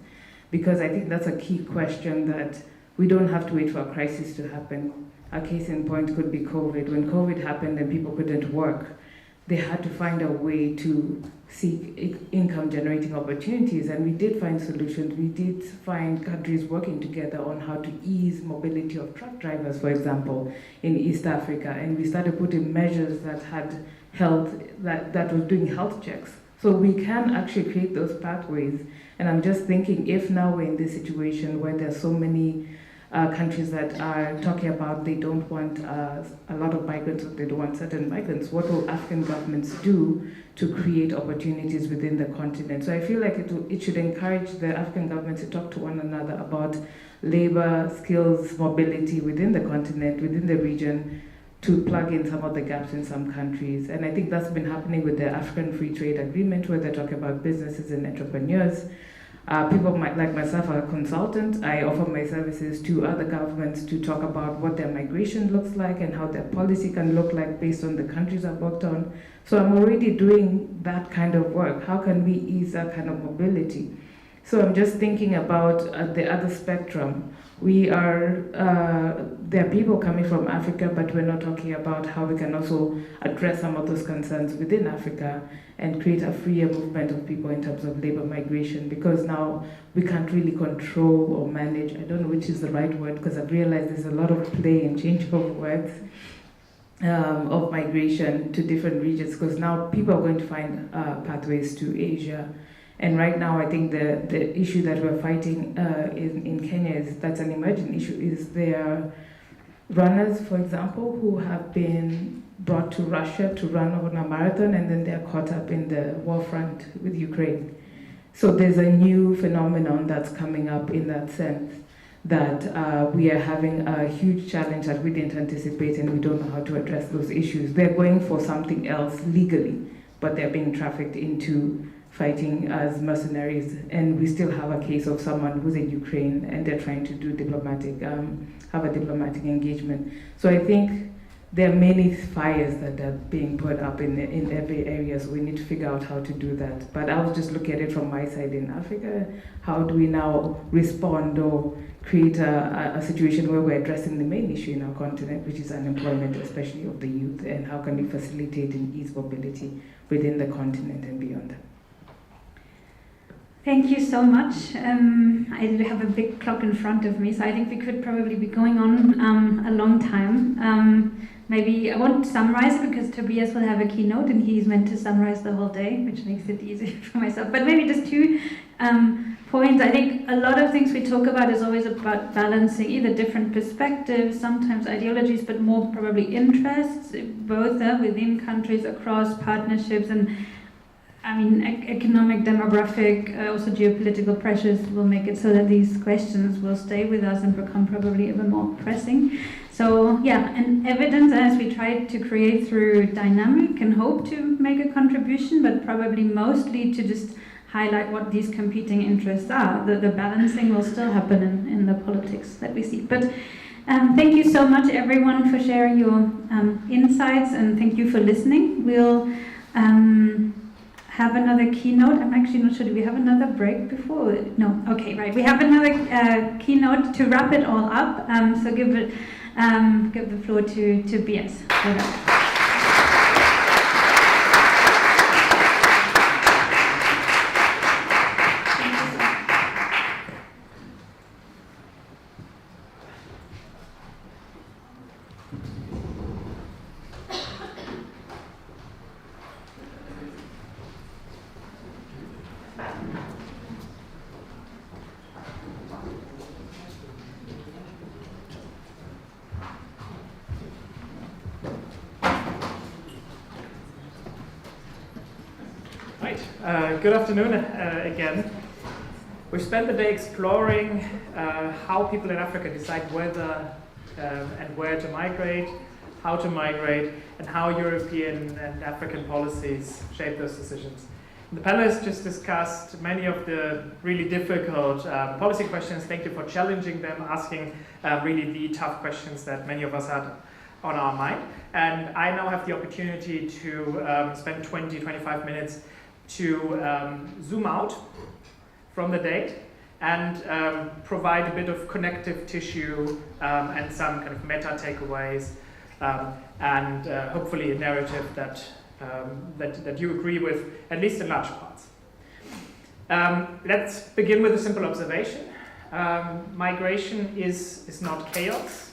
Because I think that's a key question, that we don't have to wait for a crisis to happen. A case in point could be COVID. When COVID happened and people couldn't work, they had to find a way to seek income-generating opportunities, and we did find solutions. We did find countries working together on how to ease mobility of truck drivers, for example, in East Africa, and we started putting measures that had health, that was doing health checks. So we can actually create those pathways, and I'm just thinking, if now we're in this situation where there's so many countries that are talking about they don't want a lot of migrants, or they don't want certain migrants. What will African governments do to create opportunities within the continent? So I feel like it should encourage the African governments to talk to one another about labor, skills, mobility within the continent, within the region, to plug in some of the gaps in some countries. And I think that's been happening with the African Free Trade Agreement, where they're talking about businesses and entrepreneurs. People like myself are a consultant. I offer my services to other governments to talk about what their migration looks like and how their policy can look like based on the countries I've worked on. So I'm already doing that kind of work. How can we ease that kind of mobility? So I'm just thinking about the other spectrum. There are people coming from Africa, but we're not talking about how we can also address some of those concerns within Africa and create a freer movement of people in terms of labor migration, because now we can't really control or manage, I don't know which is the right word, because I've realized there's a lot of play and change of words of migration to different regions, because now people are going to find pathways to Asia. And right now, I think the issue that we're fighting in Kenya that's an emerging issue, is there are runners, for example, who have been brought to Russia to run on a marathon, and then they're caught up in the war front with Ukraine. So there's a new phenomenon that's coming up in that sense, that we are having a huge challenge that we didn't anticipate, and we don't know how to address those issues. They're going for something else legally, but they're being trafficked into fighting as mercenaries, and we still have a case of someone who's in Ukraine and they're trying to do have a diplomatic engagement. So I think there are many fires that are being put up in every area, so we need to figure out how to do that. But I was just looking at it from my side in Africa. How do we now respond or create a situation where we're addressing the main issue in our continent, which is unemployment, especially of the youth, and how can we facilitate and ease mobility within the continent and beyond? Thank you so much. I have a big clock in front of me, so I think we could probably be going on a long time. Maybe I won't summarize it because Tobias will have a keynote and he's meant to summarize the whole day, which makes it easy for myself. But maybe just 2 points. I think a lot of things we talk about is always about balancing either different perspectives, sometimes ideologies, but more probably interests, both within countries, across partnerships, and I mean, economic, demographic, also geopolitical pressures will make it so that these questions will stay with us and become probably even more pressing. So yeah, and evidence, as we try to create through DYNAMIG, and hope to make a contribution, but probably mostly to just highlight what these competing interests are. The balancing will still happen in the politics that we see. But thank you so much, everyone, for sharing your insights, and thank you for listening. We'll have another keynote. I'm actually not sure, do we have another break before? No, okay, right. We have another keynote to wrap it all up. So give the floor to Tobias. Good afternoon again. We've spent the day exploring how people in Africa decide whether and where to migrate, how to migrate, and how European and African policies shape those decisions. The panelists just discussed many of the really difficult policy questions. Thank you for challenging them, asking really the tough questions that many of us had on our mind. And I now have the opportunity to spend 20-25 minutes to zoom out from the date and provide a bit of connective tissue and some kind of meta takeaways and hopefully a narrative that you agree with, at least in large parts. Let's begin with a simple observation. Migration is not chaos.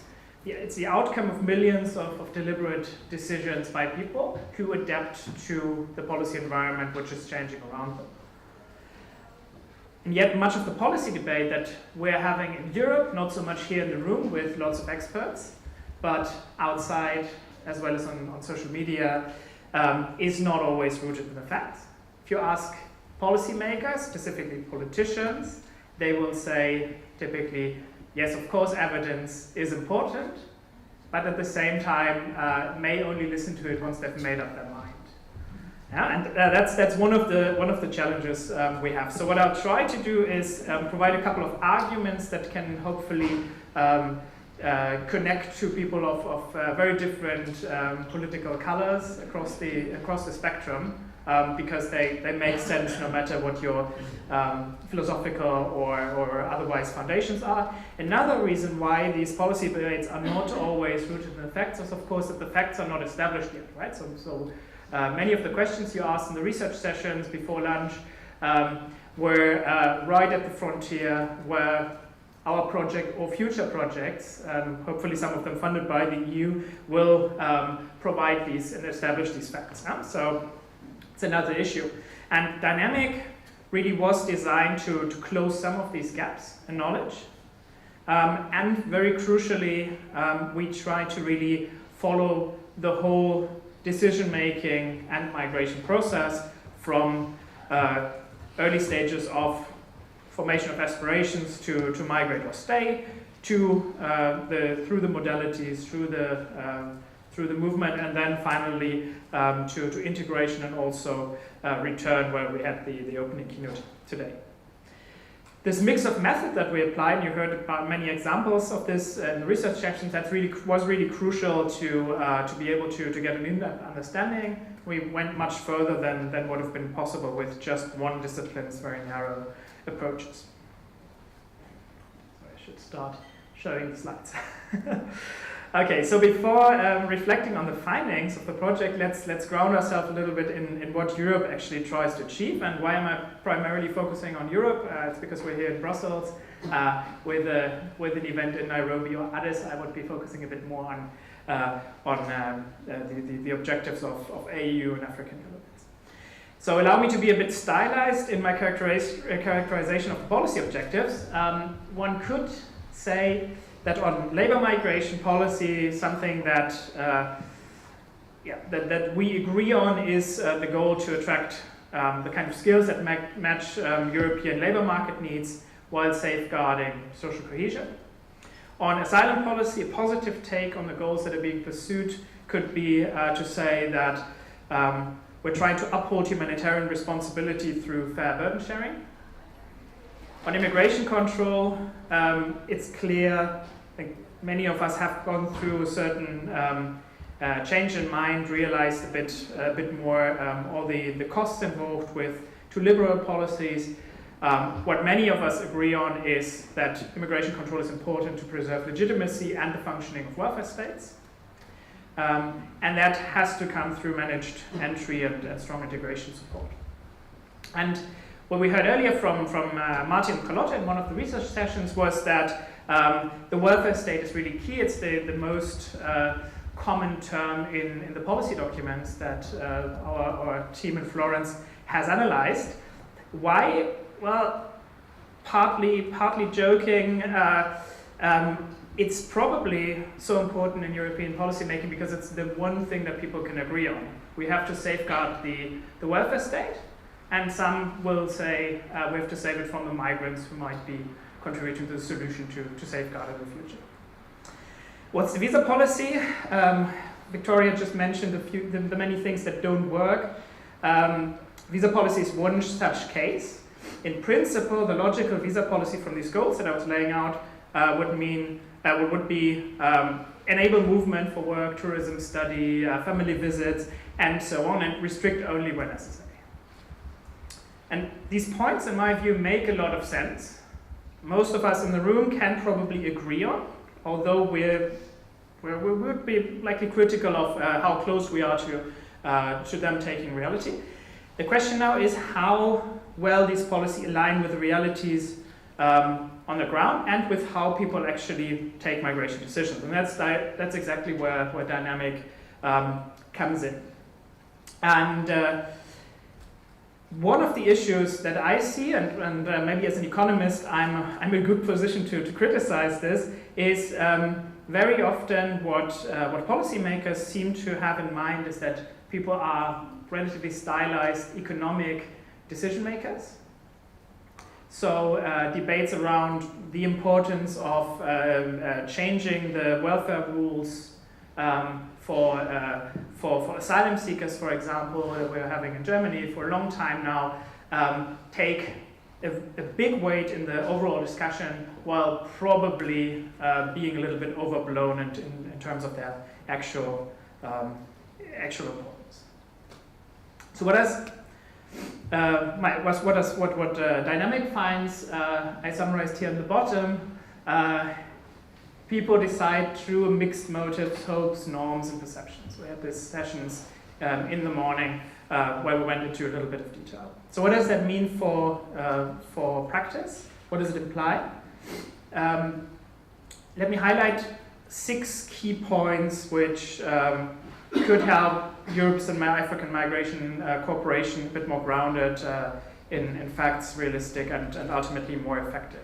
It's the outcome of millions of deliberate decisions by people who adapt to the policy environment which is changing around them. And yet much of the policy debate that we're having in Europe, not so much here in the room with lots of experts, but outside as well as on social media, is not always rooted in the facts. If you ask policymakers, specifically politicians, they will say typically, yes, of course, evidence is important, but at the same time may only listen to it once they've made up their mind. Yeah, and that's one of the challenges we have. So what I'll try to do is provide a couple of arguments that can hopefully connect to people of very different political colors across the spectrum, because they make sense no matter what your philosophical or otherwise foundations are. Another reason why these policy debates are not always rooted in the facts is, of course, that the facts are not established yet, right? So many of the questions you asked in the research sessions before lunch were right at the frontier where our project or future projects, hopefully some of them funded by the EU, will provide these and establish these facts. So it's another issue. And DYNAMIG really was designed to close some of these gaps in knowledge. And very crucially, we try to really follow the whole decision-making and migration process from early stages of formation of aspirations to migrate or stay, to through the modalities, through the movement, and then finally to integration and also return, where we had the opening keynote today. This mix of method that we applied, you heard about many examples of this in the research sections, that was really crucial to be able to get an in-depth understanding. We went much further than would have been possible with just one discipline's very narrow approaches. So I should start showing the slides. Okay, so before reflecting on the findings of the project, let's ground ourselves a little bit in what Europe actually tries to achieve. And why am I primarily focusing on Europe? It's because we're here in Brussels with an event in Nairobi or Addis. I would be focusing a bit more on the objectives of AU and African developments. So allow me to be a bit stylized in my characterization of the policy objectives. One could say that on labor migration policy, something that that we agree on is the goal to attract the kind of skills that match European labor market needs while safeguarding social cohesion. On asylum policy, a positive take on the goals that are being pursued could be to say that we're trying to uphold humanitarian responsibility through fair burden sharing. On immigration control, it's clear, I think many of us have gone through a certain change in mind, realized a bit more all the costs involved with too liberal policies. What many of us agree on is that immigration control is important to preserve legitimacy and the functioning of welfare states. And that has to come through managed entry and strong integration support. And what we heard earlier from Martin Carlotta in one of the research sessions was that the welfare state is really key. It's the most common term in the policy documents that our team in Florence has analyzed. Why? Well, partly joking. It's probably so important in European policymaking because it's the one thing that people can agree on. We have to safeguard the welfare state, and some will say we have to save it from the migrants who might be contributing to the solution to safeguard in the future. What's the visa policy? Victoria just mentioned the many things that don't work. Visa policy is one such case. In principle, the logical visa policy from these goals that I was laying out would be enable movement for work, tourism, study, family visits, and so on, and restrict only where necessary. And these points, in my view, make a lot of sense. Most of us in the room can probably agree on, although we would be likely critical of how close we are to them taking reality. The question now is how well these policies align with the realities on the ground and with how people actually take migration decisions. And that's exactly where DYNAMIG comes in. And one of the issues that I see, and maybe as an economist I'm in a good position to criticize this, is very often what policymakers seem to have in mind is that people are relatively stylized economic decision makers. So debates around the importance of changing the welfare rules for asylum seekers, for example, that we're having in Germany for a long time now, take a big weight in the overall discussion, while probably being a little bit overblown in terms of their actual importance. So what DYNAMIG finds, I summarized here on the bottom. People decide through mixed motives, hopes, norms, and perceptions. We had these sessions in the morning where we went into a little bit of detail. So what does that mean for practice? What does it imply? Let me highlight 6 key points which could help Europe's and African migration cooperation a bit more grounded in facts, realistic, and ultimately more effective.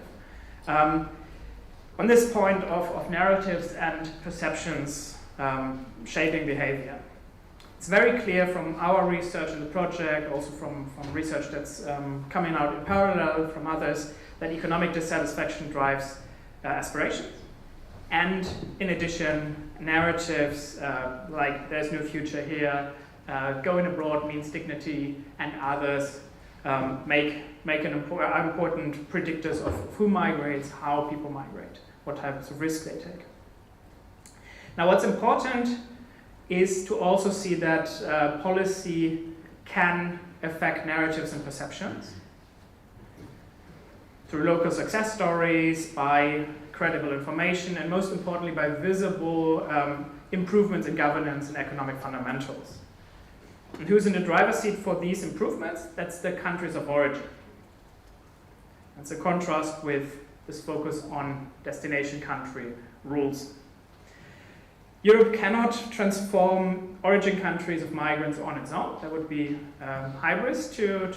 On this point of narratives and perceptions shaping behavior, it's very clear from our research in the project, also from research that's coming out in parallel from others, that economic dissatisfaction drives aspirations. And in addition, narratives like there's no future here, going abroad means dignity, and others make important predictors of who migrates, how people migrate, what types of risk they take. Now what's important is to also see that policy can affect narratives and perceptions through local success stories, by credible information, and most importantly by visible improvements in governance and economic fundamentals. And who's in the driver's seat for these improvements? That's the countries of origin. That's a contrast with this focus on destination country rules. Europe cannot transform origin countries of migrants on its own. That would be hubris to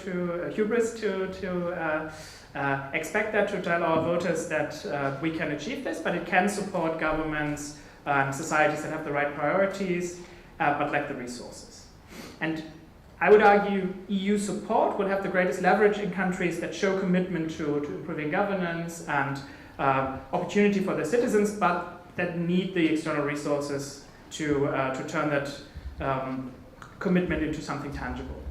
expect that, to tell our voters that we can achieve this, but it can support governments and societies that have the right priorities, but lack the resources. And I would argue EU support will have the greatest leverage in countries that show commitment to improving governance and opportunity for their citizens, but that need the external resources to turn that commitment into something tangible.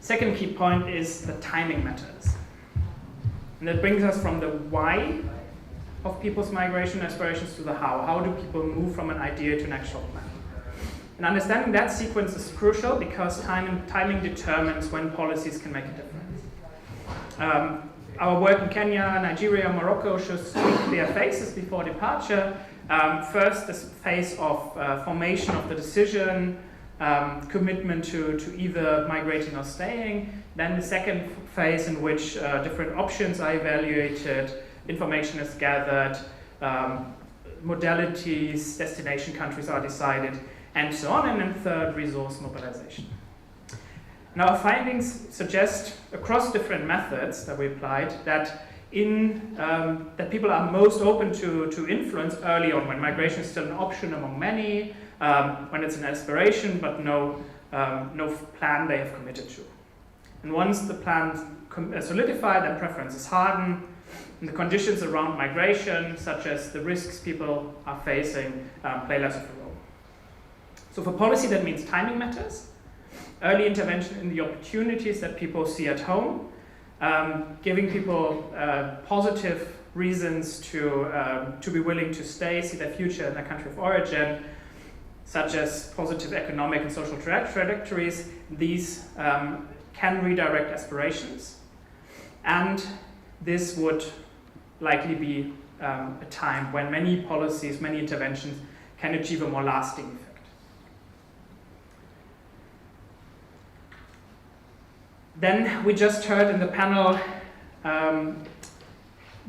Second key point is the timing matters. And that brings us from the why of people's migration aspirations to the how. How do people move from an idea to an actual plan? And understanding that sequence is crucial because timing determines when policies can make a difference. Our work in Kenya, Nigeria, Morocco shows 3 clear phases before departure. First, this phase of formation of the decision, commitment to either migrating or staying. Then the second phase in which different options are evaluated, information is gathered, modalities, destination countries are decided, and so on. And then third, resource mobilization. Now, our findings suggest across different methods that we applied that that people are most open to influence early on, when migration is still an option among many, when it's an aspiration but no plan they have committed to. And once the plans solidified and preferences harden, and the conditions around migration, such as the risks people are facing, play less of a role. So for policy, that means timing matters. Early intervention in the opportunities that people see at home, giving people positive reasons to be willing to stay, see their future in their country of origin, such as positive economic and social trajectories. These can redirect aspirations, and this would likely be a time when many policies, many interventions can achieve a more lasting effect. Then we just heard in the panel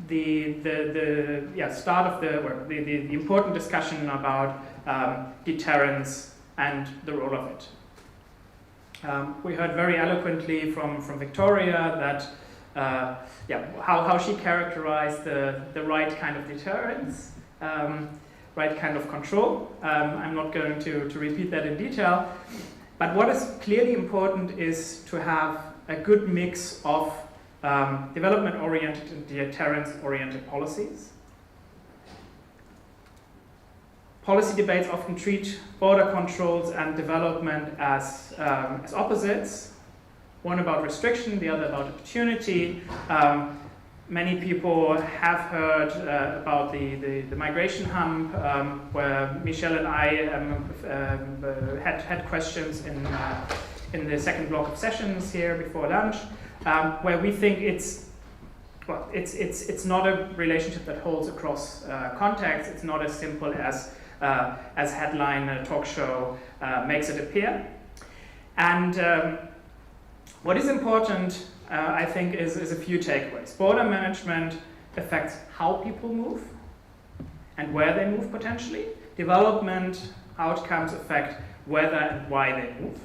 the start of the important discussion about deterrence and the role of it. We heard very eloquently from Victoria that how she characterized the right kind of deterrence, right kind of control. I'm not going to repeat that in detail, but what is clearly important is to have a good mix of development-oriented and deterrence-oriented policies. Policy debates often treat border controls and development as opposites, one about restriction, the other about opportunity. Many people have heard about the migration hump, where Michelle and I had questions in the second block of sessions here before lunch, where we think it's not a relationship that holds across contexts. It's not as simple as headline talk show makes it appear. And what is important, I think, is a few takeaways. Border management affects how people move and where they move potentially. Development outcomes affect whether and why they move.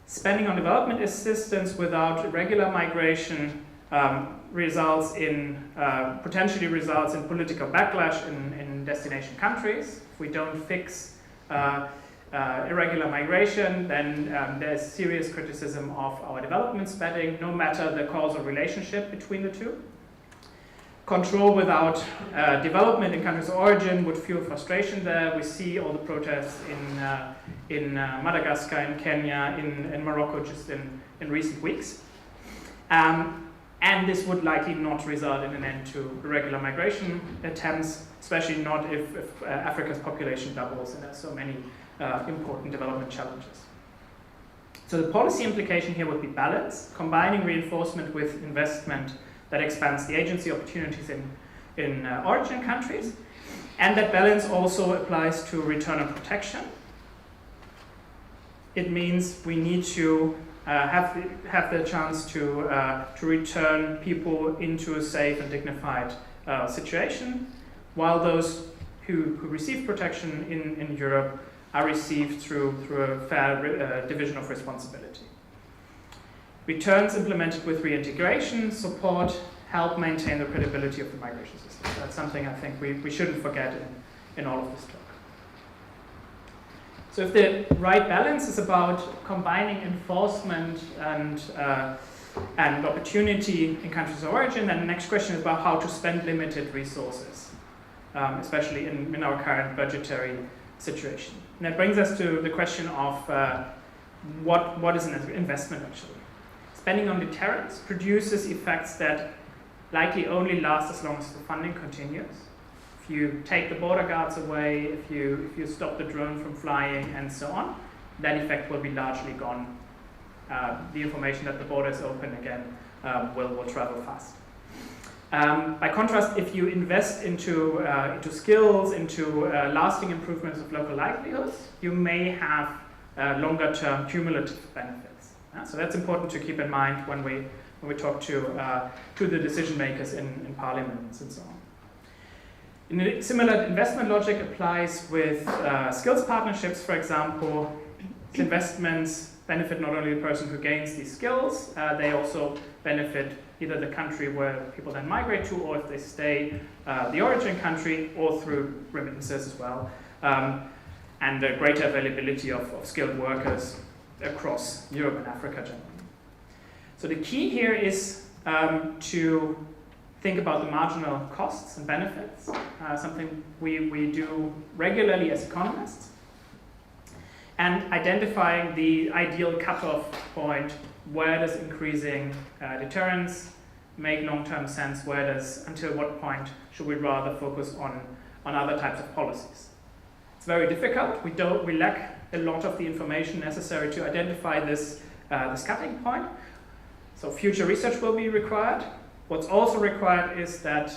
Spending on development assistance without regular migration potentially results in political backlash in destination countries. If we don't fix irregular migration, then there's serious criticism of our development spending, no matter the causal relationship between the two. Control without development in countries of origin would fuel frustration there. We see all the protests in Madagascar, in Kenya, in Morocco just in recent weeks. And this would likely not result in an end to irregular migration attempts, especially not if Africa's population doubles and there's so many important development challenges. So the policy implication here would be balance, combining reinforcement with investment that expands the agency opportunities in origin countries. And that balance also applies to return and protection. It means we need to have the chance to return people into a safe and dignified situation, while those who receive protection in Europe are received through a fair division of responsibility. Returns implemented with reintegration support help maintain the credibility of the migration system. That's something I think we shouldn't forget in all of this talk. So if the right balance is about combining enforcement and opportunity in countries of origin, then the next question is about how to spend limited resources, especially in our current budgetary situation. And that brings us to the question of what is an investment actually. Spending on deterrence produces effects that likely only last as long as the funding continues. If you take the border guards away, if you stop the drone from flying and so on, that effect will be largely gone. The information that the border is open again will travel fast. By contrast, if you invest into skills, into lasting improvements of local livelihoods, you may have longer-term cumulative benefits. So that's important to keep in mind when we talk to the decision makers in parliaments and so on. A similar investment logic applies with skills partnerships, for example. Investments benefit not only the person who gains these skills, they also benefit either the country where people then migrate to, or if they stay the origin country, or through remittances as well, and a greater availability of skilled workers across Europe and Africa generally. So the key here is to think about the marginal costs and benefits, something we do regularly as economists, and identifying the ideal cutoff point. Where does increasing deterrence make long-term sense? Until what point should we rather focus on other types of policies? It's very difficult. We lack a lot of the information necessary to identify this cutting point. So future research will be required. What's also required is that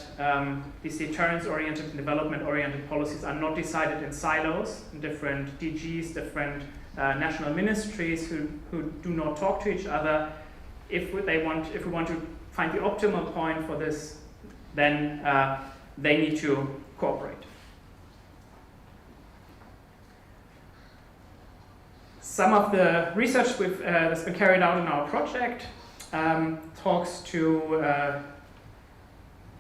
these deterrence-oriented and development-oriented policies are not decided in silos, in different DGs, different national ministries who do not talk to each other. If we want to find the optimal point for this, then they need to cooperate. Some of the research that's been carried out in our project talks to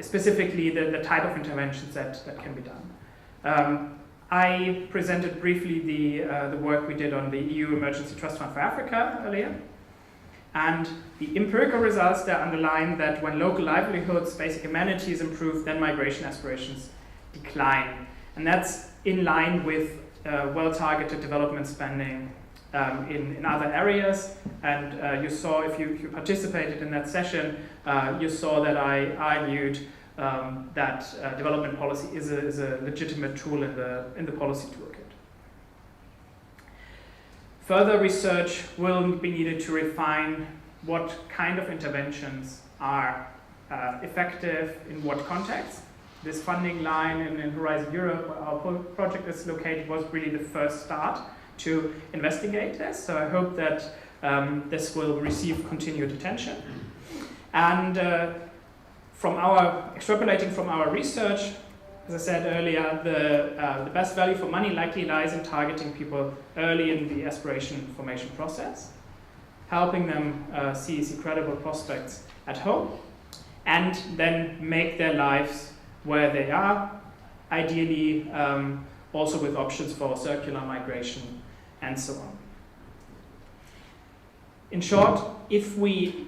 specifically the type of interventions that can be done. I presented briefly the work we did on the EU Emergency Trust Fund for Africa earlier. And the empirical results there underline that when local livelihoods, basic amenities improve, then migration aspirations decline. And that's in line with well-targeted development spending in other areas. And you saw, if you participated in that session, you saw that I argued that development policy is a legitimate tool in the policy toolkit. Further research will be needed to refine what kind of interventions are effective in what context. This funding line in Horizon Europe, where our project is located, was really the first start to investigate this. So I hope that this will receive continued attention. And extrapolating from our research, as I said earlier, the best value for money likely lies in targeting people early in the aspiration formation process, helping them see credible prospects at home, and then make their lives where they are, ideally also with options for circular migration and so on. In short, if we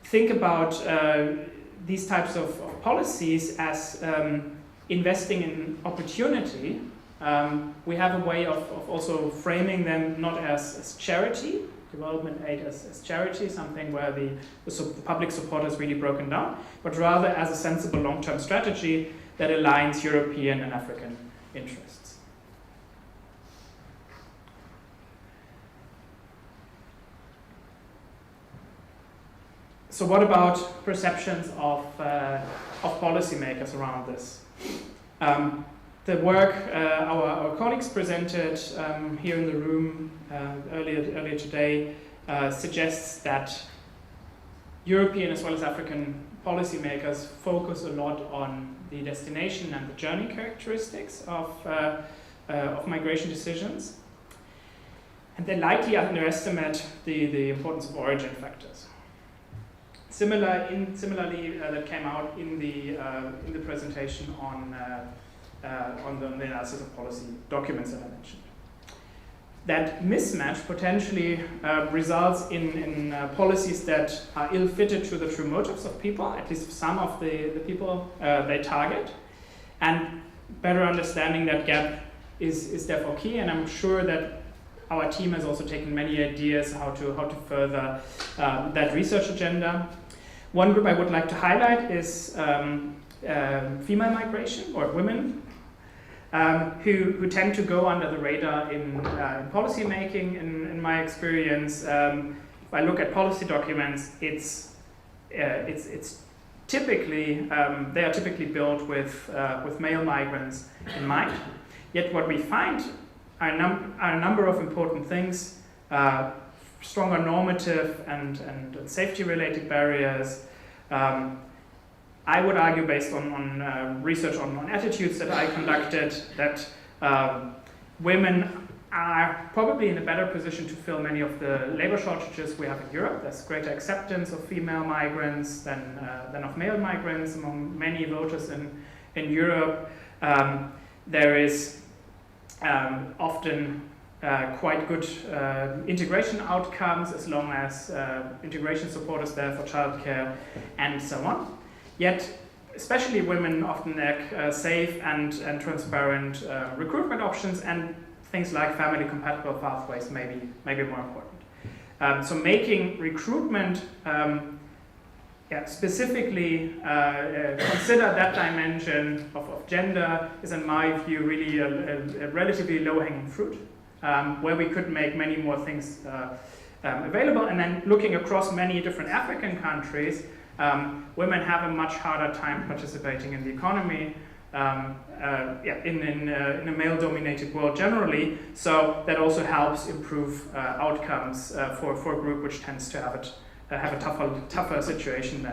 think about these types of policies as investing in opportunity, we have a way of also framing them not as charity, development aid as charity, something where the public support has really broken down, but rather as a sensible long-term strategy that aligns European and African interests. So what about perceptions of policymakers around this? The work our colleagues presented here in the room earlier today suggests that European as well as African policymakers focus a lot on the destination and the journey characteristics of migration decisions. And they likely underestimate the importance of origin factors. Similarly, that came out in the presentation on the analysis of policy documents that I mentioned. That mismatch potentially results in policies that are ill-fitted to the true motives of people, at least some of the people they target. And better understanding that gap is therefore key, and I'm sure that our team has also taken many ideas how to further that research agenda. One group I would like to highlight is female migration, or women, who tend to go under the radar in policy making. In my experience, if I look at policy documents, it's typically they are typically built with male migrants in mind. Yet what we find are a number of important things: stronger normative and safety-related barriers. I would argue, based on research on attitudes that I conducted, that women are probably in a better position to fill many of the labor shortages we have in Europe. There's greater acceptance of female migrants than of male migrants among many voters in Europe. There is often quite good integration outcomes, as long as integration support is there for childcare and so on. Yet, especially women often lack safe and transparent recruitment options, and things like family-compatible pathways may be more important. So making recruitment specifically consider that dimension of gender is, in my view, really a relatively low-hanging fruit, where we could make many more things available. And then looking across many different African countries, women have a much harder time participating in the economy in a male-dominated world generally. So that also helps improve outcomes for a group which tends to have a tougher situation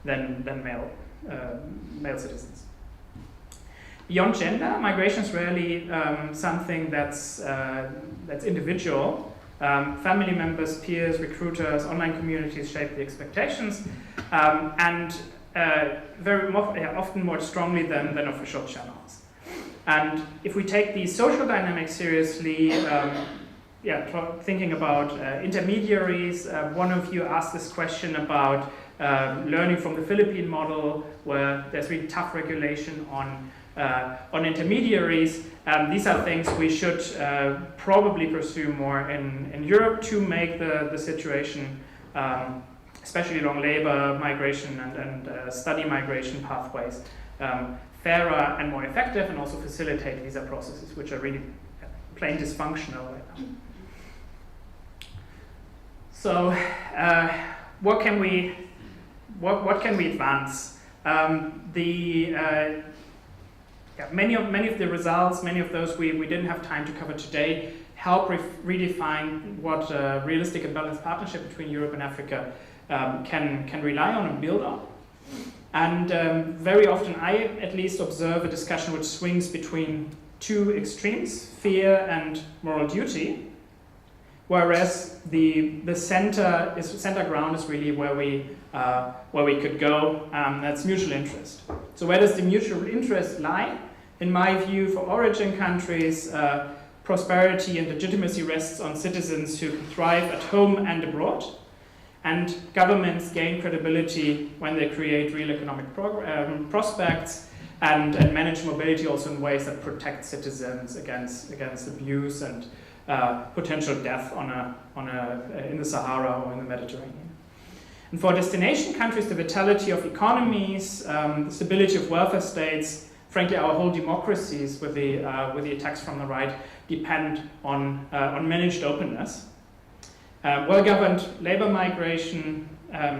than male citizens. Beyond gender, migration is rarely something that's individual. Family members, peers, recruiters, online communities shape the expectations, and often more strongly than official channels. And if we take these social dynamics seriously, thinking about intermediaries, one of you asked this question about learning from the Philippine model, where there's really tough regulation on intermediaries. These are things we should probably pursue more in Europe to make the situation, especially along labor migration and study migration pathways, fairer and more effective, and also facilitate visa processes, which are really plain dysfunctional right now. So, what can we advance? Many of the results, many of those we didn't have time to cover today, help redefine what a realistic and balanced partnership between Europe and Africa can rely on and build on. And very often I at least observe a discussion which swings between two extremes, fear and moral duty, whereas the center ground is really where we could go. That's mutual interest. So where does the mutual interest lie? In my view, for origin countries, prosperity and legitimacy rests on citizens who thrive at home and abroad, and governments gain credibility when they create real economic prospects and manage mobility also in ways that protect citizens against abuse and potential death in the Sahara or in the Mediterranean. And for destination countries, the vitality of economies, the stability of welfare states, frankly, our whole democracies with the attacks from the right depend on managed openness. Well-governed labor migration,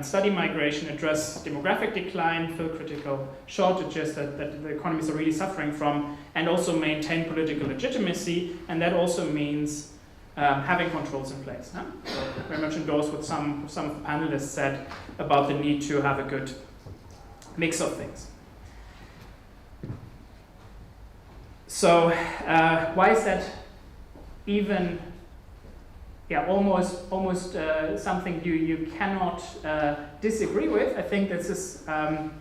study migration address demographic decline, fill critical shortages that the economies are really suffering from, and also maintain political legitimacy, and that also means having controls in place. Huh? So very much endorse what some of the panelists said about the need to have a good mix of things. So why is that even almost something you cannot disagree with? I think this is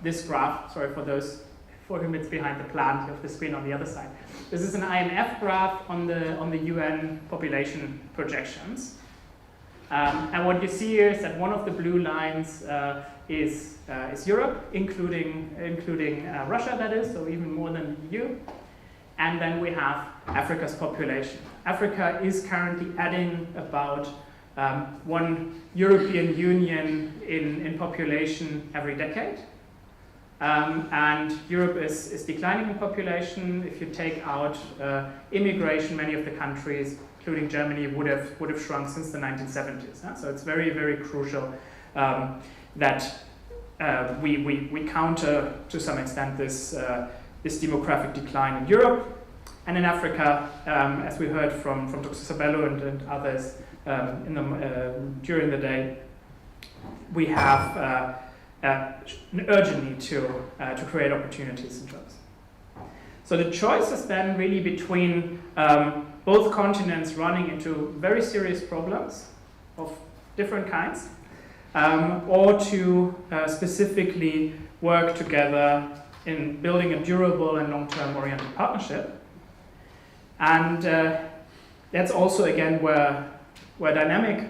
this graph, sorry for those for whom it's behind the plant of the screen on the other side. This is an IMF graph on the UN population projections. And what you see here is that one of the blue lines is Europe, including Russia, that is, so even more than the EU. And then we have Africa's population. Africa is currently adding about 1 European Union in population every decade. And Europe is declining in population. If you take out immigration, many of the countries, including Germany, would have shrunk since the 1970s. Huh? So it's very, very crucial that we counter to some extent this demographic decline in Europe. And in Africa, as we heard from Dr. Sabello and others during the day, we have an urgent need to create opportunities and jobs. So the choice is then really between both continents running into very serious problems of different kinds, or to specifically work together in building a durable and long-term oriented partnership. And that's also, again, where dynamic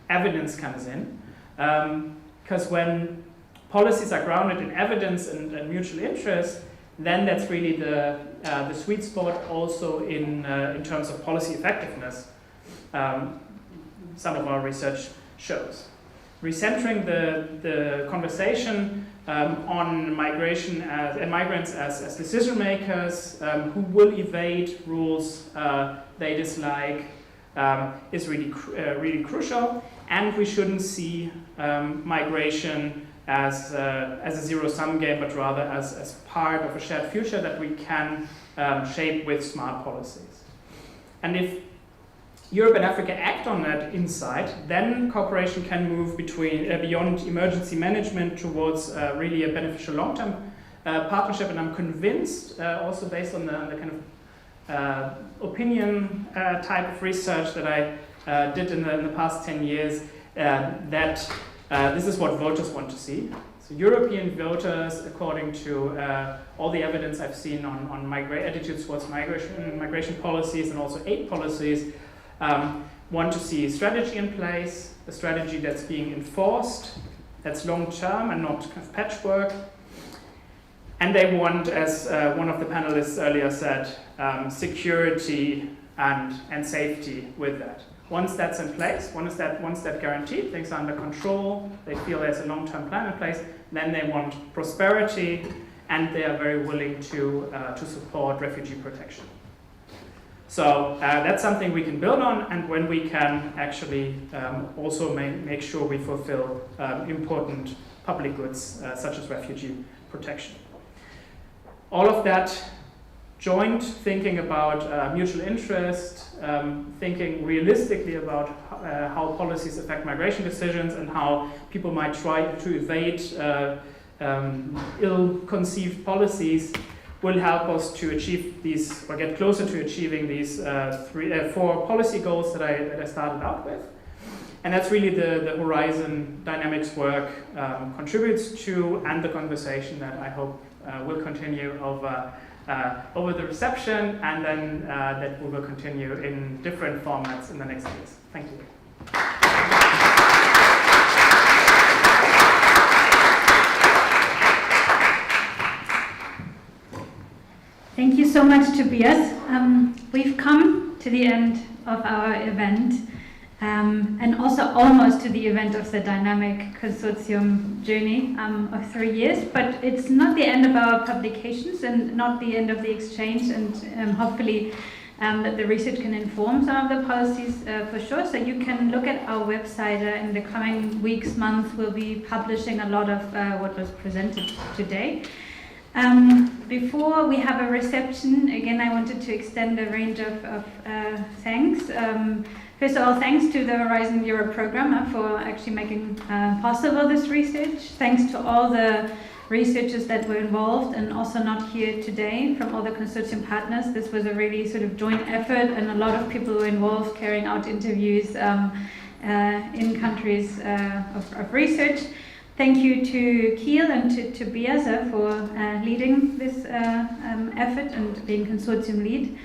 evidence comes in. Because when policies are grounded in evidence and mutual interest, then that's really the sweet spot also in terms of policy effectiveness, some of our research shows. Recentering the conversation on migration and migrants as decision makers who will evade rules they dislike is really crucial, and we shouldn't see migration as a zero-sum game, but rather as part of a shared future that we can shape with smart policies. And if Europe and Africa act on that insight, then cooperation can move beyond emergency management towards really a beneficial long-term partnership, and I'm convinced, also based on the kind of opinion type of research that I did in the past 10 years, that this is what voters want to see. So European voters, according to all the evidence I've seen on attitudes towards migration policies and also aid policies, want to see strategy in place, a strategy that's being enforced, that's long-term and not kind of patchwork. And they want, as one of the panelists earlier said, security and safety with that. Once that's in place, once that's guaranteed, things are under control, they feel there's a long-term plan in place, then they want prosperity, and they are very willing to support refugee protection. So that's something we can build on, and when we can actually also make sure we fulfill important public goods such as refugee protection. All of that joint thinking about mutual interest, thinking realistically about how policies affect migration decisions and how people might try to evade ill-conceived policies will help us to achieve these, or get closer to achieving these 4 policy goals that I started out with. And that's really the Horizon Dynamics work contributes to, and the conversation that I hope will continue over the reception, and then that we will continue in different formats in the next years. Thank you. Thank you so much, Tobias. We've come to the end of our event, and also almost to the event of the Dynamic Consortium journey of 3 years, but it's not the end of our publications and not the end of the exchange, and hopefully that the research can inform some of the policies for sure. So you can look at our website in the coming weeks, months. We'll be publishing a lot of what was presented today. Before we have a reception, again, I wanted to extend a range of thanks. First of all, thanks to the Horizon Europe program for actually making possible this research. Thanks to all the researchers that were involved and also not here today from all the consortium partners. This was a really sort of joint effort, and a lot of people were involved carrying out interviews in countries of research. Thank you to Kiel and to Tobias for leading this effort and being consortium lead.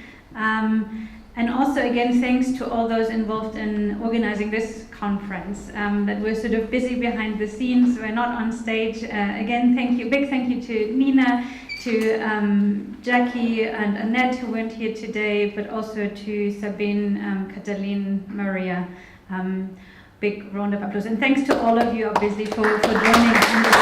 And also, again, thanks to all those involved in organizing this conference that were sort of busy behind the scenes, we're not on stage. Again, thank you, big thank you to Nina, to Jackie and Annette who weren't here today, but also to Sabine, Katalin, Maria. Big round of applause. And thanks to all of you, obviously, for joining us in this